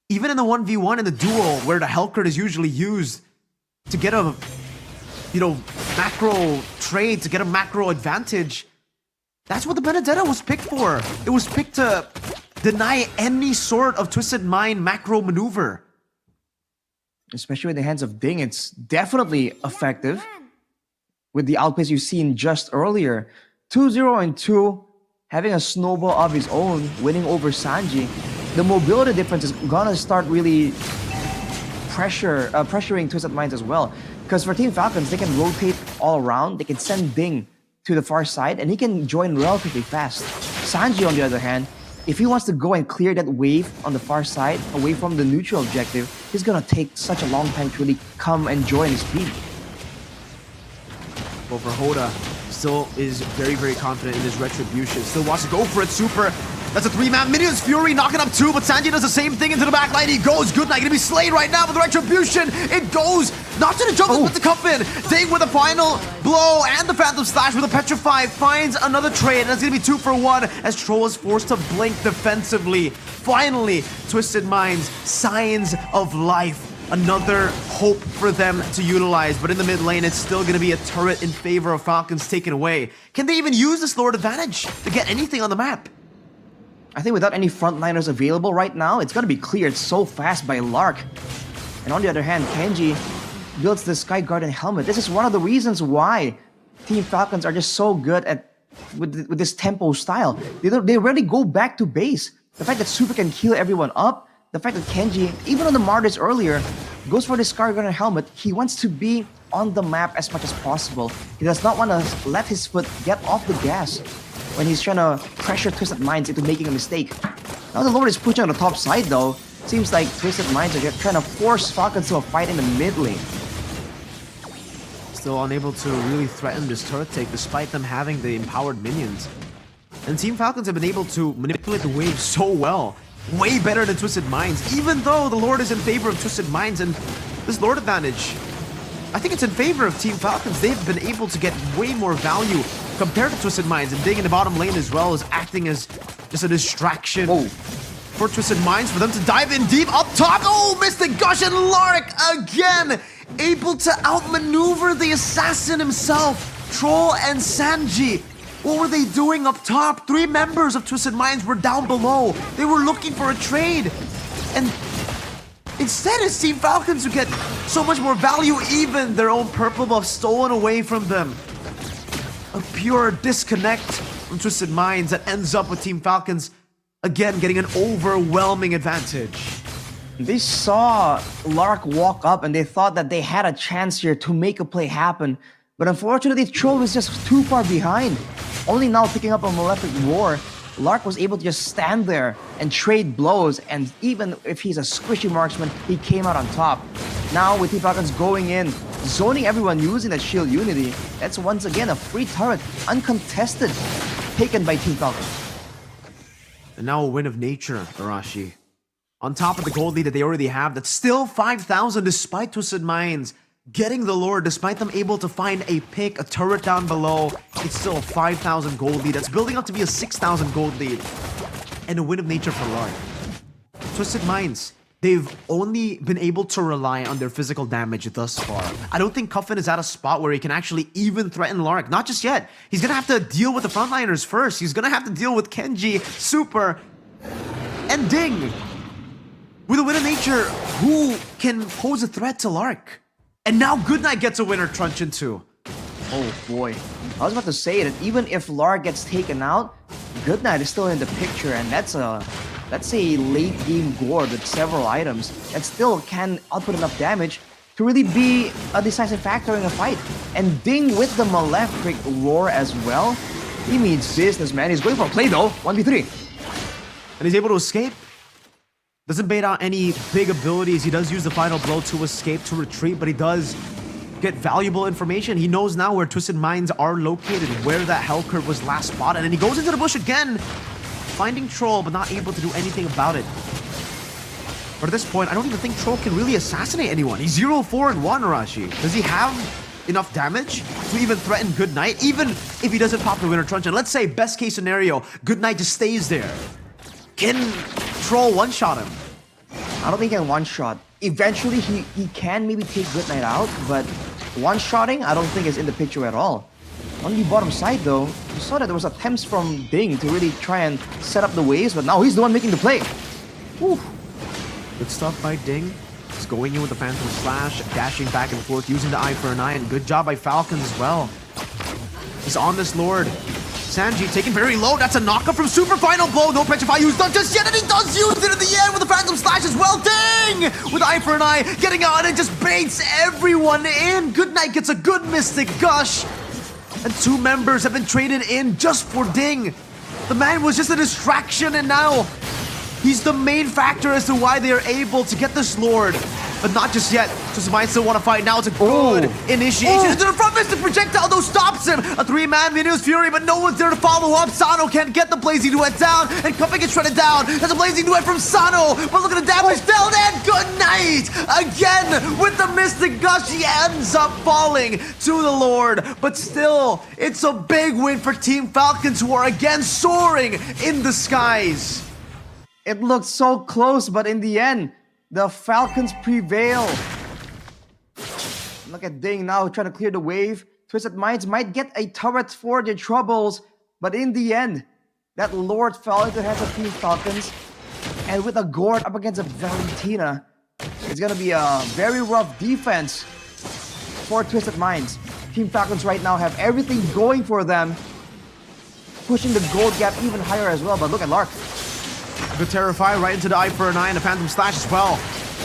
Even in the 1v1 in the duel, where the Hellcurt is usually used to get a, macro trade, to get a macro advantage, that's what the Benedetta was picked for. It was picked to deny any sort of Twisted Mind macro maneuver. Especially in the hands of Ding, it's definitely effective. With the outplays you've seen just earlier. 2-0 and 2, having a snowball of his own, winning over Sanji. The mobility difference is gonna start really pressuring Twisted Minds as well. Because for Team Falcons, they can rotate all around. They can send Ding to the far side, and he can join relatively fast. Sanji, on the other hand, if he wants to go and clear that wave on the far side, away from the neutral objective, he's gonna take such a long time to really come and join his team. Well, for Hoda, still is very, very confident in his Retribution. Still wants to go for it, super. That's a 3-man. Minions Fury knocking up 2, but Sanji does the same thing into the back line. He goes. Good Night gonna be slayed right now with the Retribution. It goes. Not to the jump, but to Cuffin. Ding with a final blow and the Phantom Slash with a Petrify. Finds another trade, and that's gonna be 2 for 1 as Troll is forced to blink defensively. Finally, Twisted Minds, signs of life. Another hope for them to utilize, but in the mid lane, it's still going to be a turret in favor of Falcons taken away. Can they even use this Lord advantage to get anything on the map? I think without any frontliners available right now, it's gonna be cleared so fast by Lark. And on the other hand, Kenji builds the Sky Garden helmet. This is one of the reasons why Team Falcons are just so good at with this tempo style. They rarely go back to base. The fact that Super can heal everyone up, the fact that Kenji, even on the Martyrs earlier, goes for the Sky Garden helmet. He wants to be on the map as much as possible. He does not want to let his foot get off the gas when he's trying to pressure Twisted Minds into making a mistake. Now the Lord is pushing on the top side though. Seems like Twisted Minds are just trying to force Falcons to a fight in the mid lane. Still unable to really threaten this turret take despite them having the empowered minions. And Team Falcons have been able to manipulate the wave so well. Way better than Twisted Minds, even though the Lord is in favor of Twisted Minds, and this Lord advantage, I think it's in favor of Team Falcons. They've been able to get way more value compared to Twisted Minds, and Dig in the bottom lane as well is acting as just a distraction for Twisted Minds, for them to dive in deep up top. Oh, Mystic Gush and Lark again, able to outmaneuver the assassin himself, Troll and Sanji. What were they doing up top? 3 members of Twisted Minds were down below. They were looking for a trade. And instead, it's Team Falcons who get so much more value, even their own purple buff stolen away from them. A pure disconnect from Twisted Minds that ends up with Team Falcons, again, getting an overwhelming advantage. They saw Lark walk up and they thought that they had a chance here to make a play happen. But unfortunately, Troll was just too far behind. Only now picking up a Malefic Roar, Lark was able to just stand there and trade blows, and even if he's a squishy marksman, he came out on top. Now with Team Falcons going in, zoning everyone using that Shield Unity, that's once again a free turret, uncontested, taken by Team Falcons. And now a Wind of Nature, Arashi. On top of the gold lead that they already have, that's still 5,000 despite Twisted Minds getting the Lord, despite them able to find a pick, a turret down below. It's still a 5,000 gold lead. That's building up to be a 6,000 gold lead. And a Wind of Nature for Lark. Twisted Minds, they've only been able to rely on their physical damage thus far. I don't think Cuffin is at a spot where he can actually even threaten Lark. Not just yet. He's gonna have to deal with the frontliners first. He's gonna have to deal with Kenji, Super, and Ding. With a Wind of Nature, who can pose a threat to Lark? And now Goodnight gets a winner, Truncheon 2. Oh boy. I was about to say that even if Lark gets taken out, Goodnight is still in the picture, and that's a late game Gord with several items that still can output enough damage to really be a decisive factor in a fight. And Ding with the Malefic Roar as well. He means business, man. He's going for a play though. 1v3. And he's able to escape. Doesn't bait out any big abilities. He does use the final blow to escape, to retreat, but he does get valuable information. He knows now where Twisted Minds are located, where that hell curve was last spotted, and he goes into the bush again, finding Troll, but not able to do anything about it. But at this point, I don't even think Troll can really assassinate anyone. He's 0-4-1, Arashi. Does he have enough damage to even threaten Good Knight, even if he doesn't pop the Winter Truncheon? Let's say, best case scenario, Good Knight just stays there. Can Troll one-shot him? I don't think he can one-shot. Eventually, he can maybe take Good Knight out, but one-shotting, I don't think is in the picture at all. On the bottom side, though, you saw that there was attempts from Ding to really try and set up the waves, but now he's the one making the play. Whew. Good stuff by Ding. He's going in with the Phantom Slash, dashing back and forth, using the eye for an eye, and good job by Falcons as well. He's on this Lord. Sanji taken very low. That's a knockup from Super. Final blow. No Petrify used done just yet, and he does use it at the end with the Phantom Slash as well. Ding! With eye for an eye, getting out, and it just baits everyone in. Good Knight gets a good Mystic Gush. And 2 members have been traded in just for Ding. The man was just a distraction, and now he's the main factor as to why they are able to get this Lord. But not just yet. Just might still want to fight. Now it's a good initiation. Into the front Mystic Projectile, though, stops him. A 3-man Venus Fury, but no one's there to follow up. Sano can't get the Blazing Duet down, and Cupping gets shredded down. That's a Blazing Duet from Sano, but look at the damage dealt, and Good Night! Again, with the Mystic Gush, he ends up falling to the Lord. But still, it's a big win for Team Falcons, who are again soaring in the skies. It looked so close, but in the end, the Falcons prevail. Look at Ding now trying to clear the wave. Twisted Minds might get a turret for their troubles, but in the end, that Lord fell into the hands of Team Falcons. And with a Gord up against a Valentina, it's gonna be a very rough defense for Twisted Minds. Team Falcons right now have everything going for them, pushing the gold gap even higher as well. But look at Lark. Good Terrify right into the eye for an eye and a Phantom Slash as well.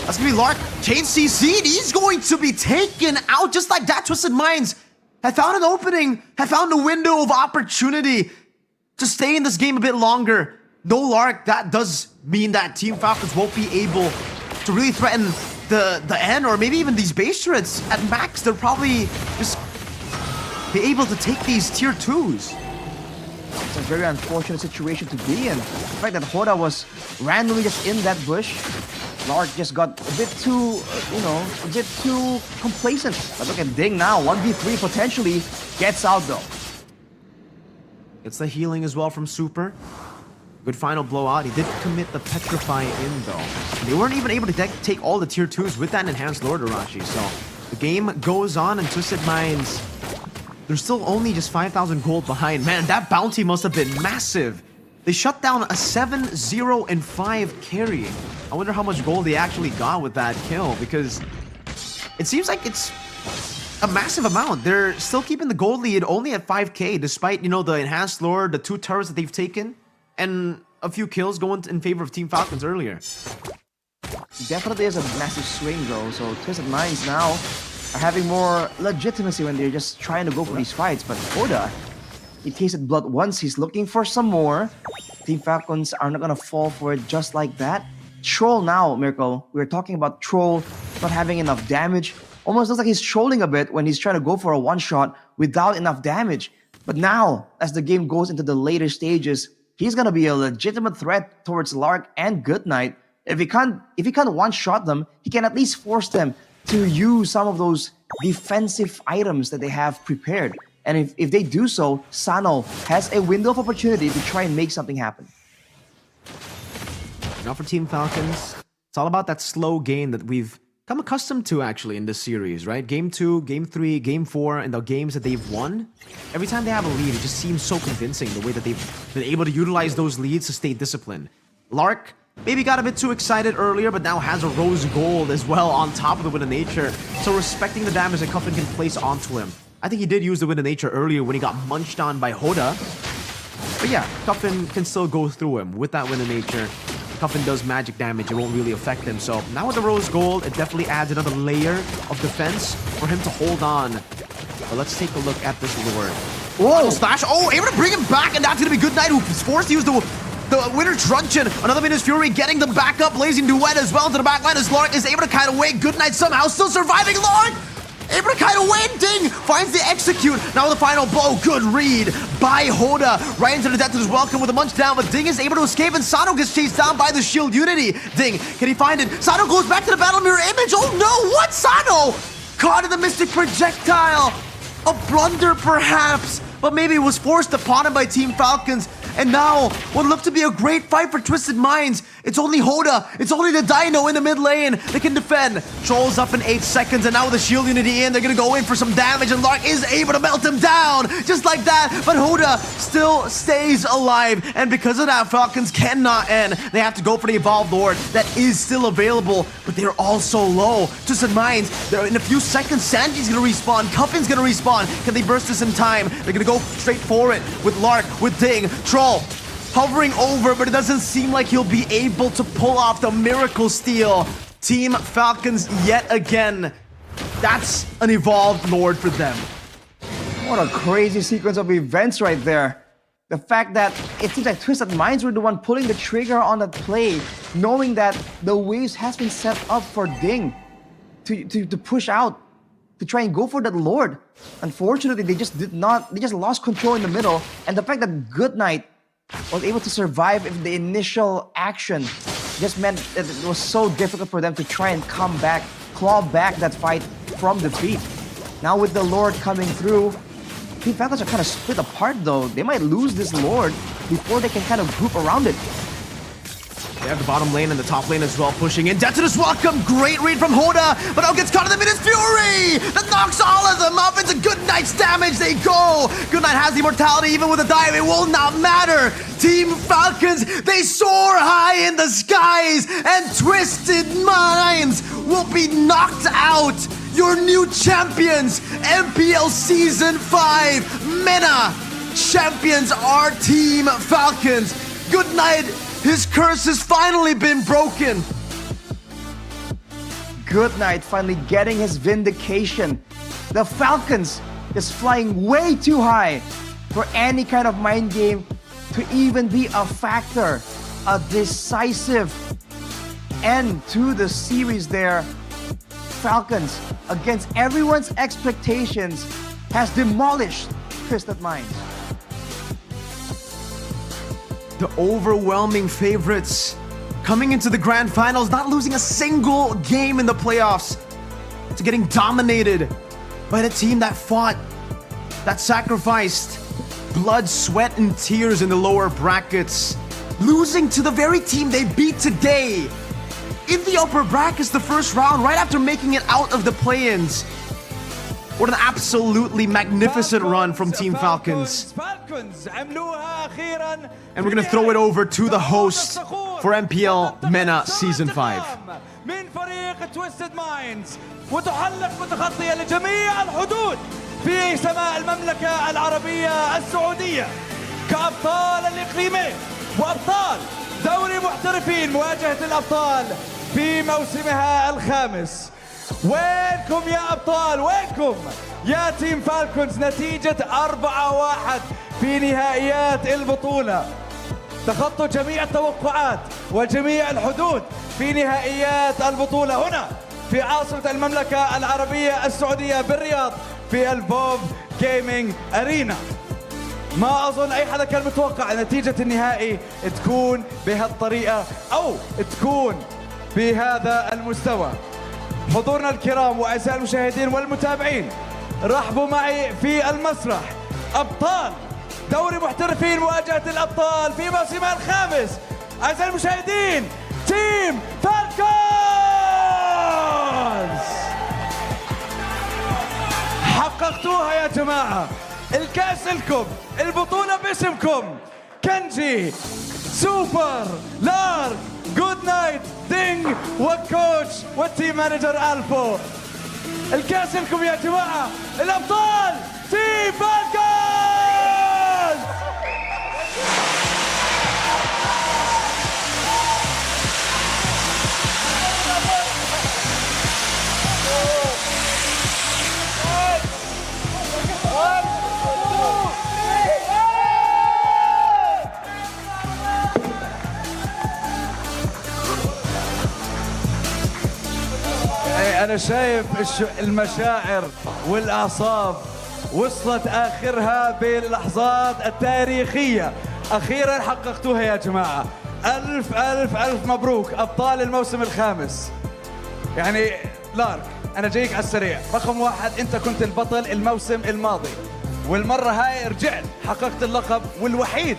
That's gonna be Lark. Chain CC'd. He's going to be taken out just like that. Twisted Minds had found an opening, had found a window of opportunity to stay in this game a bit longer. No Lark, that does mean that Team Falcons won't be able to really threaten the end, or maybe even these base turrets. At max, they'll probably just be able to take these tier 2s. It's a very unfortunate situation to be in. The fact that Hoda was randomly just in that bush, Lark just got a bit too, a bit too complacent. But look at Ding now, 1v3 potentially, gets out though. It's the healing as well from Super. Good final blowout. He did commit the Petrify in though. They weren't even able to take all the tier 2s with that enhanced Lord Arashi. So the game goes on, and Twisted Minds, they're still only just 5,000 gold behind. Man, that bounty must have been massive. They shut down a 7-0-5 carry. I wonder how much gold they actually got with that kill, because it seems like it's a massive amount. They're still keeping the gold lead only at 5k, despite, the enhanced lord, the 2 turrets that they've taken, and a few kills going in favor of Team Falcons earlier. Definitely is a massive swing though, so Twisted Minds now are having more legitimacy when they're just trying to go for these fights. But Hoda, he tasted blood once, he's looking for some more. Team Falcons are not gonna fall for it just like that. Troll now, Mirko, we were talking about Troll not having enough damage. Almost looks like he's trolling a bit when he's trying to go for a one-shot without enough damage. But now, as the game goes into the later stages, he's gonna be a legitimate threat towards Lark and Good Knight. If he can't one-shot them, he can at least force them to use some of those defensive items that they have prepared. And if they do so, Sano has a window of opportunity to try and make something happen. Now for Team Falcons, it's all about that slow game that we've come accustomed to actually in this series, right? Game 2, Game 3, Game 4, and the games that they've won. Every time they have a lead, it just seems so convincing the way that they've been able to utilize those leads to stay disciplined. Lark maybe got a bit too excited earlier, but now has a rose gold as well on top of the Wind of Nature. So respecting the damage that Cuffin can place onto him. I think he did use the Wind of Nature earlier when he got munched on by Hoda. But yeah, Cuffin can still go through him with that Wind of Nature. Cuffin does magic damage, it won't really affect him. So now with the rose gold, it definitely adds another layer of defense for him to hold on. But let's take a look at this Lord. Whoa! Slash! Oh, able to bring him back, and that's gonna be Good Knight, who's forced to use the Winter Truncheon. Another Venus Fury getting them back up. Blazing Duet as well to the back line as Lark is able to kite away. Good Knight somehow still surviving. Lark able to kind of win. Ding finds the execute. Now the final blow. Good read by Hoda. Right into the death to his welcome with a munch down, but Ding is able to escape, and Sano gets chased down by the shield unity. Ding, can he find it? Sano goes back to the battle mirror image. Oh no, what? Sano caught in the mystic projectile. A blunder perhaps, but maybe it was forced upon him by Team Falcons. And now, what looked to be a great fight for Twisted Minds. It's only Hoda, it's only the Dino in the mid lane that can defend. Trolls up in 8 seconds, and now with the shield unity in, they're gonna go in for some damage, and Lark is able to melt him down, just like that. But Hoda still stays alive, and because of that, Falcons cannot end. They have to go for the Evolved Lord that is still available, but they're all so low. Twisted Minds, they're in a few seconds, Sanji's gonna respawn, Cuffin's gonna respawn. Can they burst this in time? They're gonna go straight for it with Lark, with Ding, Troll hovering over, but it doesn't seem like he'll be able to pull off the miracle steal. Team Falcons yet again. That's an Evolved Lord for them. What a crazy sequence of events right there. The fact that it seems like Twisted Minds were the one pulling the trigger on that play, knowing that the waves has been set up for Ding to push out, to try and go for that Lord. Unfortunately, they just lost control in the middle, and the fact that Goodnight was able to survive in the initial action just meant that it was so difficult for them to try and come back, claw back that fight from defeat. Now with the Lord coming through, Team Falcons are kind of split apart though. They might lose this Lord before they can kind of group around it. They have the bottom lane and the top lane as well, pushing in. Death to this welcome. Great read from Hoda, but now gets caught in the Minutes Fury that knocks all of them up. It's a Goodnight's damage. They go. Goodnight has the immortality even with a dive. It will not matter. Team Falcons, they soar high in the skies, and Twisted Minds will be knocked out. Your new champions, MPL Season 5 MENA champions are Team Falcons. Goodnight, his curse has finally been broken. Goodnight finally getting his vindication. The Falcons is flying way too high for any kind of mind game to even be a factor. A decisive end to the series there. Falcons, against everyone's expectations, has demolished Twisted Minds. The overwhelming favorites coming into the grand finals, not losing a single game in the playoffs, to getting dominated by the team that fought, that sacrificed blood, sweat, and tears in the lower brackets, losing to the very team they beat today in the upper brackets the first round, right after making it out of the play-ins. What an absolutely magnificent run from Team Falcons. And we're gonna throw it over to the host for MPL MENA Season 5. من فريق تويستد مايندز وتحلق متخطية لجميع الحدود في سماء المملكة العربية السعودية كأبطال الإقليمين وأبطال دوري محترفين، مواجهة الأبطال في موسمها الخامس. وينكم يا أبطال؟ وينكم يا تيم فالكونز؟ نتيجة 4-1 في نهائيات البطولة. تخطوا جميع التوقعات وجميع الحدود في نهائيات البطولة هنا في عاصمة المملكة العربية السعودية بالرياض في البوب جيمنج أرينا. ما أظن أي حدا كان متوقع نتيجة النهائي تكون بهالطريقة أو تكون بهذا المستوى. حضورنا الكرام وأعزائي المشاهدين والمتابعين، رحبوا معي في المسرح أبطال دوري محترفين مواجهة الأبطال في موسمها الخامس. أعزائي المشاهدين، تيم فالكونز. حققتوها يا جماعة، الكأس لكم، البطولة باسمكم. كنجي، سوبر، لارك، جود نايت، دينج، وكوتش والتيم مانجر ألفو. الكأس لكم يا جماعة، الأبطال تيم فالكونز. أنا شايف المشاعر والأعصاب وصلت آخرها باللحظات التاريخية. أخيرا حققتوها يا جماعة. ألف ألف ألف مبروك أبطال الموسم الخامس. يعني لارك أنا جايك على السريع. رقم واحد، أنت كنت البطل الموسم الماضي، والمرة هاي رجعت حققت اللقب، والوحيد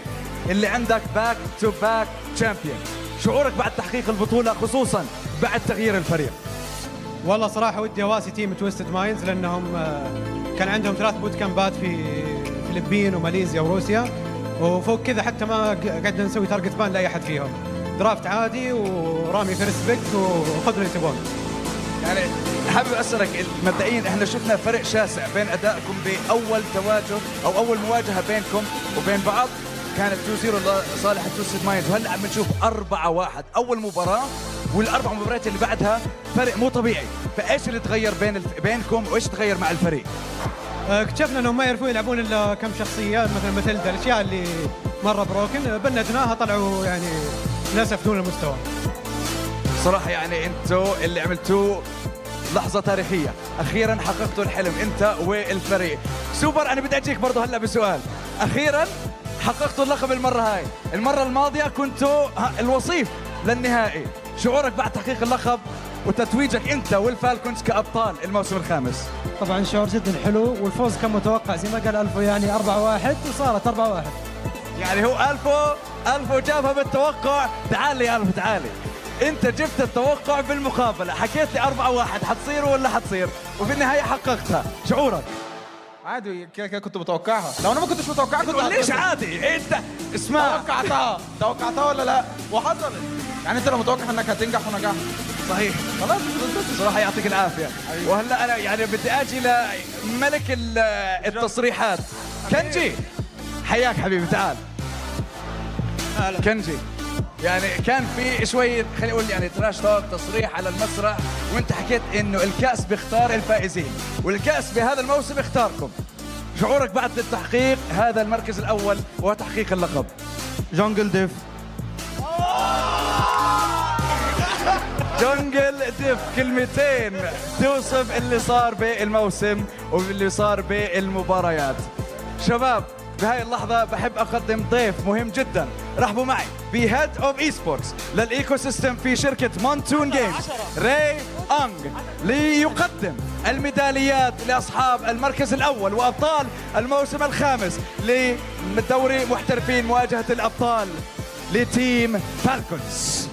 اللي عندك باك تو باك تشامبيون. شعورك بعد تحقيق البطولة خصوصا بعد تغيير الفريق؟ والله صراحة ودي أواسي تيم تويستد مايندز، لأنهم كان عندهم 3 بوت كامبات في الفلبين وماليزيا وروسيا، وفوق كذا حتى ما قعدنا نسوي تارجت بان لأي أحد فيهم. درافت عادي ورامي فيرست بيك وخذوا اللي تبون. يعني حابب أسألك مبدئيا احنا شفنا فرق شاسع بين أدائكم بأول تواجه أو أول مواجهة بينكم وبين بعض، كانت 2-0 لصالح تويستد مايندز، وهلا عم نشوف 4-1 أول مباراة، والأربع مباريات اللي بعدها فرق مو طبيعي. فإيش اللي تغير بينكم وإيش تغير مع الفريق؟ اكتشفنا انهم ما يعرفون يلعبون الا كم شخصيه، مثلا ماتيلدا الاشياء اللي مره بروكن بندناها طلعوا يعني للاسف دون المستوى. صراحه يعني انتوا اللي عملتوه لحظه تاريخيه، اخيرا حققتوا الحلم انت والفريق. سوبر، انا بدي اجيك برضه هلا بسؤال. اخيرا حققتوا اللقب المره هاي، المره الماضيه كنتوا الوصيف للنهائي. شعورك بعد تحقيق اللقب وتتويجك انت والفالكونز كابطال الموسم الخامس؟ طبعا شعور جدا حلو، والفوز كان متوقع زي ما قال ألفو، يعني 4-1 وصارت 4-1. يعني هو ألفو جابها بالتوقع. تعال يا ألفو تعالي، انت جبت التوقع بالمقابله، حكيت لي 4-1 حتصير ولا حتصير، وفي النهايه حققتها. شعورك؟ عادي كده كنت متوقعها. لو انا ما كنتش متوقعها كنت ليش عادي؟ انت اسمع، توقعتها ولا لا؟ وحصلت. يعني انت لو متوقع انك هتنجح ونجحت. صحيح. خلاص صراحه يعطيك العافيه. وهلا انا يعني بدي اجي لملك التصريحات كنجي. حياك حبيبي، تعال. كنجي، يعني كان في شويه خليني اقول يعني تراش توك، تصريح على المسرح، وانت حكيت انه الكاس بيختار الفائزين، والكاس بهذا الموسم اختاركم. شعورك بعد التحقيق هذا المركز الاول وتحقيق اللقب؟ جونجل ديف. جونجل ديف، كلمتين توصف اللي صار بالموسم واللي صار بالمباريات. شباب، بهاي اللحظة بحب أقدم ضيف مهم جدا. رحبوا معي بهيد اوف اي سبورتس للإيكو سيستم في شركة مونتون جيمز، راي أنغ، ليقدم الميداليات لأصحاب المركز الأول وأبطال الموسم الخامس لدوري محترفين مواجهة الأبطال لتيم فالكونز.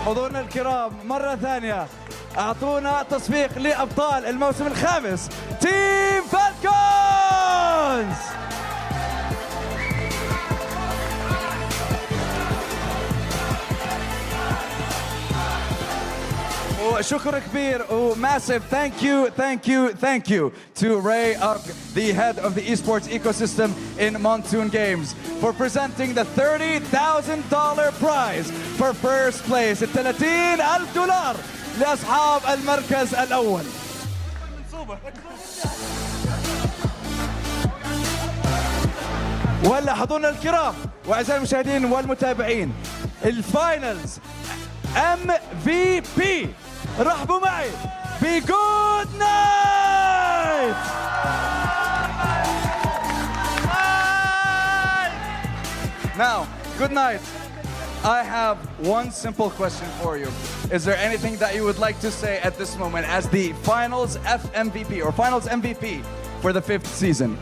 حضورنا الكرام مرة ثانية، أعطونا تصفيق لأبطال الموسم الخامس تيم فالكونز. وشكر كبير وماسيve thank you to Ray Ugg, the head of the esports ecosystem in Monsoon Games, for presenting the $30,000 prize for first place. $30,000 لأصحاب المركز الأول. وهلا حضورنا الكرام وأعزائي المشاهدين والمتابعين، الفاينلز MVP. رحبوا معي بجود نايت. Now, good night. I have one simple question for you. Is there anything that you would like to say at this moment as the Finals FMVP or Finals MVP for the 5th season?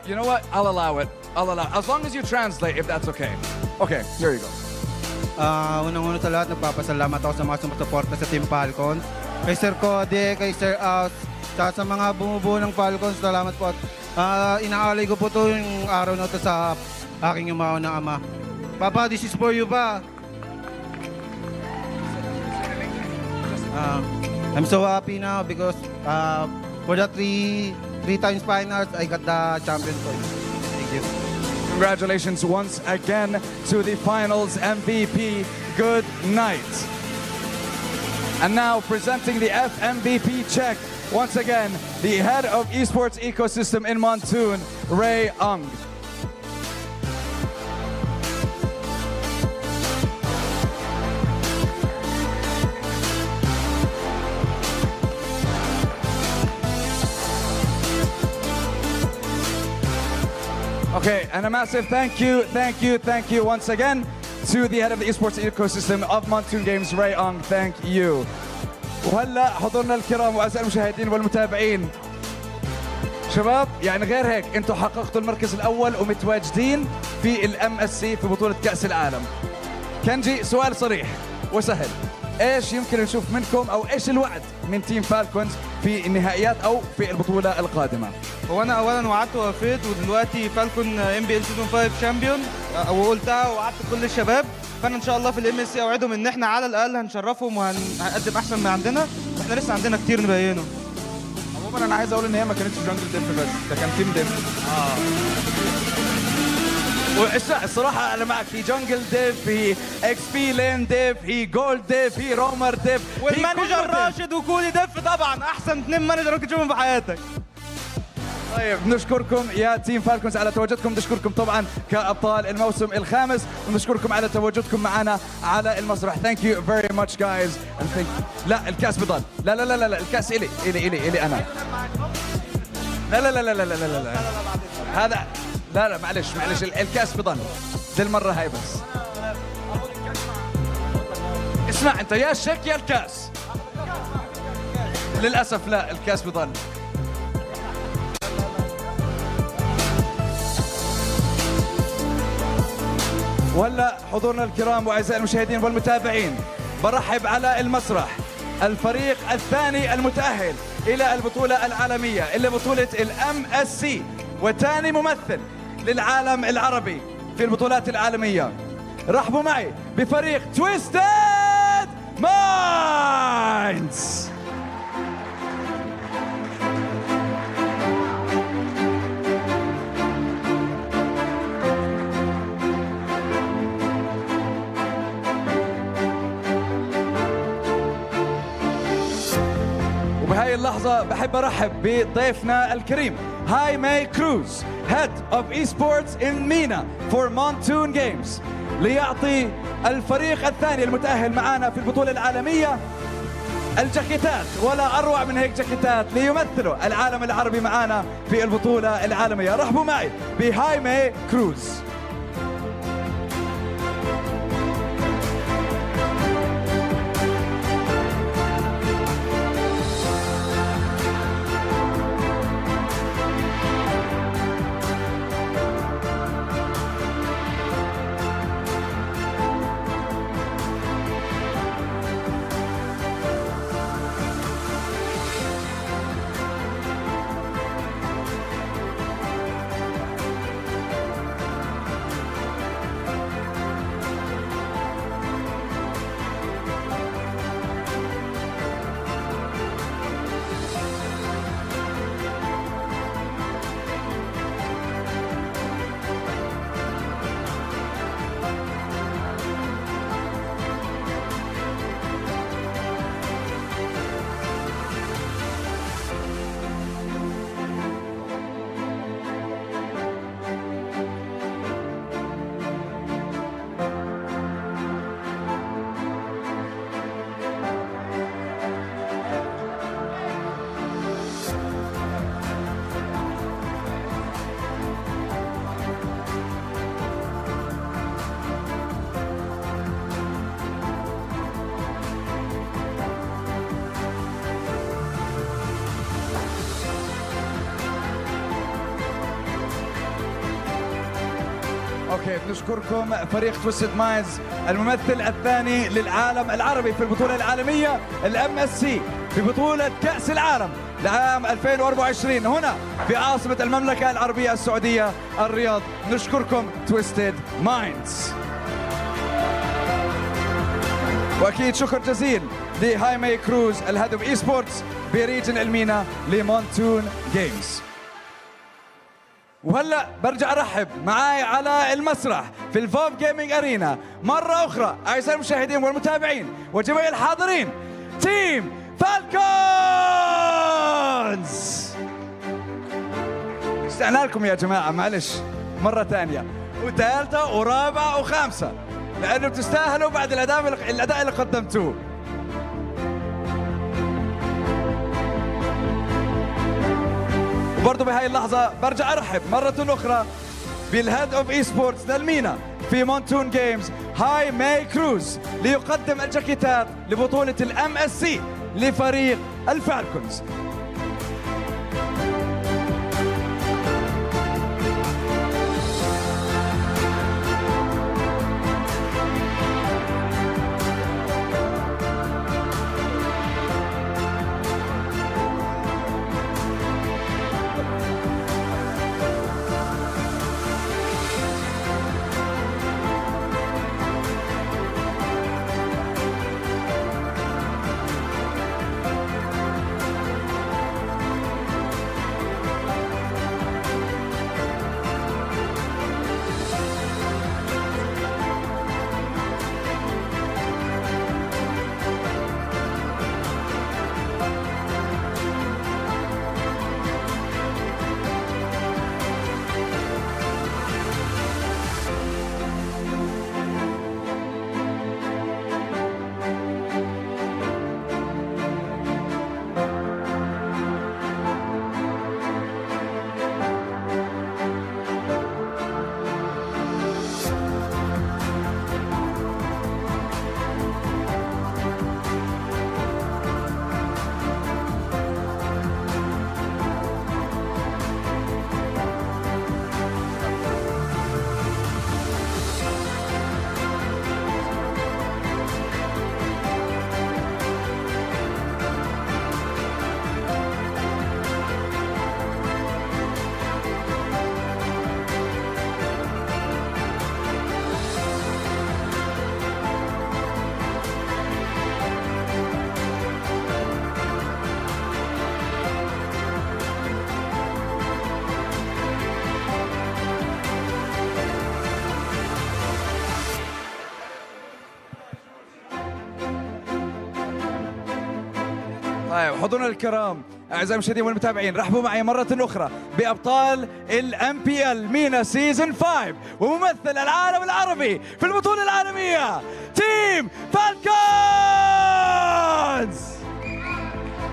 You know what? I'll allow it. I'll allow it. As long as you translate, if that's okay. Okay, here you go. Unang-una sa lahat, nagpapasalamat ako sa mga sumusuporta sa Team Falcons. Kay Sir Cody, kay Sir Aus, sa mga bumubuo ng Falcons, salamat po. At inaalay ko po ito yung araw na ito sa aking yumaon ng ama. Papa, this is for you pa. I'm so happy now because for the three times finals, I got the champion point. Thank you. Congratulations once again to the Finals MVP. Good night. And now presenting the FMVP check, once again, the head of esports ecosystem in Montoon, Ray Ung. Okay, and a massive thank you once again to the head of the esports ecosystem of Montoon Games, Ray Ung. Thank you. وهلا حضورنا الكرام واعزائي المشاهدين والمتابعين. شباب يعني غير هيك انتم حققتوا المركز الاول ومتواجدين في MSC في بطولة كأس العالم. كنجي سؤال صريح وسهل. ايش يمكن نشوف منكم او ايش الوعد من تيم فالكونز في النهائيات او في البطولة القادمة؟ هو انا اولا وعدت ووفيت، ودلوقتي فالكون MPL سيزون 5 شامبيون وقلتها ووعدت كل الشباب، فانا ان شاء الله في MSC اوعدهم ان احنا على الاقل هنشرفهم وهنقدم احسن ما عندنا، واحنا لسه عندنا كتير نبينه. عموما انا عايز اقول ان هي ما كانتش جانجل ديف بس، ده كان تيم ديف. الصراحة أنا معك، في جونجل ديف، في XP لين ديف، في جولد ديف، في رومر ديف، والمانجر راشد وكولي ديف طبعا أحسن 2 مانجر ممكن تشوفهم في حياتك. طيب نشكركم يا تيم فالكونز على تواجدكم، نشكركم طبعا كأبطال الموسم الخامس، ونشكركم على تواجدكم معنا على المسرح. Thank you very much guys. لا الكاس بضل، لا لا لا لا الكاس إلي أنا. لا لا لا لا لا لا لا هذا لا معلش الكاس بضل ذي المرة هاي بس. اسمع انت يا الشك يا الكاس. للأسف لا الكاس بضل. وهلا حضورنا الكرام واعزائي المشاهدين والمتابعين، برحب على المسرح الفريق الثاني المتأهل إلى البطولة العالمية اللي بطولة MSC، وثاني ممثل للعالم العربي في البطولات العالمية. رحبوا معي بفريق TWIS and FLCN. وبهاي اللحظة بحب أرحب بضيفنا الكريم هايمي كروز، Head of Esports in MENA for Montoon Games، ليعطي الفريق الثاني المتأهل معنا في البطولة العالمية الجاكيتات، ولا أروع من هيك جاكيتات ليمثلوا العالم العربي معنا في البطولة العالمية. رحبوا معي بهايمي كروز. اوكي بنشكركم فريق تويستد ماينز الممثل الثاني للعالم العربي في البطولة العالمية MSC في بطولة كأس العالم لعام 2024 هنا في عاصمة المملكة العربية السعودية الرياض. نشكركم تويستد ماينز. واكيد شكر جزيل لهاي ماي كروز الهيد اوف اي سبورتس بريجن المينا لمونتون جيمز. وهلا برجع ارحب معاي على المسرح في الفوف جيمنج ارينا مره اخرى اعزائي المشاهدين والمتابعين وجميع الحاضرين تيم فالكونز. استعنا لكم يا جماعه معلش مره ثانيه وثالثه ورابعه وخامسه لانه بتستاهلوا بعد الاداء اللي قدمتوه. وبرضه بهاي اللحظة برجع أرحب مرة أخرى بالهيد أوف إي سبورتس للمينا في مونتون جيمز هاي ماي كروز ليقدم الجاكيتات لبطولة MSC لفريق الفالكونز. طيب حضورنا الكرام اعزائي المشاهدين والمتابعين رحبوا معي مرة أخرى بأبطال MPL MENA سيزون 5 وممثل العالم العربي في البطولة العالمية تيم فالكونز.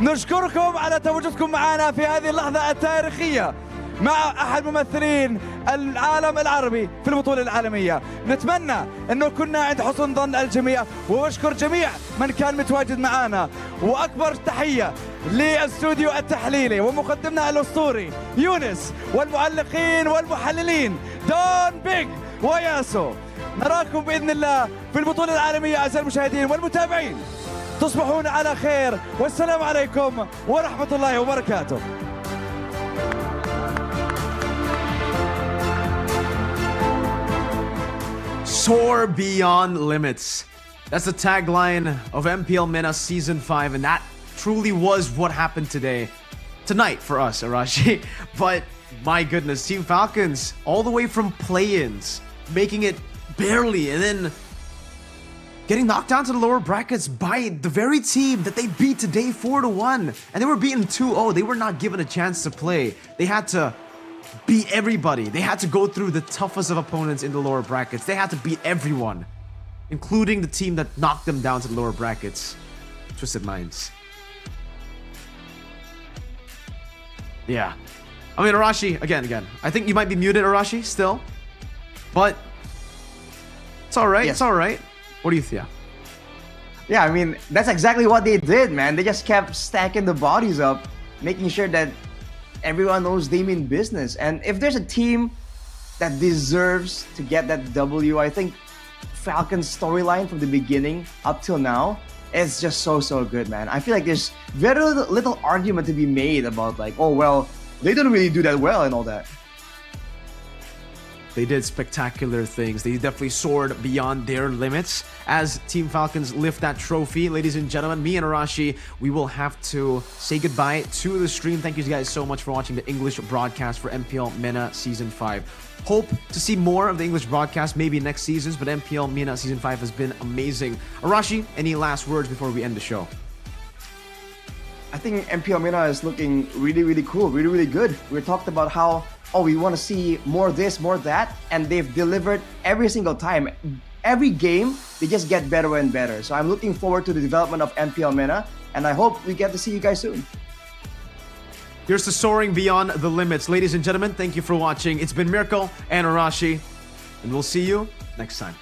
نشكركم على تواجدكم معنا في هذه اللحظة التاريخية مع أحد ممثلين العالم العربي في البطولة العالمية. نتمنى أنه كنا عند حسن ظن الجميع وأشكر جميع من كان متواجد معنا وأكبر تحية للاستوديو التحليلي ومقدمنا الأسطوري يونس والمعلقين والمحللين دون بيج وياسو. نراكم بإذن الله في البطولة العالمية أعزائي المشاهدين والمتابعين. تصبحون على خير والسلام عليكم ورحمة الله وبركاته. Soar beyond limits. That's the tagline of MPL MENA Season 5, and that truly was what happened tonight for us, Arashi. But my goodness, Team Falcons, all the way from play-ins, making it barely, and then getting knocked down to the lower brackets by the very team that they beat today 4-1. And they were beaten 2-0. They were not given a chance to play. They had to beat everybody. They had to go through the toughest of opponents in the lower brackets. They had to beat everyone, including the team that knocked them down to the lower brackets, Twisted Minds. Yeah. I mean, Arashi, again. I think you might be muted, Arashi, still. But it's all right. Yes. It's all right. What do you think? Yeah, I mean, that's exactly what they did, man. They just kept stacking the bodies up, making sure that everyone knows they mean business. And if there's a team that deserves to get that W. I think Falcon's storyline from the beginning up till now is just so good, man. I feel like there's very little argument to be made about like, oh well, they didn't really do that well and all that. They did spectacular things. They definitely soared beyond their limits. As Team Falcons lift that trophy, ladies and gentlemen, me and Arashi, we will have to say goodbye to the stream. Thank you guys so much for watching the English broadcast for MPL MENA Season 5. Hope to see more of the English broadcast maybe next seasons, but MPL MENA Season 5 has been amazing. Arashi, any last words before we end the show? I think MPL MENA is looking really cool, really good. We talked about how, oh, we want to see more of this, more of that, and they've delivered every single time. Every game, they just get better and better. So I'm looking forward to the development of MPL MENA, and I hope we get to see you guys soon. Here's to soaring beyond the limits. Ladies and gentlemen, thank you for watching. It's been Mirko and Arashi, and we'll see you next time.